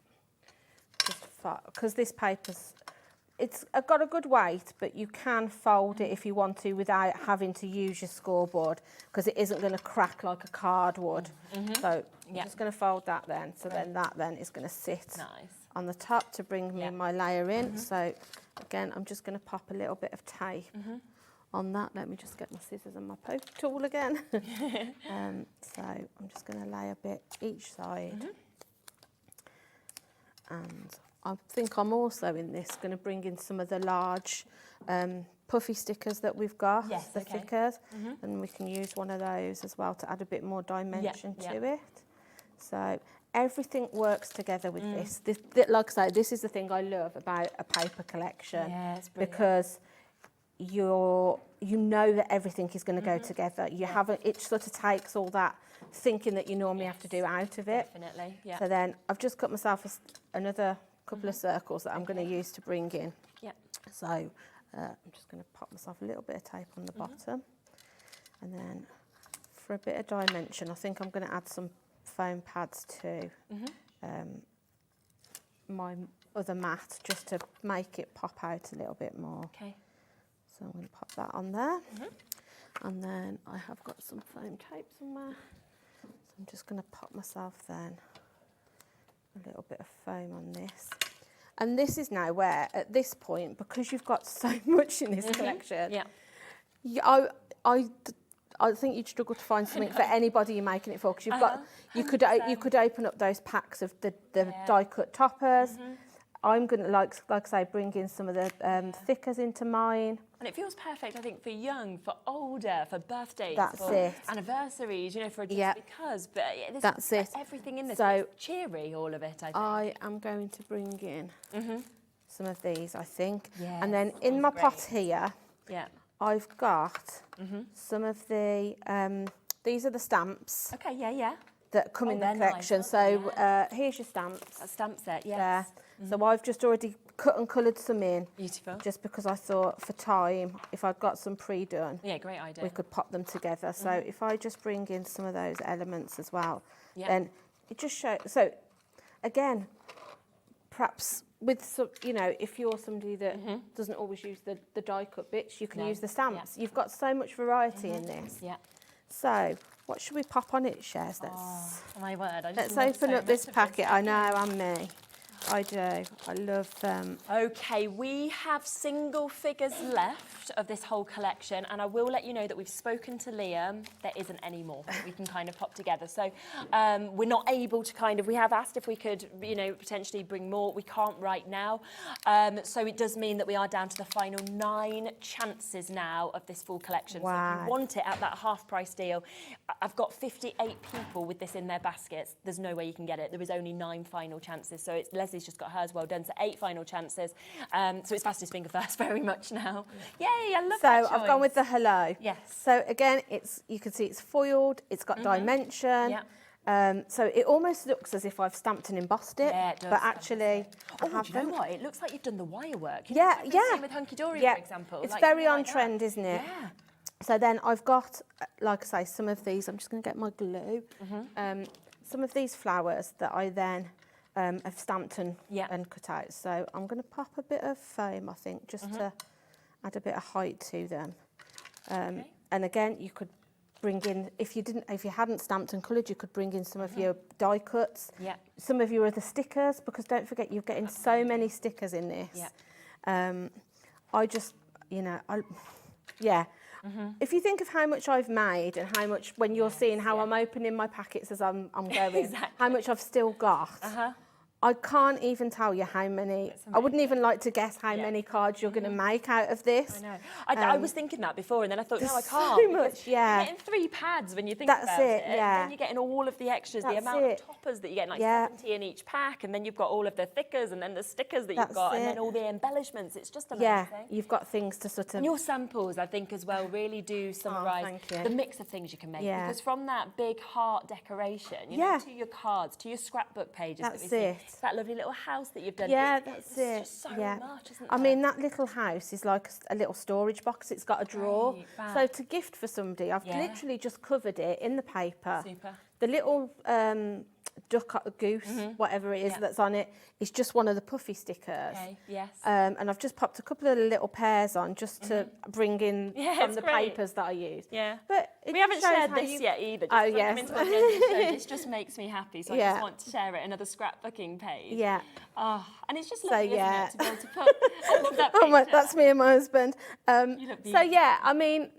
just fold, because this paper's it's got a good weight, but you can fold it if you want to without having to use your scoreboard because it isn't going to crack like a card would. So I'm just going to fold that then. So then that then is going to sit on the top to bring me my layer in. So again, I'm just going to pop a little bit of tape on that. Let me just get my scissors and my poke tool again. So I'm just going to lay a bit each side. And I think I'm also in this going to bring in some of the large puffy stickers that we've got, the thickers, and we can use one of those as well to add a bit more dimension to it. So everything works together with this. Like I say, this is the thing I love about a paper collection because you know that everything is going to go together. You haven't. It sort of takes all that thinking that you normally have to do out of it. Definitely. Yeah. So then I've just cut myself another couple of circles that I'm going to use to bring in. Yeah. So I'm just going to pop myself a little bit of tape on the bottom, and then for a bit of dimension, I think I'm going to add some foam pads to my other mat just to make it pop out a little bit more. Okay. So I'm going to pop that on there, and then I have got some foam tape somewhere. So I'm just going to pop myself then a little bit of foam on this. And this is now where, at this point, because you've got so much in this collection, I think you'd struggle to find something for anybody you're making it for, because you've got you could open up those packs of the die cut toppers. I'm going to like I say, bring in some of the thickers into mine. And it feels perfect, I think, for young, for older, for birthdays, That's for it. anniversaries, you know, for just because. But this That's it. Everything in this So is cheery, all of it, I think. I am going to bring in some of these, I think. Yes, and then in my pot here, I've got some of the, these are the stamps. Okay, yeah. That come in the collection. Nice, so here's your stamps. A stamp set, yes. There. So I've just already cut and coloured some in. Beautiful. Just because I thought for time, if I'd got some pre-done, great idea. we could pop them together. So if I just bring in some of those elements as well, then it just shows. So again, perhaps with some, you know, if you're somebody that doesn't always use the die cut bits, you can use the stamps. You've got so much variety in this. Yeah. So what should we pop on it, Shares? Oh my word! Let's open up this packet. I know, and me. I do. I love them. Okay, we have single figures left of this whole collection, and I will let you know that we've spoken to Liam. There isn't any more that we can kind of pop together. So we're not able to kind of, we have asked if we could, you know, potentially bring more. We can't right now. So it does mean that we are down to the final 9 chances now of this full collection. Wow. So if you want it at that half price deal, I've got 58 people with this in their baskets. There's no way you can get it. There is only 9 final chances. So it's, Leslie's just got hers well done. So 8 final chances. So it's fastest finger first very much now. Yay, I love that choice. So I've gone with the hello. Yes. So again, you can see it's foiled. It's got dimension. Yeah. So it almost looks as if I've stamped and embossed it. Yeah, it does. But actually, I do you haven't. know what? It looks like you've done the wire work. You Yeah, know, yeah. Same with Hunky Dory, Yeah. for example. It's like very something on like that. trend, isn't it? Yeah. So then I've got, like I say, some of these. I'm just going to get my glue. Some of these flowers that I then have stamped and cut out. So I'm going to pop a bit of foam, I think, just to add a bit of height to them. And again, you could bring in, if you hadn't stamped and coloured, you could bring in some of your die cuts. Yeah. Some of your other stickers, because don't forget you're getting so many stickers in this. Yeah. I just, you know, If you think of how much I've made and how much, when you're seeing how I'm opening my packets as I'm going, Exactly. how much I've still got, I can't even tell you how many. I wouldn't even like to guess how many cards you're going to make out of this. I know. I was thinking that before, and then I thought, no, I can't. So much, You're getting 3 pads when you think about it. That's it, yeah. And then you're getting all of the extras, the That's amount it. of toppers that you get, like Yeah. 70 in each pack, and then you've got all of the thickers, and then the stickers that That's you've got, and then it. all the embellishments. It's just amazing. Yeah, you've got things to sort of... And your samples, I think, as well, really do summarise thank you. the mix of things you can make. Yeah. Because from that big heart decoration, you know, to your cards, to your scrapbook pages that we That's see, it. that lovely little house that you've done. Yeah, it's that's it. just so yeah. much, isn't it? I mean, that little house is like a little storage box. It's got a drawer. Right, So to gift for somebody, I've literally just covered it in the paper. Super. The little duck, goose, whatever it is that's on it, is just one of the puffy stickers. Okay, yes. And I've just popped a couple of little pairs on just to bring in from it's the great. papers that I use. Yeah. But it We haven't just shows shared how this you- yet either. Just Oh, put them yes. into our show. This just makes me happy, so I Yeah. just want to share it, another scrapbooking page. Yeah. Oh, and it's just So, lovely, yeah. isn't it, to be able to put... I love that Oh my, picture. that's me and my husband. You look So beautiful. yeah, I mean,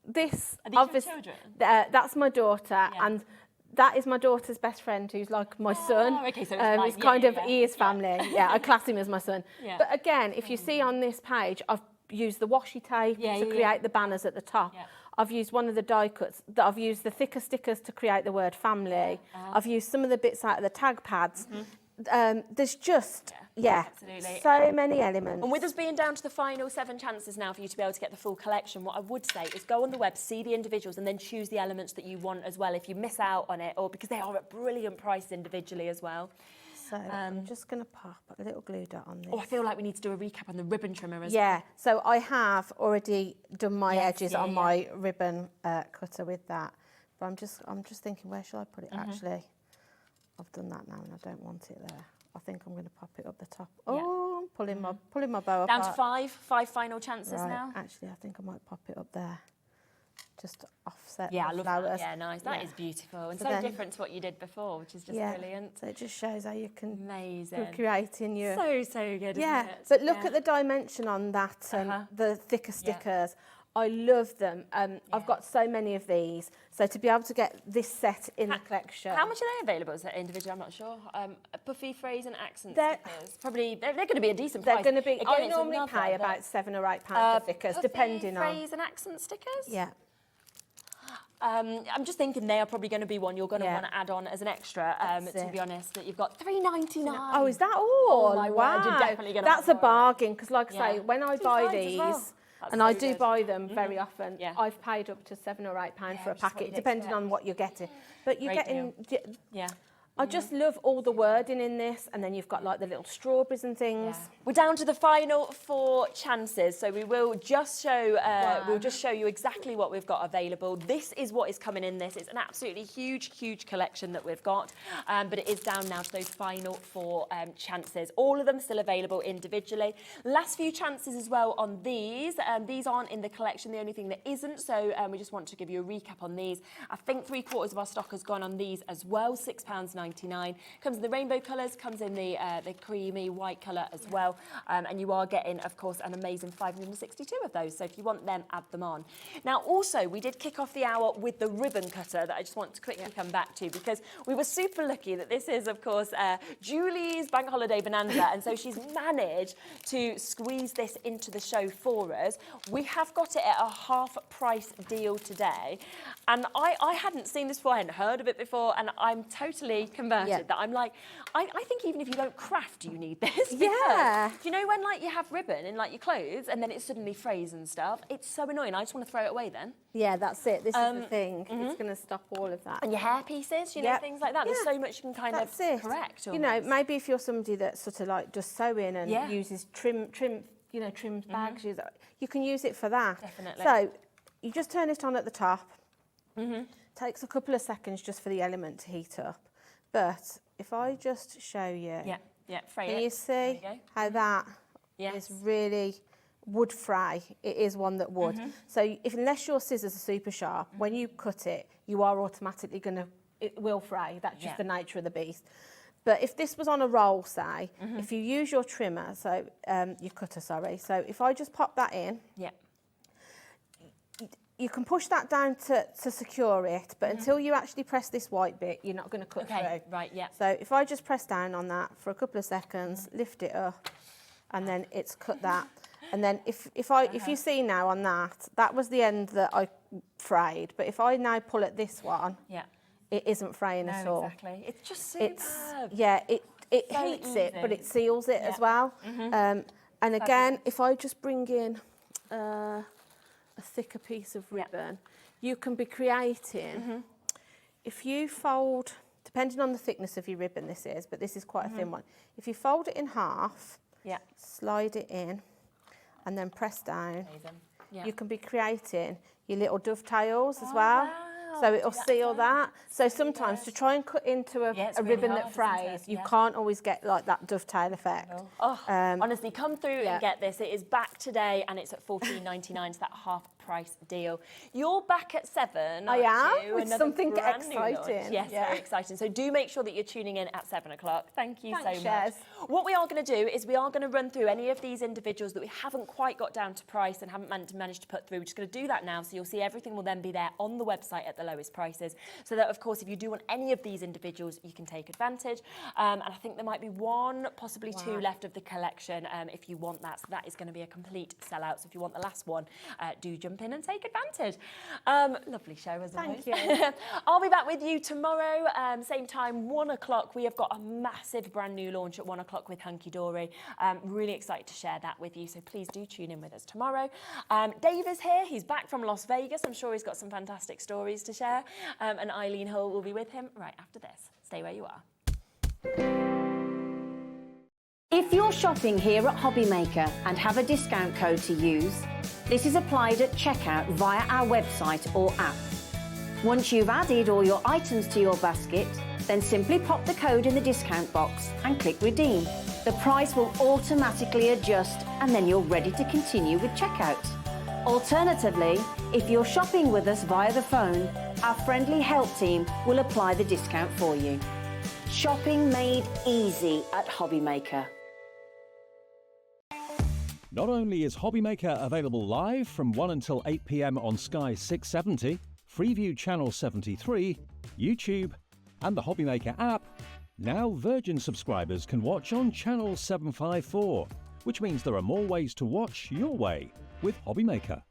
this Are these your obviously children? That's my daughter, and that is my daughter's best friend, who's like my son. okay, so it's like- it's kind of yeah. his family. Yeah, I class him as my son. Yeah. But again, if you see on this page, I've used the washi tape to create the banners at the top. Yeah. I've used one of the die cuts. I've used the thicker stickers to create the word family. I've used some of the bits out of the tag pads. There's just absolutely. so many elements. And with us being down to the final 7 chances now for you to be able to get the full collection, what I would say is go on the web, see the individuals, and then choose the elements that you want as well if you miss out on it, or because they are at brilliant price individually as well. So I'm just going to pop a little glue dot on this. Oh, I feel like we need to do a recap on the ribbon trimmer as well. Yeah, so I have already done my edges on my ribbon cutter with that. But I'm just thinking, where shall I put it actually? I've done that now and I don't want it there. I think I'm going to pop it up the top. Oh, I'm pulling my bow Down apart. to 5 final chances Right, now. actually, I think I might pop it up there. Just to offset Yeah, the I love flowers. that. Yeah, nice. That is beautiful and so then- different to what you did before, which is just brilliant. So it just shows how you can Amazing. create in your... So good, Yeah, isn't it? but look at the dimension on that, the thicker stickers. I love them. I've got so many of these. So to be able to get this set in the collection. How much are they available as an individual? I'm not sure. Puffy, phrase and accent They're- stickers. Probably, they're going to be a decent They're price. going to be, Again, I it's normally another, pay but, about £7 or £8 for stickers, puffy, depending on. phrase and accent stickers? Yeah. I'm just thinking they are probably going to be one you're going to Yeah. want to add on as an extra, That's to it. be honest, that you've got £3.99. Oh, is that all? Oh my wow. word, you're definitely going to That's a bargain, because like I say, Yeah. when I 2 buy sides as these, well. That's and so I do good. buy them very often, Yeah. I've paid up to £7 or £8 for a which is what packet, you'd depending expect. on what you're getting. But you're Great getting... Yeah. I just love all the wording in this, and then you've got like the little strawberries and things. We're down to the final 4 chances, so we will just show you exactly what we've got available. This is what is coming in this. It's an absolutely huge collection that we've got, but it is down now to those final 4 chances. All of them still available individually. Last few chances as well on these. These aren't in the collection, the only thing that isn't, so we just want to give you a recap on these. I think 3/4 of our stock has gone on these as well, £6.99. $14.99. Comes in the rainbow colours, comes in the creamy white colour as well. And you are getting, of course, an amazing 562 of those. So if you want them, add them on. Now, also, we did kick off the hour with the ribbon cutter that I just want to quickly come back to, because we were super lucky that this is, of course, Julie's Bank Holiday Bonanza. And so she's managed to squeeze this into the show for us. We have got it at a half-price deal today. And I hadn't seen this before, I hadn't heard of it before, and I'm totally converted that I'm like, I think even if you don't craft, you need this. Because, you know, when like you have ribbon in like your clothes and then it suddenly frays and stuff, it's so annoying. I just want to throw it away then. Yeah, that's it. This is the thing. It's going to stop all of that. And your hair pieces, you know, things like that. There's so much you can kind of correct. You know, maybe if you're somebody that's sort of like just sewing and uses trimmed bags, you can use it for that. Definitely. So you just turn it on at the top. Takes a couple of seconds just for the element to heat up. But if I just show you, can you see how that is really would fray? It is one that would. So unless your scissors are super sharp, when you cut it, you are automatically it will fray. That's just the nature of the beast. But if this was on a roll, say, if you use your trimmer, so your cutter, sorry. So if I just pop that in, you can push that down to secure it, but until you actually press this white bit, you're not going to cut through. Right, So if I just press down on that for a couple of seconds, lift it up, and then it's cut that. And then if you see now on that was the end that I frayed. But if I now pull at this one, it isn't fraying at all. Exactly. It's just superb. It heats it, but it seals it as well. And again, if I just bring in a thicker piece of ribbon, you can be creating, if you fold, depending on the thickness of your ribbon this is, but this is quite a thin one. If you fold it in half, slide it in, and then press down, you can be creating your little dovetails as well. Wow. So it'll seal that. So sometimes to try and cut into a ribbon that frays, you can't always get like that dovetail effect. Honestly, come through and get this. It is back today and it's at $14.99, so that half-price deal. You're back at 7, I am, you? with Another something brand new launch. exciting. Yes, very exciting. So do make sure that you're tuning in at 7 o'clock. Thank you so much. Shez. What we are going to do is we are going to run through any of these individuals that we haven't quite got down to price and haven't managed to put through. We're just going to do that now, so you'll see everything will then be there on the website at the lowest prices. So that, of course, if you do want any of these individuals, you can take advantage. And I think there might be 1, possibly 2 left of the collection if you want that. So that is going to be a complete sellout. So if you want the last one, do jump in and take advantage. Lovely show, as always. Thank you. I'll be back with you tomorrow, same time, 1 o'clock. We have got a massive brand new launch at 1 o'clock with Hunky Dory. Really excited to share that with you. So please do tune in with us tomorrow. Dave is here. He's back from Las Vegas. I'm sure he's got some fantastic stories to share. And Eileen Hull will be with him right after this. Stay where you are. If you're shopping here at HobbyMaker and have a discount code to use, this is applied at checkout via our website or app. Once you've added all your items to your basket, then simply pop the code in the discount box and click redeem. The price will automatically adjust and then you're ready to continue with checkout. Alternatively, if you're shopping with us via the phone, our friendly help team will apply the discount for you. Shopping made easy at HobbyMaker. Not only is HobbyMaker available live from 1 until 8 p.m. on Sky 670, Freeview Channel 73, YouTube, and the HobbyMaker app, now Virgin subscribers can watch on Channel 754, which means there are more ways to watch your way with HobbyMaker.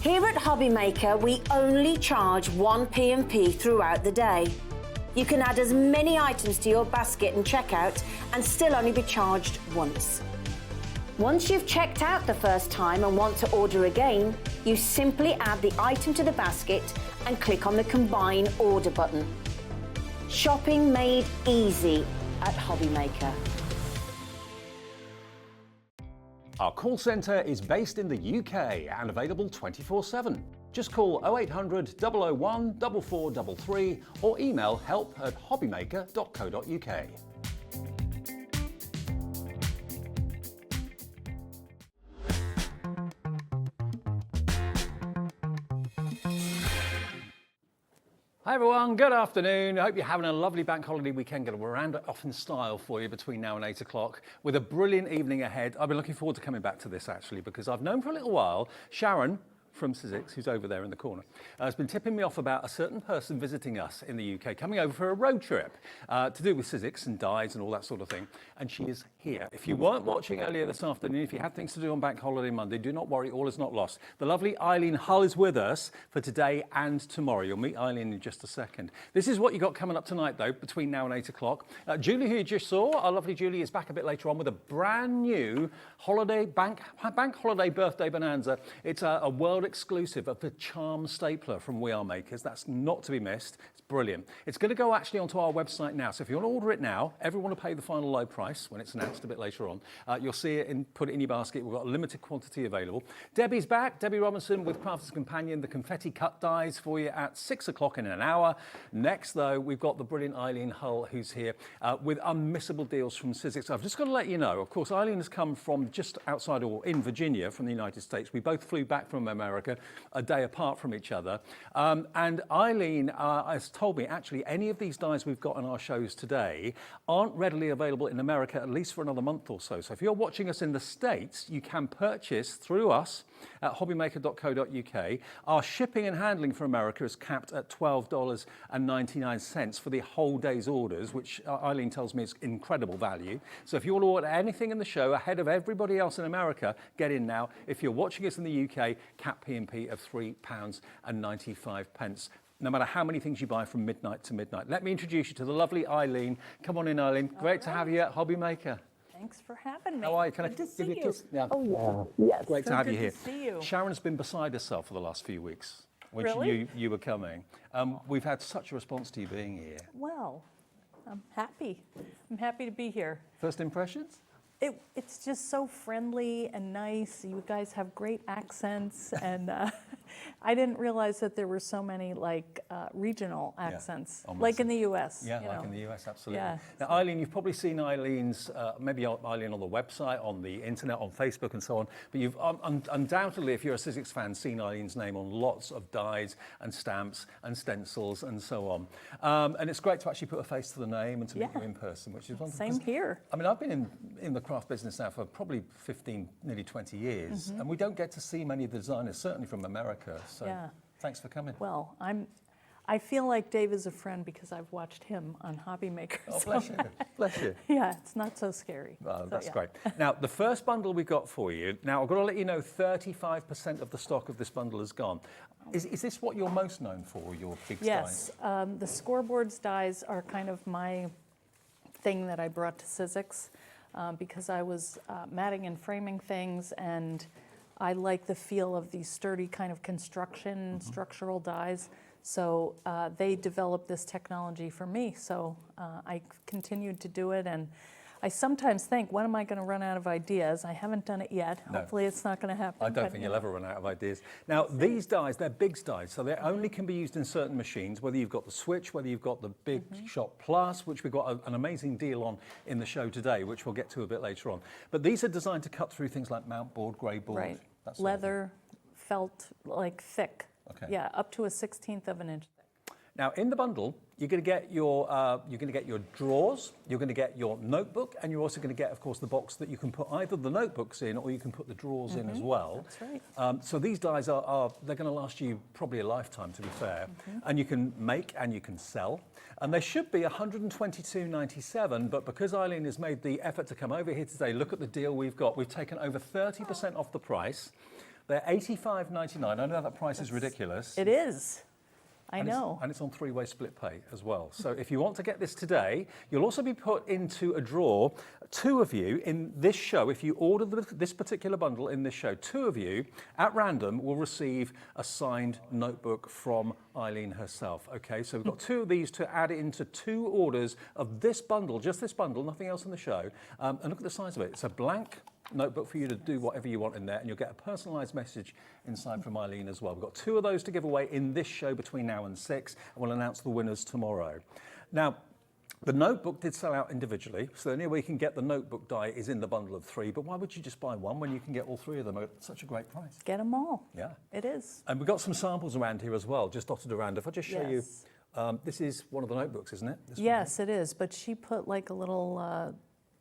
Here at HobbyMaker, we only charge one P&P throughout the day. You can add as many items to your basket and checkout and still only be charged once. Once you've checked out the first time and want to order again, you simply add the item to the basket and click on the Combine Order button. Shopping made easy at HobbyMaker. Our call centre is based in the UK and available 24/7. Just call 0800 001 4433 or email help@hobbymaker.co.uk. Hi everyone, good afternoon. I hope you're having a lovely bank holiday weekend. We'll round it off in style for you between now and 8 o'clock with a brilliant evening ahead. I've been looking forward to coming back to this actually because I've known for a little while Sharon from SIZZIX, who's over there in the corner, has been tipping me off about a certain person visiting us in the UK, coming over for a road trip to do with SIZZIX and dyes and all that sort of thing. And she is here. If you weren't watching earlier this afternoon, if you had things to do on Bank Holiday Monday, do not worry, all is not lost. The lovely Eileen Hull is with us for today and tomorrow. You'll meet Eileen in just a second. This is what you got coming up tonight, though, between now and 8 o'clock. Julie, who you just saw, our lovely Julie, is back a bit later on with a brand new bank holiday birthday bonanza. It's a world exclusive of the Charm Stapler from We Are Makers. That's not to be missed. It's brilliant. It's going to go actually onto our website now. So if you want to order it now, everyone will pay the final low price when it's announced a bit later on. You'll see it and put it in your basket. We've got a limited quantity available. Debbie's back. Debbie Robinson with Crafters Companion, the confetti cut dies for you at 6 o'clock in an hour. Next, though, we've got the brilliant Eileen Hull, who's here with unmissable deals from SIZZIX. I've just got to let you know, of course, Eileen has come from just outside or in Virginia from the United States. We both flew back from America a day apart from each other. And Eileen has told me, actually, any of these dies we've got on our shows today aren't readily available in America, at least for another month or so. So if you're watching us in the States, you can purchase through us at hobbymaker.co.uk. Our shipping and handling for America is capped at $12.99 for the whole day's orders, which Eileen tells me is incredible value. So if you want to order anything in the show ahead of everybody else in America, get in now. If you're watching us in the UK, cap P&P of £3.95. No matter how many things you buy from midnight to midnight. Let me introduce you to the lovely Eileen. Come on in, Eileen. Great to have you at HobbyMaker. Thanks for having me. How are you? Can I give you a kiss? Yeah. Oh, yeah. Yes. Great to have you here. To see you. Sharon's been beside herself for the last few weeks when Really? she knew you were coming. We've had such a response to you being here. Well, I'm happy. I'm happy to be here. First impressions? It's just so friendly and nice. You guys have great accents, and I didn't realize that there were so many regional accents, like in the U.S. Yeah, like in the U.S., absolutely. Yeah. Now, Eileen, you've probably seen Eileen's, maybe Eileen on the website, on the internet, on Facebook and so on, but you've undoubtedly, if you're a SIZZIX fan, seen Eileen's name on lots of dies and stamps and stencils and so on. And it's great to actually put a face to the name and to meet you in person, which is wonderful. Same here. I mean, I've been in the craft business now for probably 15, nearly 20 years, and we don't get to see many of the designers, certainly from America. So thanks for coming. Well, I feel like Dave is a friend because I've watched him on HobbyMaker. Oh, bless you. Bless you. Yeah, it's not so scary. That's great. Now, the first bundle we've got for you, now I've got to let you know 35% of the stock of this bundle is gone. Is this what you're most known for, your big dies? Yes, the Scoreboards dies are kind of my thing that I brought to SIZZIX. Because I was matting and framing things, and I like the feel of these sturdy kind of construction, structural dies. So they developed this technology for me. So I continued to do it, and I sometimes think, when am I going to run out of ideas? I haven't done it yet. No. Hopefully it's not going to happen. I don't think you'll ever run out of ideas. Now, these dies, they're big dies, so they only can be used in certain machines, whether you've got the Switch, whether you've got the Big Shot Plus, which we've got an amazing deal on in the show today, which we'll get to a bit later on. But these are designed to cut through things like mount board, grey board. Right. That sort leather, felt, thick. Okay. Yeah, up to a 1/16 of an inch thick. Now, in the bundle, you're going to get your drawers, you're going to get your notebook, and you're also going to get, of course, the box that you can put either the notebooks in or you can put the drawers in as well. That's right. So these dies they're going to last you probably a lifetime, to be fair. And you can make and you can sell. And they should be $122.97, but because Eileen has made the effort to come over here today, look at the deal we've got. We've taken over 30% off the price. They're $85.99. I know that price is ridiculous. It is. I know. And it's on 3-way split pay as well. So if you want to get this today, you'll also be put into a draw. 2 of you in this show, if you order this particular bundle in this show, 2 of you at random will receive a signed notebook from Eileen herself. Okay, so we've got 2 of these to add into 2 orders of this bundle, just this bundle, nothing else in the show. And look at the size of it. It's a blank notebook for you to do whatever you want in there, and you'll get a personalised message inside from Eileen as well. We've got 2 of those to give away in this show between now and 6, and we'll announce the winners tomorrow. Now, the notebook did sell out individually, so the only way you can get the notebook die is in the bundle of 3, but why would you just buy one when you can get all 3 of them at such a great price? Get them all. Yeah. It is. And we've got some samples around here as well, just dotted around. If I just show you, this is one of the notebooks, isn't it? Yes, it is, but she put like a little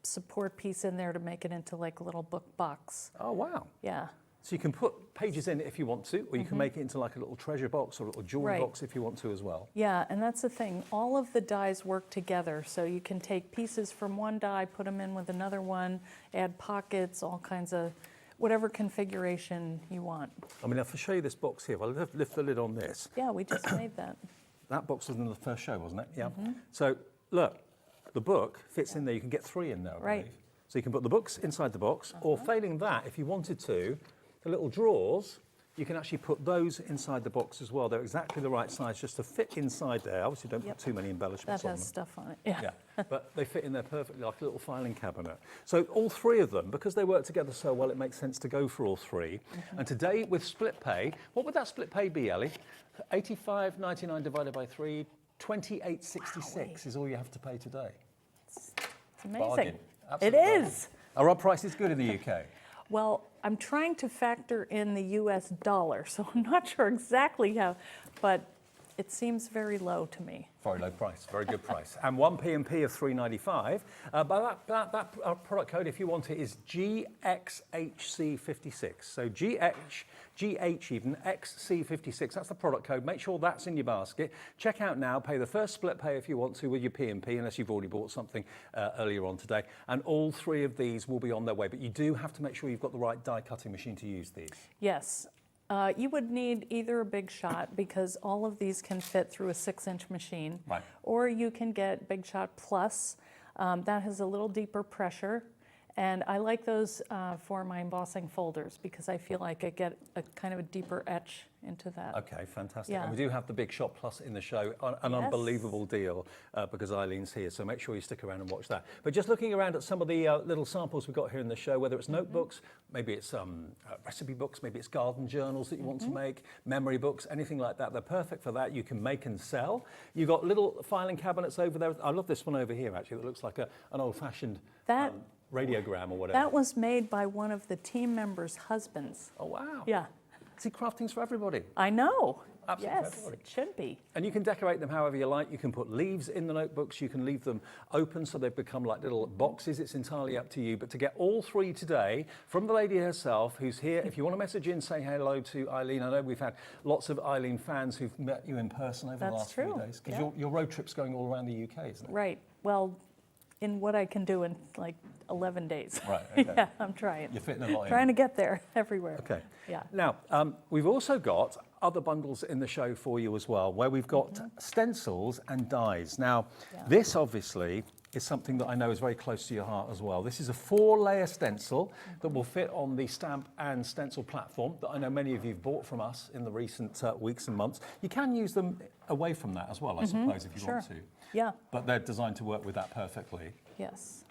support piece in there to make it into like a little book box. Oh, wow. Yeah. So you can put pages in it if you want to, or you can make it into like a little treasure box or a little jewelry box if you want to as well. Yeah, and that's the thing. All of the dies work together, so you can take pieces from one die, put them in with another one, add pockets, all kinds of whatever configuration you want. I mean, if I show you this box here, if I lift the lid on this. Yeah, we just made that. That box was in the first show, wasn't it? Yeah. So look, the book fits in there. You can get 3 in there, I believe. So you can put the books inside the box, or failing that, if you wanted to, the little drawers, you can actually put those inside the box as well. They're exactly the right size just to fit inside there. Obviously, don't put too many embellishments That on has them. stuff on it. Yeah. But they fit in there perfectly, like a little filing cabinet. So all 3 of them, because they work together so well, it makes sense to go for all 3. And today, with split pay, what would that split pay be, Ellie? $85.99 divided by 3, $28.66 is all you have to pay today. It's amazing. Bargain. It Absolute is. Are our prices good in the UK? Well, I'm trying to factor in the US dollar, so I'm not sure exactly how, but it seems very low to me. Very low price, very good price. And 1 P&P of $3.95. But that product code, if you want it, is GXHC56. So GH even, XC56. That's the product code. Make sure that's in your basket. Check out now. Pay the first split pay if you want to with your P&P, unless you've already bought something earlier on today. And all 3 of these will be on their way. But you do have to make sure you've got the right die cutting machine to use these. Yes. You would need either a Big Shot, because all of these can fit through a 6-inch machine, or you can get Big Shot Plus. That has a little deeper pressure, and I like those for my embossing folders because I feel like I get a kind of a deeper etch into that. Okay, fantastic. Yeah. And we do have the Big Shot Plus in the show, an unbelievable deal because Eileen's here, so make sure you stick around and watch that. But just looking around at some of the little samples we've got here in the show, whether it's notebooks, maybe it's recipe books, maybe it's garden journals that you want to make, memory books, anything like that, they're perfect for that. You can make and sell. You've got little filing cabinets over there. I love this one over here, actually, that looks like an old-fashioned radiogram or whatever. That was made by one of the team members' husbands. Oh, wow. Yeah. See, crafting's for everybody. I know. Absolutely for Yes, everybody. it should be. And you can decorate them however you like. You can put leaves in the notebooks. You can leave them open so they've become like little boxes. It's entirely up to you. But to get all 3 today from the lady herself who's here, if you want to message in, say hello to Eileen. I know we've had lots of Eileen fans who've met you in person over the last few days. Because your road trip's going all around the UK, isn't it? Right. Well, in what I can do in like 11 days. Right, okay. Yeah, I'm trying. You're fitting a lot in. Trying to get there everywhere. Okay. Yeah. Now, we've also got other bundles in the show for you as well, where we've got stencils and dies. Now, this obviously is something that I know is very close to your heart as well. This is a 4-layer stencil that will fit on the stamp and stencil platform that I know many of you have bought from us in the recent weeks and months. You can use them away from that as well, I suppose, if you want to. Yeah. But they're designed to work with that perfectly. Yes.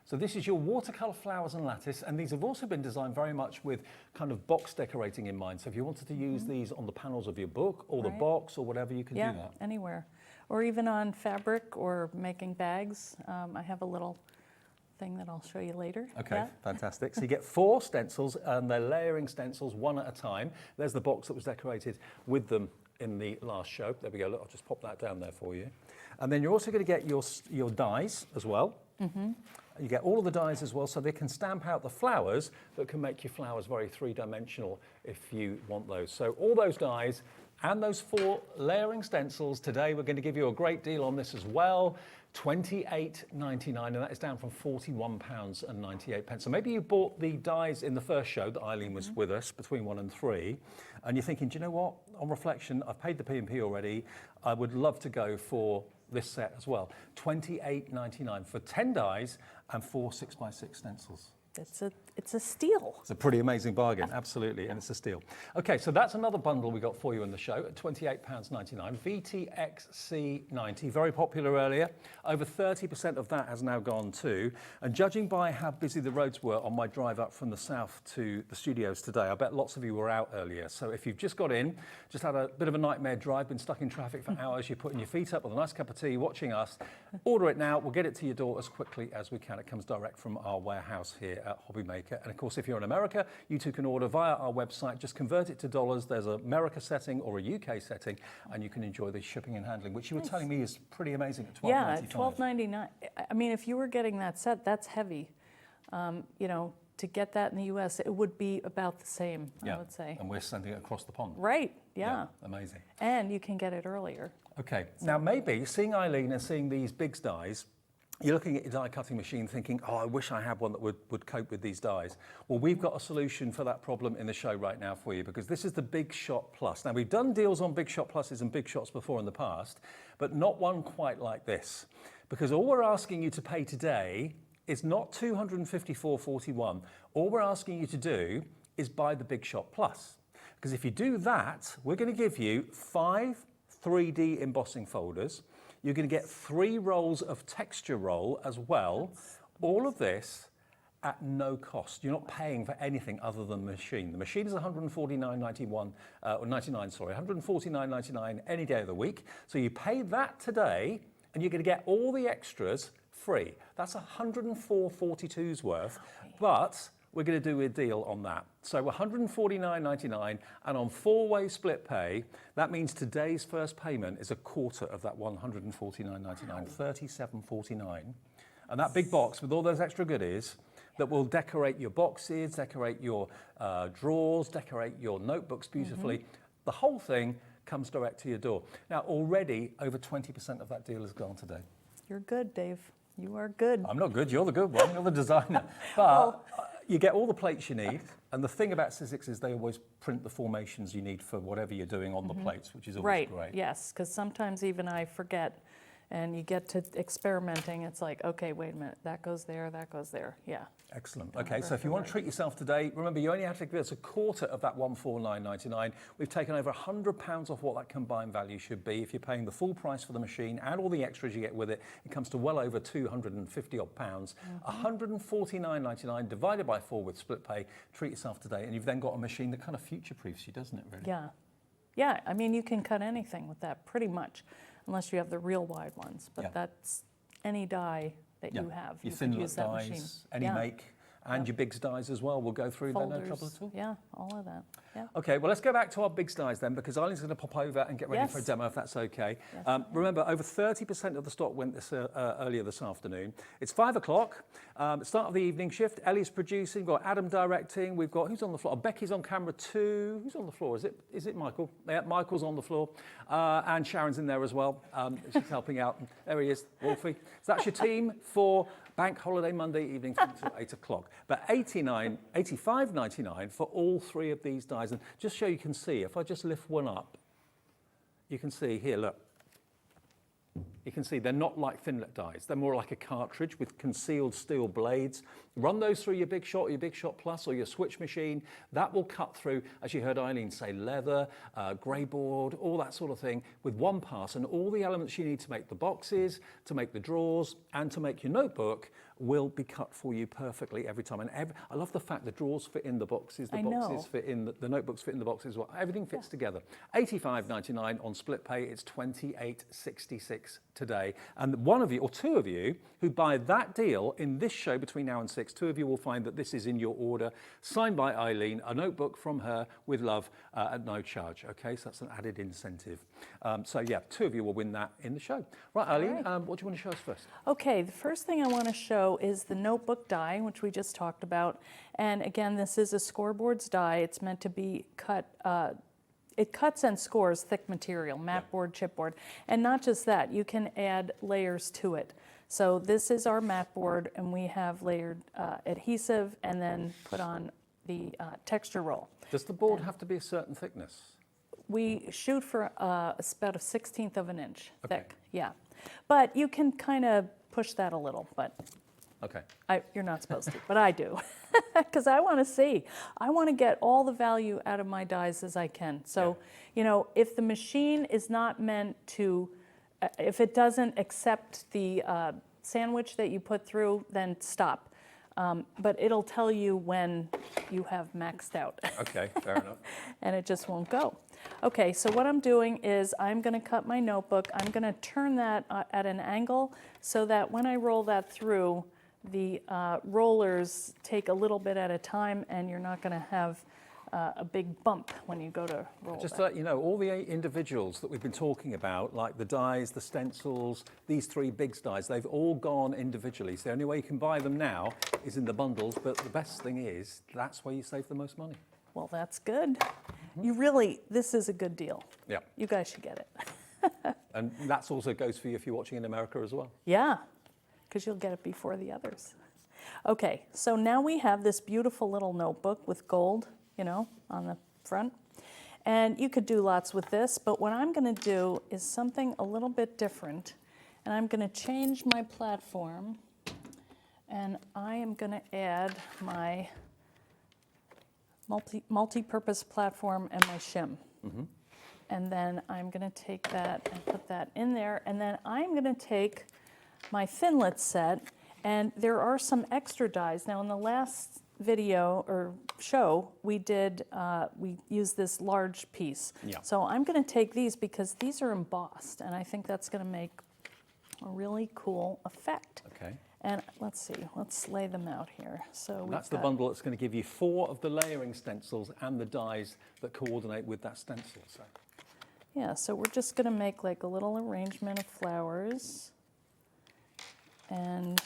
So this is your watercolour flowers and lattice, and these have also been designed very much with kind of box decorating in mind. So if you wanted to use these on the panels of your book or the box or whatever, you can do that. Yeah, anywhere. Or even on fabric or making bags. I have a little thing that I'll show you later. Okay, fantastic. So you get 4 stencils, and they're layering stencils one at a time. There's the box that was decorated with them in the last show. There we go. Look, I'll just pop that down there for you. And then you're also going to get your dies as well. You get all of the dies as well, so they can stamp out the flowers that can make your flowers very 3-dimensional if you want those. So all those dies and those 4 layering stencils today. We're going to give you a great deal on this as well. £28.99, and that is down from £41.98. So maybe you bought the dies in the first show that Eileen was with us, between 1 and 3, and you're thinking, do you know what? On reflection, I've paid the P&P already. I would love to go for this set as well. £28.99 for 10 dies and 4 6x6 stencils. It's a steal. It's a pretty amazing bargain, absolutely, and it's a steal. Okay, so that's another bundle we got for you in the show at £28.99. VTXC90, very popular earlier. Over 30% of that has now gone too. And judging by how busy the roads were on my drive up from the south to the studios today, I bet lots of you were out earlier. So if you've just got in, just had a bit of a nightmare drive, been stuck in traffic for hours, you're putting your feet up with a nice cup of tea, watching us, order it now. We'll get it to your door as quickly as we can. It comes direct from our warehouse here at HobbyMaker. And of course, if you're in America, you too can order via our website. Just convert it to dollars. There's an America setting or a UK setting, and you can enjoy the shipping and handling, which you were telling me is pretty amazing at $12.95. Yeah, $12.99. I mean, if you were getting that set, that's heavy. You know, to get that in the US, it would be about the same, I would say. And we're sending it across the pond. Right, yeah. Amazing. And you can get it earlier. Okay, now maybe seeing Eileen and seeing these big dies, you're looking at your die cutting machine thinking, oh, I wish I had one that would cope with these dies. Well, we've got a solution for that problem in the show right now for you, because this is the Big Shot Plus. Now, we've done deals on Big Shot Pluses and Big Shots before in the past, but not one quite like this. Because all we're asking you to pay today is not $254.41. All we're asking you to do is buy the Big Shot Plus. Because if you do that, we're going to give you 5 3D embossing folders. You're going to get 3 rolls of texture roll as well. All of this at no cost. You're not paying for anything other than the machine. The machine is $149.99 any day of the week. So you pay that today, and you're going to get all the extras free. That's $104.42's worth, but we're going to do a deal on that. So $149.99, and on 4-way split pay, that means today's first payment is a quarter of that $149.99, $37.49. And that big box with all those extra goodies that will decorate your boxes, decorate your drawers, decorate your notebooks beautifully. The whole thing comes direct to your door. Now, already over 20% of that deal has gone today. You're good, Dave. You are good. I'm not good, you're the good one, you're the designer. But you get all the plates you need, and the thing about SIZZIX is they always print the formations you need for whatever you're doing on the plates, which is always great. Right, yes, because sometimes even I forget, and you get to experimenting, it's like, okay, wait a minute, that goes there, yeah. Excellent. Okay, so if you want to treat yourself today, remember you only have to give us a quarter of that $149.99. We've taken over £100 off what that combined value should be. If you're paying the full price for the machine and all the extras you get with it, it comes to well over £250 odd pounds. $149.99 divided by 4 with split pay. Treat yourself today, and you've then got a machine that kind of future-proofs you, doesn't it, really? Yeah. Yeah, I mean, you can cut anything with that, pretty much, unless you have the real wide ones, but that's any die that you have. Your you thin use that dies, machine. any make, and your big dies as well. We'll go through that, no trouble at all. Yeah, all of that. Yeah. Okay, well, let's go back to our big dies then, because Eileen's going to pop over and get ready for a demo, if that's okay. Yes. Remember, over 30% of the stock went earlier this afternoon. It's 5 o'clock, start of the evening shift. Ellie's producing, we've got Adam directing, we've got, who's on the floor? Oh, Becky's on camera too. Who's on the floor? Is it Michael? Yeah, Michael's on the floor. And Sharon's in there as well. She's helping out. There he is, Wolfie. So that's your team for Bank Holiday Monday evening until 8 o'clock. But $85.99 for all 3 of these dies. And just so you can see, if I just lift one up, you can see here, look. You can see they're not like Thinlet dies. They're more like a cartridge with concealed steel blades. Run those through your Big Shot, your Big Shot Plus, or your switch machine. That will cut through, as you heard Eileen say, leather, grey board, all that sort of thing with one pass. And all the elements you need to make the boxes, to make the drawers, and to make your notebook will be cut for you perfectly every time. And I love the fact the drawers fit in the boxes, the boxes fit in, the notebooks fit in the boxes as well. Everything fits together. $85.99 on split pay. It's $28.66 today. And one of you, or 2 of you, who buy that deal in this show between now and 6, 2 of you will find that this is in your order, signed by Eileen, a notebook from her with love at no charge. Okay, so that's an added incentive. So yeah, 2 of you will win that in the show. Right, Eileen, what do you want to show us first? Okay, the first thing I want to show is the notebook die, which we just talked about. And again, this is a Scoreboards die. It's meant to be cut it cuts and scores thick material, mat board, chipboard. And not just that, you can add layers to it. So this is our mat board, and we have layered adhesive and then put on the texture roll. Does the board have to be a certain thickness? We shoot for about a 1/16 of an inch thick, yeah. But you can kind of push that a little, but you're not supposed to, but I do, because I want to see. I want to get all the value out of my dies as I can. So, you know, if the machine is not meant to, if it doesn't accept the sandwich that you put through, then stop. But it'll tell you when you have maxed out. Okay, fair enough. And it just won't go. Okay, so what I'm doing is I'm going to cut my notebook. I'm going to turn that at an angle so that when I roll that through, the rollers take a little bit at a time, and you're not going to have a big bump when you go to roll. Just to let you know, all the 8 individuals that we've been talking about, like the dies, the stencils, these 3 big dies, they've all gone individually. So the only way you can buy them now is in the bundles, but the best thing is that's where you save the most money. Well, that's good. You really, this is a good deal. Yeah. You guys should get it. And that also goes for you if you're watching in America as well. Yeah, because you'll get it before the others. Okay, so now we have this beautiful little notebook with gold, you know, on the front. And you could do lots with this, but what I'm going to do is something a little bit different. And I'm going to change my platform, and I am going to add my multi-purpose platform and my shim. And then I'm going to take that and put that in there, and then I'm going to take my Thinlet set, and there are some extra dies. Now in the last video or show we did, we used this large piece. So I'm going to take these because these are embossed, and I think that's going to make a really cool effect. Okay. And let's see, let's lay them out here. So that's the bundle that's going to give you 4 of the layering stencils and the dies that coordinate with that stencil. So. Yeah, so we're just going to make like a little arrangement of flowers. And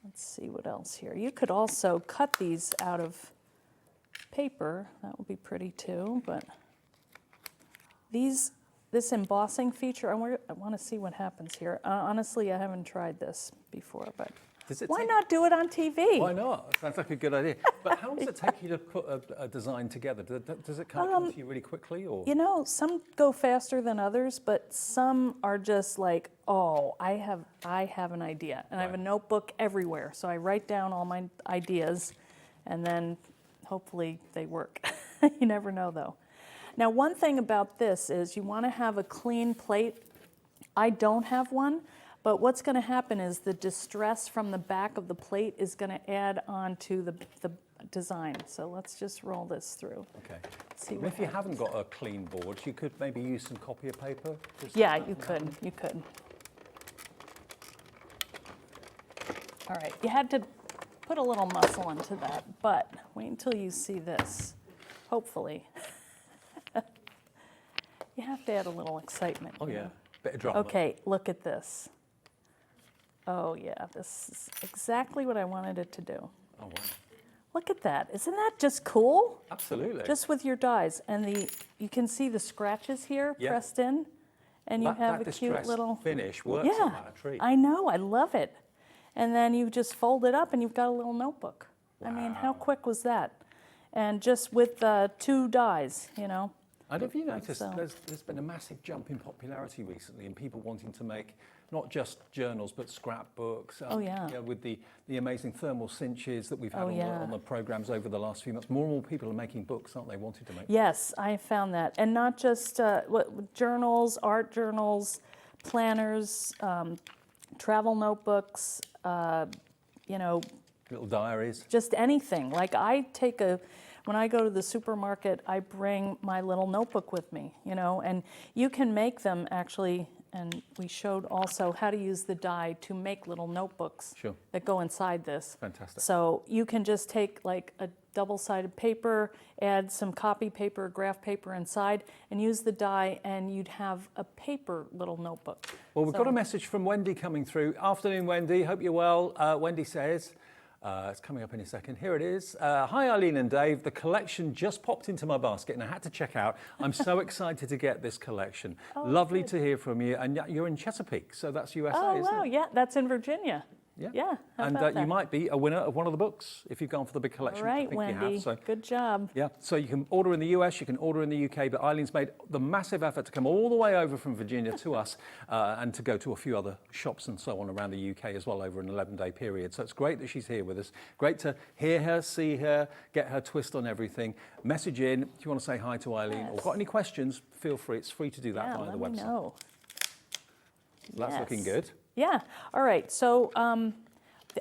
let's see what else here. You could also cut these out of paper. That would be pretty too, but this embossing feature, I want to see what happens here. Honestly, I haven't tried this before, but why not do it on TV? Why not? Sounds like a good idea. But how does it take you to put a design together? Does it come to you really quickly? Or? You know, some go faster than others, but some are just like, oh, I have an idea. And I have a notebook everywhere. So I write down all my ideas, and then hopefully they work. You never know, though. Now, one thing about this is you want to have a clean plate. I don't have one, but what's going to happen is the distress from the back of the plate is going to add on to the design. So let's just roll this through. Okay. See if you haven't got a clean board, you could maybe use some copier paper. Yeah, you could. You could. All right. You had to put a little muscle into that, but wait until you see this. Hopefully. You have to add a little excitement. Oh, yeah. Bit of drama. Okay, look at this. Oh, yeah, this is exactly what I wanted it to do. Oh, wow. Look at that. Isn't that just cool? Absolutely. Just with your dies. And you can see the scratches here pressed in. And you have a cute little finish works like a treat. I know, I love it. And then you just fold it up and you've got a little notebook. Wow. I mean, how quick was that? And just with 2 dies, you know. And have you noticed there's been a massive jump in popularity recently in people wanting to make not just journals but scrapbooks. With the amazing thermal cinches that we've had on the programs over the last few months. More and more people are making books, aren't they, wanting to make Yes, I found that. And not just journals, art journals, planners, travel notebooks, you know. Little diaries. Just anything. Like when I go to the supermarket, I bring my little notebook with me, you know, and you can make them actually, and we showed also how to use the die to make little notebooks that go inside this. Fantastic. So you can just take like a double-sided paper, add some copy paper, graph paper inside, and use the die, and you'd have a paper little notebook. Well, we've got a message from Wendy coming through. Afternoon, Wendy. Hope you're well. Wendy says, It's coming up in a second. Here it is. Hi, Eileen and Dave. The collection just popped into my basket and I had to check out. I'm so excited to get this collection. Lovely to hear from you. And you're in Chesapeake, so that's USA, isn't it? Yeah, that's in Virginia. Yeah. And you might be a winner of one of the books if you've gone for the big collection. All right, I think Wendy. you have, so. Good job. Yeah, so you can order in the US, you can order in the UK, but Eileen's made the massive effort to come all the way over from Virginia to us and to go to a few other shops and so on around the UK as well over an 11-day period. So it's great that she's here with us. Great to hear her, see her, get her twist on everything. Message in if you want to say hi to Eileen or got any questions, feel free. It's free to do that via the website. Me know. That's looking good. Yeah. All right. So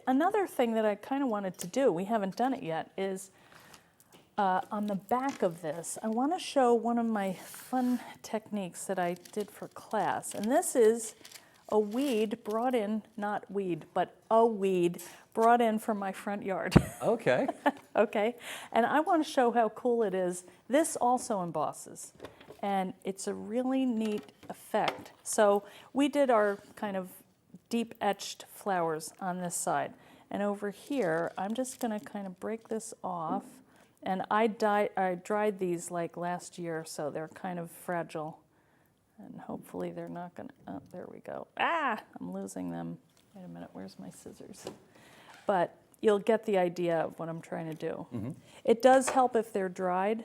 another thing that I kind of wanted to do, we haven't done it yet, is on the back of this, I want to show one of my fun techniques that I did for class. And this is a weed brought in, not weed, but a weed brought in from my front yard. Okay. Okay. And I want to show how cool it is. This also embosses. And it's a really neat effect. So we did our kind of deep etched flowers on this side. And over here, I'm just going to kind of break this off. And I dried these like last year, so they're kind of fragile. And hopefully they're not going to, oh, there we go. Ah, I'm losing them. Wait a minute, where's my scissors? But you'll get the idea of what I'm trying to do. Mm-hmm. It does help if they're dried,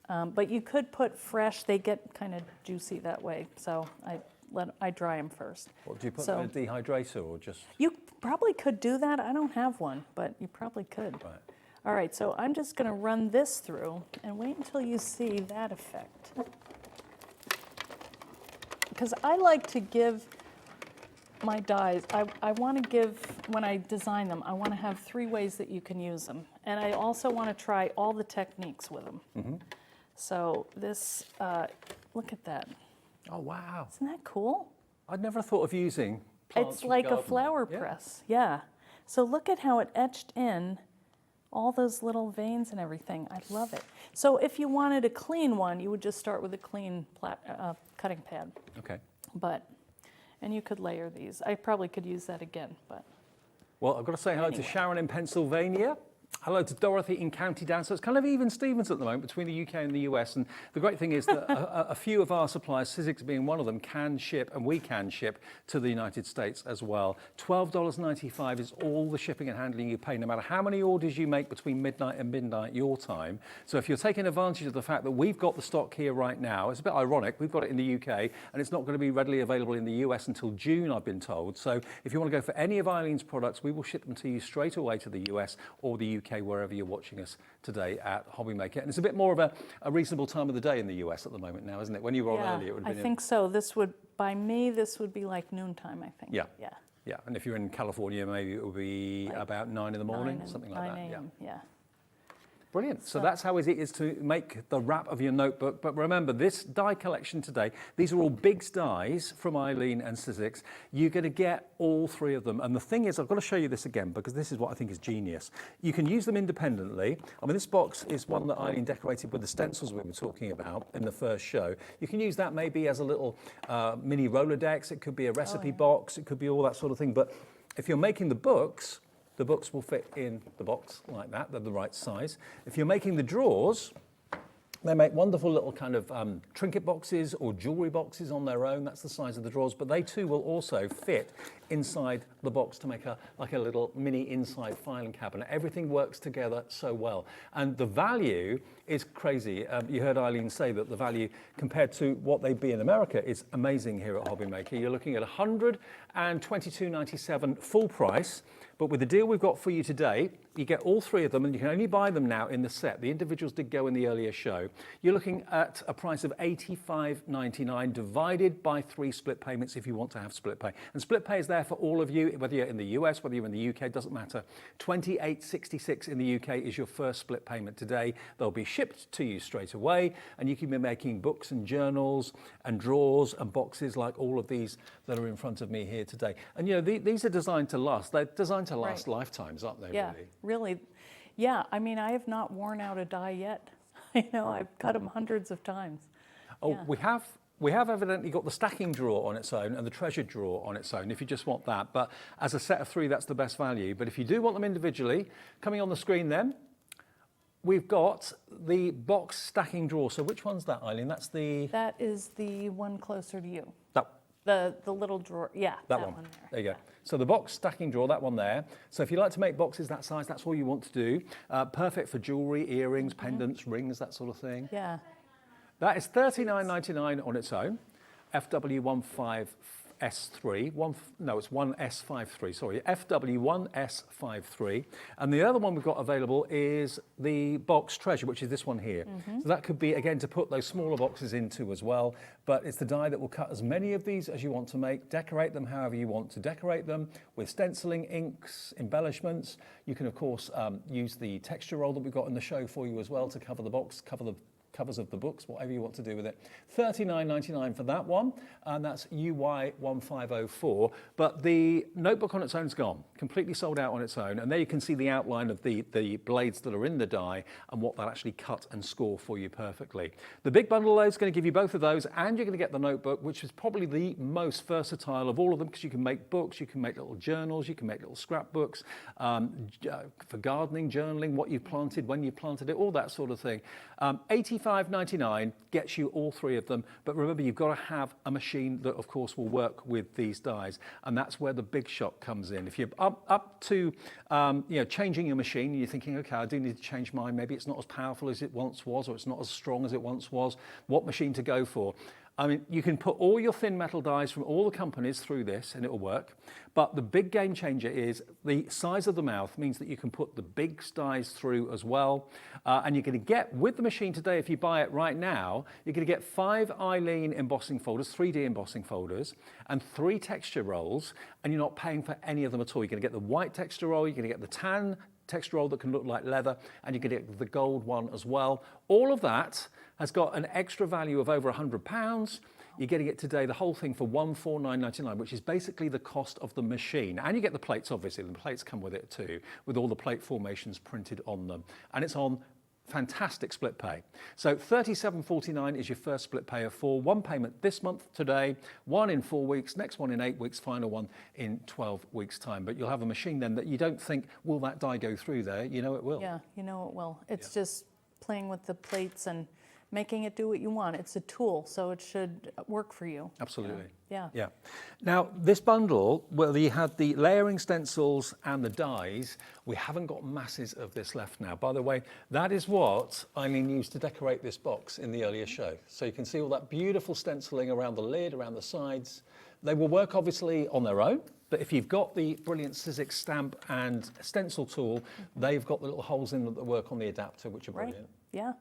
but you could put fresh. They get kind of juicy that way, so I dry them first. What, do you put them in a dehydrator or just? You probably could do that. I don't have one, but you probably could. Right. All right, so I'm just going to run this through and wait until you see that effect. Because I like to give my dies, I want to give, when I design them, I want to have 3 ways that you can use them. And I also want to try all the techniques with them. Mm-hmm. So this, look at that. Oh, wow. Isn't that cool? I'd never thought of using plants It's like from a flower press, yeah. So look at how it etched in all those little veins and everything. I love it. So if you wanted a clean one, you would just start with a clean cutting pad. Okay. And you could layer these. I probably could use that again, but. Well, I've got to say hello to Sharon in Pennsylvania. Hello to Dorothy in County Down. So it's kind of even Stevens at the moment between the UK and the US. And the great thing is that a few of our suppliers, SIZZIX being one of them, can ship, and we can ship to the United States as well. $12.95 is all the shipping and handling you pay, no matter how many orders you make between midnight and midnight your time. So if you're taking advantage of the fact that we've got the stock here right now, it's a bit ironic, we've got it in the UK, and it's not going to be readily available in the US until June, I've been told. So if you want to go for any of Eileen's products, we will ship them to you straight away to the US or the UK, wherever you're watching us today at HobbyMaker. And it's a bit more of a reasonable time of the day in the US at the moment now, isn't it? When you were on earlier, it would have been. I think so. This would, by me, this would be like noontime, I think. Yeah. Yeah. Yeah. And if you're in California, maybe it would be like about 9 in the morning, something like that. 9 a.m. Yeah. Brilliant. So that's how easy it is to make the wrap of your notebook. But remember, this die collection today, these are all Big's dies from Eileen and SIZZIX. You're going to get all 3 of them. And the thing is, I've got to show you this again because this is what I think is genius. You can use them independently. I mean, this box is one that Eileen decorated with the stencils we were talking about in the first show. You can use that maybe as a little mini Rolodex. It could be a recipe box. It could be all that sort of thing. But if you're making the books will fit in the box like that. They're the right size. If you're making the drawers, they make wonderful little kind of trinket boxes or jewelry boxes on their own. That's the size of the drawers, but they too will also fit inside the box to make like a little mini inside filing cabinet. Everything works together so well. And the value is crazy. You heard Eileen say that the value compared to what they'd be in America is amazing here at HobbyMaker. You're looking at $122.97 full price. But with the deal we've got for you today, you get all 3 of them, and you can only buy them now in the set. The individuals did go in the earlier show. You're looking at a price of $85.99 divided by 3 split payments if you want to have split pay. And split pay is there for all of you, whether you're in the US, whether you're in the UK, doesn't matter. $28.66 in the UK is your first split payment today. They'll be shipped to you straight away, and you can be making books and journals and drawers and boxes like all of these that are in front of me here today. And you know, these are designed to last. They're designed to last lifetimes, aren't they? Yeah, really. Yeah, I mean, I have not worn out a die yet. You know, I've cut them hundreds of times. Oh, yeah. We have we have evidently got the stacking drawer on its own and the treasure drawer on its own, if you just want that. But as a set of 3, that's the best value. But if you do want them individually, coming on the screen then, we've got the box stacking drawer. So which one's that, Eileen? That is the one closer to you. That. The little drawer, yeah. That one there. There you go. So the box stacking drawer, that one there. So if you like to make boxes that size, that's all you want to do. Perfect for jewellery, earrings, pendants, rings, that sort of thing. Yeah. That is $39.99 on its own. FW15S3, it's 1S53, sorry, FW1S53. And the other one we've got available is the box treasure, which is this one here. So that could be, again, to put those smaller boxes into as well, but it's the die that will cut as many of these as you want to make, decorate them however you want to decorate them, with stenciling, inks, embellishments. You can, of course, use the texture roll that we've got in the show for you as well to cover the box, cover the covers of the books, whatever you want to do with it. $39.99 for that one, and that's UY1504. But the notebook on its own is gone, completely sold out on its own. And there you can see the outline of the blades that are in the die and what they'll actually cut and score for you perfectly. The big bundle though is going to give you both of those, and you're going to get the notebook, which is probably the most versatile of all of them, because you can make books, you can make little journals, you can make little scrapbooks for gardening, journaling, what you've planted, when you planted it, all that sort of thing. $85.99 gets you all 3 of them, but remember, you've got to have a machine that, of course, will work with these dies, and that's where the big shot comes in. If you're up to changing your machine, and you're thinking, okay, I do need to change mine, maybe it's not as powerful as it once was, or it's not as strong as it once was, what machine to go for? I mean, you can put all your thin metal dies from all the companies through this and it'll work. But the big game changer is the size of the mouth means that you can put the big dies through as well. And you're going to get, with the machine today, if you buy it right now, you're going to get 5 Eileen embossing folders, 3D embossing folders, and 3 texture rolls. And you're not paying for any of them at all. You're going to get the white texture roll, you're going to get the tan texture roll that can look like leather, and you're going to get the gold one as well. All of that has got an extra value of over £100. You're getting it today, the whole thing, for $149.99, which is basically the cost of the machine. And you get the plates, obviously. The plates come with it too, with all the plate formations printed on them. And it's on fantastic split pay. So $37.49 is your first split pay of 4. 1 payment this month, today, 1 in 4 weeks, next one in 8 weeks, final one in 12 weeks' time. But you'll have a machine then that you don't think, will that die go through there? You know it will. Yeah, you know it will. It's just playing with the plates and making it do what you want. It's a tool, so it should work for you. Absolutely. Yeah. Now, this bundle, where you had the layering stencils and the dies, we haven't got masses of this left now. By the way, that is what Eileen used to decorate this box in the earlier show. So you can see all that beautiful stenciling around the lid, around the sides. They will work, obviously, on their own. But if you've got the brilliant SIZZIX stamp and stencil tool, they've got the little holes in them that work on the adapter, which are brilliant. Right. Yeah.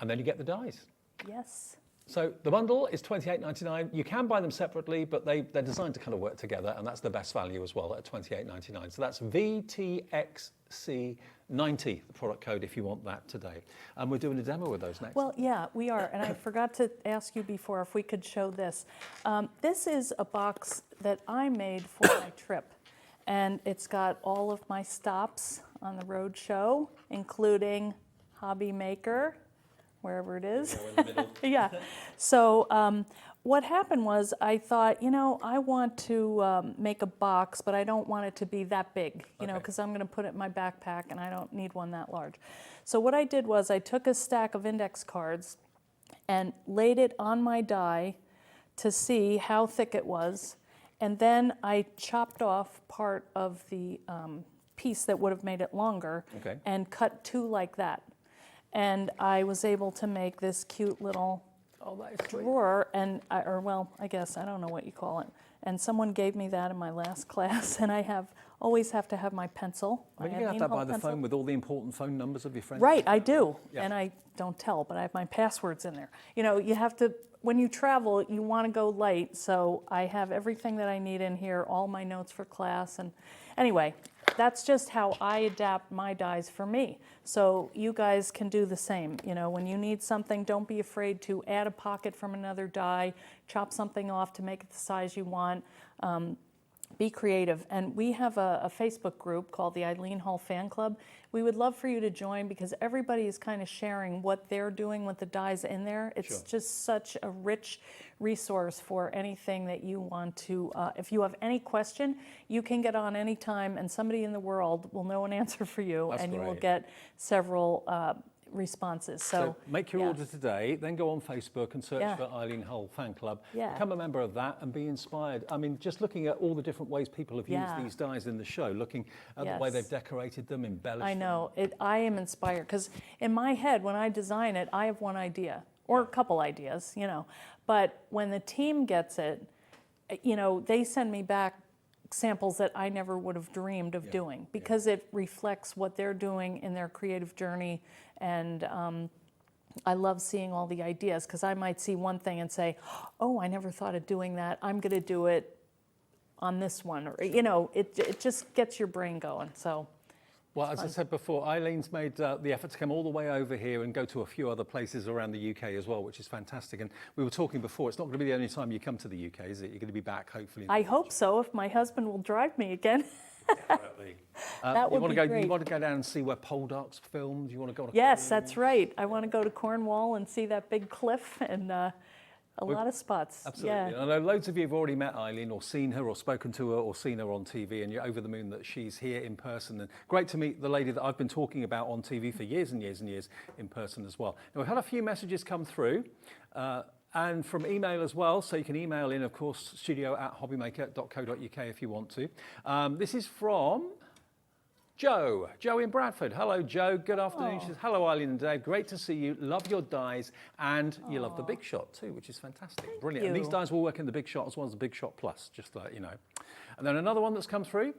And then you get the dies. Yes. So the bundle is $28.99. You can buy them separately, but they're designed to kind of work together, and that's the best value as well at $28.99. So that's VTXC90, the product code, if you want that today. And we're doing a demo with those next. Well, yeah, we are. And I forgot to ask you before if we could show this. This is a box that I made for my trip. And it's got all of my stops on the road show, including HobbyMaker, wherever it is. Yeah. So what happened was I thought, I want to make a box, but I don't want it to be that big, you know, because I'm going to put it in my backpack and I don't need one that large. So what I did was I took a stack of index cards and laid it on my die to see how thick it was. And then I chopped off part of the piece that would have made it longer and cut 2 like that. And I was able to make this cute little drawer, and I guess I don't know what you call it. And someone gave me that in my last class, and I always have to have my pencil. Well, you have that by the phone with all the important phone numbers of your friends. Right, I do, and I don't tell, but I have my passwords in there. You know, you have to. When you travel, you want to go light, so I have everything that I need in here, all my notes for class, and anyway, that's just how I adapt my dies for me. So you guys can do the same. You know, when you need something, don't be afraid to add a pocket from another die, chop something off to make it the size you want. be creative. And we have a Facebook group called the Eileen Hull Fan Club. We would love for you to join because everybody is kind of sharing what they're doing with the dies in there. It's just such a rich resource for anything that you want to, if you have any question, you can get on anytime and somebody in the world will know an answer for you. That's and great. You will get several responses. So make your order today, then go on Facebook and search for Eileen Hull Fan Club. Become a member of that and be inspired. I mean, just looking at all the different ways people have used these dies in the show, looking at the way they've decorated them, embellished I know. I am inspired because in my head, when I design it, I have one idea or a couple ideas, you know. But when the team gets it, you know, they send me back samples that I never would have dreamed of doing because it reflects what they're doing in their creative journey. And I love seeing all the ideas because I might see one thing and say, oh, I never thought of doing that. I'm going to do it on this one. Or, you know, it just gets your brain going. So. Well, as I said before, Eileen's made the effort to come all the way over here and go to a few other places around the UK as well, which is fantastic. And we were talking before, it's not going to be the only time you come to the UK, is it? You're going to be back, hopefully. I hope so, if my husband will drive me again. Definitely. That would be great. You want to go down and see where Poldark's filmed? You want to go to Yes, that's right. I want to go to Cornwall and see that big cliff and a lot of spots. Absolutely. Yeah. I know loads of you have already met Eileen or seen her or spoken to her or seen her on TV, and you're over the moon that she's here in person. And great to meet the lady that I've been talking about on TV for years and years and years in person as well. Now, we've had a few messages come through. And from email as well, so you can email in, of course, studio@hobbymaker.co.uk if you want to. This is from Joe in Bradford. Hello, Joe. Good afternoon. She says, hello, Eileen and Dave. Great to see you. Love your dies, and you love the Big Shot too, which is fantastic. Brilliant. And these dies will work in the Big Shot as well as the Big Shot Plus, just to let you know. And then another one that's come through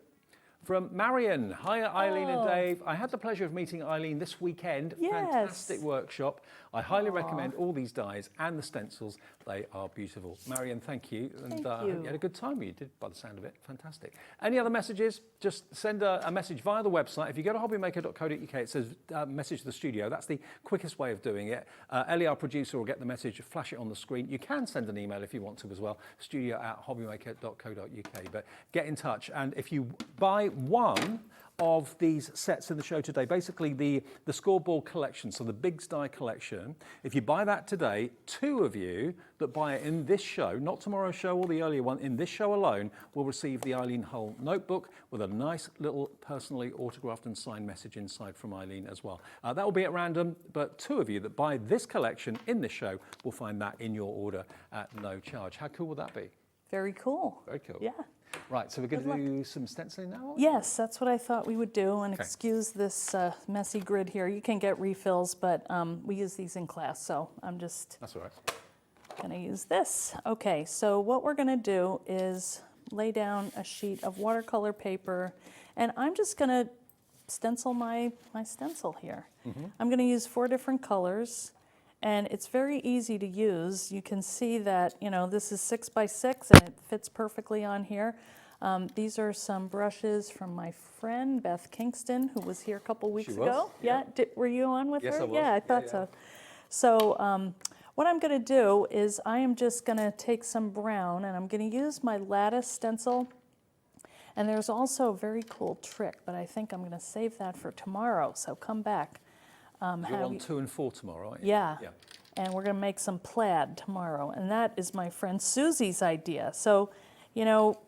from Marion. Hi, Eileen and Dave. I had the pleasure of meeting Eileen this weekend. Yes. Fantastic workshop. I highly recommend all these dies and the stencils. They are beautiful. Marion, thank you. And I hope you had a good time. You did, by the sound of it. Fantastic. Any other messages? Just send a message via the website. If you go to hobbymaker.co.uk, it says message the studio. That's the quickest way of doing it. Ellie, our producer, will get the message, flash it on the screen. You can send an email if you want to as well, studio@hobbymaker.co.uk. But get in touch. And if you buy one of these sets in the show today, basically the Scoreboard Collection, so the Big Die Collection, if you buy that today, 2 of you that buy it in this show, not tomorrow's show or the earlier one, in this show alone, will receive the Eileen Hull notebook with a nice little personally autographed and signed message inside from Eileen as well. That will be at random, but 2 of you that buy this collection in this show will find that in your order at no charge. How cool would that be? Very cool. Very cool. Yeah. Right, so we're going to do some stenciling now? Yes, that's what I thought we would do. And excuse this messy grid here. You can get refills, but we use these in class, so I'm just That's all right. going to use this. Okay, so what we're going to do is lay down a sheet of watercolor paper, and I'm just going to stencil my stencil here. I'm going to use 4 different colors. And it's very easy to use. You can see that, you know, this is 6 by 6 and it fits perfectly on here. These are some brushes from my friend, Beth Kingston, who was here a couple weeks ago. Yeah. Were you on with her? I was. Yeah, I thought so. So what I'm going to do is I am just going to take some brown and I'm going to use my lattice stencil. And there's also a very cool trick, but I think I'm going to save that for tomorrow. So come back. You're on 2 and 4 tomorrow, aren't you? Yeah. And we're going to make some plaid tomorrow. And that is my friend Susie's idea. So, you know,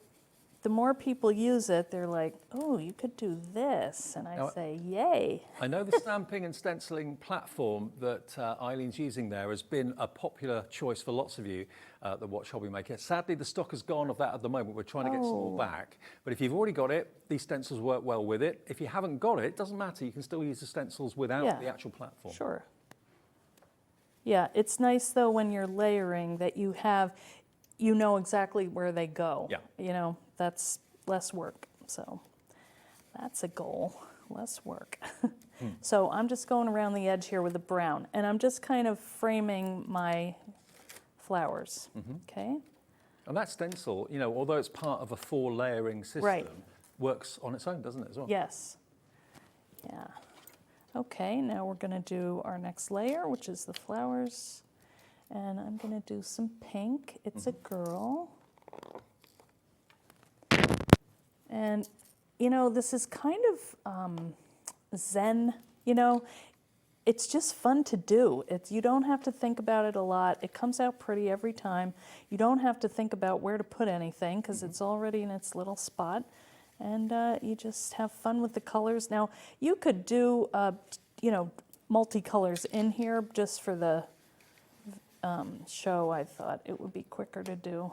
the more people use it, they're like, oh, you could do this. And I say, yay. I know the stamping and stenciling platform that Eileen's using there has been a popular choice for lots of you that watch HobbyMaker. Sadly, the stock has gone of that at the moment. We're trying to get some more back. But if you've already got it, these stencils work well with it. If you haven't got it, it doesn't matter. You can still use the stencils without the actual platform. Sure. Yeah, it's nice, though, when you're layering that you know exactly where they go. Yeah. You know, that's less work. So that's a goal, less work. So I'm just going around the edge here with the brown, and I'm just kind of framing my flowers, okay? And that stencil, you know, although it's part of a 4 layering system, works on its own, doesn't it, as well? Yes. Yeah. Okay, now we're going to do our next layer, which is the flowers. And I'm going to do some pink. It's a girl. And, you know, this is kind of zen, you know. It's just fun to do. You don't have to think about it a lot. It comes out pretty every time. You don't have to think about where to put anything because it's already in its little spot. And you just have fun with the colors. Now, you could do, you know, multicolors in here just for the show. I thought it would be quicker to do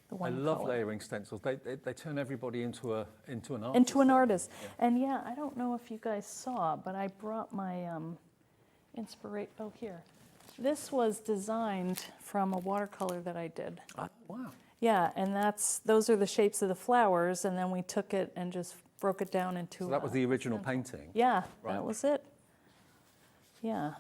the one I love color. layering stencils. They turn everybody into an artist. Into an artist. Yeah. And yeah, I don't know if you guys saw, but I brought my inspiration. Oh, here. This was designed from a watercolor that I did. Oh, wow. Yeah, and those are the shapes of the flowers, and then we took it and just broke it down into. So that was the original painting? Yeah, Right. that was it. Yeah.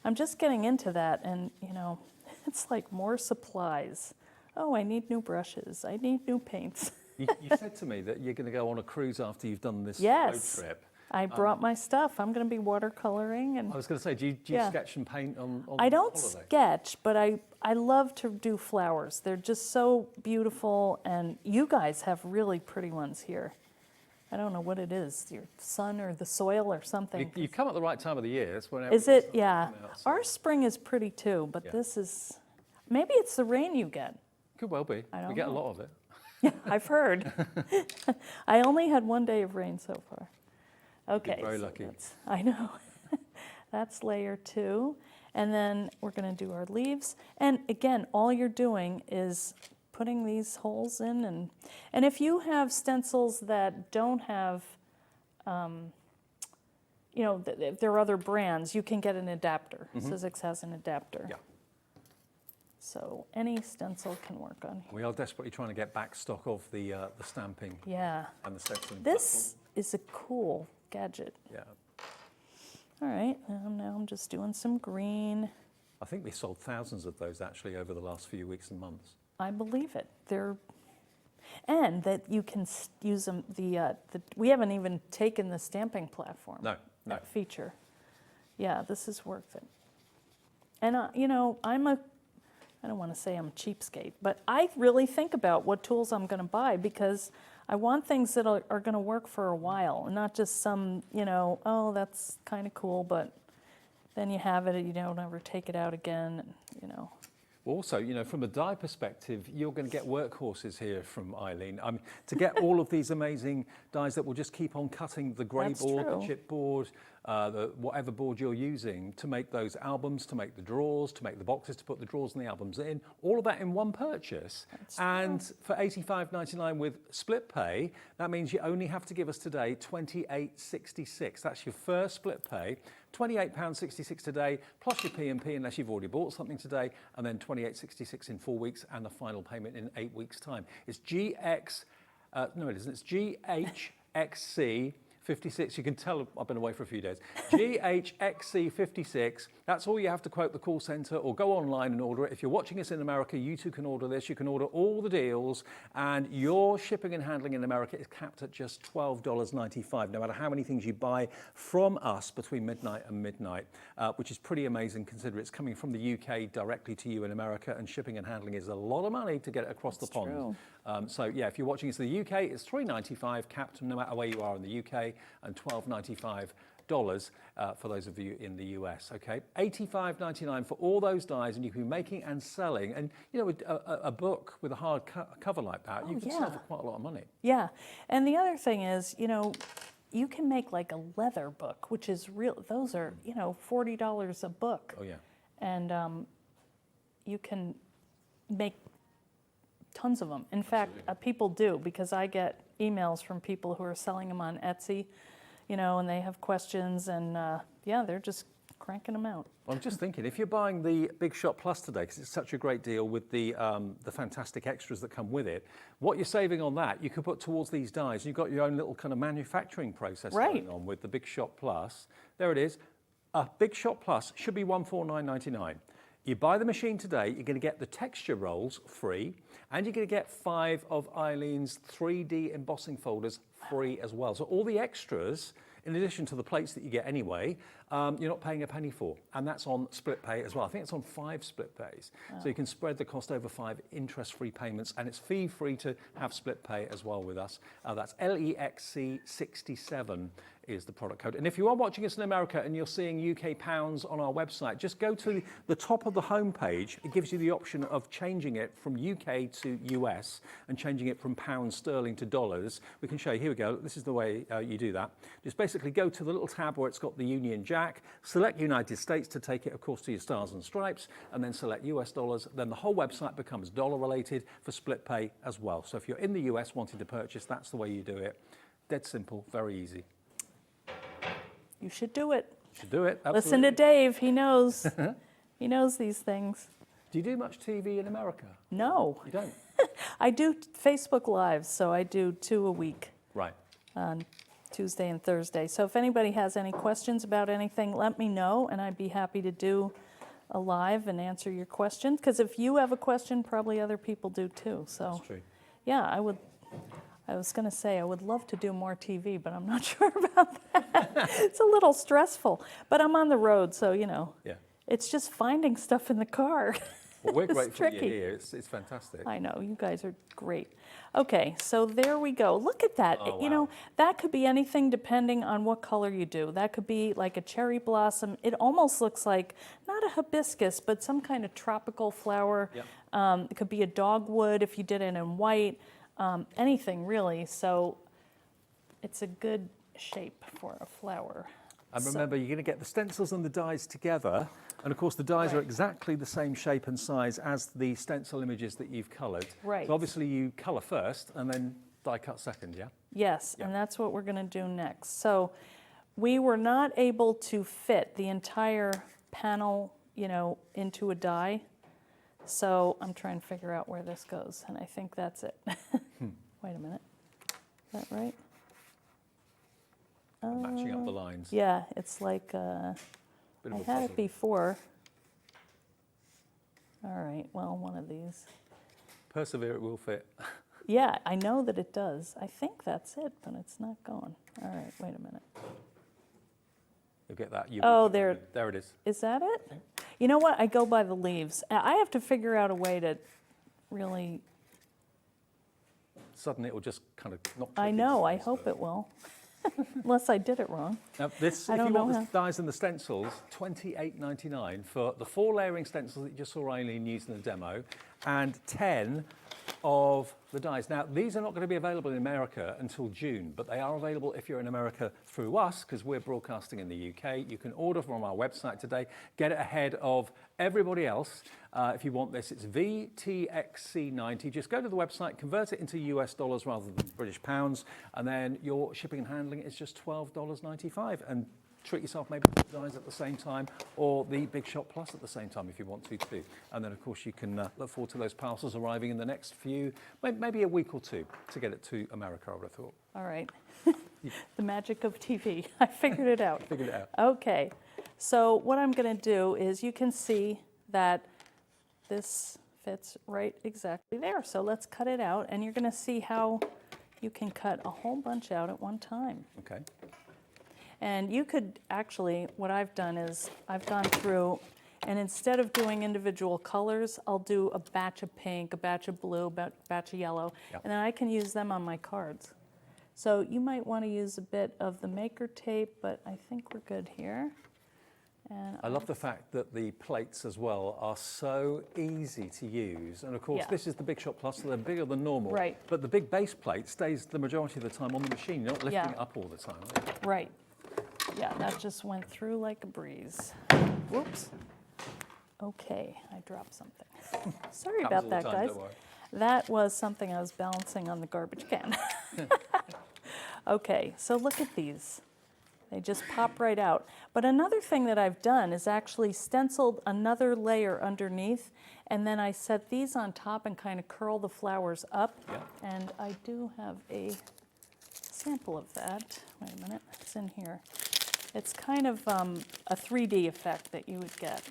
I'm just getting into that, and, you know, it's like more supplies. Oh, I need new brushes. I need new paints. You said to me that you're going to go on a cruise after you've done this Yes. road trip. I brought my stuff. I'm going to be watercoloring. And I was going to say, do you Yeah. sketch and paint on I don't holiday? sketch, but I love to do flowers. They're just so beautiful, and you guys have really pretty ones here. I don't know what it is, your sun or the soil or something. You come at the right time of the year. That's when Is everything it? starts Yeah. coming out, so- Our spring is pretty too, but Yeah. this is, maybe it's the rain you get. Could well be. I We don't get know. a lot of it. I've heard. I only had one day of rain so far. Okay. very so lucky. I know. That's layer 2. And then we're going to do our leaves. And again, all you're doing is putting these holes in. And if you have stencils that don't have, you know, if there are other brands, you can get an adapter. SIZZIX has an adapter. Yeah. So any stencil can work on here. We are desperately trying to get back stock of the stamping Yeah. and the stenciling. This is a cool gadget. platform. Yeah. All right, now I'm just doing some green. I think we sold thousands of those actually over the last few weeks and months. I believe it. And that you can use them. We haven't even taken the stamping platform. No. That feature. Yeah, this is worth it. And you know, I don't want to say I'm a cheapskate, but I really think about what tools I'm going to buy because I want things that are going to work for a while and not just some, you know, oh, that's kind of cool, but then you have it and you don't ever take it out again, and, you know. Also, you know, from a die perspective, you're going to get workhorses here from Eileen. To get all of these amazing dies that will just keep on cutting the grey That's board, true. the chip board, whatever board you're using to make those albums, to make the drawers, to make the boxes, to put the drawers and the albums in, all of that in one purchase. And for $85.99 with split pay, that means you only have to give us today $28.66. That's your first split pay. £28.66 today, plus your P&P unless you've already bought something today, and then £28.66 in 4 weeks, and the final payment in 8 weeks' time. It's no, it isn't. It's GHXC 56. You can tell I've been away for a few days. GHXC 56. That's all you have to quote the call centre or go online and order it. If you're watching us in America, you too can order this. You can order all the deals, and your shipping and handling in America is capped at just $12.95, no matter how many things you buy from us between midnight and midnight, which is pretty amazing considering it's coming from the UK directly to you in America, and shipping and handling is a lot of money to get it across the pond. True. So yeah, if you're watching us in the UK, it's $3.95 capped no matter where you are in the UK, and $12.95 for those of you in the US. Okay, $85.99 for all those dies, and you can be making and selling. And you know, with a book with a hard cover like that, you can sell for quite a lot of money. Yeah, and the other thing is, you know, you can make like a leather book, which is real. Those are, you know, $40 a book. Oh yeah. And you can make tons of them. In fact, people do, because I get emails from people who are selling them on Etsy, you know, and they have questions, and yeah, they're just cranking them out. I'm just thinking, if you're buying the Big Shot Plus today, because it's such a great deal with the fantastic extras that come with it, what you're saving on that, you could put towards these dies. You've got your own little kind of manufacturing process going on with the Big Shot Plus. There it is. A Big Shot Plus should be $149.99. You buy the machine today, you're going to get the texture rolls free, and you're going to get 5 of Eileen's 3D embossing folders free as well. So all the extras, in addition to the plates that you get anyway, you're not paying a penny for. And that's on split pay as well. I think it's on 5 split pays. So you can spread the cost over 5 interest-free payments, and it's fee-free to have split pay as well with us. That's LEXC67 is the product code. And if you are watching us in America and you're seeing UK pounds on our website, just go to the top of the home page. It gives you the option of changing it from UK to US and changing it from pounds sterling to dollars. We can show you. Here we go. This is the way you do that. Just basically go to the little tab where it's got the Union Jack, select United States to take it, of course, to your stars and stripes, and then select US dollars. Then the whole website becomes dollar related for split pay as well. So if you're in the US wanting to purchase, that's the way you do it. Dead simple, very easy. You should do it. Should do it. Absolutely. Listen to Dave. He knows. He knows these things. Do you do much TV in America? No. You don't? I do Facebook Lives, so I do 2 a week. Right. On Tuesday and Thursday. So if anybody has any questions about anything, let me know, and I'd be happy to do a live and answer your questions. Because if you have a question, probably other people do too. So That's true. yeah, I was going to say I would love to do more TV, but I'm not sure about that. It's a little stressful. But I'm on the road, so, you know, it's just finding stuff in the car. Well, we're It's grateful you're tricky. here. It's fantastic. I know, you guys are great. Okay, so there we go. Look at that. Oh, You know, that could be anything depending on what color you do. That could be like a cherry blossom. It almost looks like, not a hibiscus, but some kind of tropical flower. Yep. It could be a dogwood if you did it in white. Anything really. So it's a good shape for a flower. And remember, you're going to get the stencils and the dies together. And of course, the dies are exactly the same shape and size as the stencil images that you've coloured. Right. So obviously you colour first and then die cut second, yeah? Yes, and that's what we're going to do next. So we were not able to fit the entire panel, you know, into a die. So I'm trying to figure out where this goes, and I think that's it. Wait a minute. Is that right? Matching up the lines. Yeah, it's like, Bit of I a had it puzzle. before. All right, well, one of these. Persevere, it will fit. Yeah, I know that it does. I think that's it, but it's not going. All right, wait a minute. You'll get that. Oh, there it is. Is that it? You know what? I go by the leaves. I have to figure out a way to really. Suddenly it will just kind of knock. I know. I hope it will. Unless I did it wrong. Now this, I if don't you know want how. the dies and the stencils, $28.99 for the 4 layering stencils that you just saw Eileen use in the demo, and 10 of the dies. Now, these are not going to be available in America until June, but they are available if you're in America through us, because we're broadcasting in the UK. You can order from our website today, get it ahead of everybody else. If you want this, it's VTXC90. Just go to the website, convert it into US dollars rather than British pounds, and then your shipping and handling is just $12.95. And treat yourself maybe to the dies at the same time, or the Big Shot Plus at the same time if you want to too. And then of course you can look forward to those parcels arriving in the next few, maybe a week or 2 to get it to America, I would have thought. All right. The magic of TV. I figured it out. Figured it out. Okay. So what I'm going to do is, you can see that this fits right exactly there. So let's cut it out, and you're going to see how you can cut a whole bunch out at one time. Okay. And you could actually, what I've done is I've gone through, and instead of doing individual colors, I'll do a batch of pink, a batch of blue, a batch of yellow, and then I can use them on my cards. So you might want to use a bit of the maker tape, but I think we're good here. And I love the fact that the plates as well are so easy to use. And of course, this is the Big Shot Plus, so they're bigger than normal. Right. But the big base plate stays the majority of the time on the machine. You're not lifting it up all the time, are you? Right. Yeah, that just went through like a breeze. Whoops. Okay, I dropped something. Sorry about that, guys. That was something I was balancing on the garbage can. Okay, so look at these. They just pop right out. But another thing that I've done is actually stenciled another layer underneath, and then I set these on top and kind of curl the flowers up. And I do have a sample of that. Wait a minute, it's in here. It's kind of a 3D effect that you would get.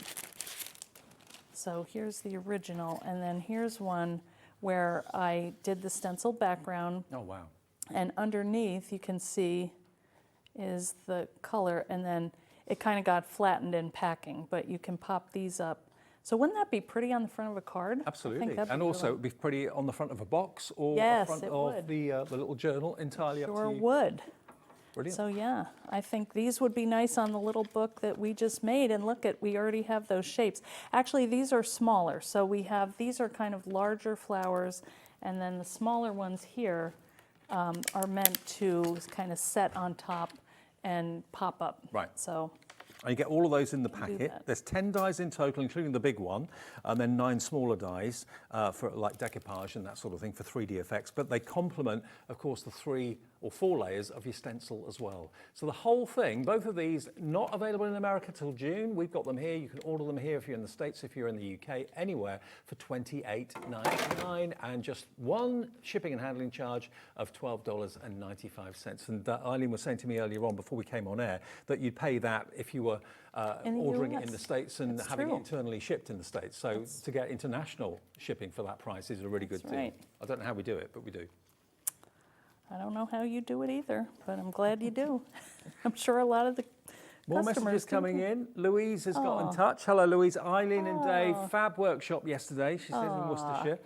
So here's the original, and then here's one where I did the stencil background. Oh, wow. And underneath, you can see, is the color, and then it kind of got flattened in packing, but you can pop these up. So wouldn't that be pretty on the front of a card? Absolutely. And also it would be pretty on the front of a box or yes, the front of the little journal, entirely up to you. Sure would. Brilliant. So yeah, I think these would be nice on the little book that we just made, and look at, we already have those shapes. Actually, these are smaller, so we have, these are kind of larger flowers, and then the smaller ones here are meant to kind of set on top and pop up. Right. So. And you get all of those in the packet. that. There's 10 dies in total, including the big one, and then 9 smaller dies for like decoupage and that sort of thing for 3D effects. But they complement, of course, the 3 or 4 layers of your stencil as well. So the whole thing, both of these, not available in America till June. We've got them here. You can order them here if you're in the States, if you're in the UK, anywhere for $28.99 and just one shipping and handling charge of $12.95. And Eileen was saying to me earlier on, before we came on air, that you'd pay that if you were ordering it in the States and having it internally shipped in the States. So to get international shipping for that price is a really good deal. Right. I don't know how we do it, but we do. I don't know how you do it either, but I'm glad you do. I'm sure a lot of the More messages coming in. Louise has got in touch. Hello, Louise. Eileen and Dave, Fab Workshop yesterday, she says, in Worcestershire.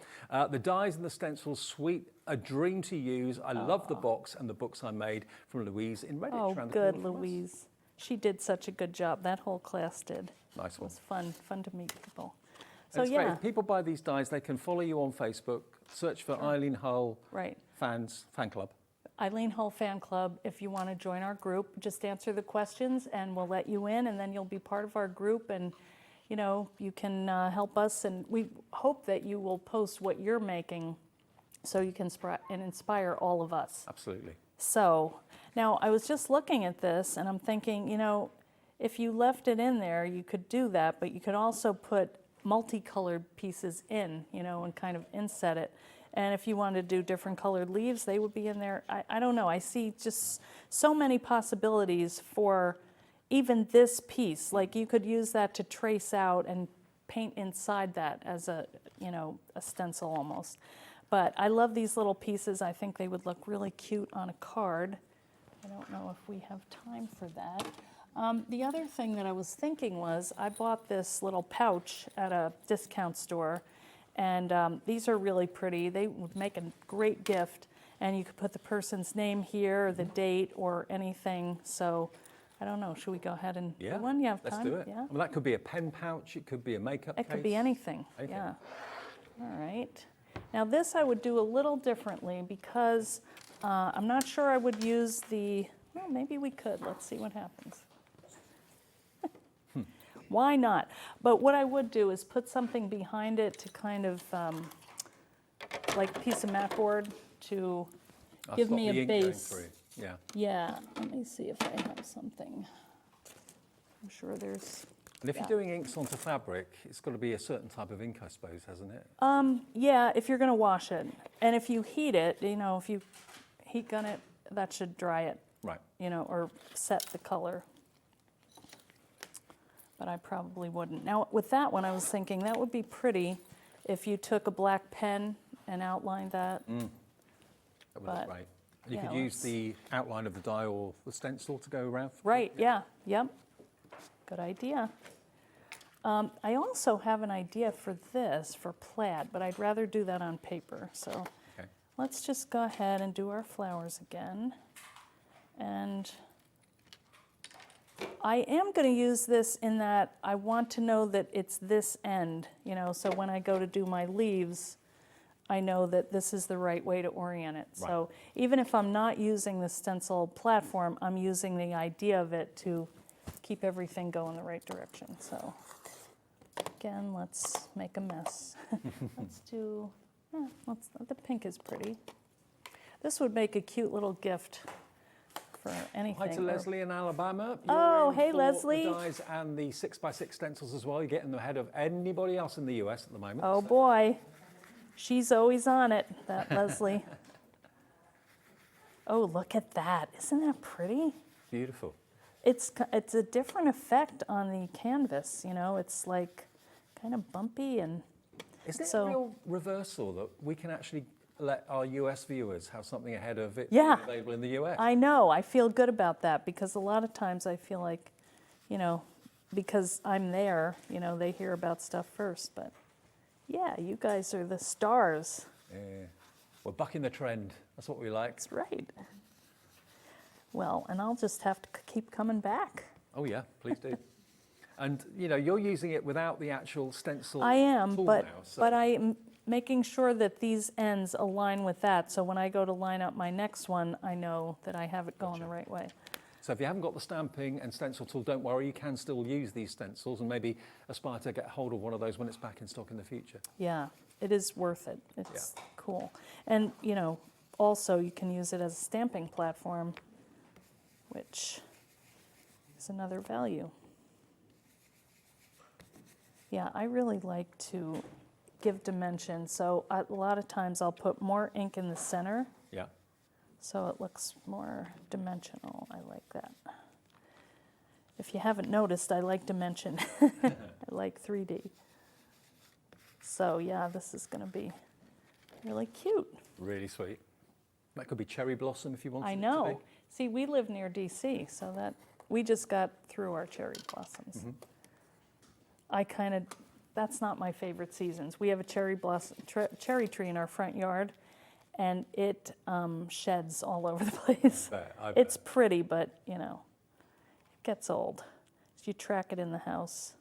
The dies and the stencils, sweet, a dream to use. I love the box and the books I made, from Louise in Redditch. Oh, around the good, corner from us. Louise. She did such a good job. That whole class did. Nice It one. was fun to meet people. So It's great. yeah, If people buy these dies, they can follow you on Facebook, search for Eileen Hull right. fan club. Eileen Hull Fan Club, if you want to join our group, just answer the questions and we'll let you in, and then you'll be part of our group, and you know, you can help us, and we hope that you will post what you're making so you can inspire all of us. Absolutely. So now I was just looking at this and I'm thinking, you know, if you left it in there, you could do that, but you could also put multicolored pieces in, you know, and kind of inset it. And if you wanted to do different colored leaves, they would be in there. I don't know. I see just so many possibilities for even this piece. Like you could use that to trace out and paint inside that as a, you know, a stencil almost. But I love these little pieces. I think they would look really cute on a card. I don't know if we have time for that. The other thing that I was thinking was I bought this little pouch at a discount store. And these are really pretty. They would make a great gift. And you could put the person's name here, or the date, or anything. So I don't know. Should we go ahead and do one? You have time? Let's do it. Yeah. Well, that could be a pen pouch. It could be a makeup case. It could be anything. Yeah. All right. Now this I would do a little differently because I'm not sure I would use the, well, maybe we could. Let's see what happens. Why not? But what I would do is put something behind it to kind of, like a piece of mat board to give me a base. Yeah. Yeah, let me see if I have something. I'm sure there's. And if you're doing inks onto fabric, it's got to be a certain type of ink, I suppose, hasn't it? Yeah, if you're going to wash it. And if you heat it, you know, if you heat gun it, that should dry it. Right. You know, or set the color. But I probably wouldn't. Now, with that one, I was thinking that would be pretty if you took a black pen and outlined that. That would look great. And you yeah, could use the outline of the die or the stencil to go around. Right, yeah, yep. Good idea. I also have an idea for this, for plaid, but I'd rather do that on paper. So let's just go ahead and do our flowers again. And I am going to use this in that I want to know that it's this end, you know, so when I go to do my leaves, I know that this is the right way to orient it. Right. So even if I'm not using the stencil platform, I'm using the idea of it to keep everything going the right direction. So again, let's make a mess. Let's do, the pink is pretty. This would make a cute little gift for anything. Hi to Leslie in Alabama. Oh, hey, for Leslie. The dies and the 6x6 stencils as well. You're getting ahead of anybody else in the US at the moment. Oh, boy. She's always on it, that Leslie. Oh, look at that. Isn't that pretty? Beautiful. It's a different effect on the canvas, you know. It's like kind of bumpy and Isn't it a real reversal that we can actually let our US viewers have something ahead of it yeah, available in the US? I know. I feel good about that because a lot of times I feel like, you know, because I'm there, you know, they hear about stuff first. But yeah, you guys are the stars. Yeah. We're bucking the trend. That's what we like. That's right. Well, and I'll just have to keep coming back. Oh yeah, please do. And you know, you're using it without the actual stencil. I am, tool but now, so. but I am making sure that these ends align with that. So when I go to line up my next one, I know that I have it going the right way. So if you haven't got the stamping and stencil tool, don't worry, you can still use these stencils and maybe aspire to get hold of one of those when it's back in stock in the future. Yeah, it is worth it. It's cool. And, you know, also you can use it as a stamping platform, which is another value. Yeah, I really like to give dimension. So a lot of times I'll put more ink in the center. Yeah. So it looks more dimensional. I like that. If you haven't noticed, I like dimension. I like 3D. So yeah, this is going to be really cute. Really sweet. That could be cherry blossom if you want. I know. See, we live near DC, so that we just got through our cherry blossoms. Mm-hmm. That's not my favorite seasons. We have a cherry tree in our front yard, and it sheds all over the place. I bet. It's pretty, but you know, it gets old. So you track it in the house.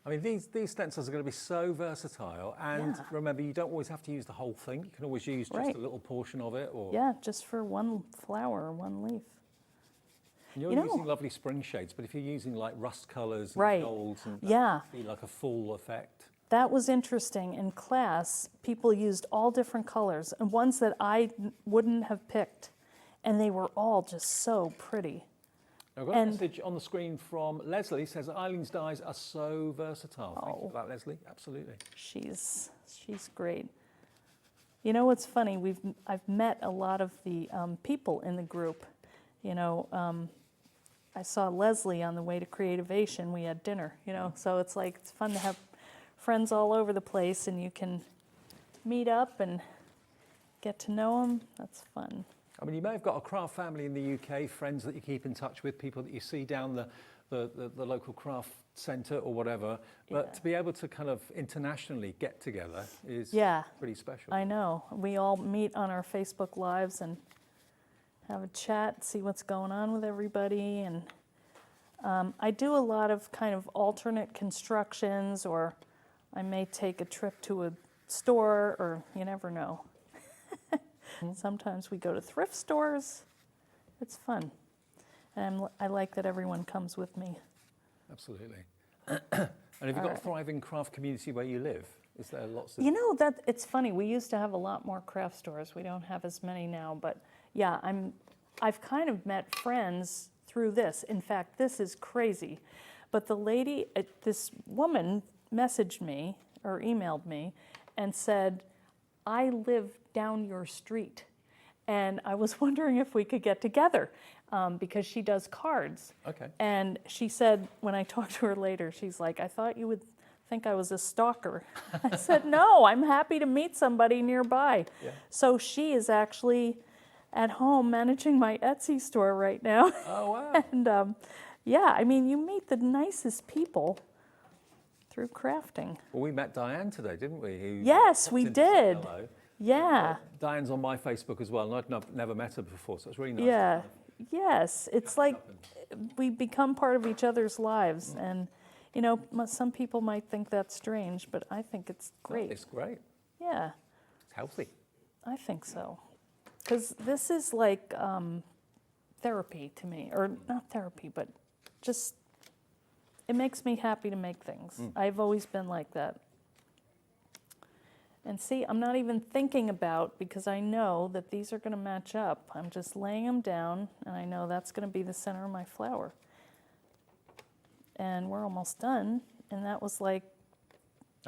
I mean, these stencils are going to be so versatile, and remember, you don't always have to use the whole thing. You can always use just a little portion of it, or yeah, just for one flower or one leaf. And you're using lovely spring shades, but if you're using like rust colours and golds, and that would be like a full effect. That was interesting. In class, people used all different colors, and ones that I wouldn't have picked, and they were all just so pretty. I've got a message on the screen from Leslie. Says Eileen's dies are so versatile. Thank you for that, Leslie. Absolutely. She's great. You know what's funny? I've met a lot of the people in the group. You know, I saw Leslie on the way to Creativation. We had dinner. You know, so it's like it's fun to have friends all over the place, and you can meet up and get to know them. That's fun. I mean, you may have got a craft family in the UK, friends that you keep in touch with, people that you see down the local craft centre or whatever, but to be able to kind of internationally get together is pretty special. I know. We all meet on our Facebook Lives and have a chat, see what's going on with everybody. And I do a lot of kind of alternate constructions, or I may take a trip to a store, or you never know. Sometimes we go to thrift stores. It's fun. And I like that everyone comes with me. Absolutely. And have you got a thriving craft community where you live? Is there lots of... You know, it's funny. We used to have a lot more craft stores. We don't have as many now. But yeah, I've kind of met friends through this. In fact, this is crazy. But the lady, this woman messaged me or emailed me and said, I live down your street. And I was wondering if we could get together because she does cards. Okay. And she said, when I talked to her later, she's like, I thought you would think I was a stalker. I said, no, I'm happy to meet somebody nearby. Yeah. So she is actually at home managing my Etsy store right now. Oh, wow. And yeah, I mean, you meet the nicest people through crafting. Well, we met Diane today, didn't we? Yes, we did. Hello. Yeah. Diane's on my Facebook as well, and I'd never met her before, so it's really nice. Yeah. Yes, it's like we become part of each other's lives, and you know, some people might think that's strange, but I think it's great. It's great. Yeah. It's healthy. I think so, because this is like therapy to me, or not therapy, but just it makes me happy to make things. I've always been like that. And see, I'm not even thinking about, because I know that these are going to match up. I'm just laying them down, and I know that's going to be the center of my flower. And we're almost done, and that was like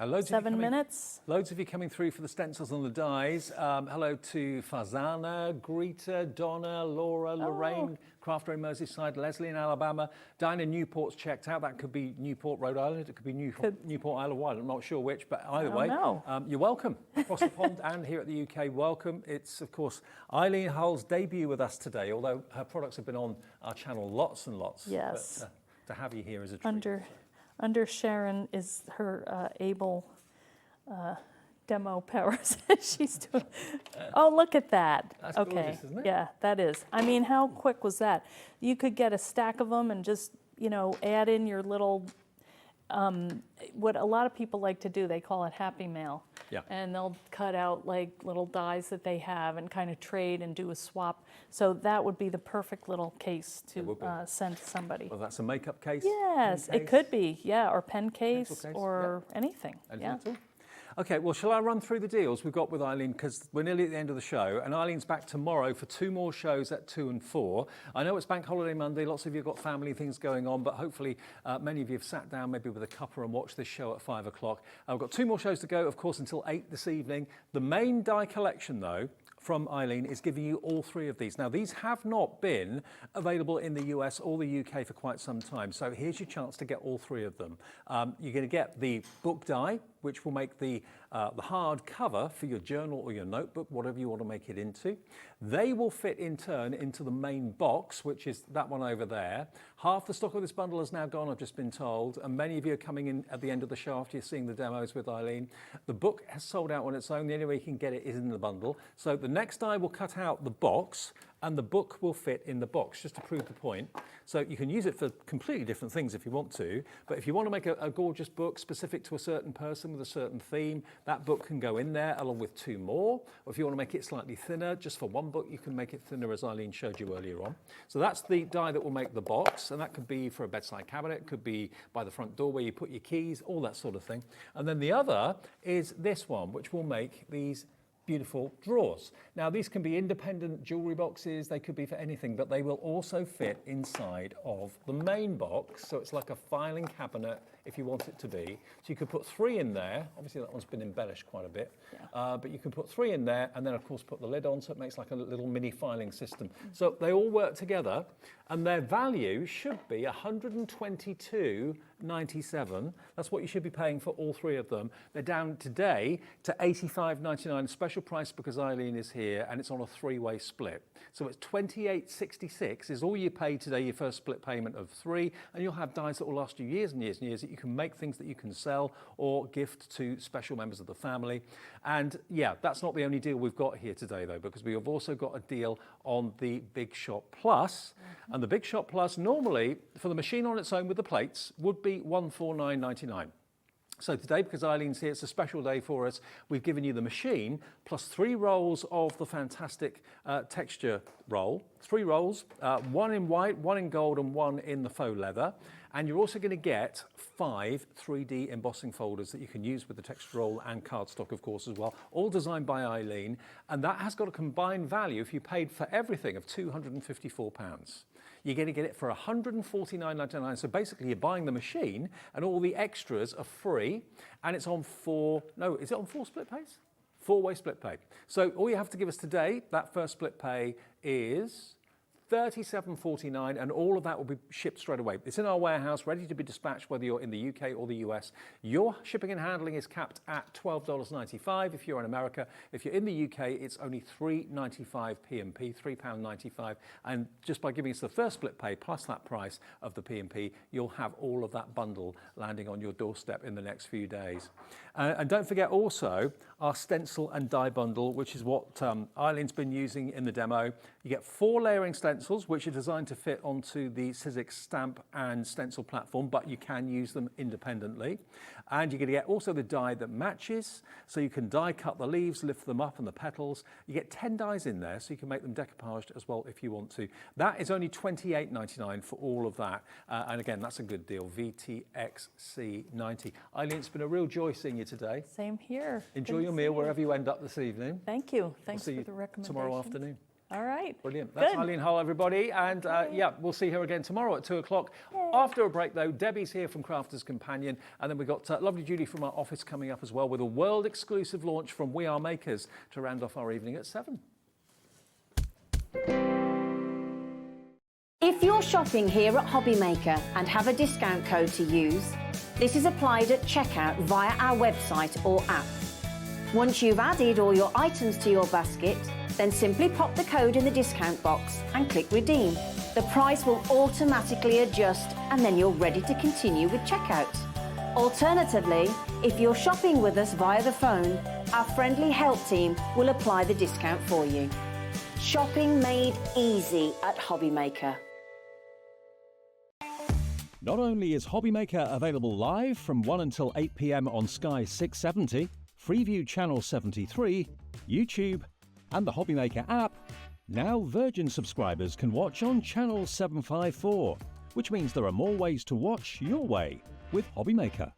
Loads 7 minutes. Loads of you coming through for the stencils and the dies. Hello to Farzana, Greta, Donna, Laura, Lorraine, Crafter in Merseyside, Leslie in Alabama, Diana Newport's checked out. That could be Newport, Rhode Island. It could be Newport, Isle of Wight. I'm not sure which, but either way, you're welcome. Across the pond and here at the UK, welcome. It's, of course, Eileen Hull's debut with us today, although her products have been on our channel lots and lots. Yes. But to have you here is a treat. Under Sharon is her able demo powers. She's doing. Oh, look at that. That's okay. Gorgeous, isn't it? Yeah, that is. I mean, how quick was that? You could get a stack of them and just, add in your little. What a lot of people like to do, they call it Happy Mail. Yeah. And they'll cut out like little dies that they have and kind of trade and do a swap. So that would be the perfect little case to send to somebody. Well, that's a makeup case. Yes, it could be. Yeah, or pen case, or anything. Anything at all? Okay, well, shall I run through the deals we've got with Eileen, because we're nearly at the end of the show, and Eileen's back tomorrow for 2 more shows at 2 and 4. I know it's Bank Holiday Monday, lots of you have got family things going on, but hopefully many of you have sat down maybe with a cuppa and watched this show at 5 o'clock. We've got 2 more shows to go, of course, until 8 this evening. The main die collection, though, from Eileen is giving you all 3 of these. Now, these have not been available in the US or the UK for quite some time, so here's your chance to get all 3 of them. You're going to get the book die, which will make the hard cover for your journal or your notebook, whatever you want to make it into. They will fit in turn into the main box, which is that one over there. Half the stock of this bundle has now gone, I've just been told, and many of you are coming in at the end of the show after you're seeing the demos with Eileen. The book has sold out on its own. The only way you can get it is in the bundle. So the next die will cut out the box, and the book will fit in the box, just to prove the point. So you can use it for completely different things if you want to, but if you want to make a gorgeous book specific to a certain person with a certain theme, that book can go in there along with 2 more. Or if you want to make it slightly thinner, just for one book, you can make it thinner, as Eileen showed you earlier on. So that's the die that will make the box, and that could be for a bedside cabinet, could be by the front door where you put your keys, all that sort of thing. And then the other is this one, which will make these beautiful drawers. Now, these can be independent jewelry boxes, they could be for anything, but they will also fit inside of the main box. So it's like a filing cabinet if you want it to be. So you could put 3 in there. Obviously that one's been embellished quite a bit, but you can put 3 in there and then of course put the lid on, so it makes like a little mini filing system. So they all work together, and their value should be $122.97. That's what you should be paying for all 3 of them. They're down today to $85.99, special price because Eileen is here, and it's on a 3-way split. So it's $28.66 is all you pay today, your first split payment of 3, and you'll have dies that will last you years and years and years, that you can make things that you can sell or gift to special members of the family. And yeah, that's not the only deal we've got here today though, because we have also got a deal on the Big Shot Plus. And the Big Shot Plus normally, for the machine on its own with the plates, would be $149.99. So today, because Eileen's here, it's a special day for us. We've given you the machine plus 3 rolls of the fantastic texture roll. 3 rolls, 1 in white, 1 in gold, and 1 in the faux leather. And you're also going to get 5 3D embossing folders that you can use with the texture roll and cardstock, of course, as well. All designed by Eileen. And that has got a combined value, if you paid for everything, of £254. You're going to get it for $149.99. So basically you're buying the machine and all the extras are free, and it's on 4 split pays? 4-way split pay. So all you have to give us today, that first split pay, is $37.49, and all of that will be shipped straight away. It's in our warehouse, ready to be dispatched, whether you're in the UK or the US. Your shipping and handling is capped at $12.95 if you're in America. If you're in the UK, it's only $3.95 P&P, £3.95. And just by giving us the first split pay plus that price of the P&P, you'll have all of that bundle landing on your doorstep in the next few days. And don't forget also our stencil and die bundle, which is what Eileen's been using in the demo. You get 4 layering stencils, which are designed to fit onto the SIZZIX stamp and stencil platform, but you can use them independently. And you're going to get also the die that matches, so you can die cut the leaves, lift them up and the petals. You get 10 dies in there, so you can make them decoupaged as well if you want to. That is only $28.99 for all of that. And again, that's a good deal, VTXC90. Eileen, it's been a real joy seeing you today. Same here. Enjoy your meal wherever you end up this evening. Thank you. Thanks for the recommendation. Tomorrow afternoon. All right. Brilliant. That's Good. Eileen Hull, everybody. And yeah, we'll see her again tomorrow at 2 o'clock. After a break, though, Debbie's here from Crafters Companion. And then we've got lovely Judy from our office coming up as well with a world exclusive launch from We Are Makers to round off our evening at 7. If you're shopping here at HobbyMaker and have a discount code to use, this is applied at checkout via our website or app. Once you've added all your items to your basket, then simply pop the code in the discount box and click redeem. The price will automatically adjust and then you're ready to continue with checkout. Alternatively, if you're shopping with us via the phone, our friendly help team will apply the discount for you. Shopping made easy at HobbyMaker. Not only is HobbyMaker available live from 1 until 8 p.m. on Sky 670, Freeview Channel 73, YouTube, and the HobbyMaker app, now Virgin subscribers can watch on Channel 754, which means there are more ways to watch your way with HobbyMaker.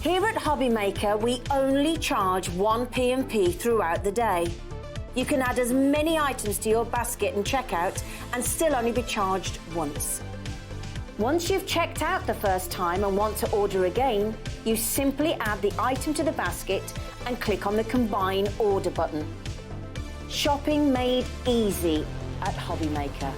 Here at HobbyMaker, we only charge 1 P&P throughout the day. You can add as many items to your basket and checkout and still only be charged once. Once you've checked out the first time and want to order again, you simply add the item to the basket and click on the Combine Order button. Shopping made easy at HobbyMaker.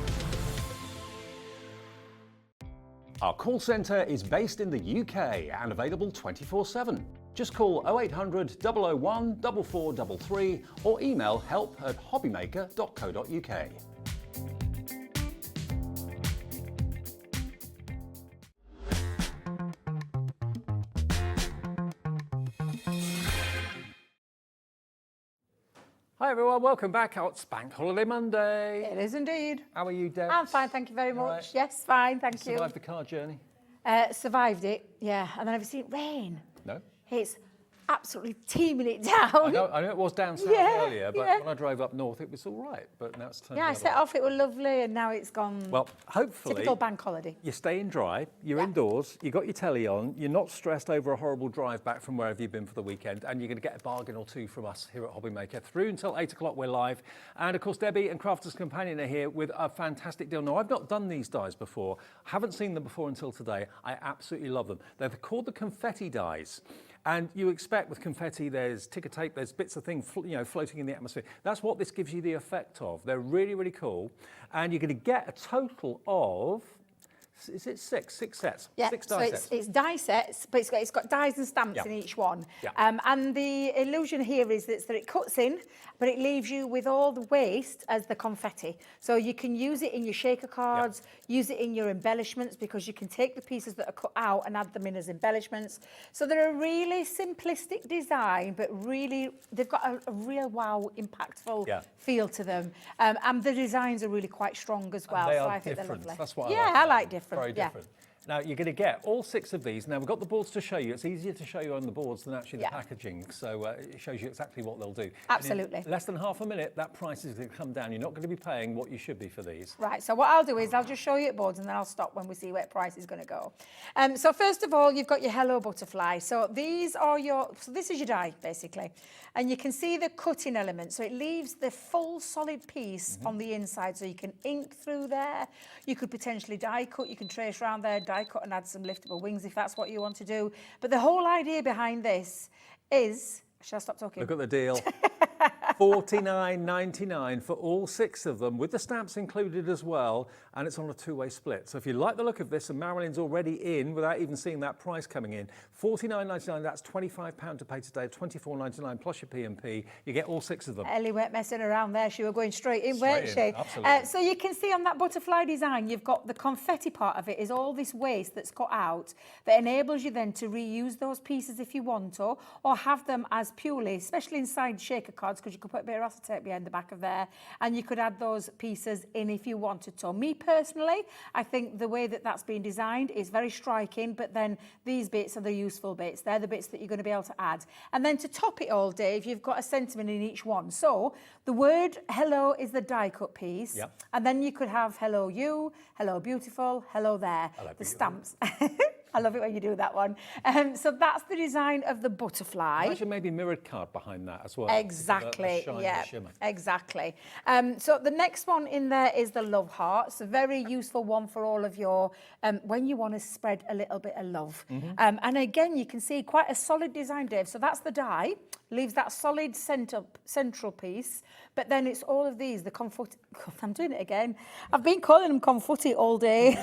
Our call centre is based in the UK and available 24/7. Just call 0800 001 4433 or email help@hobbymaker.co.uk. Hi everyone, welcome back. It's Bank Holiday Monday. It is indeed. How are you, Deb? I'm fine, thank you very much. Right. Yes, fine, thank you. Survived the car journey? Survived it, yeah. And then I've seen rain. No? It's absolutely teeming it down. I know it was down south earlier, but when I drove up north, it was all right. But now it's turned Yeah, I set off, it was lovely, and now it's gone. Well, hopefully, typical bank holiday. You're staying dry, you're indoors, you got your telly on, you're not stressed over a horrible drive back from wherever you've been for the weekend, and you're going to get a bargain or two from us here at HobbyMaker. Through until 8 o'clock, we're live. And of course, Debbie and Crafters Companion are here with a fantastic deal. Now, I've not done these dies before, haven't seen them before until today. I absolutely love them. They're called the confetti dies. And you expect with confetti, there's ticker tape, there's bits of thing, floating in the atmosphere. That's what this gives you the effect of. They're really, really cool. And you're going to get a total of is it 6 sets? Yeah, 6 so die sets. it's die sets, but it's got dies and stamps Yeah. in each one. Yeah. And the illusion here is that it cuts in, but it leaves you with all the waste as the confetti. So you can use it in your shaker cards, use it in your embellishments, because you can take the pieces that are cut out and add them in as embellishments. So they're a really simplistic design, but really, they've got a real wow, impactful feel to them. And the designs are really quite strong as well. They so are I think different. they're lovely. That's what I like different. Very different. Now, you're going to get all 6 of these. Now, we've got the boards to show you. It's easier to show you on the boards than actually the packaging. So it shows you exactly what they'll do. Absolutely. And in less than half a minute, that price is going to come down. You're not going to be paying what you should be for these. Right, so what I'll do is I'll just show you at boards and then I'll stop when we see where price is going to go. So first of all, you've got your Hello Butterfly. So these are so this is your die, basically. And you can see the cutting element. So it leaves the full solid piece on the inside. So you can ink through there. You could potentially die cut. You can trace around there, die cut and add some liftable wings if that's what you want to do. But the whole idea behind this is, shall I stop talking? Look at the deal. $49.99 for all 6 of them, with the stamps included as well, and it's on a 2-way split. So if you like the look of this, and Marilyn's already in without even seeing that price coming in, $49.99, that's £25 to pay today, $24.99 plus your P&P. You get all 6 of them. Ellie weren't messing around there. She was going straight in, weren't she? Absolutely. So you can see on that butterfly design, you've got the confetti part of it is all this waste that's cut out that enables you then to reuse those pieces if you want to, or have them as purely, especially inside shaker cards, because you could put a bit of acetate behind the back of there, and you could add those pieces in if you wanted to. Me personally, I think the way that that's been designed is very striking, but then these bits are the useful bits. They're the bits that you're going to be able to add. And then to top it all, Dave, you've got a sentiment in each one. So the word hello is the die cut piece, and then you could have hello you, hello beautiful, hello there, the stamps. I love it when you do that one. So that's the design of the butterfly. Imagine maybe mirrored card behind that as well. Exactly, a shimmer. Exactly. So the next one in there is the love heart. It's a very useful one for all of your, when you want to spread a little bit of love. And again, you can see quite a solid design, Dave. So that's the die, leaves that solid central piece, but then it's all of these, the confetti. I'm doing it again. I've been calling them confetti all day.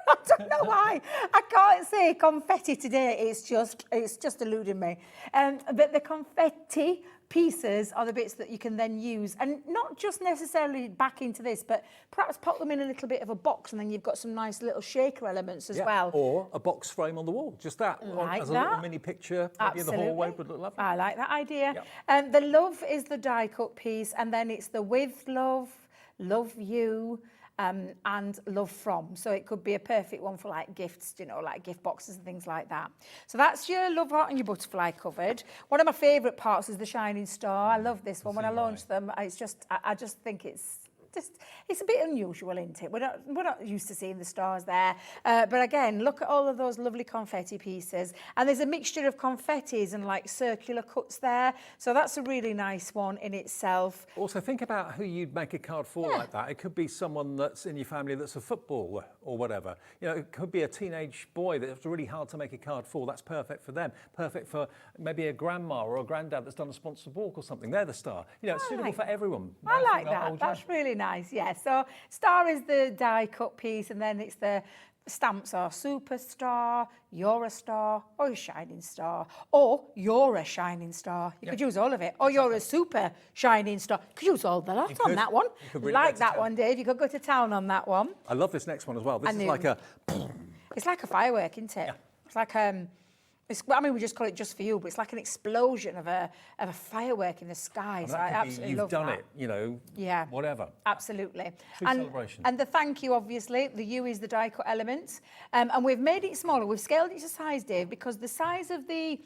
I don't know why. I can't say confetti today. It's just eluding me. But the confetti pieces are the bits that you can then use, and not just necessarily back into this, but perhaps pop them in a little bit of a box, and then you've got some nice little shaker elements as well. Or a box frame on the wall, just that, like as a little mini picture, maybe in the hallway would look lovely. I like that idea. The love is the die cut piece, and then it's the with love, love you, and love from. So it could be a perfect one for like gifts, you know, like gift boxes and things like that. So that's your love heart and your butterfly covered. One of my favourite parts is the shining star. I love this one. When I launched them, I just think it's a bit unusual, isn't it? We're not used to seeing the stars there. But again, look at all of those lovely confetti pieces. And there's a mixture of confettis and like circular cuts there. So that's a really nice one in itself. Also, think about who you'd make a card for like that. It could be someone that's in your family that's a footballer or whatever. You know, it could be a teenage boy that's really hard to make a card for. That's perfect for them. Perfect for maybe a grandma or a granddad that's done a sponsored walk or something. They're the star. You know, it's suitable for everyone. I like that. That's really nice, yeah. So star is the die cut piece, and then it's the stamps are superstar, you're a star, or a shining star, or you're a shining star. You could use all of it. Or you're a super shining star. You could use all the lot on that one. Really like that one, Dave. You could go to town on that one. I love this next one as well. This is like a... It's like a firework, isn't it? Yeah. It's like I mean, we just call it Just For You, but it's like an explosion of a firework in the sky. So I absolutely love that. You've done it, you know, whatever. Absolutely. True celebration. And the thank you, obviously, the U is the die cut element. And we've made it smaller. We've scaled it to size, Dave, because the size of the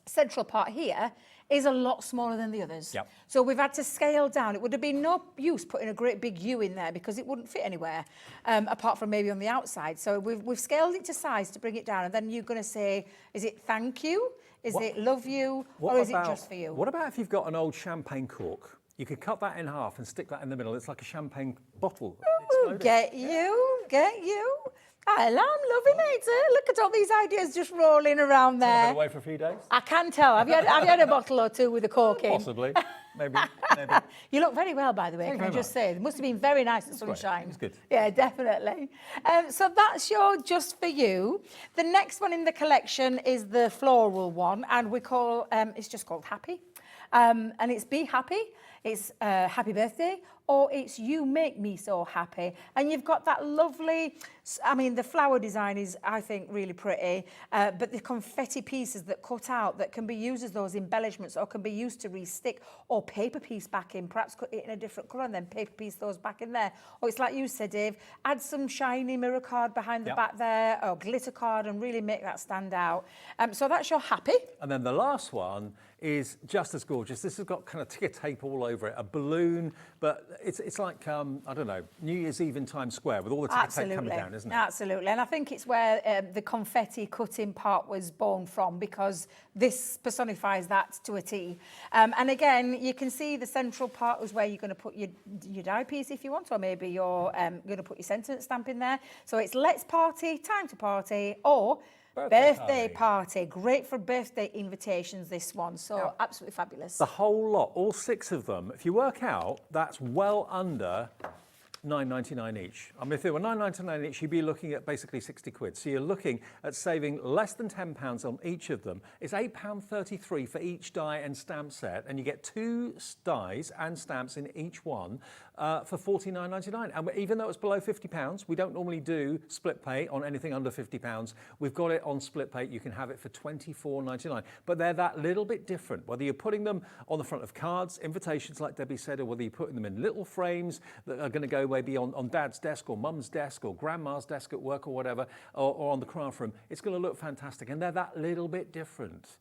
central part here is a lot smaller than the others. Yep. So we've had to scale down. It would have been no use putting a great big U in there because it wouldn't fit anywhere, apart from maybe on the outside. So we've scaled it to size to bring it down. And then you're going to say, is it thank you? Is it love you? Or is it just for you? What about if you've got an old champagne cork? You could cut that in half and stick that in the middle. It's like a champagne bottle. Ooh, get you. I'm loving it. Look at all these ideas just rolling around there. Been away for a few days? I can tell. Have you had a bottle or two with a cork in? Possibly. Maybe. You look very well, by the way, can I just say. It must have been very nice at sunshine. It's good. Yeah, definitely. So that's your Just For You. The next one in the collection is the floral one, and we call, it's just called Happy. And it's Be Happy, it's Happy Birthday, or it's You Make Me So Happy. And you've got that lovely, I mean, the flower design is, I think, really pretty, but the confetti pieces that cut out that can be used as those embellishments or can be used to re-stick, or paper piece back in, perhaps cut it in a different colour and then paper piece those back in there. Or it's like you said, Dave, add some shiny mirror card behind the back there, or glitter card, and really make that stand out. So that's your Happy. And then the last one is just as gorgeous. This has got kind of ticker tape all over it, a balloon, but it's like, I don't know, New Year's Eve in Times Square with all the ticker tape coming down, isn't it? Absolutely. And I think it's where the confetti cutting part was born from, because this personifies that to a T. And again, you can see the central part was where you're going to put your die piece if you want, or maybe you're going to put your sentence stamp in there. So it's let's party, time to party, or birthday party. Great for birthday invitations, this one. So absolutely fabulous. The whole lot, all 6 of them, if you work out, that's well under £9.99 each. I mean, if they were £9.99 each, you'd be looking at basically 60 quid. So you're looking at saving less than £10 on each of them. It's £8.33 for each die and stamp set, and you get 2 dies and stamps in each one for £49.99. And even though it's below £50, we don't normally do split pay on anything under £50. We've got it on split pay. You can have it for £24.99. But they're that little bit different, whether you're putting them on the front of cards, invitations like Debbie said, or whether you're putting them in little frames that are going to go maybe on Dad's desk or Mum's desk or Grandma's desk at work or whatever, or on the craft room. It's going to look fantastic, and they're that little bit different.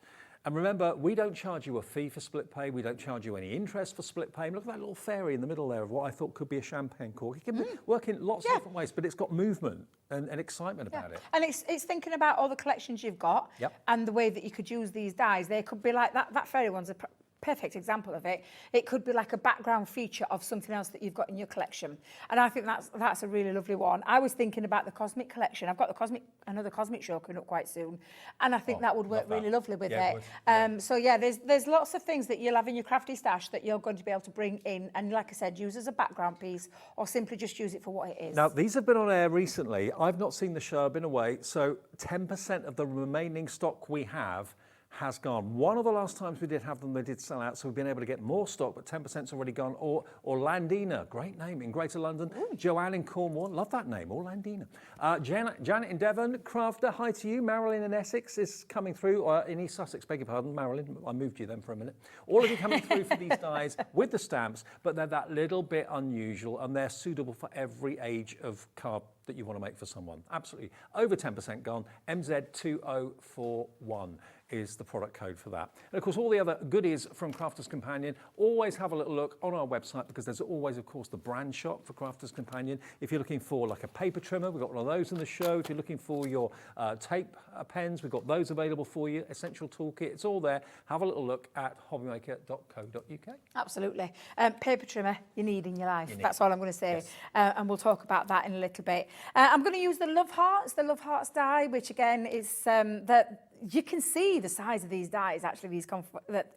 And remember, we don't charge you a fee for split pay. We don't charge you any interest for split pay. Look at that little fairy in the middle there of what I thought could be a champagne cork. It can work in lots of different ways, but it's got movement and excitement about it. And it's thinking about all the collections you've got and the way that you could use these dies. They could be like that fairy one's a perfect example of it. It could be like a background feature of something else that you've got in your collection. And I think that's a really lovely one. I was thinking about the Cosmic collection. I've got another Cosmic show coming up quite soon. And I think that would work really lovely with it. So yeah, there's lots of things that you'll have in your crafty stash that you're going to be able to bring in and, like I said, use as a background piece, or simply just use it for what it is. Now, these have been on air recently. I've not seen the show, I've been away. So 10% of the remaining stock we have has gone. One of the last times we did have them, they did sell out, so we've been able to get more stock, but 10%'s already gone. Or Orlandina, great name, in Greater London. Joanne in Cornwall, love that name, Orlandina. Janet in Devon, Crafter, hi to you. Marilyn in Essex is coming through, in East Sussex, beg your pardon, Marilyn, I moved you then for a minute. All of you coming through for these dies with the stamps, but they're that little bit unusual, and they're suitable for every age of card that you want to make for someone. Absolutely. Over 10% gone, MZ2041. Is the product code for that. And of course, all the other goodies from Crafter's Companion, always have a little look on our website, because there's always, of course, the brand shop for Crafter's Companion. If you're looking for like a paper trimmer, we've got one of those in the show. If you're looking for your tape pens, we've got those available for you. Essential Toolkit, it's all there. Have a little look at hobbymaker.co.uk. Absolutely. Paper trimmer you need in your life. That's all I'm going to say. Yes. And we'll talk about that in a little bit. I'm going to use the Love Hearts die, which again is that you can see the size of these dies, actually, these confetti.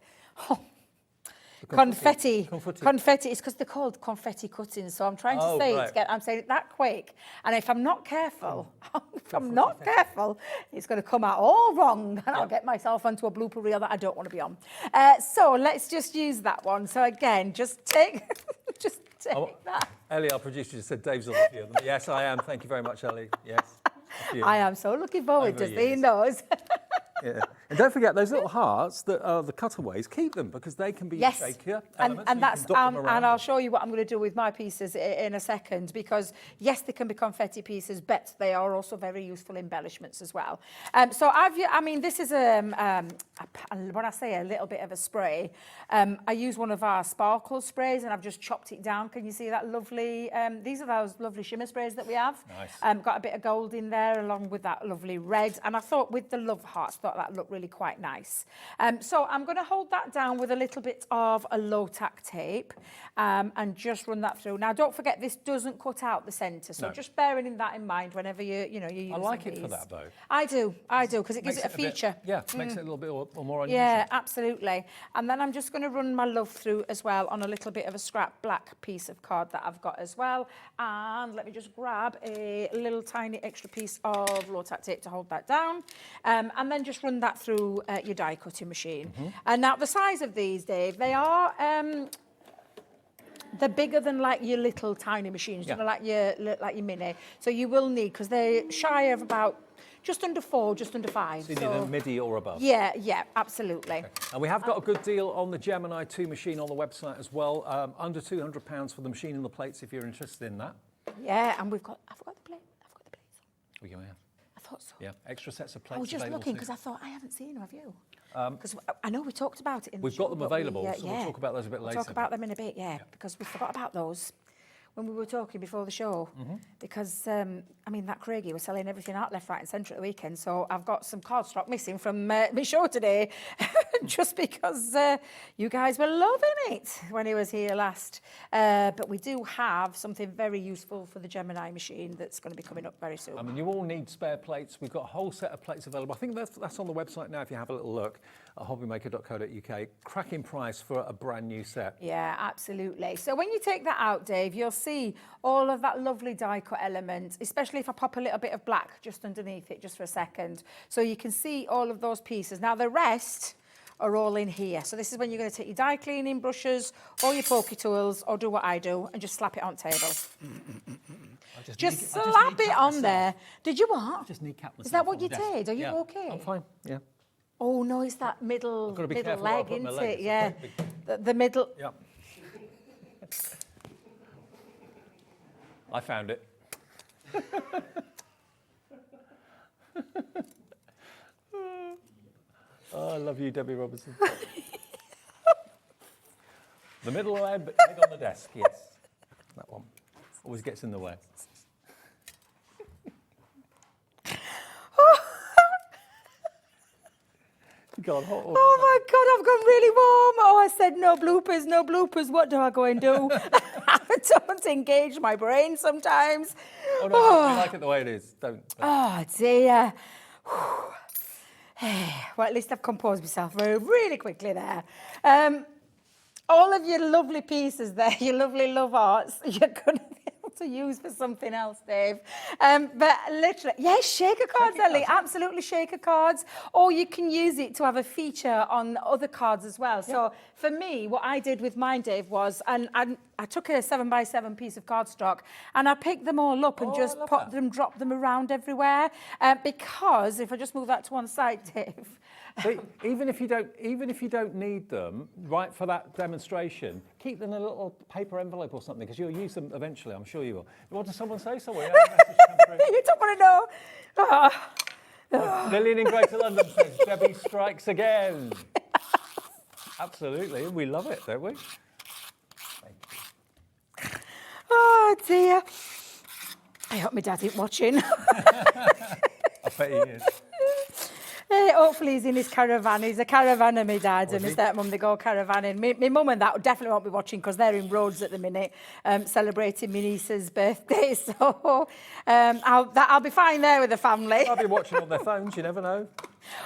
It's because they're called confetti cuttings. So I'm trying to say I'm saying it that quick. And if I'm not careful, it's going to come out all wrong, and I'll get myself onto a blooper reel that I don't want to be on. So let's just use that one. So again, just take that. Ellie, our producer, just said Dave's on the field. Yes, I am. Thank you very much, Ellie. Yes. I am so looking forward to seeing those. Yeah. And don't forget those little hearts that are the cutaways. Keep them, because they can be shakier elements. And that's and I'll show you what I'm going to do with my pieces in a second, because yes, they can be confetti pieces, but they are also very useful embellishments as well. So this is a when I say a little bit of a spray, I use one of our sparkle sprays and I've just chopped it down. Can you see that lovely, these are those lovely shimmer sprays that we have. Nice. Got a bit of gold in there along with that lovely red. And I thought with the love hearts, thought that looked really quite nice. So I'm going to hold that down with a little bit of a low tack tape and just run that through. Now, don't forget, this doesn't cut out the centre. So just bearing that in mind whenever you use I like these. it for that, though. I do, because it gives it a feature. Makes it a little bit more unusual. Yeah, absolutely. And then I'm just going to run my love through as well on a little bit of a scrap black piece of card that I've got as well. And let me just grab a little tiny extra piece of low tack tape to hold that down. And then just run that through your die cutting machine. And now the size of these, Dave, they are... they're bigger than like your little tiny machines, you know, like your mini. So you will need, because they're shy of about just under 4, just under 5. So you need a midi or above. Yeah, absolutely. Okay. And we have got a good deal on the Gemini 2 machine on the website as well. Under £200 for the machine and the plates if you're interested in that. Yeah, and I've got the plates. Oh, yeah. I thought so. Yeah, extra sets of plates. I was just looking because I thought I haven't seen them, have you? Because I know we talked about it in the We've show, got them but available, so we'll talk about those a bit later. We'll talk about them in a bit, because we forgot about those when we were talking before the show. Because, I mean, that Craigie was selling everything out left, right and centre at the weekend, so I've got some card stock missing from my show today, just because you guys were loving it when he was here last. But we do have something very useful for the Gemini machine that's going to be coming up very soon. I mean, you all need spare plates. We've got a whole set of plates available. I think that's on the website now if you have a little look at hobbymaker.co.uk. Cracking price for a brand new set. Yeah, absolutely. So when you take that out, Dave, you'll see all of that lovely die cut element, especially if I pop a little bit of black just underneath it just for a second. So you can see all of those pieces. Now the rest are all in here. So this is when you're going to take your die cleaning brushes or your pokey tools or do what I do and just slap it on table. Just slap it on there. Did you what? I just kneecap myself. Is that what you on the desk. did? Are you okay? I'm fine, yeah. Oh no, it's that middle leg, isn't it? Yeah, the middle. Yep. I found it. Oh, I love you, Debbie Robertson. The middle leg on the desk, yes. That one. Always gets in the way. God, hot. Oh my God, I've gone really warm. Oh, I said no bloopers, no bloopers. What do I go and do? I don't engage my brain sometimes. Oh no, I like it the way it is. Don't. Oh dear. Well, at least I've composed myself really quickly there. All of your lovely pieces there, your lovely love arts, you're going to be able to use for something else, Dave. But literally, yes, shaker cards, Ellie, absolutely shaker cards. Or you can use it to have a feature on other cards as well. So for me, what I did with mine, Dave, was, and I took a 7x7 piece of cardstock and I picked them all up and just put them, dropped them around everywhere. Because if I just move that to one side, Dave. But even if you don't need them, right, for that demonstration, keep them in a little paper envelope or something, because you'll use them eventually, I'm sure you will. What does someone say somewhere? You don't want to know. Lillian in Greater London says, Debbie strikes again. Absolutely, we love it, don't we? Oh dear. I hope my dad ain't watching. I bet he is. Hopefully he's in his caravan. He's a caravanner, my dad, and my stepmum, they go caravanning. My mum and that definitely won't be watching because they're in Rhodes at the minute, celebrating my niece's birthday. So I'll be fine there with the family. I'll be watching on their phones, you never know.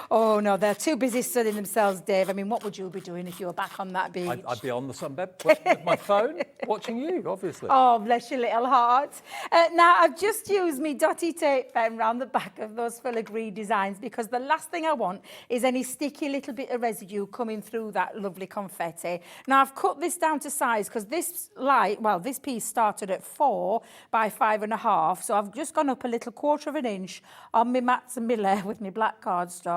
Oh, no, they're too busy studying themselves, Dave. I mean, what would you be doing if you were back on that beach? I'd be on the sunbed with my phone, watching you, obviously. Oh, bless your little heart. Now, I've just used my dotty tape pen round the back of those filigree designs because the last thing I want is any sticky little bit of residue coming through that lovely confetti. Now, I've cut this down to size because this piece started at 4 by 5.5, so I've just gone up a little 1/4 of an inch on my Mats & Miller with my black cardstock,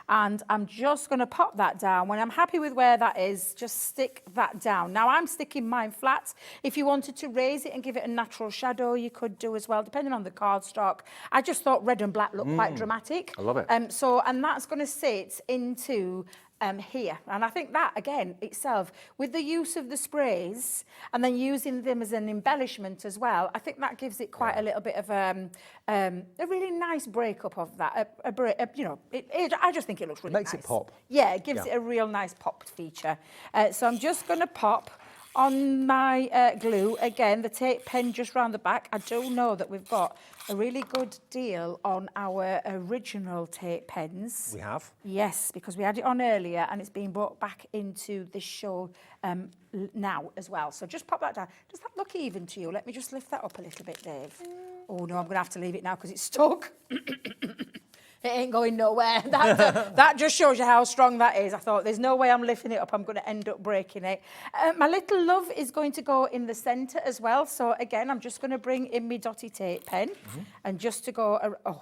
and I'm just going to pop that down. When I'm happy with where that is, just stick that down. Now, I'm sticking mine flat. If you wanted to raise it and give it a natural shadow, you could do as well, depending on the cardstock. I just thought red and black looked quite dramatic. I love it. And that's going to sit into here. And I think that, again, itself, with the use of the sprays and then using them as an embellishment as well, I think that gives it quite a little bit of a really nice breakup of that. You know, I just think it looks really nice. Makes it pop. Yeah, it gives it a real nice pop feature. So I'm just going to pop on my glue, again, the tape pen just round the back. I do know that we've got a really good deal on our original tape pens. We have? Yes, because we had it on earlier and it's being brought back into this show now as well. So just pop that down. Does that look even to you? Let me just lift that up a little bit, Dave. Oh no, I'm going to have to leave it now because it's stuck. It ain't going nowhere. That just shows you how strong that is. I thought, there's no way I'm lifting it up. I'm going to end up breaking it. My little love is going to go in the centre as well. So again, I'm just going to bring in my dotty tape pen and just to go. Do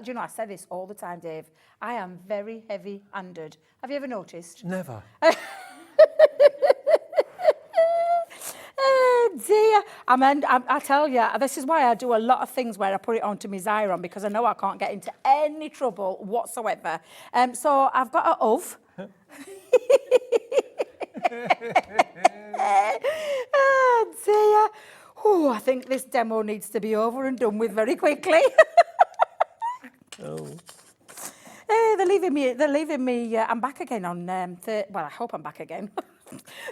you know, I say this all the time, Dave. I am very heavy-handed. Have you ever noticed? Never. Dear, I tell you, this is why I do a lot of things where I put it onto my Xyron because I know I can't get into any trouble whatsoever. So I've got a oven. Oh dear. Oh, I think this demo needs to be over and done with very quickly. Oh. They're leaving me. I'm back again on. Well, I hope I'm back again.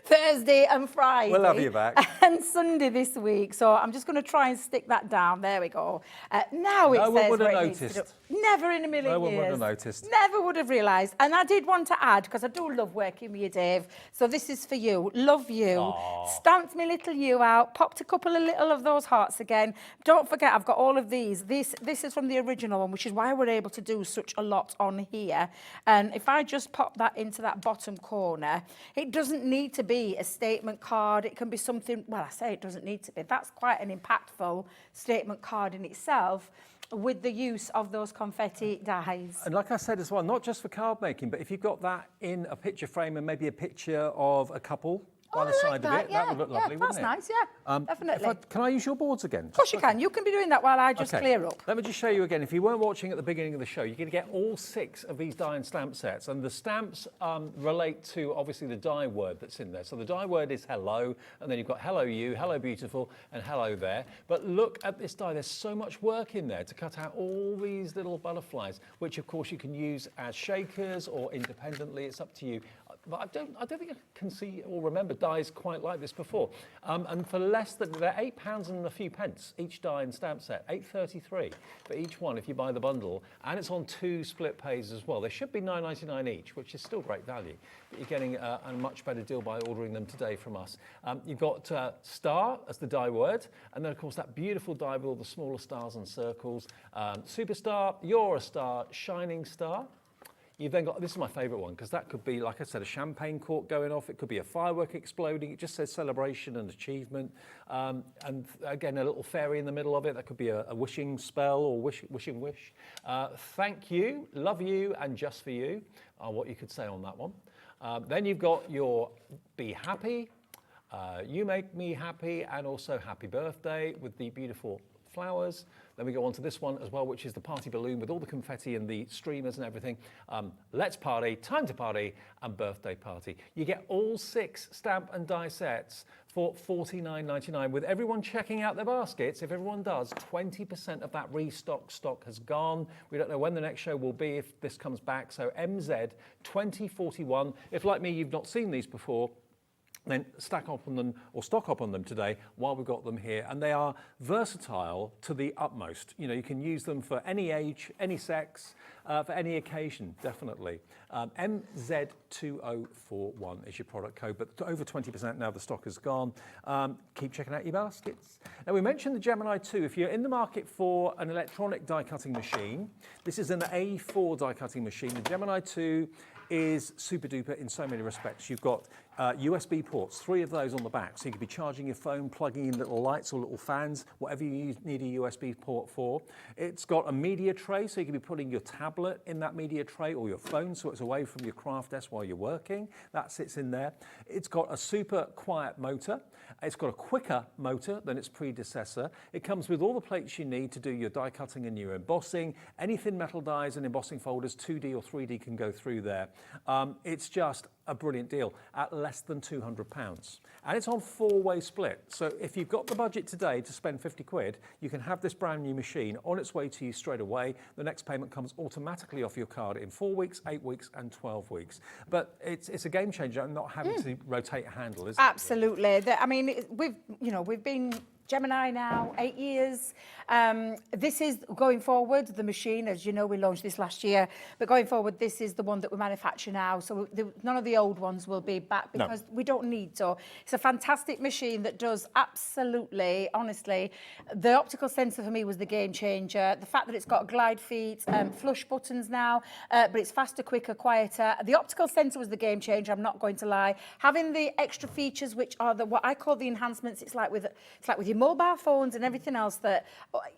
Thursday and Friday. We'll have you back. And Sunday this week. So I'm just going to try and stick that down. There we go. Now it says one would have where it needs to noticed. do. Never in a million years. No one would have noticed. Never would have realised. And I did want to add, because I do love working with you, Dave. So this is for you. Love you. Aww. Stamped me little you out. Popped a couple of little of those hearts again. Don't forget, I've got all of these. This is from the original one, which is why we're able to do such a lot on here. And if I just pop that into that bottom corner, it doesn't need to be a statement card. It can be something, well, I say it doesn't need to be. That's quite an impactful statement card in itself with the use of those confetti dies. And like I said as well, not just for card making, but if you've got that in a picture frame and maybe a picture of a couple by the side of it, that would look lovely, wouldn't it? That's nice, yeah, definitely. Can I use your boards again? Of course you can. You can be doing that while I just clear up. Let me just show you again. If you weren't watching at the beginning of the show, you're going to get all 6 of these die and stamp sets. And the stamps relate to, obviously, the die word that's in there. So the die word is hello, and then you've got hello you, hello beautiful, and hello there. But look at this die. There's so much work in there to cut out all these little butterflies, which, of course, you can use as shakers or independently. It's up to you. But I don't think I can see or remember dies quite like this before. And for less than, they're £8 and a few pence each die and stamp set, £8.33 for each one if you buy the bundle. And it's on 2 split pays as well. They should be £9.99 each, which is still great value. But you're getting a much better deal by ordering them today from us. You've got star as the die word, and then of course that beautiful die with all the smaller stars and circles. Superstar, you're a star, shining star. You've then got, this is my favourite one, because that could be, like I said, a champagne cork going off. It could be a firework exploding. It just says celebration and achievement. And again, a little fairy in the middle of it. That could be a wishing spell or wishing wish. Thank you, love you, and just for you are what you could say on that one. Then you've got your be happy, you make me happy, and also happy birthday with the beautiful flowers. Then we go on to this one as well, which is the party balloon with all the confetti and the streamers and everything. Let's party, time to party, and birthday party. You get all 6 stamp and die sets for $49.99. With everyone checking out their baskets, if everyone does, 20% of that restock stock has gone. We don't know when the next show will be if this comes back. So MZ 2041. If, like me, you've not seen these before, then stock up on them today while we've got them here. And they are versatile to the utmost. You know, you can use them for any age, any sex, for any occasion, definitely. MZ2041 is your product code, but over 20% now the stock is gone. Keep checking out your baskets. Now, we mentioned the Gemini 2. If you're in the market for an electronic die cutting machine, this is an A4 die cutting machine. The Gemini 2 is super duper in so many respects. You've got USB ports, 3 of those on the back. So you could be charging your phone, plugging in little lights or little fans, whatever you need a USB port for. It's got a media tray, so you can be putting your tablet in that media tray or your phone, so it's away from your craft desk while you're working. That sits in there. It's got a super quiet motor. It's got a quicker motor than its predecessor. It comes with all the plates you need to do your die cutting and your embossing. Any thin metal dies and embossing folders, 2D or 3D, can go through there. It's just a brilliant deal at less than £200. And it's on 4-way split. So if you've got the budget today to spend 50 quid, you can have this brand new machine on its way to you straight away. The next payment comes automatically off your card in 4 weeks, 8 weeks and 12 weeks. But it's a game changer and not having to rotate a handle, is it? Absolutely. I mean, we've been Gemini now 8 years. This is going forward, the machine, as you know, we launched this last year, but going forward, this is the one that we manufacture now. So none of the old ones will be back because we don't need to. It's a fantastic machine that does absolutely, honestly, the optical sensor for me was the game changer. The fact that it's got glide feet, flush buttons now, but it's faster, quicker, quieter. The optical sensor was the game changer, I'm not going to lie. Having the extra features, which are what I call the enhancements, it's like with your mobile phones and everything else, that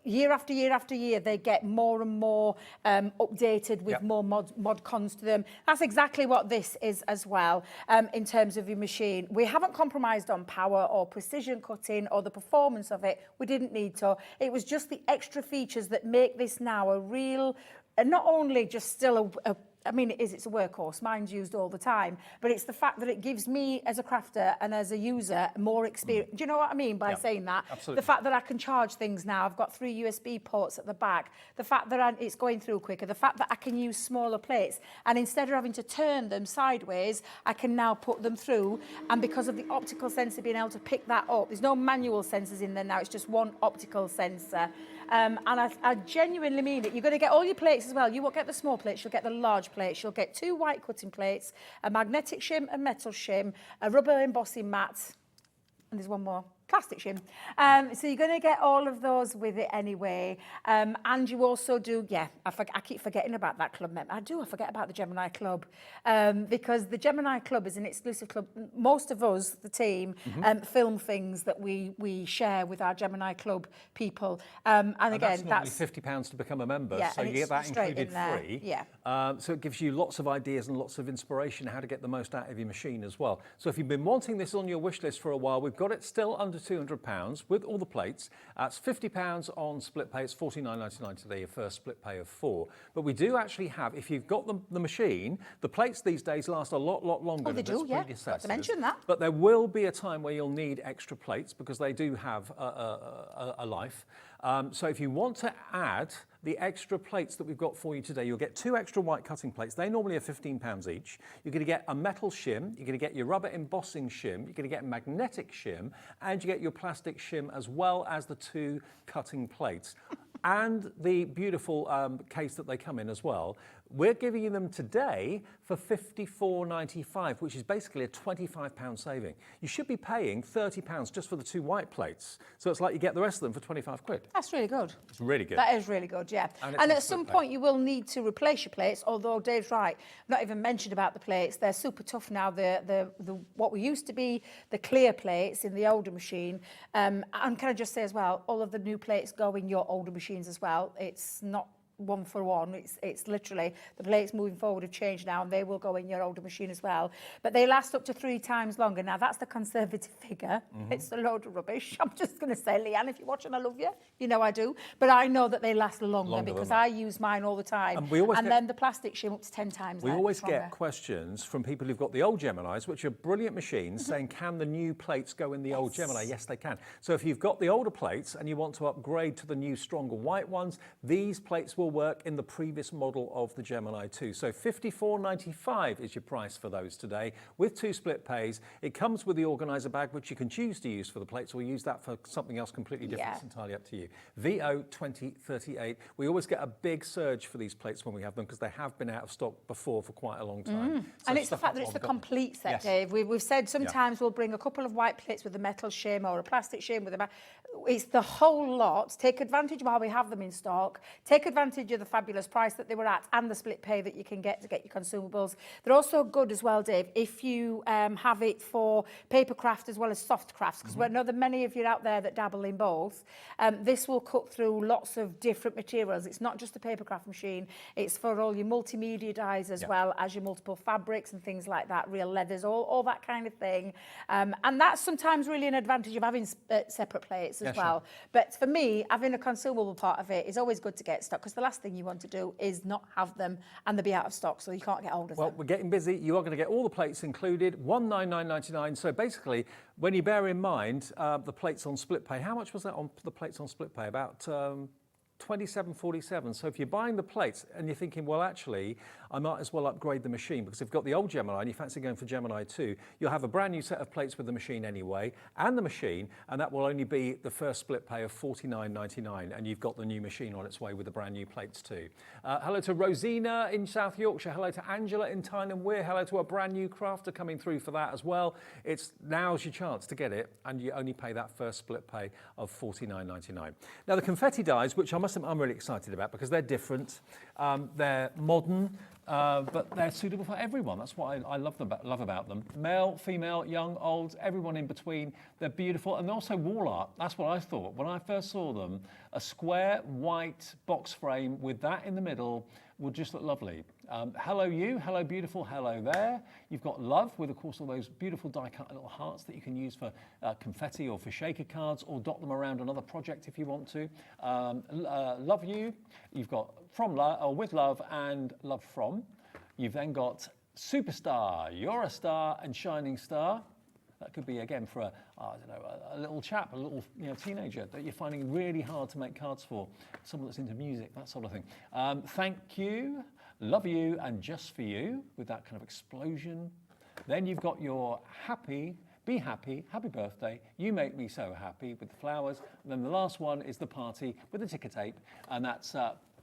year after year after year they get more and more updated with more mod cons to them. That's exactly what this is as well, in terms of your machine. We haven't compromised on power or precision cutting or the performance of it. We didn't need to. It was just the extra features that make this now a real, not only just still I mean, it's a workhorse, mine's used all the time, but it's the fact that it gives me as a crafter and as a user more experience. Do you know what I mean by saying that? Absolutely. The fact that I can charge things now, I've got 3 USB ports at the back, the fact that it's going through quicker, the fact that I can use smaller plates, and instead of having to turn them sideways, I can now put them through, and because of the optical sensor being able to pick that up, there's no manual sensors in there now, it's just one optical sensor. And I genuinely mean it. You're going to get all your plates as well. You won't get the small plates, you'll get the large plates. You'll get 2 white cutting plates, a magnetic shim, a metal shim, a rubber embossing mat, and there's one more. Plastic shim. So you're going to get all of those with it anyway. And you also do, I keep forgetting about that club member. I forget about the Gemini Club, because the Gemini Club is an exclusive club. Most of us, the team, film things that we share with our Gemini Club people. And again, that's £50 to become a member, so you get that included free. So it gives you lots of ideas and lots of inspiration how to get the most out of your machine as well. So if you've been wanting this on your wish list for a while, we've got it still under £200 with all the plates. It's £50 on split pay. It's $49.99 today, your first split pay of 4. But we do actually have, if you've got the machine, the plates these days last a lot longer than its predecessors. Got to mention that. But there will be a time where you'll need extra plates because they do have a life. So if you want to add the extra plates that we've got for you today, you'll get 2 extra white cutting plates. They normally are £15 each. You're going to get a metal shim, you're going to get your rubber embossing shim, you're going to get a magnetic shim, and you get your plastic shim as well as the 2 cutting plates. And the beautiful case that they come in as well. We're giving you them today for $54.95, which is basically a £25 saving. You should be paying £30 just for the 2 white plates. So it's like you get the rest of them for 25 quid. That's really good. It's really good. That is really good, yeah. And at some point you will need to replace your plates, although Dave's right, I've not even mentioned about the plates. They're super tough now. The what we used to be the clear plates in the older machine. And can I just say as well, all of the new plates go in your older machines as well. It's not one for one. It's literally the plates moving forward have changed now, and they will go in your older machine as well, but they last up to 3 times longer. Now that's the conservative figure. It's a load of rubbish. I'm just going to say, Leanne, if you're watching, I love you, you know I do, but I know that they last longer because I use mine all the time, and then the plastic shim up to 10 times. We always get questions from people who've got the old Geminis, which are brilliant machines, saying, can the new plates go in the old Gemini? Yes, they can. So if you've got the older plates and you want to upgrade to the new stronger white ones, these plates will work in the previous model of the Gemini 2. So $54.95 is your price for those today with 2 split pays. It comes with the organizer bag, which you can choose to use for the plates or use that for something else completely different. It's entirely up to you. VO2038. We always get a big surge for these plates when we have them because they have been out of stock before for quite a long time. So and it's the fact that it's the complete set, Dave. We've said sometimes we'll bring a couple of white plates with a metal shim or a plastic shim with a it's the whole lot. Take advantage while we have them in stock. Take advantage of the fabulous price that they were at and the split pay that you can get to get your consumables. They're also good as well, Dave, if you have it for paper craft as well as soft crafts, because we know that many of you out there that dabble in both. This will cut through lots of different materials. It's not just a paper craft machine. It's for all your multimedia dyes as well as your multiple fabrics and things like that, real leathers, all that kind of thing. And that's sometimes really an advantage of having separate plates as well. But for me, having a consumable part of it is always good to get stock, because the last thing you want to do is not have them and they'll be out of stock, so you can't get hold of them. Well, we're getting busy. You are going to get all the plates included, $199.99. So basically, when you bear in mind the plates on split pay, how much was that on the plates on split pay? About $27.47. So if you're buying the plates and you're thinking, well, actually, I might as well upgrade the machine, because if you've got the old Gemini and you fancy going for Gemini 2, you'll have a brand new set of plates with the machine anyway, and the machine, and that will only be the first split pay of $49.99, and you've got the new machine on its way with the brand new plates too. Hello to Rosina in South Yorkshire. Hello to Angela in Tyne and Wear. Hello to a brand new crafter coming through for that as well. Now's your chance to get it, and you only pay that first split pay of $49.99. Now the confetti dies, which I'm really excited about, because they're different, they're modern, but they're suitable for everyone. That's what I love about them. Male, female, young, old, everyone in between. They're beautiful, and also wall art. That's what I thought when I first saw them. A square white box frame with that in the middle would just look lovely. Hello you, hello beautiful, hello there. You've got love with, of course, all those beautiful die-cut little hearts that you can use for confetti or for shaker cards, or dot them around another project if you want to. Love you, you've got from love, or with love and love from. You've then got superstar, you're a star, and shining star. That could be, again, for a little chap, a little teenager that you're finding really hard to make cards for, someone that's into music, that sort of thing. Thank you, love you, and just for you, with that kind of explosion. Then you've got your happy, be happy, happy birthday, you make me so happy, with the flowers. And then the last one is the party with the ticker tape, and that's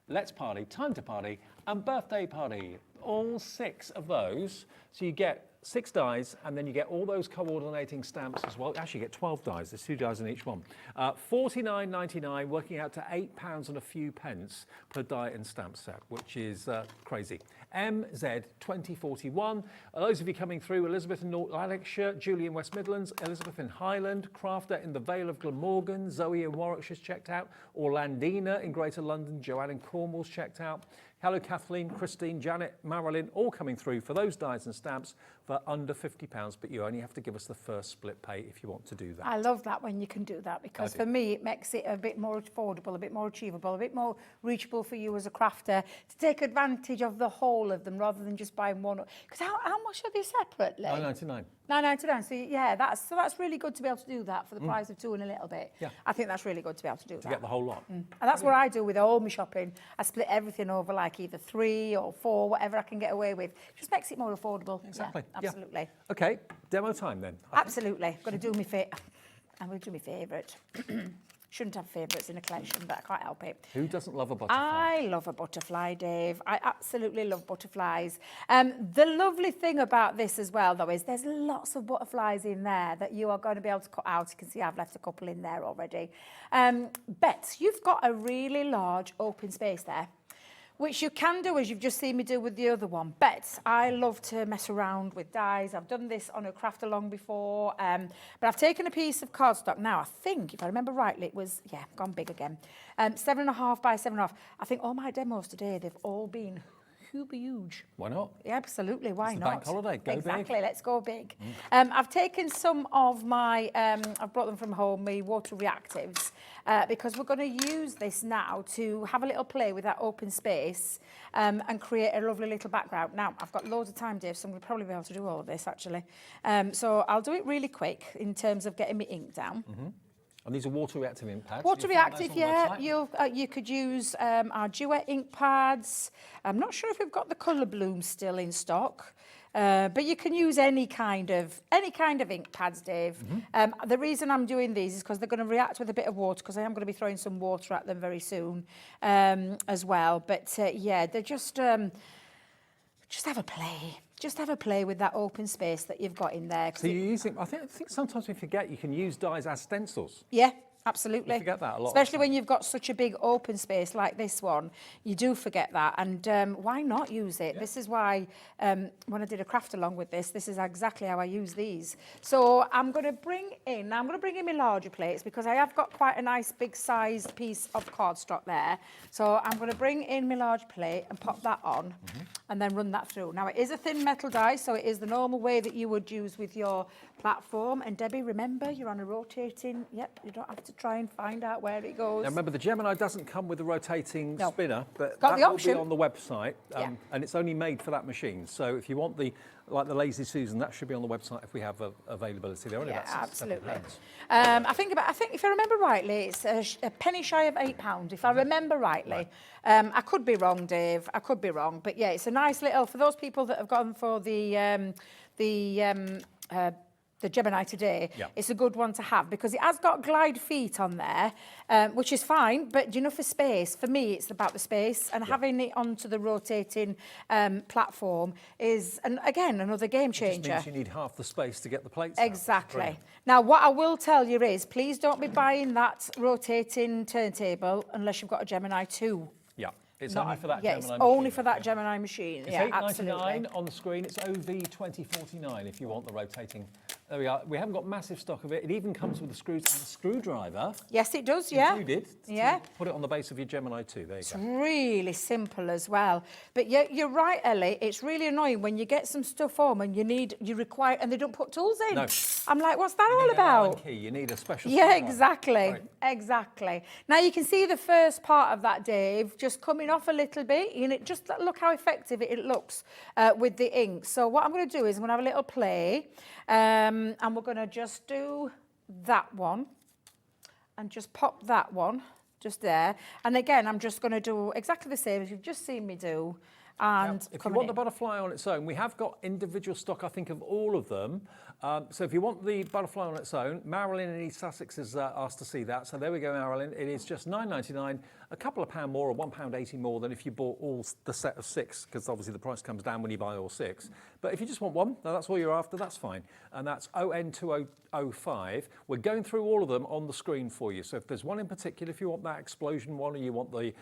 let's party, time to party, and birthday party. All 6 of those, so you get 6 dies, and then you get all those coordinating stamps as well. Actually, you get 12 dies. There's 2 dies in each one. $49.99, working out to £8 and a few pence per die and stamp set, which is crazy. MZ2041. Those of you coming through: Elizabeth in North Lanarkshire, Julie in West Midlands, Elizabeth in Highland, Crafter in the Vale of Glamorgan, Zoe in Warwickshire's checked out, Orlandina in Greater London, Joanne in Cornwall's checked out. Hello, Kathleen, Christine, Janet, Marilyn, all coming through for those dies and stamps for under £50, but you only have to give us the first split pay if you want to do that. I love that when you can do that, because for me it makes it a bit more affordable, a bit more achievable, a bit more reachable for you as a crafter to take advantage of the whole of them rather than just buying one. Because how much are they separately? $9.99. $9.99. So yeah, that's really good to be able to do that for the price of 2 and a little bit. Yeah. I think that's really good to be able to do that. To get the whole lot. And that's what I do with all my shopping. I split everything over like either 3 or 4, whatever I can get away with. Just makes it more affordable. Exactly. Yeah, absolutely. Yeah. Okay, demo time then. Absolutely. I'm going to do my favourite. Shouldn't have favourites in a collection, but I can't help it. Who doesn't love a butterfly? I love a butterfly, Dave. I absolutely love butterflies. The lovely thing about this as well, though, is there's lots of butterflies in there that you are going to be able to cut out. You can see I've left a couple in there already. Bet you've got a really large open space there, which you can do as you've just seen me do with the other one. Bet I love to mess around with dies. I've done this on a craft along before, but I've taken a piece of cardstock now. I think, if I remember rightly, it was, gone big again. 7.5 by 7.5. I think all my demos today, they've all been huge. Why not? Yeah, absolutely. Why it's not? The bank holiday. Go exactly. big. Let's go big. I've taken some of my, I've brought them from home, my water reactives, because we're going to use this now to have a little play with that open space and create a lovely little background. Now, I've got loads of time, Dave, so I'm going to probably be able to do all of this, actually. So I'll do it really quick in terms of getting my ink down. And these are water reactive ink pads. Water reactive, yeah. You could use our Duet ink pads. I'm not sure if we've got the colour bloom still in stock, but you can use any kind of ink pads, Dave. The reason I'm doing these is because they're going to react with a bit of water, because I am going to be throwing some water at them very soon as well. But yeah, they're just have a play. Just have a play with that open space that you've got in there. So you're using, I think sometimes we forget you can use dies as stencils. Yeah, absolutely. You forget that a lot. Especially when you've got such a big open space like this one, you do forget that. And why not use it? This is why when I did a craft along with this is exactly how I use these. So I'm going to bring in my larger plates because I have got quite a nice big sized piece of cardstock there. So I'm going to bring in my large plate and pop that on and then run that through. Now it is a thin metal die, so it is the normal way that you would use with your platform. And Debbie, remember, you're on a rotating, you don't have to try and find out where it goes. Now remember, the Gemini doesn't come with a rotating spinner, but got the option. Will be on the website, and it's only made for that machine. So if you want like the Lazy Susan, that should be on the website if we have availability. They're only about absolutely. £7. I think if I remember rightly, it's a penny shy of £8. If I remember rightly, I could be wrong, Dave. I could be wrong, but yeah, it's a nice little for those people that have gone for the Gemini today. It's a good one to have because it has got glide feet on there, which is fine, but you know, for space, for me, it's about the space, and having it onto the rotating platform is, and again, another game changer. It just means you need half the space to get the plates Exactly. out. Now, what I will tell you is, please don't be buying that rotating turntable unless you've got a Gemini 2. Yeah. It's only for that Gemini machine. It's only for that Gemini machine. It's $8.99 on the screen. It's OV2049 if you want the rotating. There we are. We haven't got massive stock of it. It even comes with the screws and a screwdriver. Yes, it does, yeah. Included. To put it on the base of your Gemini 2. There you go. It's really simple as well. But you're right, Ellie. It's really annoying when you get some stuff home and you require, and they don't put tools in. No. I'm like, what's that all about? Key. You need a special. Yeah, exactly. Right. Exactly. Now you can see the first part of that, Dave, just coming off a little bit. You know, just look how effective it looks with the ink. So what I'm going to do is I'm going to have a little play, and we're going to just do that one, and just pop that one just there. And again, I'm just going to do exactly the same as you've just seen me do. And if you want the butterfly on its own, we have got individual stock, I think, of all of them. So if you want the butterfly on its own, Marilyn in East Sussex has asked to see that. So there we go, Marilyn. It is just £9.99, a couple of pound more, or £1.80 more than if you bought all the set of 6, because obviously the price comes down when you buy all 6. But if you just want one, that's all you're after, that's fine. And that's ON2005. We're going through all of them on the screen for you. So if there's one in particular, if you want that explosion one, or you want the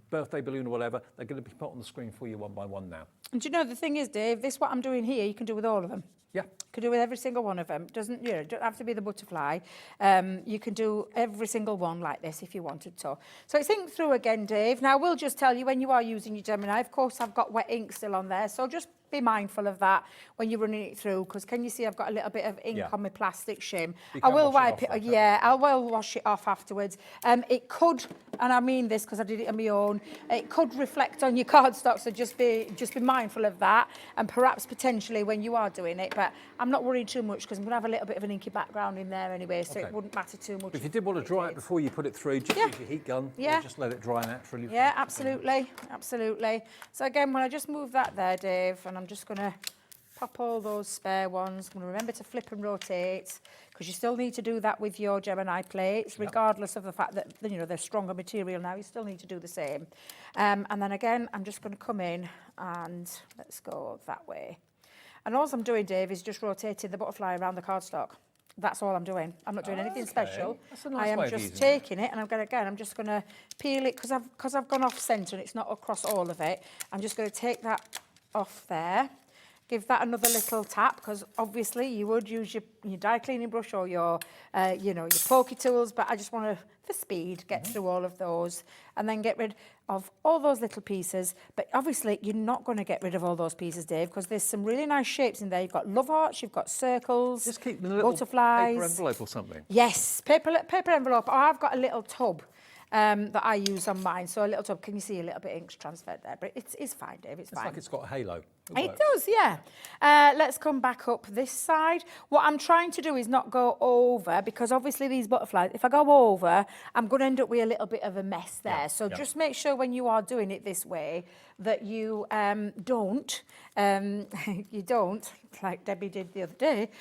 birthday balloon or whatever, they're going to be put on the screen for you one by one now. And do you know, the thing is, Dave, this what I'm doing here, you can do with all of them. Yeah. You can do with every single one of them. Don't have to be the butterfly. You can do every single one like this if you wanted to. So think through again, Dave. Now, we'll just tell you when you are using your Gemini, of course, I've got wet ink still on there. So just be mindful of that when you're running it through, because can you see I've got a little bit of ink on my plastic shim? I will wipe it. I will wash it off afterwards. It could, and I mean this because I did it on my own, it could reflect on your cardstock, so just be mindful of that, and perhaps potentially when you are doing it, but I'm not worried too much because I'm going to have a little bit of an inky background in there anyway, so it wouldn't matter too much. If you did want to dry it before you put it through, just use your heat gun, or just let it dry naturally. Yeah, absolutely, absolutely. So again, when I just move that there, Dave, and I'm just going to pop all those spare ones. I'm going to remember to flip and rotate, because you still need to do that with your Gemini plates, regardless of the fact that, you know, they're stronger material now. You still need to do the same. And then again, I'm just going to come in and let's go that way. And all I'm doing, Dave, is just rotating the butterfly around the cardstock. That's all I'm doing. I'm not doing anything special. That's a nice I am way of just using taking it, and I'm just going to peel it because I've gone off centre and it's not across all of it. I'm just going to take that off there. Give that another little tap, because obviously you would use your die cleaning brush or your, your pokey tools, but I just want to, for speed, get through all of those and then get rid of all those little pieces. But obviously you're not going to get rid of all those pieces, Dave, because there's some really nice shapes in there. You've got love hearts, you've got circles, just keep the little butterflies. Paper envelope or something. Yes, paper envelope. Or I've got a little tub that I use on mine. So a little tub, can you see a little bit of ink's transferred there? But it's fine, Dave, it's fine. It's like it's got a halo. It does, yeah. Let's come back up this side. What I'm trying to do is not go over, because obviously these butterflies, if I go over, I'm going to end up with a little bit of a mess there. Just make sure when you are doing it this way that you don't, like Debbie did the other day,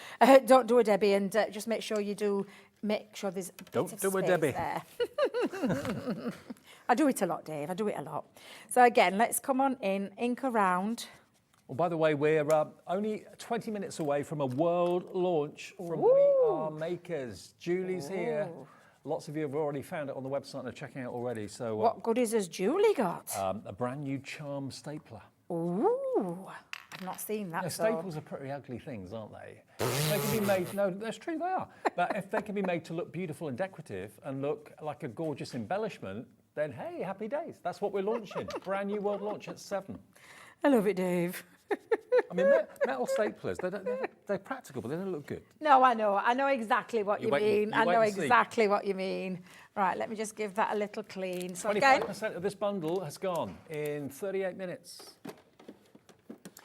don't do a Debbie, and just make sure you do. Make sure there's a bit of space there. I do it a lot, Dave. I do it a lot. So again, let's come on in, ink around. Well, by the way, we're only 20 minutes away from a world launch from We Are Makers. Julie's here. Lots of you have already found it on the website and are checking out already. So what goodies has Julie got? a brand new charm stapler. Ooh, I've not seen that. Now, staples are pretty ugly things, aren't they? They can be made, no, that's true, they are. But if they can be made to look beautiful and decorative and look like a gorgeous embellishment, then hey, happy days. That's what we're launching. Brand new world launch at 7. I love it, Dave. I mean, metal staplers, they're practical, but they don't look good. No, I know exactly what you mean. I know exactly what you mean. Right, let me just give that a little clean. So 25% of this bundle has gone in 38 minutes.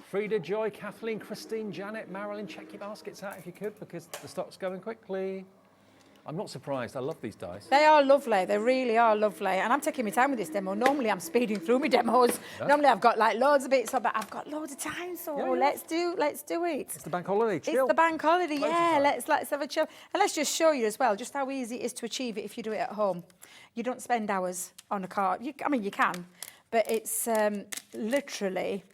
Frida, Joy, Kathleen, Christine, Janet, Marilyn, check your baskets out if you could, because the stock's going quickly. I'm not surprised. I love these dice. They are lovely. They really are lovely. And I'm taking my time with this demo. Normally, I'm speeding through my demos. Yeah. Normally, I've got like loads of bits, but I've got loads of time. So let's do it. It's the bank holiday. Chill. It's the bank holiday. Yeah. Let's have a chill. And let's just show you as well just how easy it is to achieve it if you do it at home. You don't spend hours on a card. I mean, you can, but it's literally.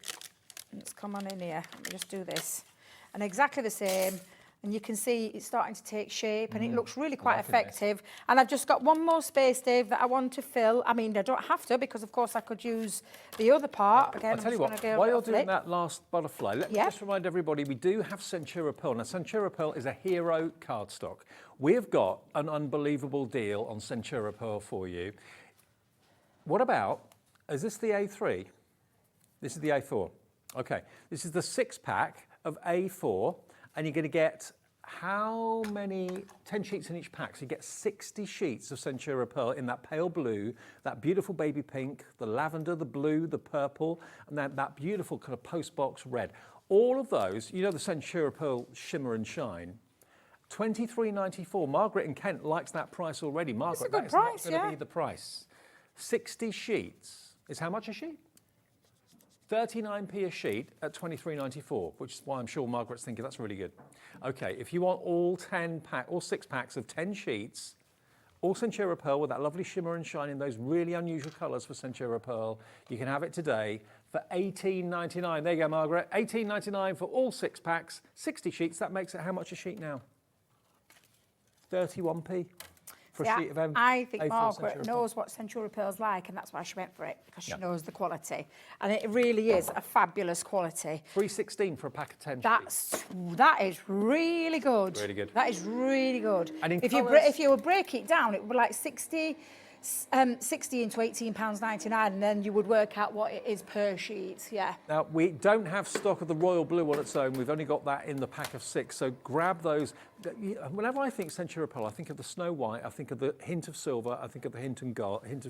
Let's come on in here. Let me just do this, and exactly the same. And you can see it's starting to take shape and it looks really quite effective. And I've just got one more space, Dave, that I want to fill. I mean, I don't have to because, of course, I could use the other part. Again, I'll tell you what, while you're doing that last butterfly, let me just remind everybody, we do have Centura Pearl. Now, Centura Pearl is a hero cardstock. We've got an unbelievable deal on Centura Pearl for you. What about, is this the A3? This is the A4. Okay, this is the 6-pack of A4. And you're going to get how many? 10 sheets in each pack. So you get 60 sheets of Centura Pearl in that pale blue, that beautiful baby pink, the lavender, the blue, the purple, and that beautiful kind of postbox red. All of those, you know the Centura Pearl shimmer and shine. $23.94. Margaret in Kent likes that price already. Margaret, that is not going to be the price. 60 sheets is how much a sheet? 39p a sheet at $23.94, which is why I'm sure Margaret's thinking that's really good. Okay, if you want all 6 packs of 10 sheets, all Centura Pearl with that lovely shimmer and shine in those really unusual colours for Centura Pearl, you can have it today for $18.99. There you go, Margaret. $18.99 for all 6 packs, 60 sheets. That makes it how much a sheet now? 31p. I think Margaret knows what Centura Pearl's like, and that's why she went for it, because she knows the quality. And it really is a fabulous quality. $3.16 for a pack of 10 sheets. That is really good. Really good. That is really good. And if you would break it down, it would be like 60 into £18.99, and then you would work out what it is per sheet. Yeah. Now, we don't have stock of the royal blue on its own. We've only got that in the pack of 6. So grab those. Whenever I think Centura Pearl, I think of the snow white, I think of the hint of silver, I think of the hint of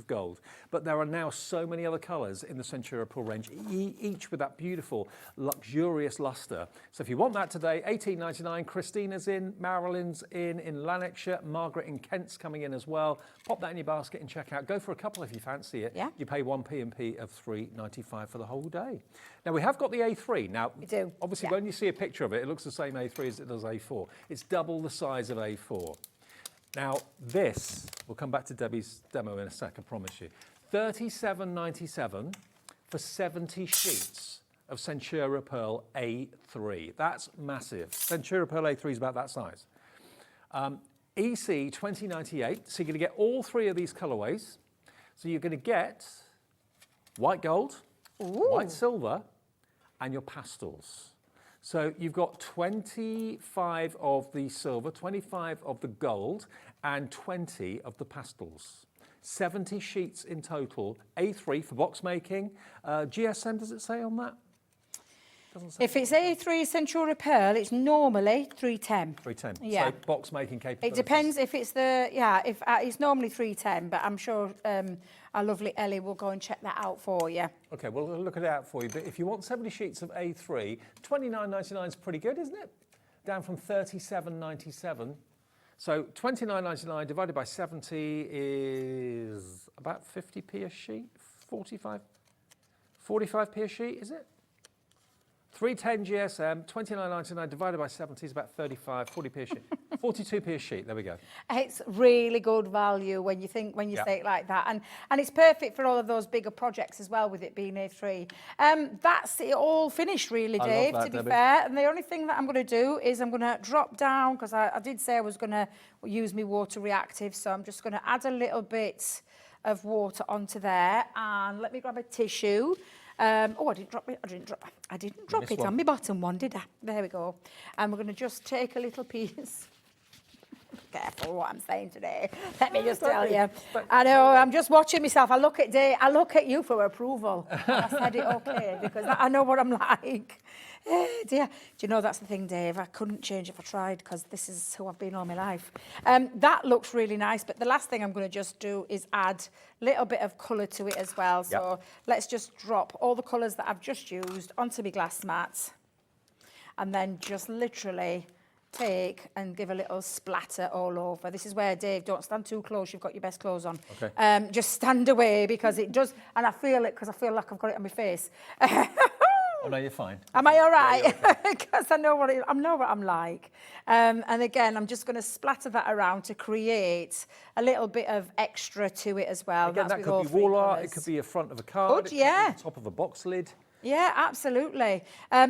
gold. But there are now so many other colours in the Centura Pearl range, each with that beautiful, luxurious lustre. So if you want that today, $18.99. Christina's in, Marilyn's in Lanarkshire, Margaret in Kent's coming in as well. Pop that in your basket and check out. Go for a couple if you fancy it. Yeah. You pay 1 P&P of $3.95 for the whole day. Now, we have got the A3. Now, we do. Obviously, when you see a picture of it, it looks the same A3 as it does A4. It's double the size of A4. Now, this, we'll come back to Debbie's demo in a sec, I promise you. $37.97 for 70 sheets of Centura Pearl A3. That's massive. Centura Pearl A3 is about that size. EC 2098, so you're going to get all 3 of these colorways. So you're going to get white gold, white silver, and your pastels. So you've got 25 of the silver, 25 of the gold, and 20 of the pastels. 70 sheets in total, A3 for box making. GSM, does it say on that? If it's A3 Centura Pearl, it's normally 310. 310. Yeah. So box making capabilities. It depends if it's it's normally 310, but I'm sure our lovely Ellie will go and check that out for you. Okay, well, we'll look it out for you. But if you want 70 sheets of A3, $29.99 is pretty good, isn't it? Down from $37.97. So $29.99 divided by 70 is about 50p a sheet, 45p a sheet, is it? 310 GSM, 29.99 divided by 70 is about 35, 40p a sheet. 42p a sheet, there we go. It's really good value when you say it like that. And it's perfect for all of those bigger projects as well, with it being A3. That's it all finished really, Dave, I love that, to be Debbie. fair. And the only thing that I'm going to do is I'm going to drop down, because I did say I was going to use my water reactive, so I'm just going to add a little bit of water onto there. And let me grab a tissue. Oh, I didn't drop it on my bottom one, did I? There we go. And we're going to just take a little piece. Careful what I'm saying today. Let me just tell you. I know, I'm just watching myself. I look at Dave, I look at you for approval. I said it okay, because I know what I'm like. Dear. Do you know, that's the thing, Dave? I couldn't change if I tried, because this is who I've been all my life. That looks really nice, but the last thing I'm going to just do is add a little bit of colour to it as well. So let's just drop all the colours that I've just used onto my glass mat, and then just literally take and give a little splatter all over. This is where, Dave, don't stand too close. You've got your best clothes on. Okay. Just stand away, because it does, and I feel it because I feel like I've got it on my face. Oh, no, you're fine. Am I all right? Yeah, Because I know what I'm like. And again, I'm just going to splatter that around to create a little bit of extra to it as well. Again, That's that with could be all wall three art, colours. it could be a front of a card, Good, it yeah. could be the top of a box lid. Yeah, absolutely.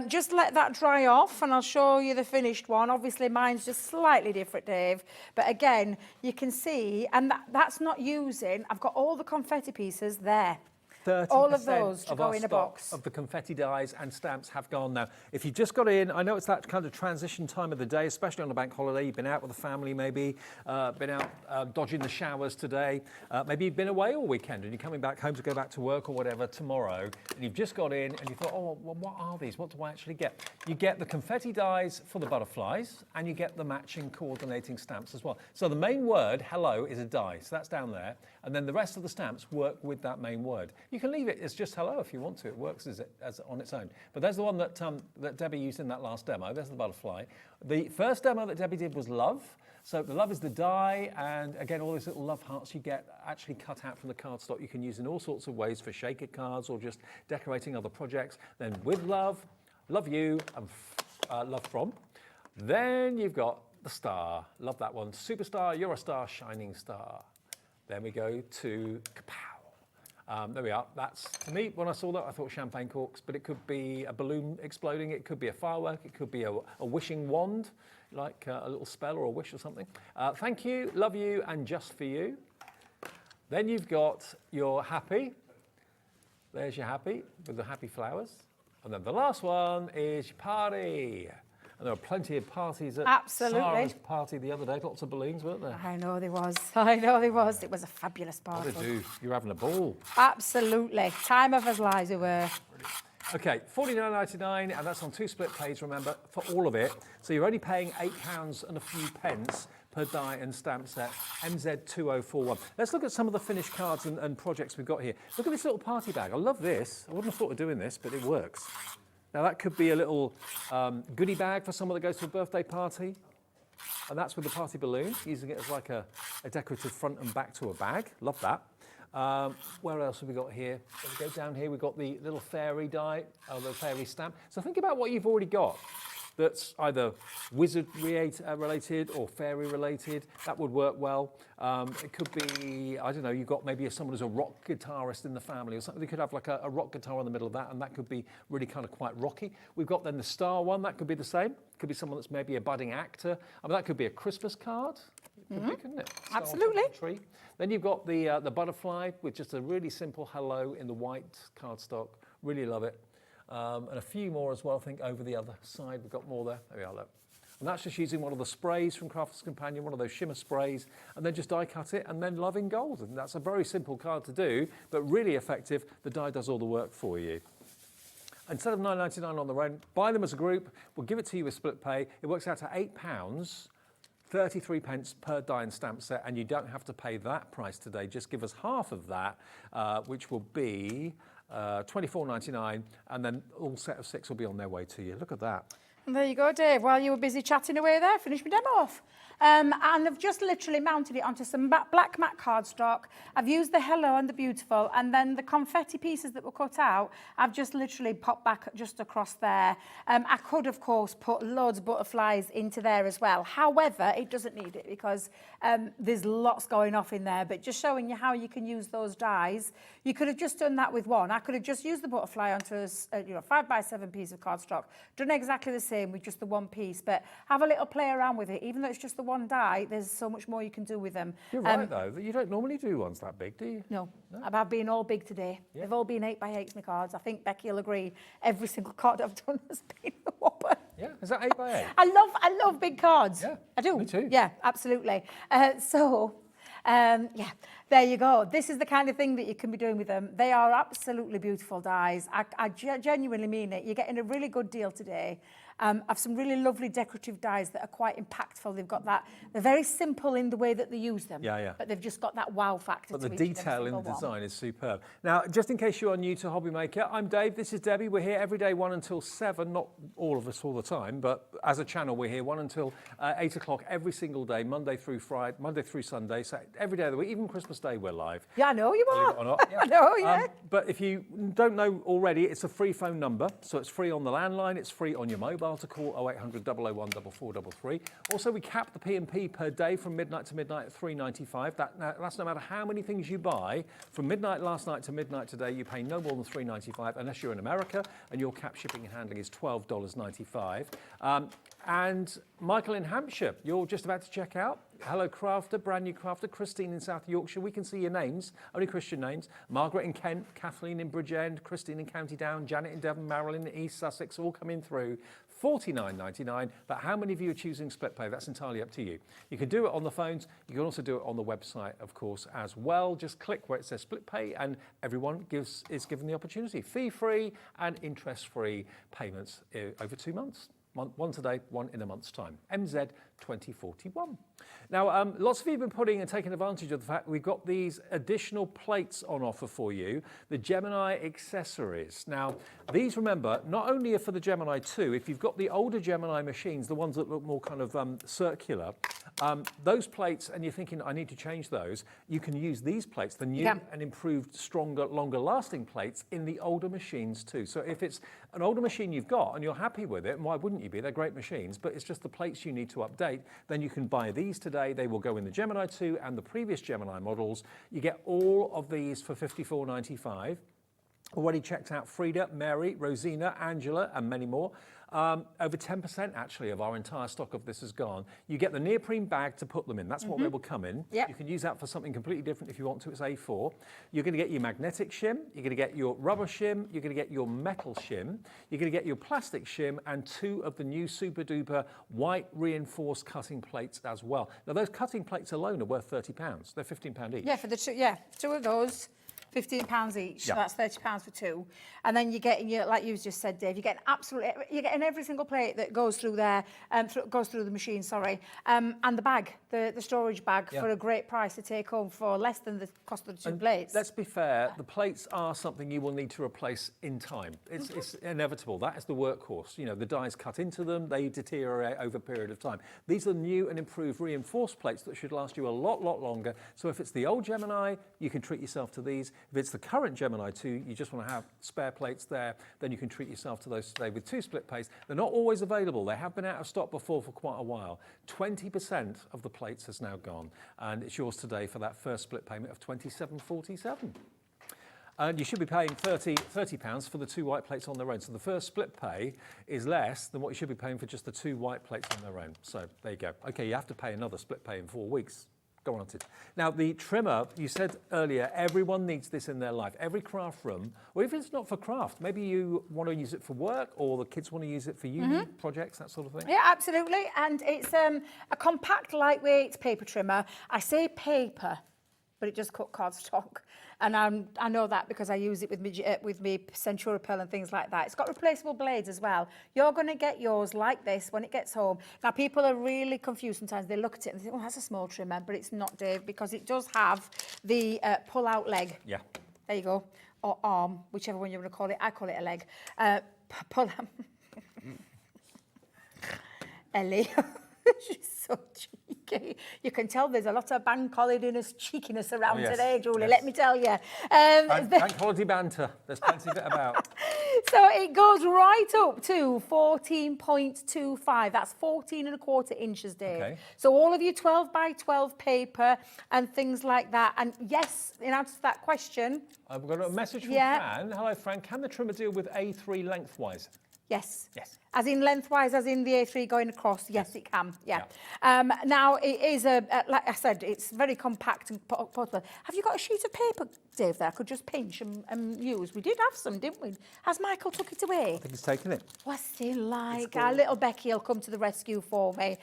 Just let that dry off, and I'll show you the finished one. Obviously, mine's just slightly different, Dave. But again, you can see, and that's not using, I've got all the confetti pieces there. 30% all of those to of go our in a stock box. of the confetti dies and stamps have gone now. If you just got in, I know it's that kind of transition time of the day, especially on a bank holiday. You've been out with the family, maybe, been out dodging the showers today. Maybe you've been away all weekend and you're coming back home to go back to work or whatever tomorrow, and you've just got in and you thought, oh, well, what are these? What do I actually get? You get the confetti dies for the butterflies, and you get the matching coordinating stamps as well. So the main word, hello, is a die. So that's down there. And then the rest of the stamps work with that main word. You can leave it as just hello if you want to. It works as on its own. But there's the one that Debbie used in that last demo. There's the butterfly. The first demo that Debbie did was love. So the love is the die, and again, all these little love hearts you get actually cut out from the cardstock. You can use in all sorts of ways for shaker cards or just decorating other projects. Then with love, love you, and love from. Then you've got the star. Love that one. Superstar, you're a star, shining star. Then we go to kapow. There we are. That's, to me, when I saw that, I thought champagne corks, but it could be a balloon exploding, it could be a firework, it could be a wishing wand, like a little spell or a wish or something. Thank you, love you, and just for you. Then you've got your happy. There's your happy, with the happy flowers. And then the last one is your party. And there were plenty of parties at Sarah's party the other day. Lots of balloons, weren't there? I know there was. I know there was. It was a fabulous party. What did you do? You're having a ball. Absolutely. Time of our lives we were. Okay, $49.99, and that's on 2 split pays, remember, for all of it. So you're only paying £8 and a few pence per die and stamp set, MZ2041. Let's look at some of the finished cards and projects we've got here. Look at this little party bag. I love this. I wouldn't have thought of doing this, but it works. Now that could be a little goodie bag for someone that goes to a birthday party. And that's with the party balloon, using it as like a decorative front and back to a bag. Love that. Where else have we got here? If we go down here, we've got the little fairy die, the fairy stamp. So think about what you've already got that's either wizard related or fairy related. That would work well. It could be, I don't know, you've got maybe someone who's a rock guitarist in the family or something. They could have like a rock guitar in the middle of that, and that could be really kind of quite rocky. We've got then the star one. That could be the same. Could be someone that's maybe a budding actor. I mean, that could be a Christmas card. Could be, couldn't it? Star Absolutely. on top of the tree. Then you've got the butterfly with just a really simple hello in the white cardstock. Really love it. And a few more as well, I think, over the other side. We've got more there. There we are, look. And that's just using one of the sprays from Crafter's Companion, one of those shimmer sprays, and then just die cut it, and then love in gold. And that's a very simple card to do, but really effective. The die does all the work for you. Instead of £9.99 on the rent, buy them as a group. We'll give it to you with split pay. It works out to £8. 33 pence per die and stamp set, and you don't have to pay that price today. Just give us half of that, which will be $24.99, and then all set of 6 will be on their way to you. Look at that. And there you go, Dave. While you were busy chatting away there, finished my demo off. And I've just literally mounted it onto some black matte cardstock. I've used the Hello and the Beautiful, and then the confetti pieces that were cut out, I've just literally popped back just across there. I could, of course, put loads of butterflies into there as well. However, it doesn't need it because there's lots going off in there, but just showing you how you can use those dies. You could have just done that with one. I could have just used the butterfly onto a 5x7 piece of cardstock, done exactly the same with just the one piece, but have a little play around with it. Even though it's just the one die, there's so much more you can do with them. You're right, though, that you don't normally do ones that big, do you? No. I've been all big today. Yeah. They've all been 8x8s, my cards. I think Becky will agree. Every single card I've done has been a whopper. Yeah, is that 8x8? I love big cards. Yeah, I do. me too. Yeah, absolutely. Yeah, there you go. This is the kind of thing that you can be doing with them. They are absolutely beautiful dies. I genuinely mean it. You're getting a really good deal today. I've some really lovely decorative dies that are quite impactful. They've got that, they're very simple in the way that they use them. Yeah. But they've just got that wow factor But to the each detail in the one. design is superb. Now, just in case you are new to HobbyMaker, I'm Dave, this is Debbie. We're here every day 1 until 7, not all of us all the time, but as a channel we're here 1 until 8 o'clock every single day, Monday through Sunday, so every day of the week, even Christmas Day we're live. Yeah, I know you are. Believe it or not. Yeah. I know, yeah. But if you don't know already, it's a free phone number, so it's free on the landline, it's free on your mobile to call 0800 001 4433. Also, we cap the P&P per day from midnight to midnight at $3.95. That's no matter how many things you buy. From midnight last night to midnight today, you pay no more than $3.95 unless you're in America, and your cap shipping and handling is $12.95. And Michael in Hampshire, you're just about to check out. Hello Crafter, brand new Crafter. Christine in South Yorkshire, we can see your names, only Christian names. Margaret in Kent, Kathleen in Bridgend, Christine in County Down, Janet in Devon, Marilyn in East Sussex, all coming through. $49.99, but how many of you are choosing split pay? That's entirely up to you. You can do it on the phones, you can also do it on the website, of course, as well. Just click where it says split pay and everyone is given the opportunity. Fee-free and interest-free payments over 2 months. One today, one in a month's time. MZ 2041. Now, lots of you have been putting and taking advantage of the fact we've got these additional plates on offer for you, the Gemini accessories. Now, these, remember, not only are for the Gemini 2, if you've got the older Gemini machines, the ones that look more kind of circular, those plates, and you're thinking, I need to change those, you can use these plates, the new and improved, stronger, longer lasting plates in the older machines too. So if it's an older machine you've got and you're happy with it, and why wouldn't you be? They're great machines, but it's just the plates you need to update. Then you can buy these today. They will go in the Gemini 2 and the previous Gemini models. You get all of these for $54.95. Already checked out Frida, Mary, Rosina, Angela, and many more. Over 10% actually of our entire stock of this is gone. You get the neoprene bag to put them in. That's what they will come in. Yep. You can use that for something completely different if you want to. It's A4. You're going to get your magnetic shim. You're going to get your rubber shim. You're going to get your metal shim. You're going to get your plastic shim and 2 of the new super duper white reinforced cutting plates as well. Now those cutting plates alone are worth £30. They're £15 each. Yeah, for the 2 of those. £15 each, so that's £30 for 2. And then you're getting, like you just said, Dave, you're getting every single plate that goes through there, goes through the machine, and the bag, the storage bag for a great price to take home for less than the cost of the 2 plates. Let's be fair, the plates are something you will need to replace in time. It's inevitable. That is the workhorse. You know, the dies cut into them, they deteriorate over a period of time. These are new and improved reinforced plates that should last you a lot longer. So if it's the old Gemini, you can treat yourself to these. If it's the current Gemini 2, you just want to have spare plates there, then you can treat yourself to those today with 2 split pays. They're not always available. They have been out of stock before for quite a while. 20% of the plates has now gone, and it's yours today for that first split payment of $27.47. And you should be paying £30 for the 2 white plates on their own. So the first split pay is less than what you should be paying for just the 2 white plates on their own. So there you go. Okay, you have to pay another split pay in 4 weeks. Go on it. Now, the trimmer, you said earlier, everyone needs this in their life. Every craft room, or if it's not for craft, maybe you want to use it for work, or the kids want to use it for uni projects, that sort of thing. Yeah, absolutely. And it's a compact, lightweight paper trimmer. I say paper, but it just cut cardstock. And I know that because I use it with me Centura Pearl and things like that. It's got replaceable blades as well. You're going to get yours like this when it gets home. Now, people are really confused sometimes. They look at it and think, oh, that's a small trimmer, but it's not, Dave, because it does have the pull-out leg. Yeah. There you go. Or arm, whichever one you want to call it. I call it a leg. Pull out. Ellie, she's so cheeky. cheeky. You can tell there's a lot of bank holidiness, cheekiness around yes, today, Julie, yes. let me tell you. Bank holiday banter. There's plenty of it about. So it goes right up to 14.25. That's 14 1/4 inches, Dave. Okay. So all of you 12 by 12 paper and things like that. And yes, in answer to that question, I've got a message from Fran. Hello, Fran. Can the trimmer deal with A3 lengthwise? yes. Yes. As in lengthwise, as in the A3 going across, yes, it can, yeah. Now, it is, like I said, it's very compact and portable. Have you got a sheet of paper, Dave, that I could just pinch and use? We did have some, didn't we? Has Michael took it away? I think he's taken it. What's he like? Our little Becky will come to the rescue for me.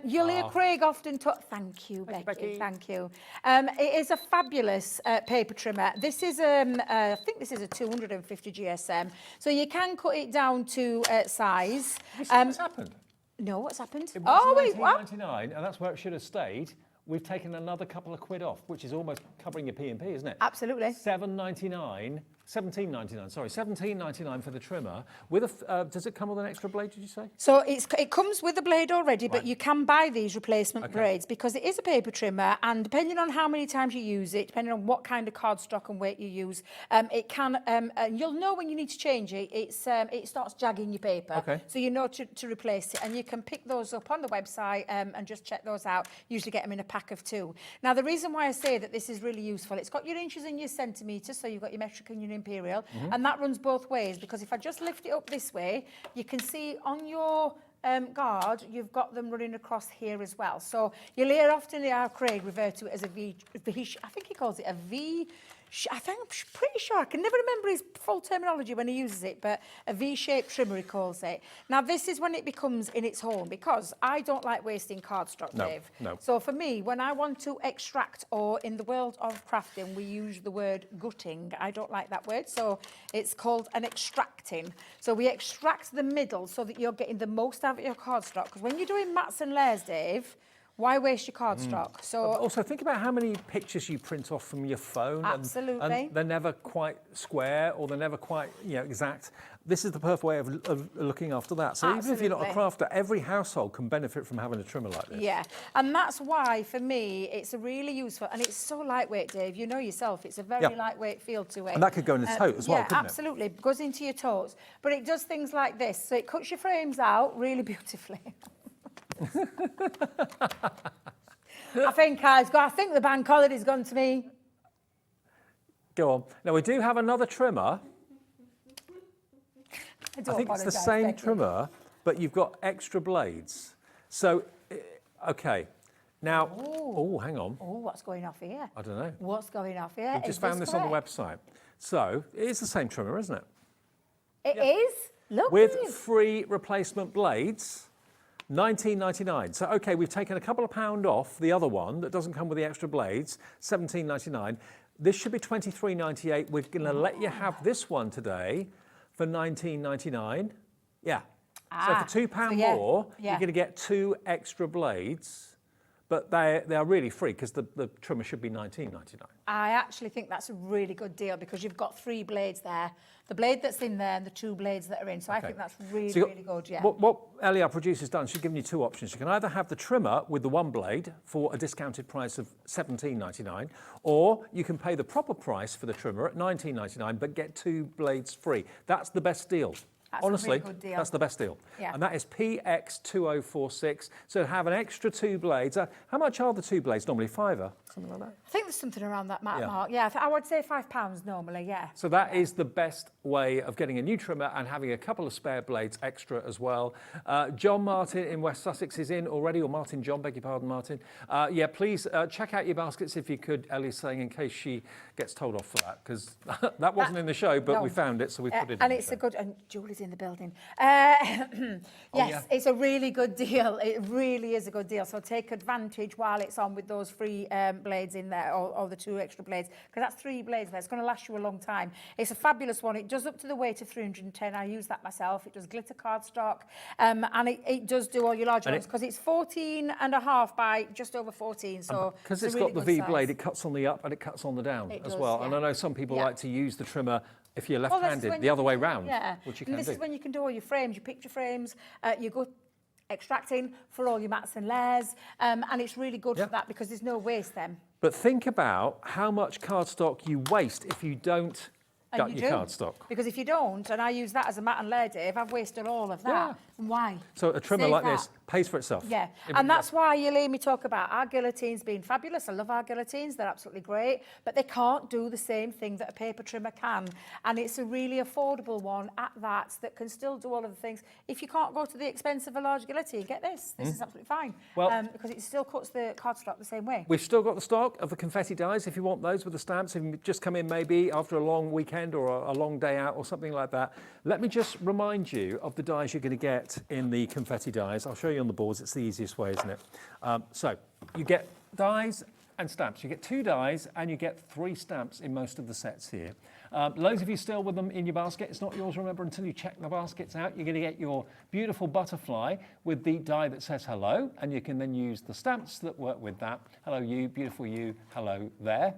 You'll hear Craig often talk... Thank you, Becky, thank you. It is a fabulous paper trimmer. This is, I think this is a 250 GSM. So you can cut it down to size. Have you seen what's happened? No, what's happened? It was Wait, what? $19.99, and that's where it should have stayed. We've taken another couple of quid off, which is almost covering your P&P, isn't it? Absolutely. $17.99, sorry, $17.99 for the trimmer. With a, does it come with an extra blade, did you say? So it comes with a blade already, but you can buy these replacement blades because it is a paper trimmer, and depending on how many times you use it, depending on what kind of cardstock and weight you use, it can, you'll know when you need to change it. It starts jagging your paper, so you know to replace it, and you can pick those up on the website and just check those out. Usually get them in a pack of 2. Now, the reason why I say that this is really useful, it's got your inches and your centimetres, so you've got your metric and your imperial, and that runs both ways, because if I just lift it up this way, you can see on your guard, you've got them running across here as well. So you'll hear often Craig refer to it as a V, I think he calls it a V, I'm pretty sure, I can never remember his full terminology when he uses it, but a V-shaped trimmer he calls it. Now this is when it becomes in its home, because I don't like wasting cardstock, Dave. No. So for me, when I want to extract, or in the world of crafting, we use the word gutting. I don't like that word, so it's called an extracting. So we extract the middle so that you're getting the most out of your cardstock, because when you're doing mats and layers, Dave, why waste your cardstock? So also think about how many pictures you print off from your phone. Absolutely. And they're never quite square, or they're never quite exact. This is the perfect way of looking after that. So even if you're not a crafter, every household can benefit from having a trimmer like this. Yeah, and that's why for me it's a really useful, and it's so lightweight, Dave. You know yourself, it's a very lightweight feel to it. And that could go in the tote as well, couldn't it? Yeah, absolutely. It goes into your totes. But it does things like this. So it cuts your frames out really beautifully. I think the bank holiday's gone to me. Go on. Now we do have another trimmer. I think it's the same trimmer, but you've got extra blades. So, okay. Now, hang on. Oh, what's going off here? I don't know. What's going off here? We've just found this on the website. So, it is the same trimmer, isn't it? It is? Look. With free replacement blades. $19.99. So, okay, we've taken a couple of pound off the other one that doesn't come with the extra blades, $17.99. This should be $23.98. We're going to let you have this one today for $19.99. Yeah. So for £2 more, you're going to get 2 extra blades. But they are really free, because the trimmer should be $19.99. I actually think that's a really good deal, because you've got 3 blades there. The blade that's in there and the 2 blades that are in. So I think that's really, really good, yeah. What Ellie, our producer's done, she's given you 2 options. You can either have the trimmer with the 1 blade for a discounted price of $17.99, or you can pay the proper price for the trimmer at $19.99, but get 2 blades free. That's the best deal. That's honestly, a really good deal. That's the best deal. Yeah. And that is PX2046. So have an extra 2 blades. How much are the 2 blades normally? £5? Something like that? I think there's something around that mark. Yeah, I would say £5 normally, yeah. So that is the best way of getting a new trimmer and having a couple of spare blades extra as well. John Martin in West Sussex is in already, or Martin John, beg your pardon, Martin. Yeah, please check out your baskets if you could, Ellie's saying, in case she gets told off for that, because that wasn't in the show, but we found it, so we put it in. And it's a good, and Julie's in the building. Yes, it's a really good deal. It really is a good deal. So take advantage while it's on with those free blades in there, or the 2 extra blades, because that's 3 blades there. It's going to last you a long time. It's a fabulous one. It does up to the weight of 310. I use that myself. It does glitter cardstock, and it does do all your large ones, because it's 14.5 by just over 14. So because it's got the V blade, it cuts on the up and it cuts on the down as well. Yeah. And I know some people like to use the trimmer if you're left-handed, the other way round, which you can do. This is when you can do all your frames, your picture frames, your extracting for all your mats and layers, and it's really good for that because there's no waste then. But think about how much cardstock you waste if you don't gut your cardstock. Because if you don't, and I use that as a mat and layer, Dave, I've wasted all of that. And why? So a trimmer like this pays for itself. Yeah, and that's why you'll hear me talk about our guillotines being fabulous. I love our guillotines, they're absolutely great, but they can't do the same thing that a paper trimmer can. And it's a really affordable one at that can still do all of the things. If you can't go to the expense of a large guillotine, get this. This is absolutely fine. Well, because it still cuts the cardstock the same way. We've still got the stock of the confetti dies if you want those with the stamps. If you just come in maybe after a long weekend or a long day out or something like that. Let me just remind you of the dies you're going to get in the confetti dies. I'll show you on the boards. It's the easiest way, isn't it? So you get dies and stamps. You get 2 dies and you get 3 stamps in most of the sets here. Loads of you still with them in your basket. It's not yours, remember, until you check the baskets out. You're going to get your beautiful butterfly with the die that says hello, and you can then use the stamps that work with that. Hello you, beautiful you, hello there.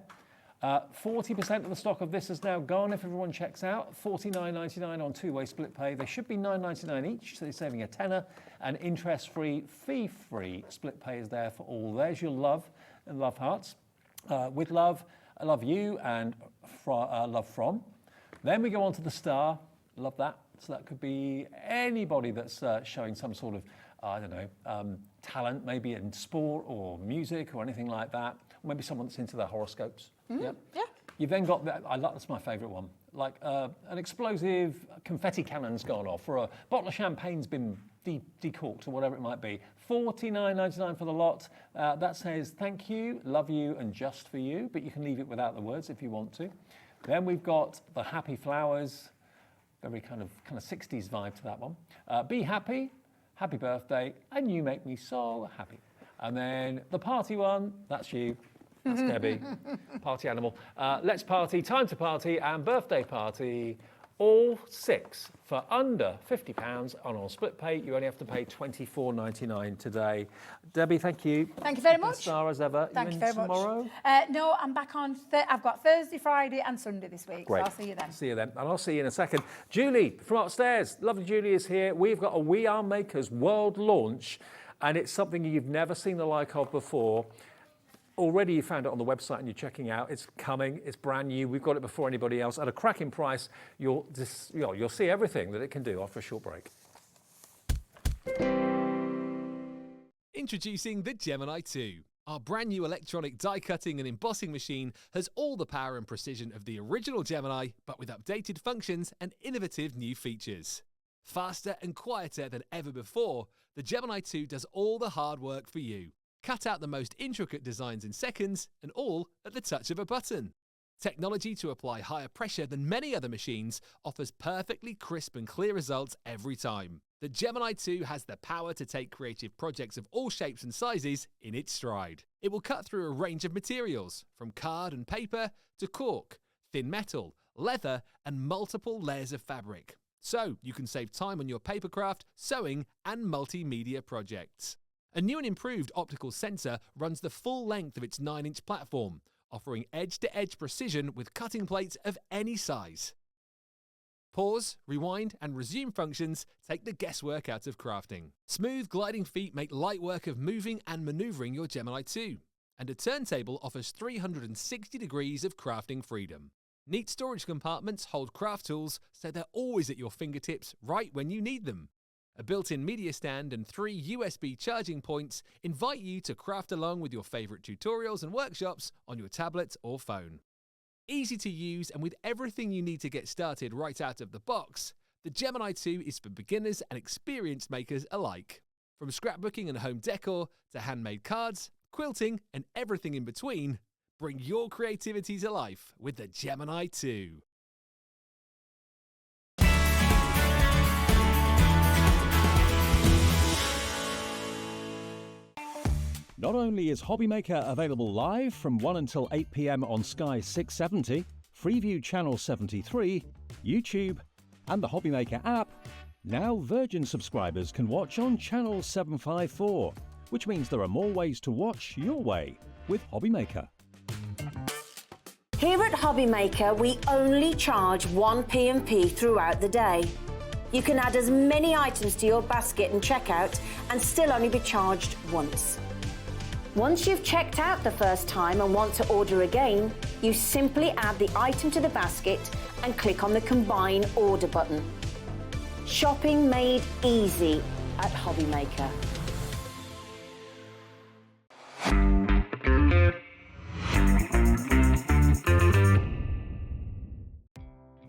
40% of the stock of this is now gone if everyone checks out. $49.99 on 2-way split pay. They should be $9.99 each, so you're saving a tenner. And interest-free, fee-free split pay is there for all. There's your love and love hearts. With love, I love you and love from. Then we go on to the star. Love that. So that could be anybody that's showing some sort of, I don't know, talent, maybe in sport or music or anything like that. Or maybe someone that's into their horoscopes. Yeah. You've then got that. That's my favourite one. Like an explosive confetti cannon's gone off, or a bottle of champagne's been decorked, or whatever it might be. $49.99 for the lot. That says thank you, love you, and just for you. But you can leave it without the words if you want to. Then we've got the happy flowers. Very kind of 60s vibe to that one. Be happy, happy birthday, and you make me so happy. And then the party one. That's you. That's Debbie, party animal. Let's party, time to party, and birthday party. All 6 for under £50. And on split pay, you only have to pay $24.99 today. Debbie, thank you. Thank you very much. Star as ever. Thank you very tomorrow? much. No, I'm back on. I've got Thursday, Friday, and Sunday this week. Great. So I'll see you then. See you then, and I'll see you in a second. Julie from upstairs. Lovely Julie is here. We've got a We Are Makers world launch, and it's something you've never seen the like of before. Already you found it on the website and you're checking out. It's coming, it's brand new. We've got it before anybody else. At a cracking price, you'll see everything that it can do after a short break. Introducing the Gemini 2. Our brand new electronic die cutting and embossing machine has all the power and precision of the original Gemini, but with updated functions and innovative new features. Faster and quieter than ever before, the Gemini 2 does all the hard work for you. Cut out the most intricate designs in seconds, and all at the touch of a button. Technology to apply higher pressure than many other machines offers perfectly crisp and clear results every time. The Gemini 2 has the power to take creative projects of all shapes and sizes in its stride. It will cut through a range of materials, from card and paper to cork, thin metal, leather, and multiple layers of fabric. So you can save time on your papercraft, sewing, and multimedia projects. A new and improved optical sensor runs the full length of its 9-inch platform, offering edge-to-edge precision with cutting plates of any size. Pause, rewind, and resume functions take the guesswork out of crafting. Smooth gliding feet make light work of moving and maneuvering your Gemini 2. And a turntable offers 360 degrees of crafting freedom. Neat storage compartments hold craft tools so they're always at your fingertips right when you need them. A built-in media stand and 3 USB charging points invite you to craft along with your favourite tutorials and workshops on your tablet or phone. Easy to use and with everything you need to get started right out of the box, the Gemini 2 is for beginners and experienced makers alike. From scrapbooking and home decor to handmade cards, quilting and everything in between, bring your creativity to life with the Gemini 2. Not only is HobbyMaker available live from 1 until 8 p.m. on Sky 670, Freeview Channel 73, YouTube, and the HobbyMaker app, now Virgin subscribers can watch on Channel 754, which means there are more ways to watch your way with HobbyMaker. Here at HobbyMaker, we only charge 1 P&P throughout the day. You can add as many items to your basket and checkout and still only be charged once. Once you've checked out the first time and want to order again, you simply add the item to the basket and click on the Combine Order button. Shopping made easy at HobbyMaker.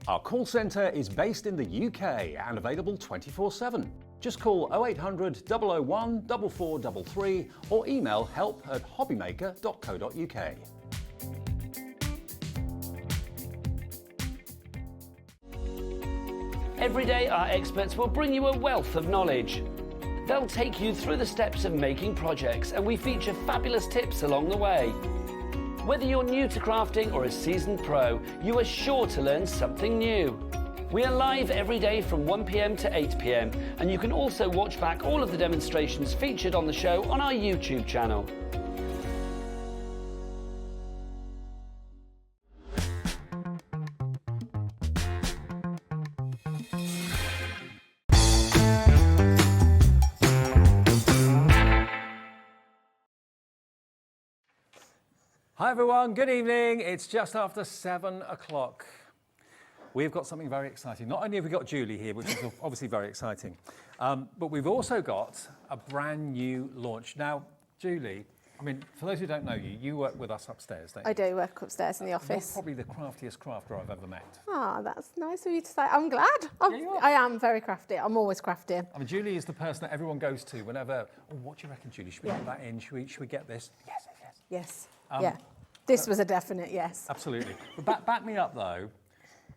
Our call centre is based in the UK and available 24/7. Just call 0800 001 4433 or email help@hobbymaker.co.uk. Every day, our experts will bring you a wealth of knowledge. They'll take you through the steps of making projects, and we feature fabulous tips along the way. Whether you're new to crafting or a seasoned pro, you are sure to learn something new. We are live every day from 1 p.m. to 8 p.m, and you can also watch back all of the demonstrations featured on the show on our YouTube channel. Hi everyone, good evening. It's just after 7 o'clock. We've got something very exciting. Not only have we got Julie here, which is obviously very exciting, but we've also got a brand new launch. Now, Julie, I mean, for those who don't know you, you work with us upstairs, don't you? I do work upstairs in the office. You're probably the craftiest crafter I've ever met. Oh, that's nice of you to say. I'm glad. I am very crafty. I'm always crafty. I mean, Julie is the person that everyone goes to whenever, oh, what do you reckon, Julie? Should we get that in? Should we get this? Yes, yes, yes. Yes. Yeah. This was a definite yes. Absolutely. But back me up though,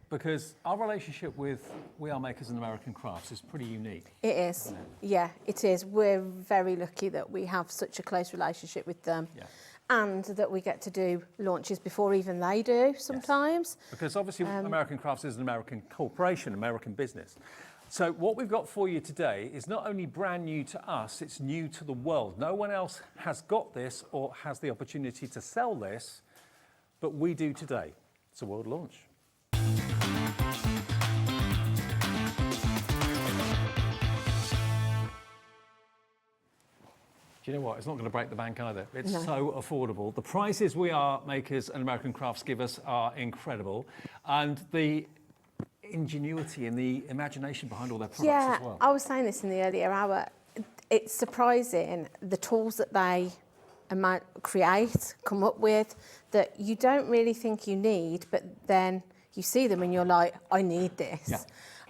because our relationship with We Are Makers and American Crafts is pretty unique. It is. Isn't it? Yeah, it is. We're very lucky that we have such a close relationship with them. Yeah. And that we get to do launches before even they do sometimes. Yes. Because obviously American Crafts is an American corporation, American business. So what we've got for you today is not only brand new to us, it's new to the world. No one else has got this or has the opportunity to sell this, but we do today. It's a world launch. Do you know what? It's not going to break the bank either. It's so affordable. The prices We Are Makers and American Crafts give us are incredible. And the ingenuity and the imagination behind all their products as well. I was saying this in the earlier hour. It's surprising the tools that they come up with that you don't really think you need, but then you see them and you're like, I need this. Yeah.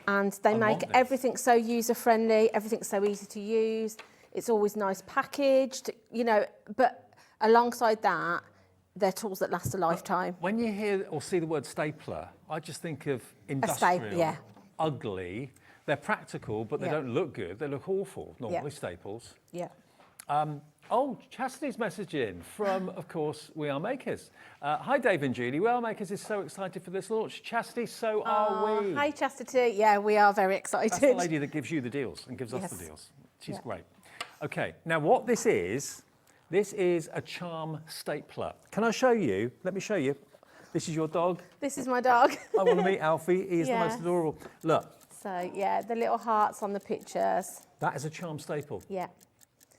And they make everything so user-friendly, everything so easy to use. It's always nice packaged, you know, but alongside that, they're tools that last a lifetime. When you hear or see the word stapler, I just think of industrial, ugly. They're practical, but they don't look good. They look awful, normally staples. Yeah. Oh, Chastity's message in from, of course, We Are Makers. Hi, Dave and Julie. We Are Makers is so excited for this launch. Chastity, so are we. Hi, Chastity. Yeah, we are very excited. That's the lady that gives you the deals and gives us the deals. She's great. Okay, now what this is a charm stapler. Can I show you? Let me show you. This is your dog. This is my dog. I want to meet Alfie. He is the most adorable. Look. So, yeah, the little hearts on the pictures. That is a charm staple. Yeah.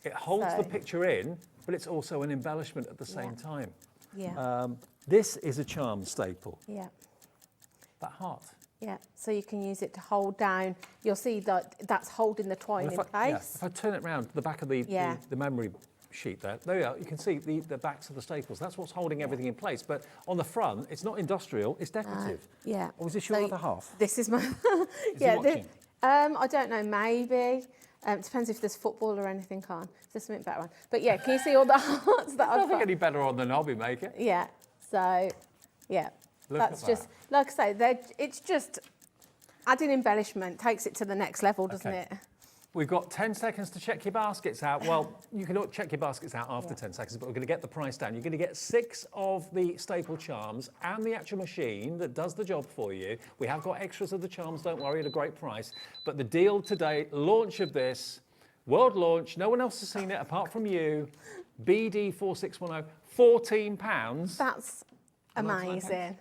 It holds the picture in, but it's also an embellishment at the same time. Yeah. This is a charm staple. Yeah. That heart. Yeah, so you can use it to hold down. You'll see that that's holding the twine in place. Yeah, if I turn it around, the back of the memory sheet there we are. You can see the backs of the staples. That's what's holding everything in place. But on the front, it's not industrial, it's decorative. Yeah. Or is this your other half? This is my... I don't know, maybe. It depends if there's football or anything on. There's something better on. But yeah, can you see all the hearts that I've got? Nothing any better on than HobbyMaker. Yeah, so, yeah. That's just, like I say, it's just adding embellishment takes it to the next level, doesn't it? We've got 10 seconds to check your baskets out. Well, you can check your baskets out after 10 seconds, but we're going to get the price down. You're going to get 6 of the staple charms and the actual machine that does the job for you. We have got extras of the charms, don't worry, at a great price. But the deal today, launch of this, world launch, no one else has seen it apart from you, BD4610, £14. That's amazing.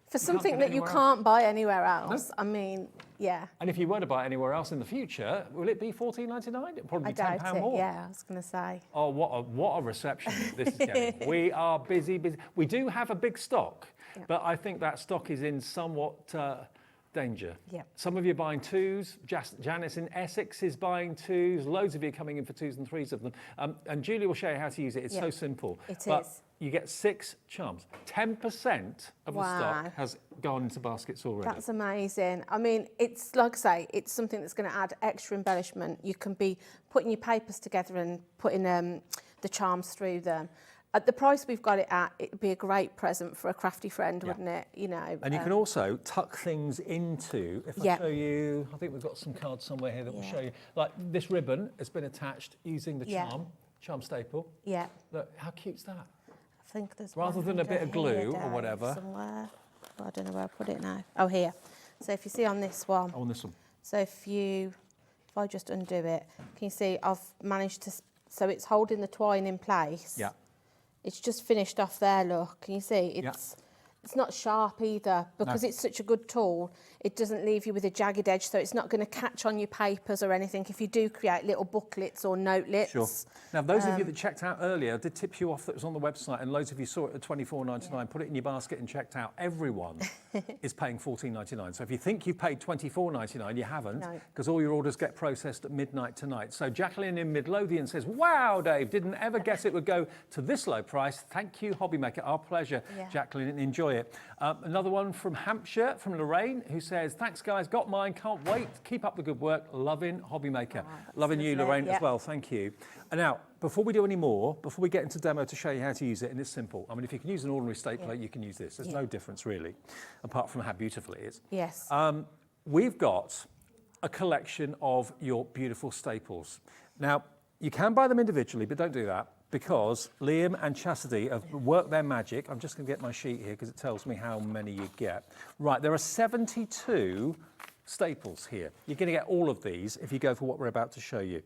For something that you can't buy anywhere else, I mean, yeah. And if you were to buy it anywhere else in the future, will it be $14.99? It'll probably be £10 more. Yeah, I was going to say. Oh, what a reception this is getting. We are busy. We do have a big stock, but I think that stock is in somewhat danger. Yeah. Some of you are buying 2s. Janice in Essex is buying 2s. Loads of you are coming in for 2s and 3s of them. And Julie will show you how to use it. It's so simple. It is. You get 6 charms. 10% of the stock has gone into baskets already. That's amazing. I mean, it's like I say, it's something that's going to add extra embellishment. You can be putting your papers together and putting the charms through them. At the price we've got it at, it'd be a great present for a crafty friend, wouldn't it? You know. And you can also tuck things into, if I show you, I think we've got some cards somewhere here that will show you. Like this ribbon has been attached using the charm staple. Yeah. Look, how cute's that? I think there's rather than a bit of glue or whatever. Somewhere. Well, I don't know where I put it now. Oh, here. So if you see on this one. Oh, on this one. So if I just undo it, can you see I've managed to, so it's holding the twine in place. Yeah. It's just finished off there, look. Can you see? It's not sharp either because it's such a good tool. It doesn't leave you with a jagged edge, so it's not going to catch on your papers or anything if you do create little booklets or notelets. Sure. Now, those of you that checked out earlier, I did tip you off that it was on the website, and loads of you saw it at $24.99, put it in your basket and checked out. Everyone is paying $14.99. So if you think you've paid $24.99, you haven't, because all your orders get processed at midnight tonight. So Jacqueline in Midlothian says, wow, Dave, didn't ever guess it would go to this low price. Thank you, HobbyMaker. Our pleasure, Jacqueline, and enjoy it. Another one from Hampshire, from Lorraine, who says, thanks, guys, got mine, can't wait. Keep up the good work. Loving HobbyMaker. Loving you, Lorraine, as well. Thank you. And now, before we do any more, before we get into demo to show you how to use it, and it's simple. I mean, if you can use an ordinary stapler, you can use this. There's no difference, really, apart from how beautiful it is. Yes. We've got a collection of your beautiful staples. Now, you can buy them individually, but don't do that, because Liam and Chastity have worked their magic. I'm just going to get my sheet here because it tells me how many you get. Right, there are 72 staples here. You're going to get all of these if you go for what we're about to show you.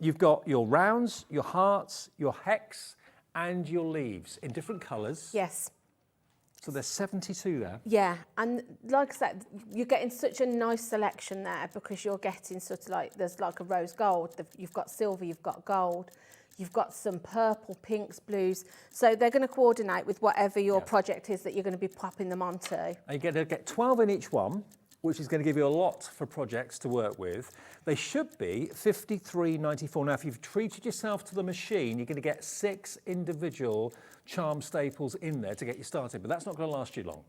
You've got your rounds, your hearts, your hex, and your leaves in different colours. Yes. So there's 72 there. Yeah, and like I said, you're getting such a nice selection there because you're getting sort of like, there's like a rose gold, you've got silver, you've got gold, you've got some purple, pinks, blues. So they're going to coordinate with whatever your project is that you're going to be popping them onto. And you're going to get 12 in each one, which is going to give you a lot for projects to work with. They should be $53.94. Now, if you've treated yourself to the machine, you're going to get 6 individual charm staples in there to get you started, but that's not going to last you long.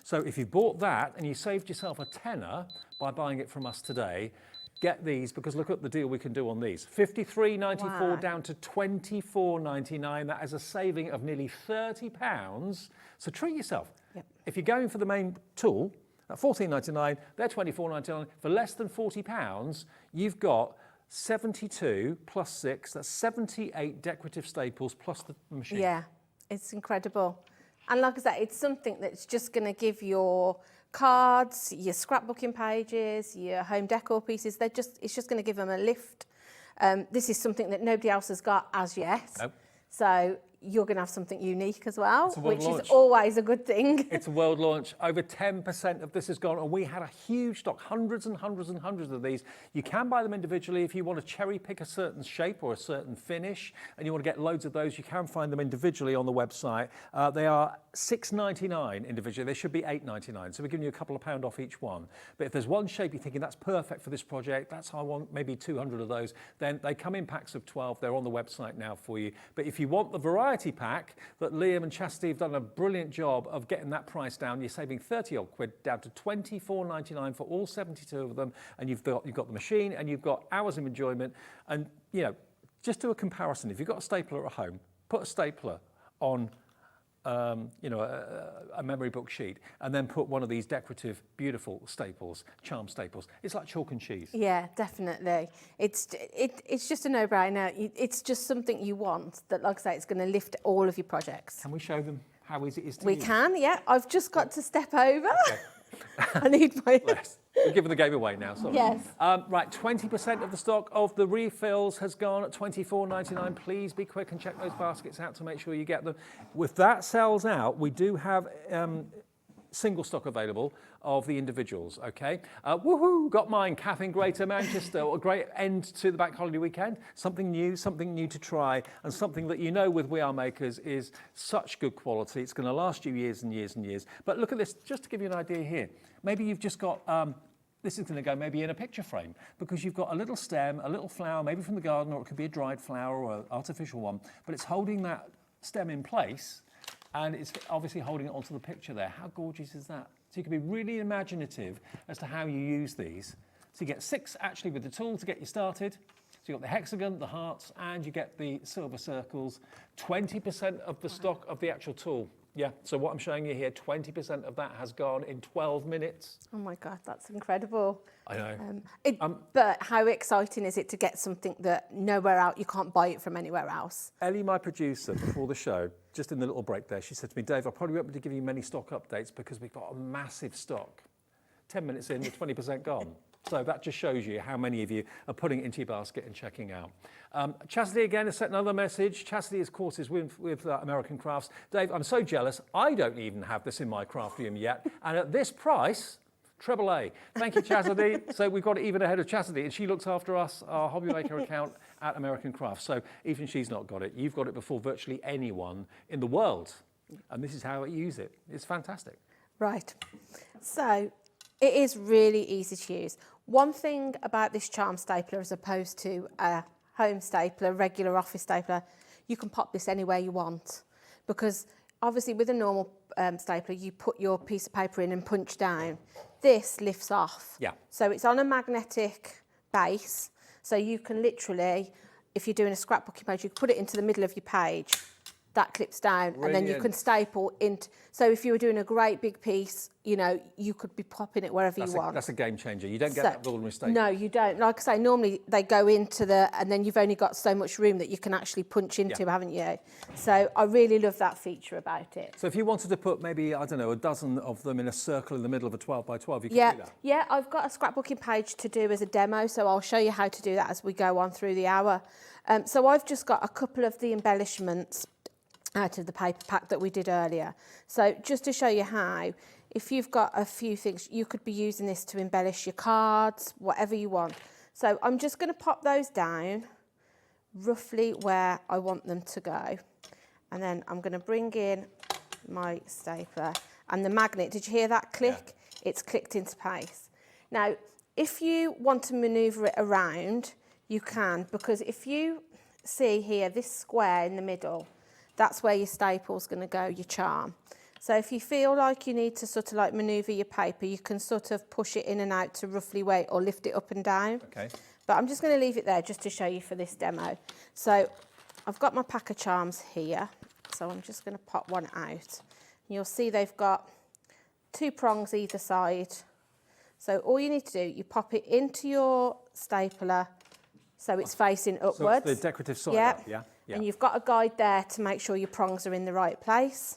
So if you bought that and you saved yourself a tenner by buying it from us today, get these, because look at the deal we can do on these. $53.94 down to $24.99. That is a saving of nearly £30. So treat yourself. Yep. If you're going for the main tool, at $14.99, they're $24.99. For less than £40, you've got 72 plus 6, that's 78 decorative staples plus the machine. Yeah, it's incredible. And like I said, it's something that's just going to give your cards, your scrapbooking pages, your home decor pieces, it's just going to give them a lift. This is something that nobody else has got as yet. Nope. So you're going to have something unique as well, which is always a good thing. It's a world launch. Over 10% of this has gone, and we had a huge stock, hundreds and hundreds and hundreds of these. You can buy them individually if you want to cherry pick a certain shape or a certain finish, and you want to get loads of those. You can find them individually on the website. They are $6.99 individually. They should be $8.99, so we're giving you a couple of pound off each one. But if there's one shape you're thinking that's perfect for this project, that's how I want maybe 200 of those, then they come in packs of 12. They're on the website now for you. But if you want the variety pack that Liam and Chastity have done a brilliant job of getting that price down, you're saving 30 odd quid down to $24.99 for all 72 of them, and you've got the machine and you've got hours of enjoyment. And you know, just do a comparison. If you've got a stapler at home, put a stapler on you know, a memory book sheet, and then put one of these decorative, beautiful staples, charm staples. It's like chalk and cheese. Yeah, definitely. It's just a no-brainer. It's just something you want that, like I say, it's going to lift all of your projects. Can we show them how easy it is to use? We can, yeah. I've just got to step over. Okay. I need my... We're giving the game away now, sorry. Yes. Right, 20% of the stock of the refills has gone at $24.99. Please be quick and check those baskets out to make sure you get them. If that sells out, we do have single stock available of the individuals, okay? Woohoo, got mine, Kath in Greater Manchester. What a great end to the bank holiday weekend. Something new to try, and something that you know with We Are Makers is such good quality. It's gonna last you years and years and years. But look at this, just to give you an idea here. Maybe you've just got, this is gonna go maybe in a picture frame, because you've got a little stem, a little flower, maybe from the garden, or it could be a dried flower or an artificial one, but it's holding that stem in place, and it's obviously holding it onto the picture there. How gorgeous is that? So you can be really imaginative as to how you use these. So you get 6 actually with the tool to get you started. So you've got the hexagon, the hearts, and you get the silver circles. 20% of the stock of the actual tool. Yeah, so what I'm showing you here, 20% of that has gone in 12 minutes. Oh my God, that's incredible. I know. But how exciting is it to get something that nowhere else, you can't buy it from anywhere else? Ellie, my producer, before the show, just in the little break there, she said to me, Dave, I probably won't be able to give you many stock updates because we've got a massive stock. 10 minutes in, the 20% gone. So that just shows you how many of you are putting it into your basket and checking out. Chastity again has sent another message. Chastity is courses with American Crafts. Dave, I'm so jealous. I don't even have this in my craft room yet. And at this price, treble A. Thank you, Chastity. So we've got it even ahead of Chastity, and she looks after us, our HobbyMaker account at American Crafts. So even she's not got it. You've got it before virtually anyone in the world. And this is how you use it. It's fantastic. Right. So it is really easy to use. One thing about this charm stapler as opposed to a home stapler, regular office stapler, you can pop this anywhere you want, because obviously with a normal stapler you put your piece of paper in and punch down. This lifts off. Yeah. So it's on a magnetic base, so you can literally, if you're doing a scrapbooking page, you can put it into the middle of your page. That clips down. Brilliant. And then you can staple into, so if you were doing a great big piece, you know, you could be popping it wherever you want. That's a game changer. You don't get that with ordinary staple. No, you don't. Like I say, normally they go into the, and then you've only got so much room that you can actually punch into, haven't you? So I really love that feature about it. So if you wanted to put maybe, I don't know, a dozen of them in a circle in the middle of a 12 by 12, you could do that? Yeah, I've got a scrapbooking page to do as a demo, so I'll show you how to do that as we go on through the hour. So I've just got a couple of the embellishments out of the paper pack that we did earlier. So just to show you how, if you've got a few things, you could be using this to embellish your cards, whatever you want. So I'm just going to pop those down roughly where I want them to go. And then I'm going to bring in my stapler and the magnet. Did you hear that click? Yeah. It's clicked into place. Now, if you want to maneuver it around, you can, because if you see here, this square in the middle, that's where your staple's going to go, your charm. So if you feel like you need to sort of like manoeuvre your paper, you can sort of push it in and out to roughly weight or lift it up and down. Okay. But I'm just going to leave it there just to show you for this demo. So I've got my pack of charms here. So I'm just going to pop one out. You'll see they've got 2 prongs either side. So all you need to do, you pop it into your stapler so it's facing upwards. So it's the decorative side up, yeah? Yeah. And you've got a guide there to make sure your prongs are in the right place.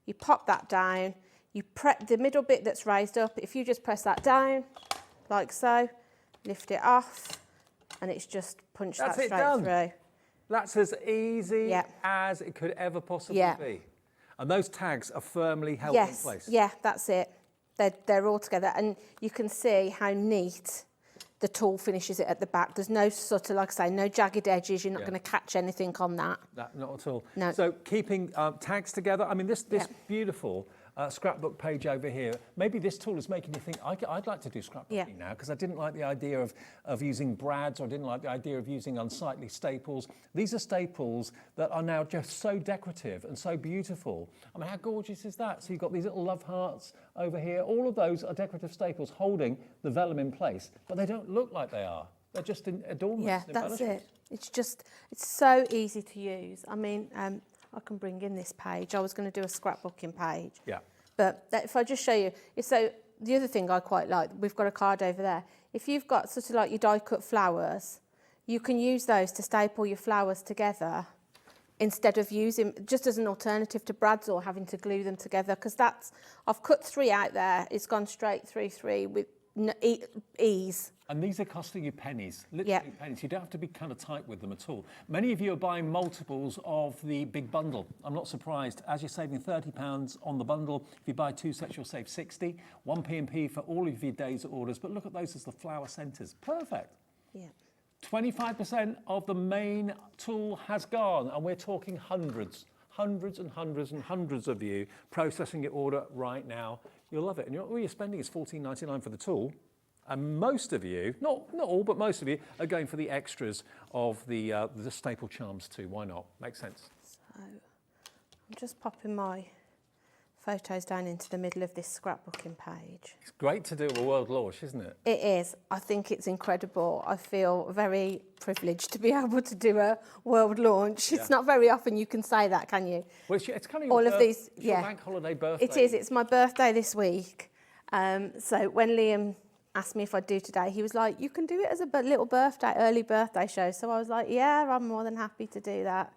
You pop that down, you prep the middle bit that's raised up. If you just press that down, like so, lift it off, and it's just punched that straight through. That's as easy as it could ever possibly be. And those tags are firmly held in place. Yeah, that's it. They're all together, and you can see how neat the tool finishes it at the back. There's no sort of, like I say, no jagged edges. You're not going to catch anything on that. Not at all. No. So keeping tags together. I mean, this beautiful scrapbook page over here, maybe this tool is making you think, I'd like to do scrapbooking now, because I didn't like the idea of using brads, or I didn't like the idea of using unsightly staples. These are staples that are now just so decorative and so beautiful. I mean, how gorgeous is that? So you've got these little love hearts over here. All of those are decorative staples holding the vellum in place, but they don't look like they are. They're just adornments. Yeah, that's it. It's so easy to use. I mean, I can bring in this page. I was going to do a scrapbooking page. Yeah. But if I just show you, so the other thing I quite like, we've got a card over there. If you've got sort of like your die cut flowers, you can use those to staple your flowers together instead of using, just as an alternative to brads or having to glue them together, because I've cut 3 out there. It's gone straight through 3 with ease. And these are costing you pennies, literally pennies. You don't have to be kind of tight with them at all. Many of you are buying multiples of the big bundle. I'm not surprised. As you're saving £30 on the bundle, if you buy 2 sets, you'll save 60. 1 P&P for all of your days orders. But look at those as the flower centres. Perfect. Yeah. 25% of the main tool has gone, and we're talking hundreds and hundreds of you processing your order right now. You'll love it. And all you're spending is $14.99 for the tool. And most of you, not all, but most of you, are going for the extras of the staple charms too. Why not? Makes sense. So I'm just popping my photos down into the middle of this scrapbooking page. It's great to do a world launch, isn't it? It is. I think it's incredible. I feel very privileged to be able to do a world launch. It's not very often you can say that, can you? Well, it's kind of all of these. Your bank holiday birthday. It is. It's my birthday this week. So when Liam asked me if I'd do today, he was like, you can do it as a little early birthday show. So I was like, yeah, I'm more than happy to do that.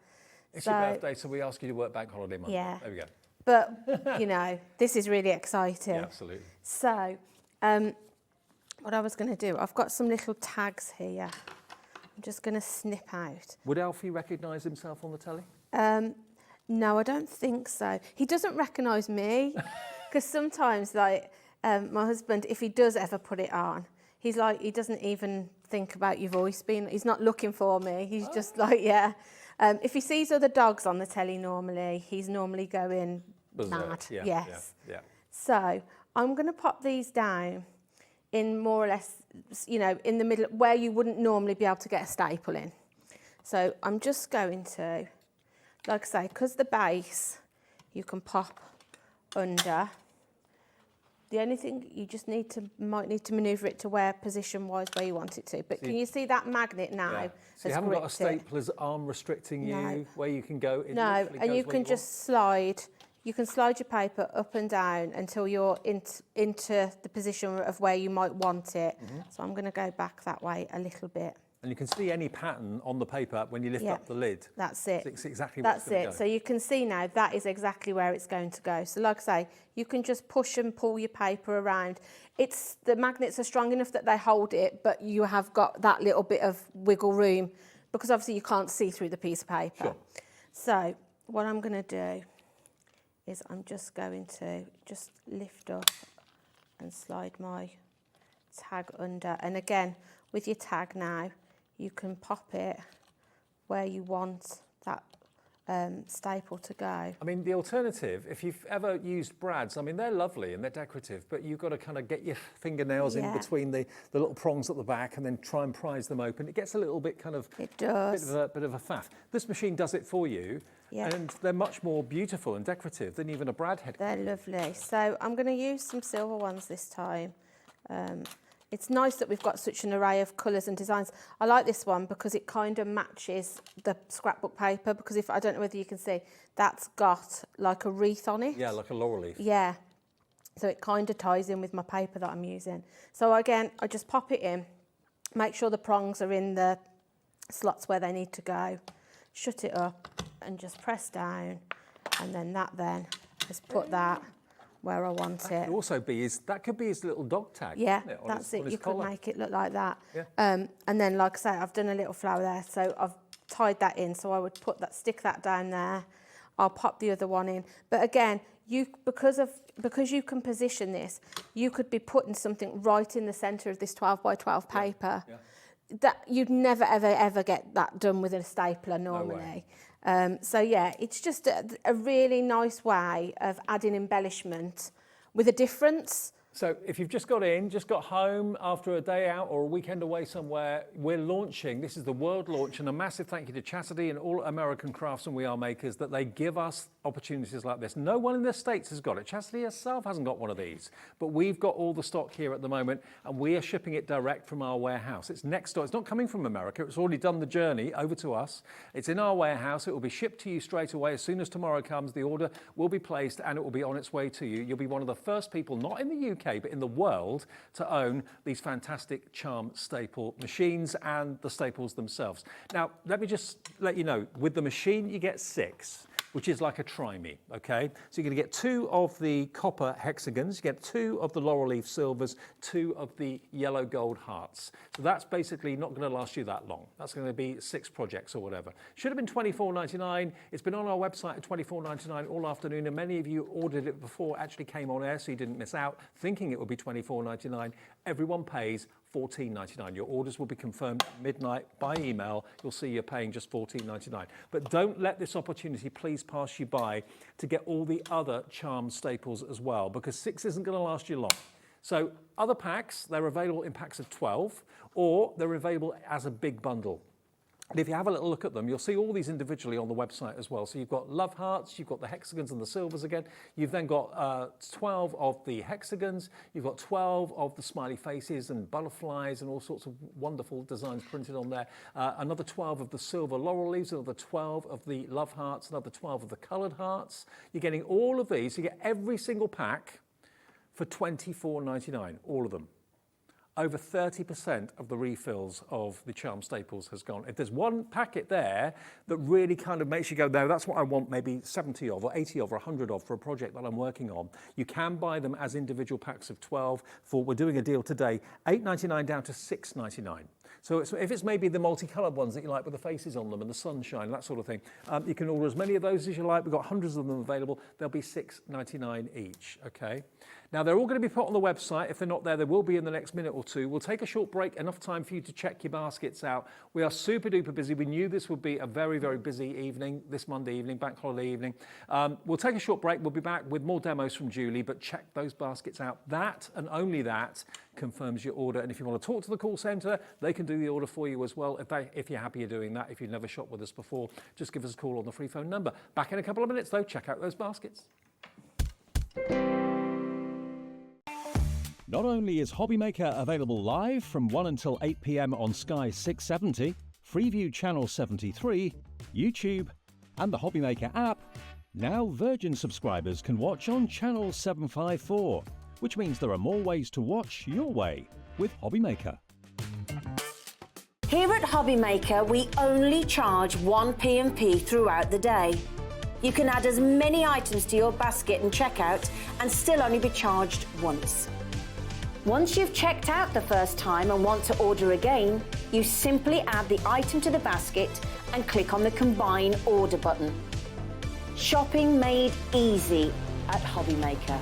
It's your birthday, so we ask you to work bank holiday month. Yeah. There we go. But, you know, this is really exciting. Yeah, absolutely. So, what I was going to do, I've got some little tags here. I'm just going to snip out. Would Alfie recognise himself on the telly? No, I don't think so. He doesn't recognise me, because sometimes, like, my husband, if he does ever put it on, he's like, he doesn't even think about your voice being, he's not looking for me. He's just like, yeah. If he sees other dogs on the telly normally, he's normally going mad. Yeah, yes. Yeah. So I'm going to pop these down in more or less, you know, in the middle where you wouldn't normally be able to get a staple in. So I'm just going to, like I say, because the base you can pop under. The only thing you just might need to manoeuvre it to where position-wise where you want it to. But can you see that magnet now? Yeah. So you haven't got a stapler's arm restricting you where you can go. No, and you can just slide. You can slide your paper up and down until you're into the position of where you might want it. So I'm going to go back that way a little bit. And you can see any pattern on the paper when you lift up the lid. That's it. It's exactly where it's going to go. So you can see now that is exactly where it's going to go. So like I say, you can just push and pull your paper around. The magnets are strong enough that they hold it, but you have got that little bit of wiggle room because obviously you can't see through the piece of paper. Sure. So what I'm going to do is I'm just going to just lift up and slide my tag under. And again, with your tag now, you can pop it where you want that staple to go. I mean, the alternative, if you've ever used brads, I mean, they're lovely and they're decorative, but you've got to kind of get your fingernails in between the little prongs at the back and then try and prise them open. It gets a little bit kind of... It does. Bit of a faff. This machine does it for you, and they're much more beautiful and decorative than even a brad head. They're lovely. So I'm going to use some silver ones this time. It's nice that we've got such an array of colours and designs. I like this one because it kind of matches the scrapbook paper, because if I don't know whether you can see, that's got like a wreath on it. Yeah, like a laurel leaf. Yeah. So it kind of ties in with my paper that I'm using. So again, I just pop it in, make sure the prongs are in the slots where they need to go, shut it up and just press down, and then that then has put that where I want it. Could also be that could be his little dog tag. Yeah, isn't it? that's it. You could make it look like that. Yeah. And then, like I say, I've done a little flower there, so I've tied that in. So I would stick that down there. I'll pop the other one in. But again, because you can position this, you could be putting something right in the centre of this 12 by 12 paper. Yeah. That you'd never ever get that done with a stapler normally. So yeah, it's just a really nice way of adding embellishment with a difference. So if you've just got home after a day out or a weekend away somewhere, we're launching. This is the world launch, and a massive thank you to Chastity and all American crafts and We Are Makers that they give us opportunities like this. No one in the States has got it. Chastity herself hasn't got one of these, but we've got all the stock here at the moment, and we are shipping it direct from our warehouse. It's next door. It's not coming from America. It's already done the journey over to us. It's in our warehouse. It will be shipped to you straight away. As soon as tomorrow comes, the order will be placed and it will be on its way to you. You'll be one of the first people, not in the UK, but in the world, to own these fantastic charm staple machines and the staples themselves. Now, let me just let you know, with the machine you get 6. which is like a try-me, okay? So you're going to get 2 of the copper hexagons, you get 2 of the laurel leaf silvers, 2 of the yellow gold hearts. So that's basically not going to last you that long. That's going to be 6 projects or whatever. Should have been $24.99. It's been on our website at $24.99 all afternoon, and many of you ordered it before it actually came on air, so you didn't miss out, thinking it would be $24.99. Everyone pays $14.99. Your orders will be confirmed at midnight by email. You'll see you're paying just $14.99. But don't let this opportunity please pass you by to get all the other charm staples as well, because 6 isn't going to last you long. So other packs, they're available in packs of 12, or they're available as a big bundle. And if you have a little look at them, you'll see all these individually on the website as well. So you've got love hearts, you've got the hexagons and the silvers again. You've then got 12 of the hexagons. You've got 12 of the smiley faces and butterflies and all sorts of wonderful designs printed on there. Another 12 of the silver laurel leaves, another 12 of the love hearts, another 12 of the coloured hearts. You're getting all of these. You get every single pack for $24.99, all of them. Over 30% of the refills of the charm staples has gone. If there's one packet there that really kind of makes you go, no, that's what I want, maybe 70 of or 80 of or 100 of for a project that I'm working on, you can buy them as individual packs of 12 for, we're doing a deal today, $8.99 down to $6.99. So if it's maybe the multicoloured ones that you like with the faces on them and the sunshine, that sort of thing, you can order as many of those as you like. We've got hundreds of them available. They'll be $6.99 each, okay? Now, they're all going to be put on the website. If they're not there, they will be in the next minute or two. We'll take a short break, enough time for you to check your baskets out. We are super duper busy. We knew this would be a very, very busy evening, this Monday evening, bank holiday evening. We'll take a short break. We'll be back with more demos from Julie, but check those baskets out. That and only that confirms your order. And if you want to talk to the call centre, they can do the order for you as well. If you're happy you're doing that, if you've never shopped with us before, just give us a call on the free phone number. Back in a couple of minutes though, check out those baskets. Not only is HobbyMaker available live from 1 until 8 p.m. on Sky 670, Freeview Channel 73, YouTube, and the HobbyMaker app, now Virgin subscribers can watch on Channel 754, which means there are more ways to watch your way with HobbyMaker. Here at HobbyMaker, we only charge 1 P&P throughout the day. You can add as many items to your basket and checkout and still only be charged once. Once you've checked out the first time and want to order again, you simply add the item to the basket and click on the Combine Order button. Shopping made easy at HobbyMaker.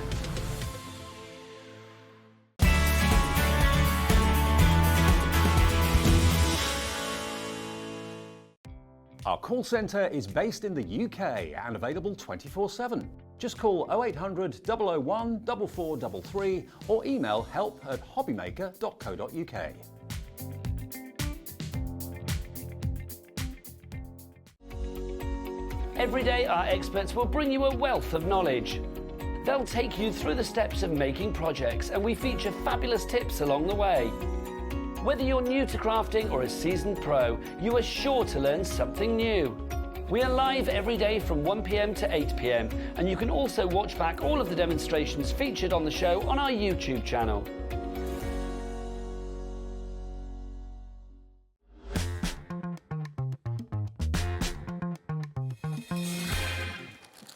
Our call centre is based in the UK and available 24/7. Just call 0800 001 4433 or email help@hobbymaker.co.uk. Every day, our experts will bring you a wealth of knowledge. They'll take you through the steps of making projects, and we feature fabulous tips along the way. Whether you're new to crafting or a seasoned pro, you are sure to learn something new. We are live every day from 1 p.m. to 8 p.m, and you can also watch back all of the demonstrations featured on the show on our YouTube channel.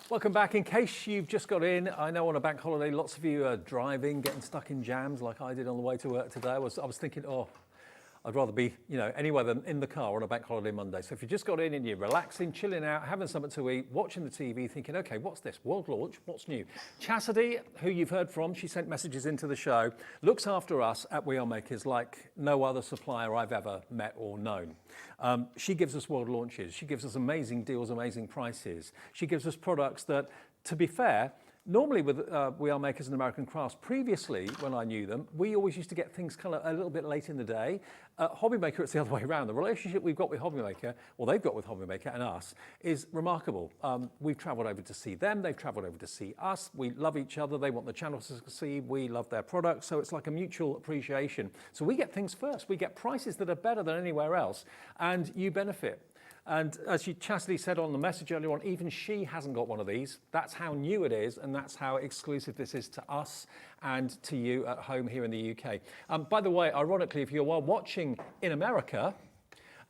Welcome back. In case you've just got in, I know on a bank holiday lots of you are driving, getting stuck in jams like I did on the way to work today. I was thinking, oh, I'd rather be, anywhere than in the car on a bank holiday Monday. So if you just got in and you're relaxing, chilling out, having something to eat, watching the TV, thinking, okay, what's this? World launch, what's new? Chastity, who you've heard from, she sent messages into the show, looks after us at We Are Makers like no other supplier I've ever met or known. She gives us world launches. She gives us amazing deals, amazing prices. She gives us products that, to be fair, normally with We Are Makers and American Crafts, previously when I knew them, we always used to get things kind of a little bit late in the day. HobbyMaker, it's the other way around. The relationship we've got with HobbyMaker, or they've got with HobbyMaker and us, is remarkable. We've travelled over to see them, they've travelled over to see us. We love each other, they want the channel to succeed, we love their products, so it's like a mutual appreciation. So we get things first, we get prices that are better than anywhere else, and you benefit. And as Chastity said on the message earlier on, even she hasn't got one of these. That's how new it is, and that's how exclusive this is to us and to you at home here in the UK. By the way, ironically, if you're watching in America,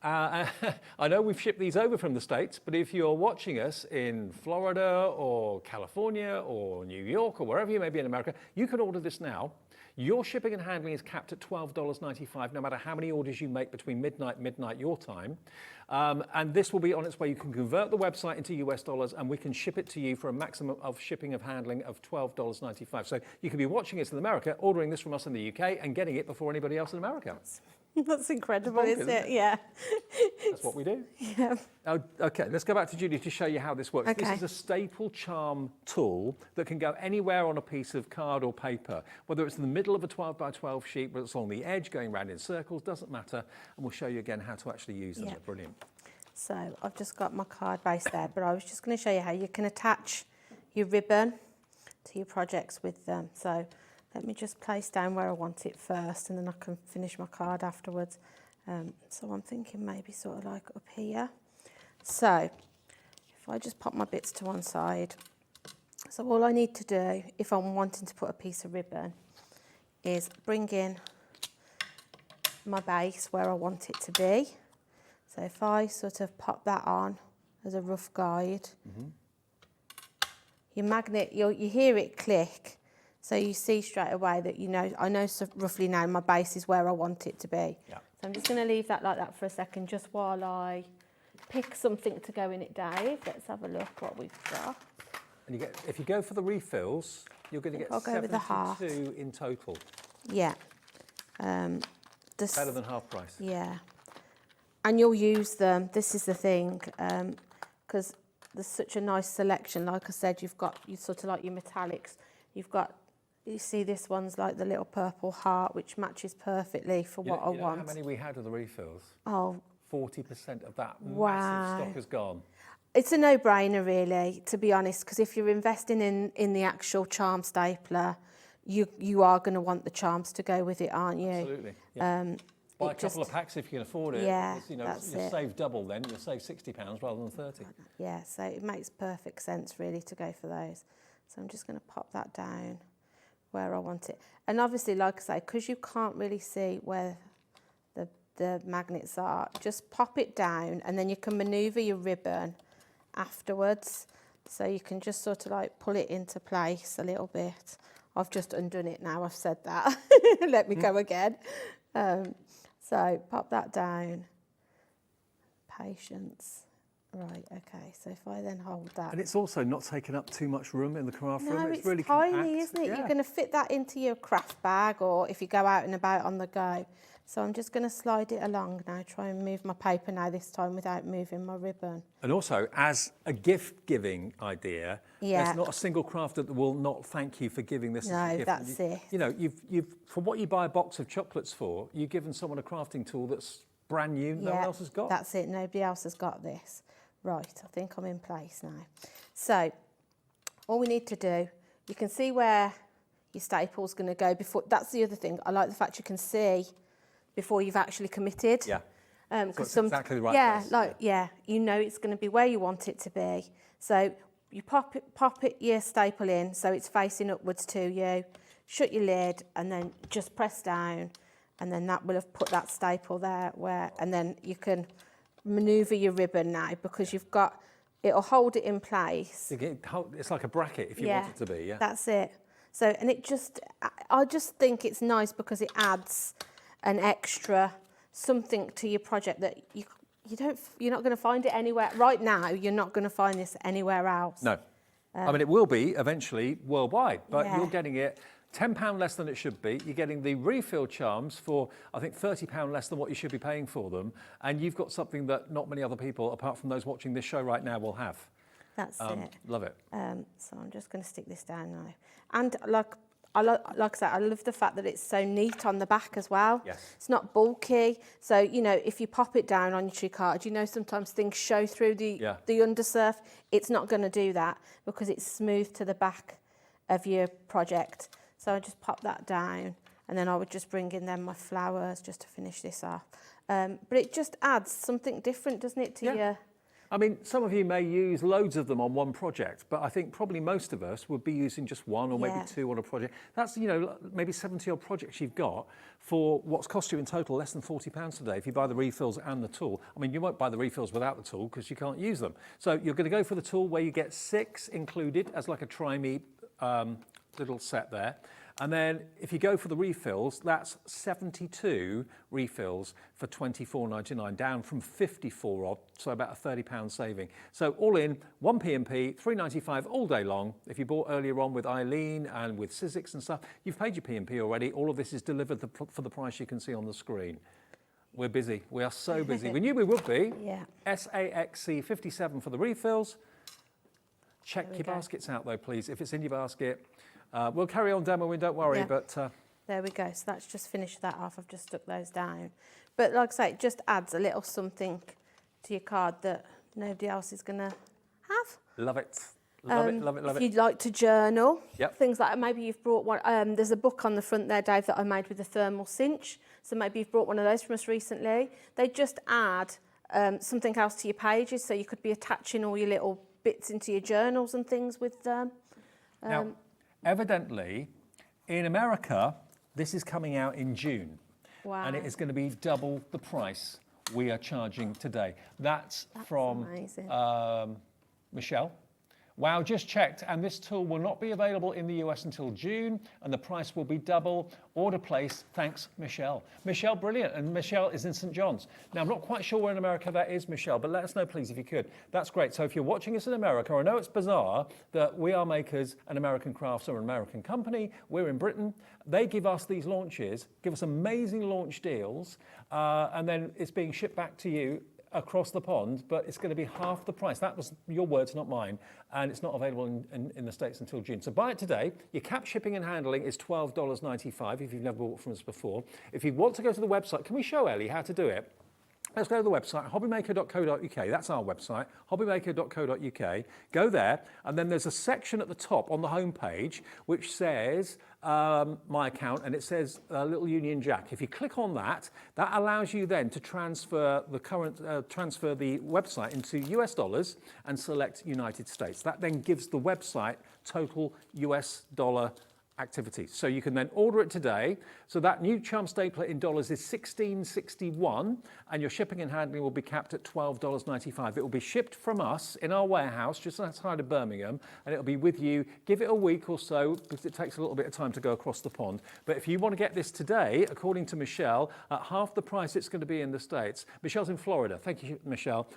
I know we've shipped these over from the States, but if you're watching us in Florida or California or New York or wherever you may be in America, you can order this now. Your shipping and handling is capped at $12.95, no matter how many orders you make between midnight your time. And this will be on its way. You can convert the website into US dollars and we can ship it to you for a maximum of shipping and handling of $12.95. So you can be watching us in America, ordering this from us in the UK and getting it before anybody else in America. That's incredible, isn't it? Yeah. That's what we do. Yeah. Oh, okay, let's go back to Judy to show you how this works. Okay. This is a staple charm tool that can go anywhere on a piece of card or paper, whether it's in the middle of a 12 by 12 sheet, whether it's on the edge, going around in circles, doesn't matter. And we'll show you again how to actually use them. Yeah. They're brilliant. So I've just got my card base there, but I was just going to show you how you can attach your ribbon to your projects with them. So let me just place down where I want it first and then I can finish my card afterwards. So I'm thinking maybe sort of like up here. So if I just pop my bits to one side. So all I need to do if I'm wanting to put a piece of ribbon is bring in my base where I want it to be. So if I sort of pop that on as a rough guide, your magnet, you hear it click. So you see straight away that I know roughly now my base is where I want it to be. Yeah. So I'm just going to leave that like that for a second just while I pick something to go in it, Dave. Let's have a look what we've got. And if you go for the refills, you're going to get 72 in total. Yeah. Better than half price. Yeah. And you'll use them, this is the thing, because there's such a nice selection. Like I said, you've got sort of like your metallics. You see this one's like the little purple heart, which matches perfectly for what I want. How many we had of the refills? Oh. 40% of that wow. massive stock is gone. It's a no-brainer, really, to be honest, because if you're investing in the actual charm stapler, you are going to want the charms to go with it, aren't you? Absolutely. Yeah. Buy a couple of packs if you can afford it. Yeah, you'll save double then. You'll save £60 rather than 30. Yeah, so it makes perfect sense, really, to go for those. So I'm just going to pop that down where I want it. And obviously, like I say, because you can't really see where the magnets are, just pop it down and then you can manoeuvre your ribbon afterwards. So you can just sort of like pull it into place a little bit. I've just undone it now, I've said that. Let me go again. So pop that down. Patience. Right, okay, so if I then hold that. And it's also not taking up too much room in the craft room. It's really tiny, compact. isn't it? Yeah. You're going to fit that into your craft bag or if you go out and about on the go. So I'm just going to slide it along now, try and move my paper now this time without moving my ribbon. And also, as a gift-giving idea, there's not a single crafter that will not thank you for giving this as a gift. That's it. You know, you've for what you buy a box of chocolates for, you've given someone a crafting tool that's brand new, no one else has got. That's it, nobody else has got this. Right, I think I'm in place now. So, all we need to do, you can see where your staple's going to go before. That's the other thing. I like the fact you can see before you've actually committed. Yeah. So it's exactly the right place. You know it's going to be where you want it to be. So you pop your staple in so it's facing upwards to you. Shut your lid and then just press down, and then that will have put that staple there and then you can manoeuvre your ribbon now because it'll hold it in place. It's like a bracket if you want it to be, yeah. That's it. So, and I just think it's nice because it adds an extra something to your project that you're not going to find it anywhere. Right now, you're not going to find this anywhere else. No. I mean, it will be eventually worldwide, but you're getting it £10 less than it should be. You're getting the refill charms for, I think, £30 less than what you should be paying for them. And you've got something that not many other people, apart from those watching this show right now, will have. That's it. Love it. So I'm just going to stick this down now. And like I said, I love the fact that it's so neat on the back as well. Yes. It's not bulky. So, you know, if you pop it down on your tree card, you know, sometimes things show through the undersurf. It's not going to do that because it's smooth to the back of your project. So I just pop that down and then I would just bring in then my flowers just to finish this off. But it just adds something different, doesn't it, to I mean, some of you may use loads of them on one project, but I think probably most of us would be using just one or maybe two on a project. That's, you know, maybe 70 odd projects you've got for what's cost you in total less than £40 today if you buy the refills and the tool. I mean, you won't buy the refills without the tool because you can't use them. So you're going to go for the tool where you get 6 included as like a try-me little set there. And then if you go for the refills, that's 72 refills for £24.99, down from 54 odd, so about a £30 saving. So all in, 1 P&P, £3.95 all day long. If you bought earlier on with Eileen and with SIZZIX and stuff, you've paid your P&P already. All of this is delivered for the price you can see on the screen. We're busy. We are so busy. We knew we would be. Yeah. SAXC 57 for the refills. Check your baskets out though, please. If it's in your basket, we'll carry on demoing, don't worry, but... There we go, so that's just finished that off. I've just stuck those down. But like I say, it just adds a little something to your card that nobody else is going to have. Love it. Love it, love it, love it. If you'd like to journal, Yep. things like maybe you've brought one, there's a book on the front there, Dave, that I made with a thermal cinch. So maybe you've brought one of those from us recently. They just add something else to your pages, so you could be attaching all your little bits into your journals and things with them. Now, evidently, in America, this is coming out in June. Wow. And it is going to be double the price we are charging today. That's from Michelle. Wow, just checked, and this tool will not be available in the US until June, and the price will be double. Order place, thanks, Michelle. Michelle, brilliant, and Michelle is in St. John's. Now, I'm not quite sure where in America that is, Michelle, but let us know, please, if you could. That's great. So if you're watching us in America, I know it's bizarre that We Are Makers and American Crafts are an American company. We're in Britain. They give us these launches, give us amazing launch deals, and then it's being shipped back to you across the pond, but it's going to be half the price. That was your words, not mine, and it's not available in the States until June. So buy it today. Your cap shipping and handling is $12.95 if you've never bought from us before. If you want to go to the website, can we show Ellie how to do it? Let's go to the website, hobbymaker.co.uk. That's our website, hobbymaker.co.uk. Go there, and then there's a section at the top on the home page which says my account, and it says little Union Jack. If you click on that, that allows you then to transfer the website into US dollars and select United States. That then gives the website total US dollar activity. So you can then order it today. So that new charm stapler in dollars is $16.61, and your shipping and handling will be capped at $12.95. It will be shipped from us in our warehouse just outside of Birmingham, and it'll be with you. Give it a week or so because it takes a little bit of time to go across the pond. But if you want to get this today, according to Michelle, at half the price it's going to be in the States. Michelle's in Florida. Thank you, Michelle.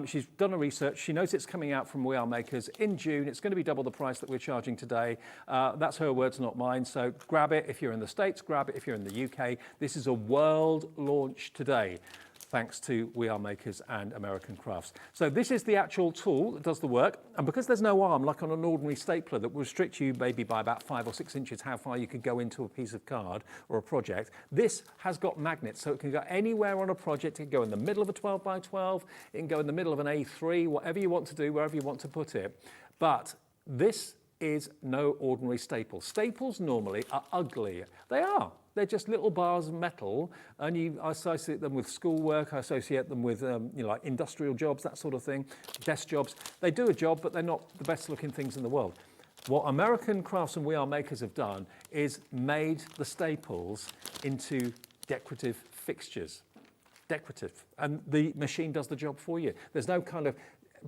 She's done a research. She knows it's coming out from We Are Makers in June. It's going to be double the price that we're charging today. That's her words, not mine. So grab it if you're in the States, grab it if you're in the UK. This is a world launch today, thanks to We Are Makers and American Crafts. So this is the actual tool that does the work. And because there's no arm, like on an ordinary stapler, that will restrict you maybe by about 5 or 6 inches how far you could go into a piece of card or a project, this has got magnets, so it can go anywhere on a project. It can go in the middle of a 12 by 12, it can go in the middle of an A3, whatever you want to do, wherever you want to put it. But this is no ordinary staple. Staples normally are ugly. They are. They're just little bars of metal, and I associate them with schoolwork. I associate them with like industrial jobs, that sort of thing, desk jobs. They do a job, but they're not the best looking things in the world. What American Crafts and We Are Makers have done is made the staples into decorative fixtures. Decorative. And the machine does the job for you. There's no kind of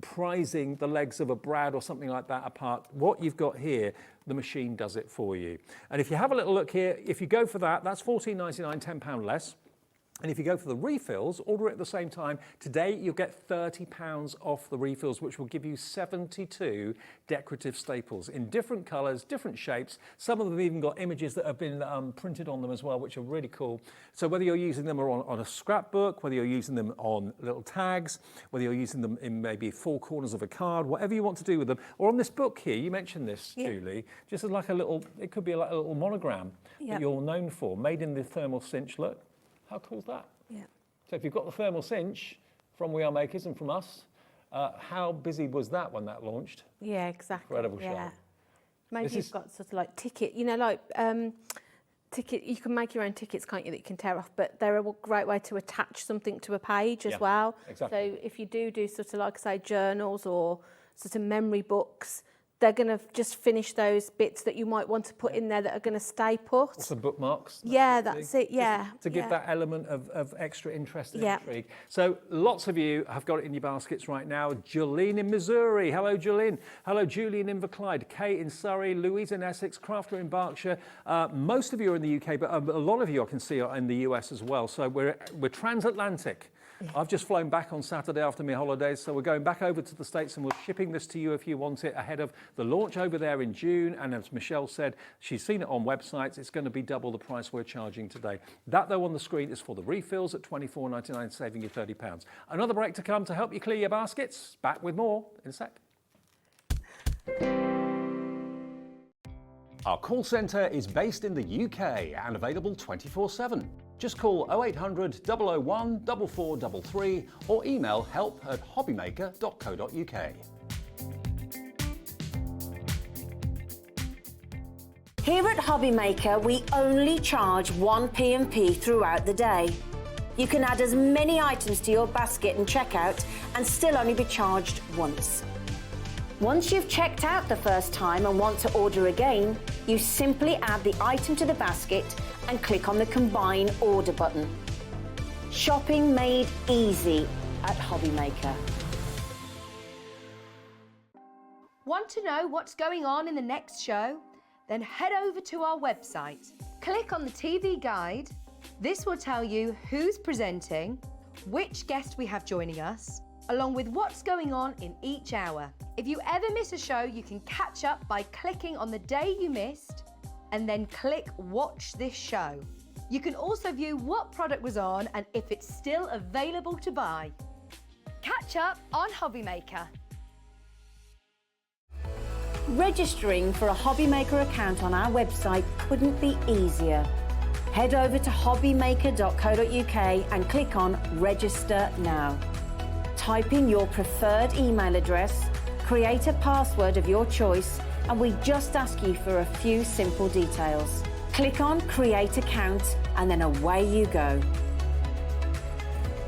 prizing the legs of a brad or something like that apart. What you've got here, the machine does it for you. And if you have a little look here, if you go for that, that's $14.99, £10 less. And if you go for the refills, order it at the same time. Today, you'll get £30 off the refills, which will give you 72 decorative staples in different colours, different shapes. Some of them have even got images that have been printed on them as well, which are really cool. So whether you're using them on a scrapbook, whether you're using them on little tags, whether you're using them in maybe 4 corners of a card, whatever you want to do with them, or on this book here, you mentioned this, Julie, just as like a little, it could be like a little monogram that you're known for, made in the thermal cinch look. How cool is that? Yeah. So if you've got the thermal cinch from We Are Makers and from us, how busy was that when that launched? Yeah, exactly. Incredible show. Maybe you've got sort of like ticket, you know, like ticket, you can make your own tickets, can't you, that you can tear off, but they're a great way to attach something to a page as well. Exactly. So if you do sort of, like I say, journals or sort of memory books, they're going to just finish those bits that you might want to put in there that are going to stay put. Or some bookmarks. Yeah, that's it, yeah. Just to give that element of extra interest and Yeah. intrigue. So lots of you have got it in your baskets right now. Jolene in Missouri. Hello, Jolene. Hello, Julian in Inverclyde. Kate in Surrey. Louise in Essex. Crafter in Berkshire. Most of you are in the UK, but a lot of you I can see are in the US as well. So we're transatlantic. I've just flown back on Saturday after my holidays, so we're going back over to the States and we're shipping this to you if you want it ahead of the launch over there in June. And as Michelle said, she's seen it on websites. It's going to be double the price we're charging today. That, though, on the screen is for the refills at $24.99, saving you £30. Another break to come to help you clear your baskets. Back with more in a sec. Our call centre is based in the UK and available 24/7. Just call 0800 001 4433 or email help@hobbymaker.co.uk. Here at HobbyMaker, we only charge one P&P throughout the day. You can add as many items to your basket and checkout and still only be charged once. Once you've checked out the first time and want to order again, you simply add the item to the basket and click on the Combine Order button. Shopping made easy at HobbyMaker. Want to know what's going on in the next show? Then head over to our website. Click on the TV guide. This will tell you who's presenting, which guest we have joining us, along with what's going on in each hour. If you ever miss a show, you can catch up by clicking on the day you missed and then click Watch This Show. You can also view what product was on and if it's still available to buy. Catch up on HobbyMaker. Registering for a HobbyMaker account on our website couldn't be easier. Head over to hobbymaker.co.uk and click on Register Now. Type in your preferred email address, create a password of your choice, and we just ask you for a few simple details. Click on Create Account and then away you go.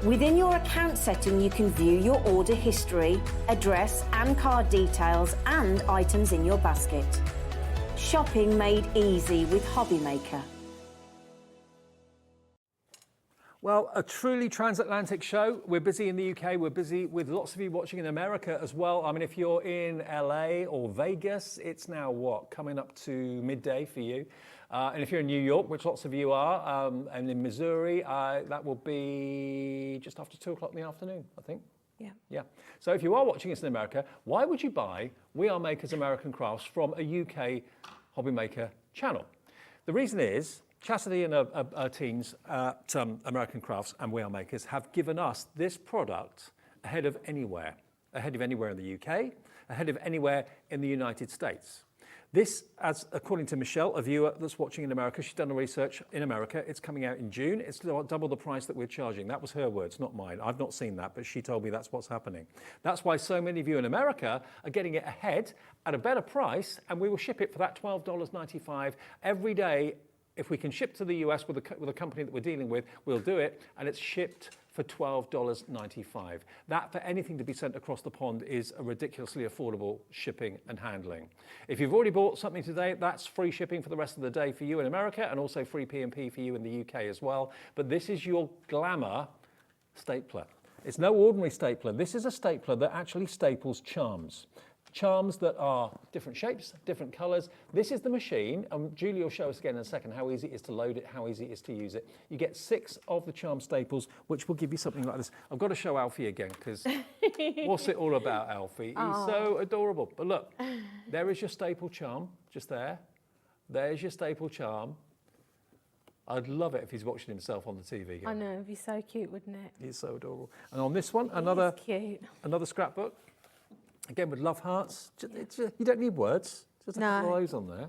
Within your account setting, you can view your order history, address and card details and items in your basket. Shopping made easy with HobbyMaker. Well, a truly transatlantic show. We're busy in the UK. We're busy with lots of you watching in America as well. I mean, if you're in LA or Vegas, it's now what? Coming up to midday for you. And if you're in New York, which lots of you are, and in Missouri, that will be just after 2 o'clock in the afternoon, I think. Yeah. So if you are watching us in America, why would you buy We Are Makers American Crafts from a UK Hobby Maker channel? The reason is, Chastity and her teams at American Crafts and We Are Makers have given us this product ahead of anywhere in the UK, ahead of anywhere in the United States. This, as according to Michelle, a viewer that's watching in America, she's done the research in America. It's coming out in June. It's double the price that we're charging. That was her words, not mine. I've not seen that, but she told me that's what's happening. That's why so many of you in America are getting it ahead at a better price, and we will ship it for that $12.95 every day. If we can ship to the US with a company that we're dealing with, we'll do it, and it's shipped for $12.95. That, for anything to be sent across the pond, is a ridiculously affordable shipping and handling. If you've already bought something today, that's free shipping for the rest of the day for you in America, and also free P&P for you in the UK as well. But this is your glamour stapler. It's no ordinary stapler. This is a stapler that actually staples charms. Charms that are different shapes, different colours. This is the machine, and Julie will show us again in a second how easy it is to load it, how easy it is to use it. You get 6 of the charm staples, which will give you something like this. I've got to show Alfie again, because what's it all about, Alfie? He's so adorable. But look, there is your staple charm, just there. There's your staple charm. I'd love it if he's watching himself on the TV again. I know, it'd be so cute, wouldn't it? He's so adorable. And on this one, another scrapbook. Again, with love hearts. You don't need words. Just a couple of those on there.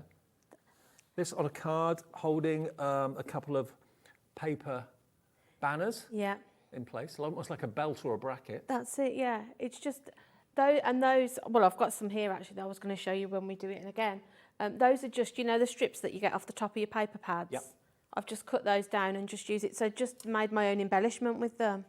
This on a card holding a couple of paper banners in place, almost like a belt or a bracket. That's it, yeah. It's just, those, well, I've got some here actually that I was going to show you when we do it again. Those are just, you know, the strips that you get off the top of your paper pads. Yep. I've just cut those down and just use it. So just made my own embellishment with them.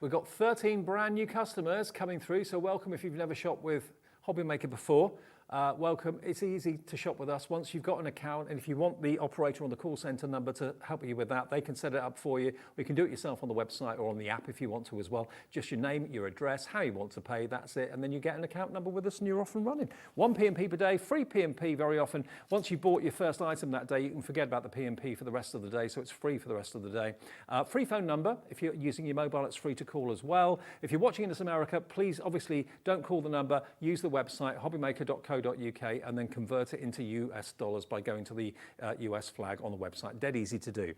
We've got 13 brand new customers coming through, so welcome if you've never shopped with HobbyMaker before. Welcome. It's easy to shop with us once you've got an account, and if you want the operator on the call centre number to help you with that, they can set it up for you. You can do it yourself on the website or on the app if you want to as well. Just your name, your address, how you want to pay, that's it, and then you get an account number with us and you're off and running. 1 P&P per day, free P&P very often. Once you've bought your first item that day, you can forget about the P&P for the rest of the day, so it's free for the rest of the day. Free phone number. If you're using your mobile, it's free to call as well. If you're watching in this America, please obviously don't call the number, use the website hobbymaker.co.uk and then convert it into US dollars by going to the US flag on the website. Dead easy to do.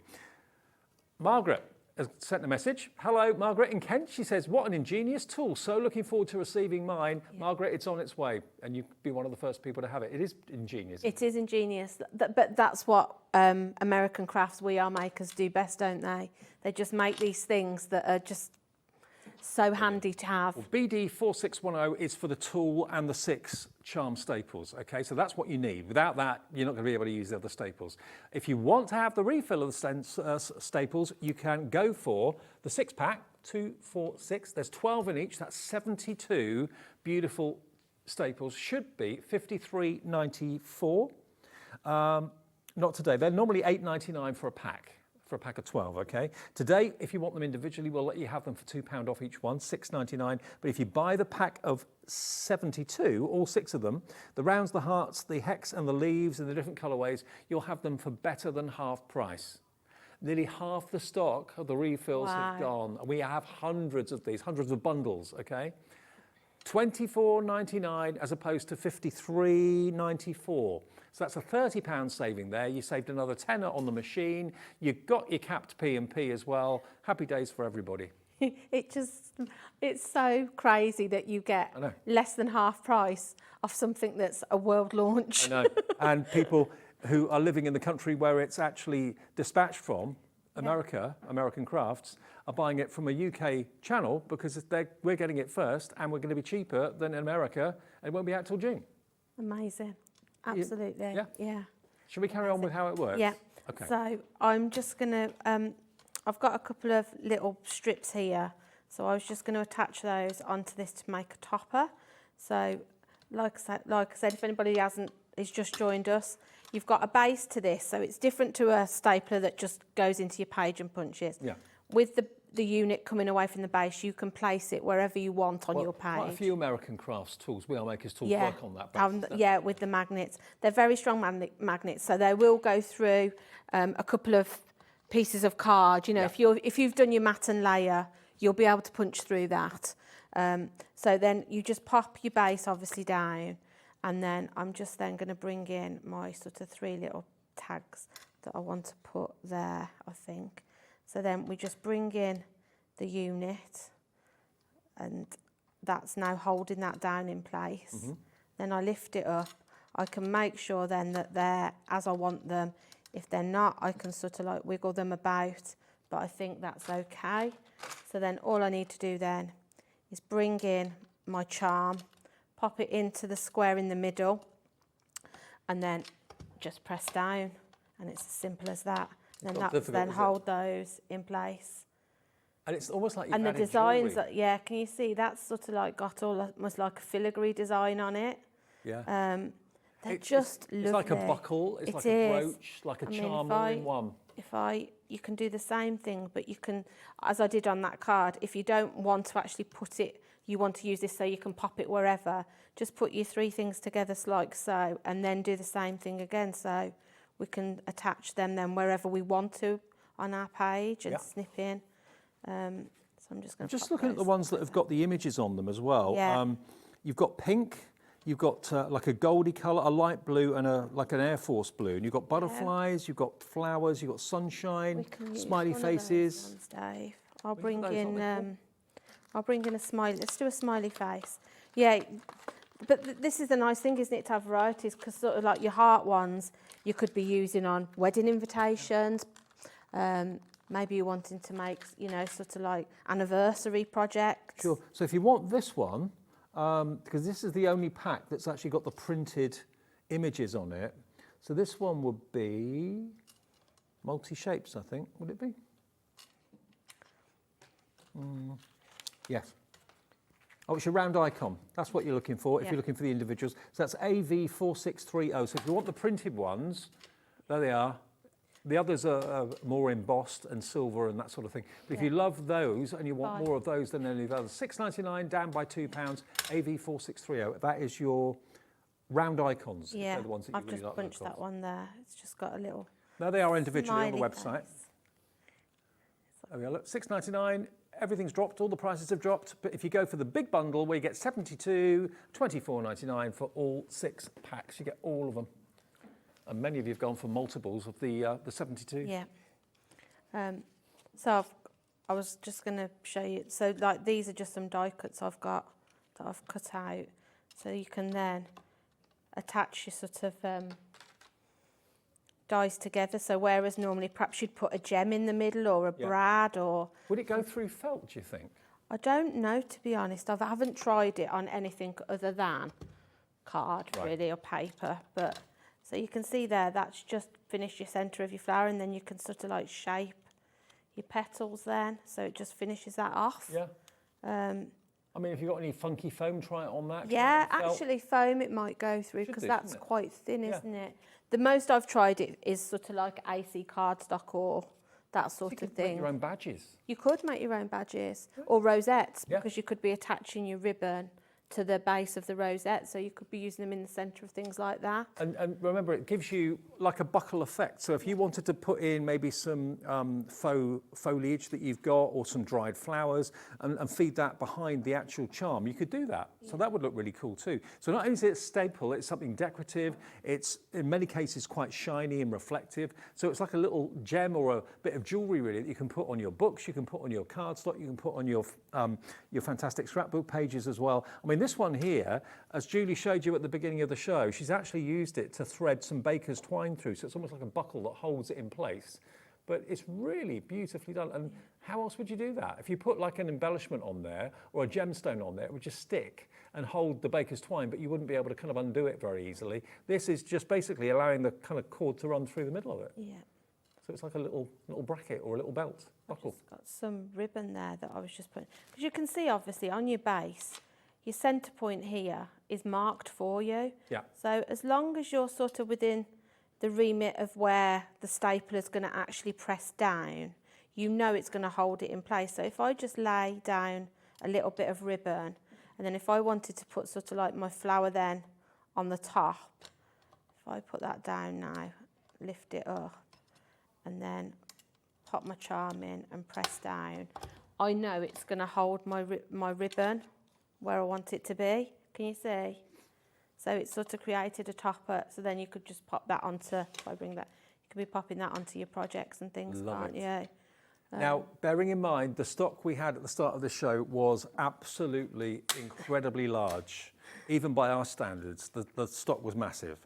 Margaret has sent a message. Hello, Margaret in Kent. She says, what an ingenious tool. So looking forward to receiving mine. Yeah. Margaret, it's on its way, and you'll be one of the first people to have it. It is ingenious. It is ingenious, but that's what American crafts, we are makers, do best, don't they? They just make these things that are just so handy to have. Well, BD4610 is for the tool and the 6 charm staples, okay? So that's what you need. Without that, you're not going to be able to use the other staples. If you want to have the refill of the staples, you can go for the 6-pack, 2, 4, 6. There's 12 in each. That's 72 beautiful staples. Should be $53.94. Not today. They're normally $8.99 for a pack. For a pack of 12, okay? Today, if you want them individually, we'll let you have them for £2 off each one, $6.99. But if you buy the pack of 72, all 6 of them, the rounds, the hearts, the hex and the leaves in the different colourways, you'll have them for better than half price. Nearly half the stock of the refills have gone. We have hundreds of these, hundreds of bundles, okay? $24.99 as opposed to $53.94. So that's a £30 saving there. You saved another tenner on the machine. You got your capped P&P as well. Happy days for everybody. It's so crazy that you get less than half price off something that's a world launch. I know. And people who are living in the country where it's actually dispatched from, America, American crafts, are buying it from a UK channel because we're getting it first and we're going to be cheaper than in America and it won't be out till June. Amazing. Absolutely. Yeah. Should we carry on with how it works? Yeah. Okay. So I'm just going to, I've got a couple of little strips here. So I was just going to attach those onto this to make a topper. So like I said, if anybody has just joined us, you've got a base to this. So it's different to a stapler that just goes into your page and punches. Yeah. With the unit coming away from the base, you can place it wherever you want on your page. Quite a few American crafts tools, We Are Makers tools work on that basis. Yeah, with the magnets. They're very strong magnets, so they will go through a couple of pieces of card. You know, if you've done your mat and layer, you'll be able to punch through that. So then you just pop your base obviously down, and then I'm just then going to bring in my sort of 3 little tags that I want to put there, I think. So then we just bring in the unit, and that's now holding that down in place. Mm-hmm. Then I lift it up. I can make sure then that they're as I want them. If they're not, I can sort of like wiggle them about, but I think that's okay. So then all I need to do then is bring in my charm, pop it into the square in the middle, and then just press down, and it's as simple as that. Then hold those in place. And it's almost like you've and the designs, can you see that's sort of like got almost like a filigree design on it. Yeah. They're just lovely. It's like a buckle, it's like a brooch, like a charm all in one. You can do the same thing, but you can, as I did on that card, if you don't want to actually put it, you want to use this so you can pop it wherever, just put your 3 things together like so, and then do the same thing again. So we can attach them then wherever we want to on our page and snip in. So I'm just going to looking at the ones that have got the images on them as well. Yeah. You've got pink, you've got like a goldy colour, a light blue, and like an Air Force blue. And you've got butterflies, you've got flowers, you've got sunshine, smiley faces. Ones, Dave. I'll bring in a smiley. Let's do a smiley face. Yeah. But this is the nice thing, isn't it, to have varieties, because sort of like your heart ones, you could be using on wedding invitations. Maybe you're wanting to make, sort of like anniversary projects. Sure. So if you want this one, because this is the only pack that's actually got the printed images on it. So this one would be multi-shapes, I think. Would it be? Yes. Oh, it's your round icon. That's what you're looking for if you're looking for the individuals. So that's AV4630. So if you want the printed ones, there they are. The others are more embossed and silver and that sort of thing. But if you love those and you want more of those than any of the others, £6.99 down by £2, AV4630. That is your round icons. Yeah, they're the ones that you I've really just like punched that one there. It's just got a little. Now they are individually on the website. Face. There we are, look, £6.99. Everything's dropped, all the prices have dropped. But if you go for the big bundle where you get 72, £24.99 for all 6 packs, you get all of them. And many of you have gone for multiples of the 72. Yeah. So I was just going to show you. So like these are just some die cuts I've got that I've cut out. So you can then attach your sort of dies together. So whereas normally perhaps you'd put a gem in the middle or a brad or... Would it go through felt, do you think? I don't know, to be honest. I haven't tried it on anything other than card, really, or paper. But so you can see there, that's just finished your centre of your flower, and then you can sort of like shape your petals then. So it just finishes that off. Yeah. I mean, if you've got any funky foam, try it on that. Yeah, actually foam it might go through because that's quite thin, isn't it? The most I've tried it is sort of like AC cardstock or that sort of thing. You could make your own badges. You could make your own badges or rosettes because you could be attaching your ribbon to the base of the rosette, so you could be using them in the centre of things like that. And remember, it gives you like a buckle effect. So if you wanted to put in maybe some faux foliage that you've got or some dried flowers and feed that behind the actual charm, you could do that. So that would look really cool too. So not only is it a staple, it's something decorative. It's in many cases quite shiny and reflective. So it's like a little gem or a bit of jewellery really that you can put on your books, you can put on your cardstock, you can put on your fantastic scrapbook pages as well. I mean, this one here, as Julie showed you at the beginning of the show, she's actually used it to thread some baker's twine through, so it's almost like a buckle that holds it in place. But it's really beautifully done. And how else would you do that? If you put like an embellishment on there or a gemstone on there, it would just stick and hold the baker's twine, but you wouldn't be able to kind of undo it very easily. This is just basically allowing the kind of cord to run through the middle of it. Yeah. So it's like a little bracket or a little belt buckle. I've just got some ribbon there that I was just putting. Because you can see, obviously, on your base, your centre point here is marked for you. Yeah. So as long as you're sort of within the remit of where the stapler is going to actually press down, you know it's going to hold it in place. So if I just lay down a little bit of ribbon, and then if I wanted to put sort of like my flower then on the top, if I put that down now, lift it up, and then pop my charm in and press down, I know it's going to hold my ribbon where I want it to be. Can you see? So it's sort of created a topper, so then you could just pop that onto, if I bring that, you could be popping that onto your projects and things, can't you? Now, bearing in mind, the stock we had at the start of the show was absolutely incredibly large. Even by our standards, the stock was massive.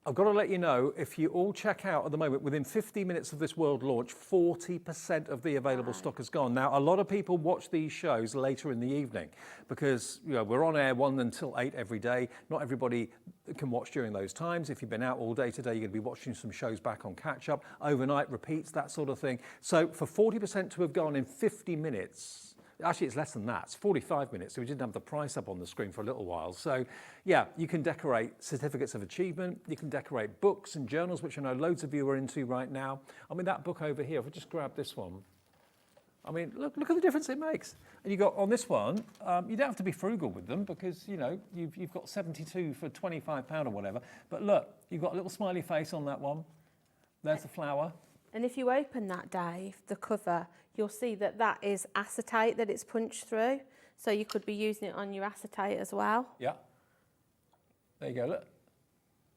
I've got to let you know, if you all check out at the moment, within 15 minutes of this world launch, 40% of the available stock is gone. Now, a lot of people watch these shows later in the evening because we're on air 1 until 8 every day. Not everybody can watch during those times. If you've been out all day today, you're going to be watching some shows back on catch-up, overnight repeats, that sort of thing. So for 40% to have gone in 50 minutes, actually, it's less than that. It's 45 minutes, so we didn't have the price up on the screen for a little while. So, yeah, you can decorate certificates of achievement. You can decorate books and journals, which I know loads of you are into right now. I mean, that book over here, if I just grab this one, I mean, look at the difference it makes. And you got on this one, you don't have to be frugal with them because, you've got 72 for £25 or whatever. But look, you've got a little smiley face on that one. There's the flower. And if you open that, Dave, the cover, you'll see that is acetate that it's punched through. So you could be using it on your acetate as well. Yeah. There you go, look.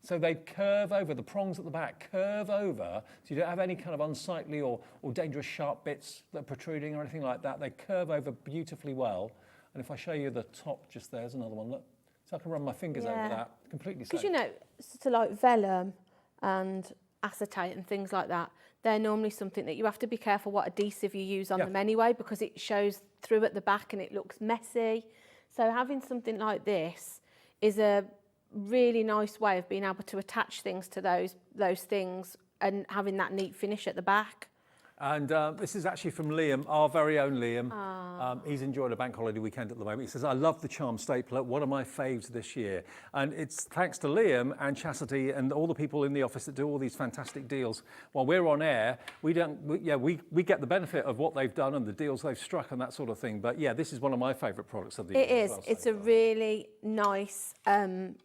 So they curve over, the prongs at the back curve over, so you don't have any kind of unsightly or dangerous sharp bits that are protruding or anything like that. They curve over beautifully well. And if I show you the top just there's another one, look. So I can run my fingers over that, completely safe. Because, sort of like vellum and acetate and things like that, they're normally something that you have to be careful what adhesive you use on them anyway, because it shows through at the back and it looks messy. So having something like this is a really nice way of being able to attach things to those things and having that neat finish at the back. And this is actually from Liam, our very own Liam. He's enjoying a bank holiday weekend at the moment. He says, I love the charm stapler, one of my faves this year. And it's thanks to Liam and Chastity and all the people in the office that do all these fantastic deals. While we're on air, we get the benefit of what they've done and the deals they've struck and that sort of thing. But yeah, this is one of my favourite products of the year. It is. It's a really nice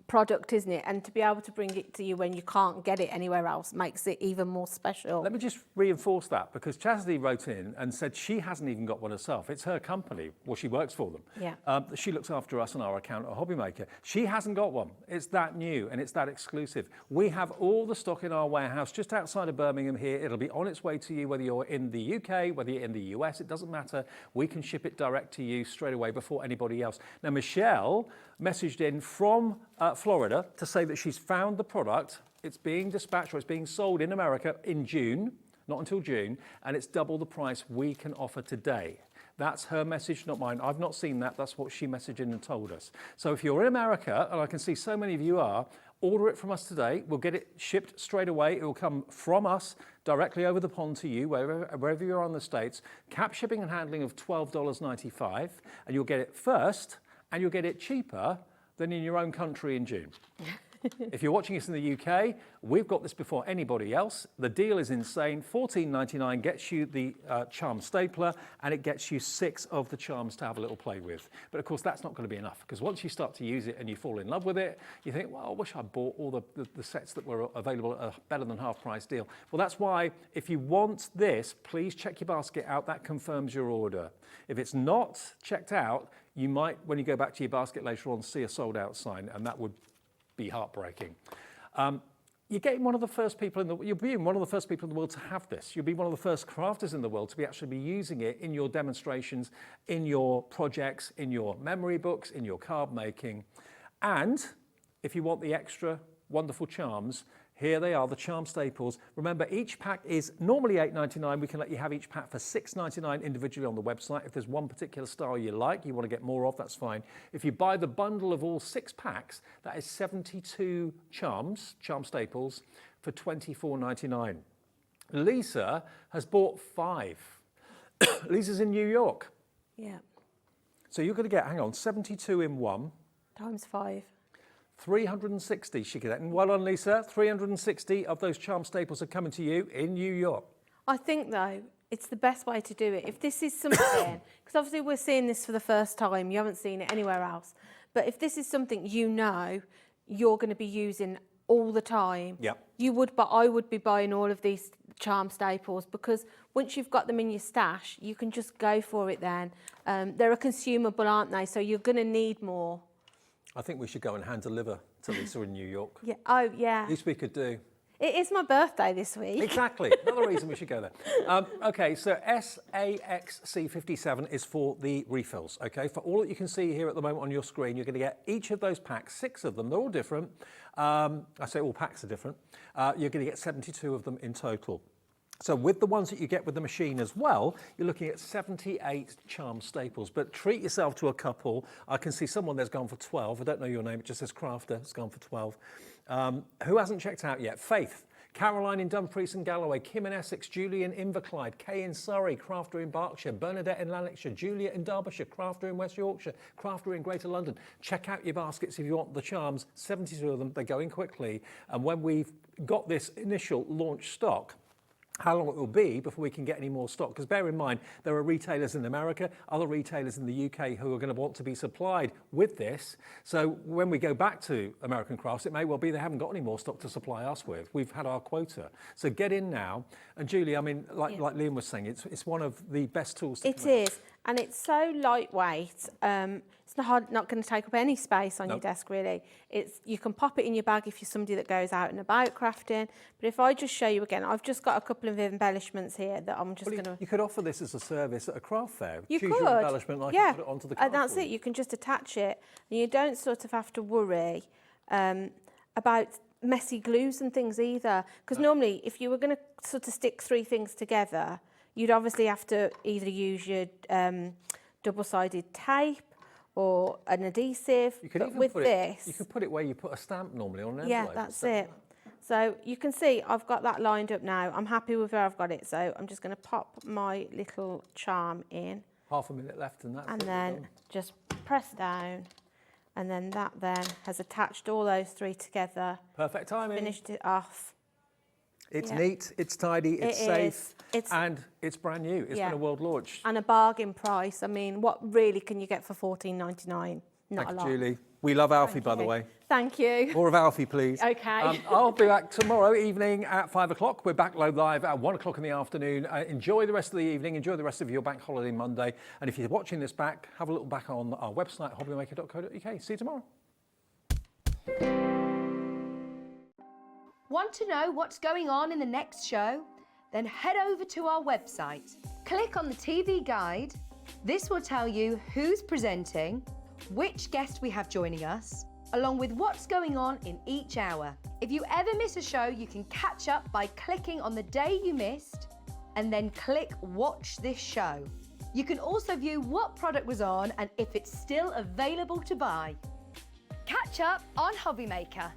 product, isn't it? And to be able to bring it to you when you can't get it anywhere else makes it even more special. Let me just reinforce that, because Chastity wrote in and said she hasn't even got one herself. It's her company. Well, she works for them. Yeah. She looks after us and our account at HobbyMaker. She hasn't got one. It's that new and it's that exclusive. We have all the stock in our warehouse just outside of Birmingham here. It'll be on its way to you, whether you're in the UK, whether you're in the US, it doesn't matter. We can ship it direct to you straight away before anybody else. Now, Michelle messaged in from Florida to say that she's found the product. It's being dispatched, or it's being sold in America in June. Not until June, and it's double the price we can offer today. That's her message, not mine. I've not seen that. That's what she messaged in and told us. So if you're in America, and I can see so many of you are, order it from us today. We'll get it shipped straight away. It will come from us directly over the pond to you, wherever you're on the States. Cap shipping and handling of $12.95, and you'll get it first, and you'll get it cheaper than in your own country in June. If you're watching us in the UK, we've got this before anybody else. The deal is insane. $14.99 gets you the charm stapler, and it gets you 6 of the charms to have a little play with. But of course, that's not going to be enough, because once you start to use it and you fall in love with it, you think, well, I wish I'd bought all the sets that were available at a better than half price deal. Well, that's why if you want this, please check your basket out. That confirms your order. If it's not checked out, you might, when you go back to your basket later on, see a sold out sign, and that would be heartbreaking. You're getting one of the first people you'll be one of the first people in the world to have this. You'll be one of the first crafters in the world to actually be using it in your demonstrations, in your projects, in your memory books, in your card making. And if you want the extra wonderful charms, here they are, the charm staples. Remember, each pack is normally $8.99. We can let you have each pack for $6.99 individually on the website. If there's one particular style you like, you want to get more of, that's fine. If you buy the bundle of all 6 packs, that is 72 charm staples for $24.99. Lisa has bought 5. Lisa's in New York. Yeah. So you're going to get, hang on, 72 in one. Times 5. 360 she could get. And well done, Lisa. 360 of those charm staples are coming to you in New York. I think, though, it's the best way to do it. If this is something, because obviously we're seeing this for the first time, you haven't seen it anywhere else. But if this is something you know you're going to be using all the time, I would be buying all of these charm staples, because once you've got them in your stash, you can just go for it then. They're a consumable, aren't they? So you're going to need more. I think we should go and hand deliver to Lisa in New York. Yeah. Oh, yeah. Least we could do. It is my birthday this week. Exactly. Another reason we should go there. Okay, so SAXC57 is for the refills, okay? For all that you can see here at the moment on your screen, you're going to get each of those packs, 6 of them. They're all different. I say all packs are different. You're going to get 72 of them in total. So with the ones that you get with the machine as well, you're looking at 78 charm staples. But treat yourself to a couple. I can see someone there's gone for 12. I don't know your name. It just says Crafter. It's gone for 12. Who hasn't checked out yet? Faith, Caroline in Dumfries and Galloway, Kim in Essex, Julie in Inverclyde, Kay in Surrey, Crafter in Berkshire, Bernadette in Lanarkshire, Julia in Derbyshire, Crafter in West Yorkshire, Crafter in Greater London. Check out your baskets if you want the charms. 72 of them. They're going quickly. And when we've got this initial launch stock, how long it will be before we can get any more stock. Because bear in mind, there are retailers in America, other retailers in the UK who are going to want to be supplied with this. So when we go back to American Crafts, it may well be they haven't got any more stock to supply us with. We've had our quota. So get in now. And Julie, I mean, like Liam was saying, it's one of the best tools to It is, and it's so lightweight. It's not going to take up any space on your desk, really. You can pop it in your bag if you're somebody that goes out and about crafting. But if I just show you again, I've just got a couple of embellishments here that I'm just going to... You could offer this as a service at a craft fair. You Choose could. your embellishment and I can put it onto the card. And that's it. You can just attach it. And you don't sort of have to worry about messy glues and things either. Because normally, if you were going to sort of stick 3 things together, you'd obviously have to either use your double-sided tape or an adhesive. You could but even with put this, you could put it where you put a stamp normally on an envelope. Yeah, that's it. So you can see I've got that lined up now. I'm happy with where I've got it. So I'm just going to pop my little charm in. Half a minute left and that's and it, then done. just press down, and then that then has attached all those three together. Perfect timing. Finished it off. It's neat, it's tidy, it's safe, it's, and it's brand new. It's been a world launch. And a bargain price. I mean, what really can you get for $14.99? Not a lot. Thank you, Julie. We love Alfie, by the way. Thank you. More of Alfie, please. Okay. I'll be back tomorrow evening at 5 o'clock. We're back live at 1 o'clock in the afternoon. Enjoy the rest of the evening. Enjoy the rest of your bank holiday Monday. And if you're watching this back, have a look back on our website, hobbymaker.co.uk. See you tomorrow. Want to know what's going on in the next show? Then head over to our website. Click on the TV guide. This will tell you who's presenting, which guest we have joining us, along with what's going on in each hour. If you ever miss a show, you can catch up by clicking on the day you missed and then click Watch This Show. You can also view what product was on and if it's still available to buy. Catch up on HobbyMaker.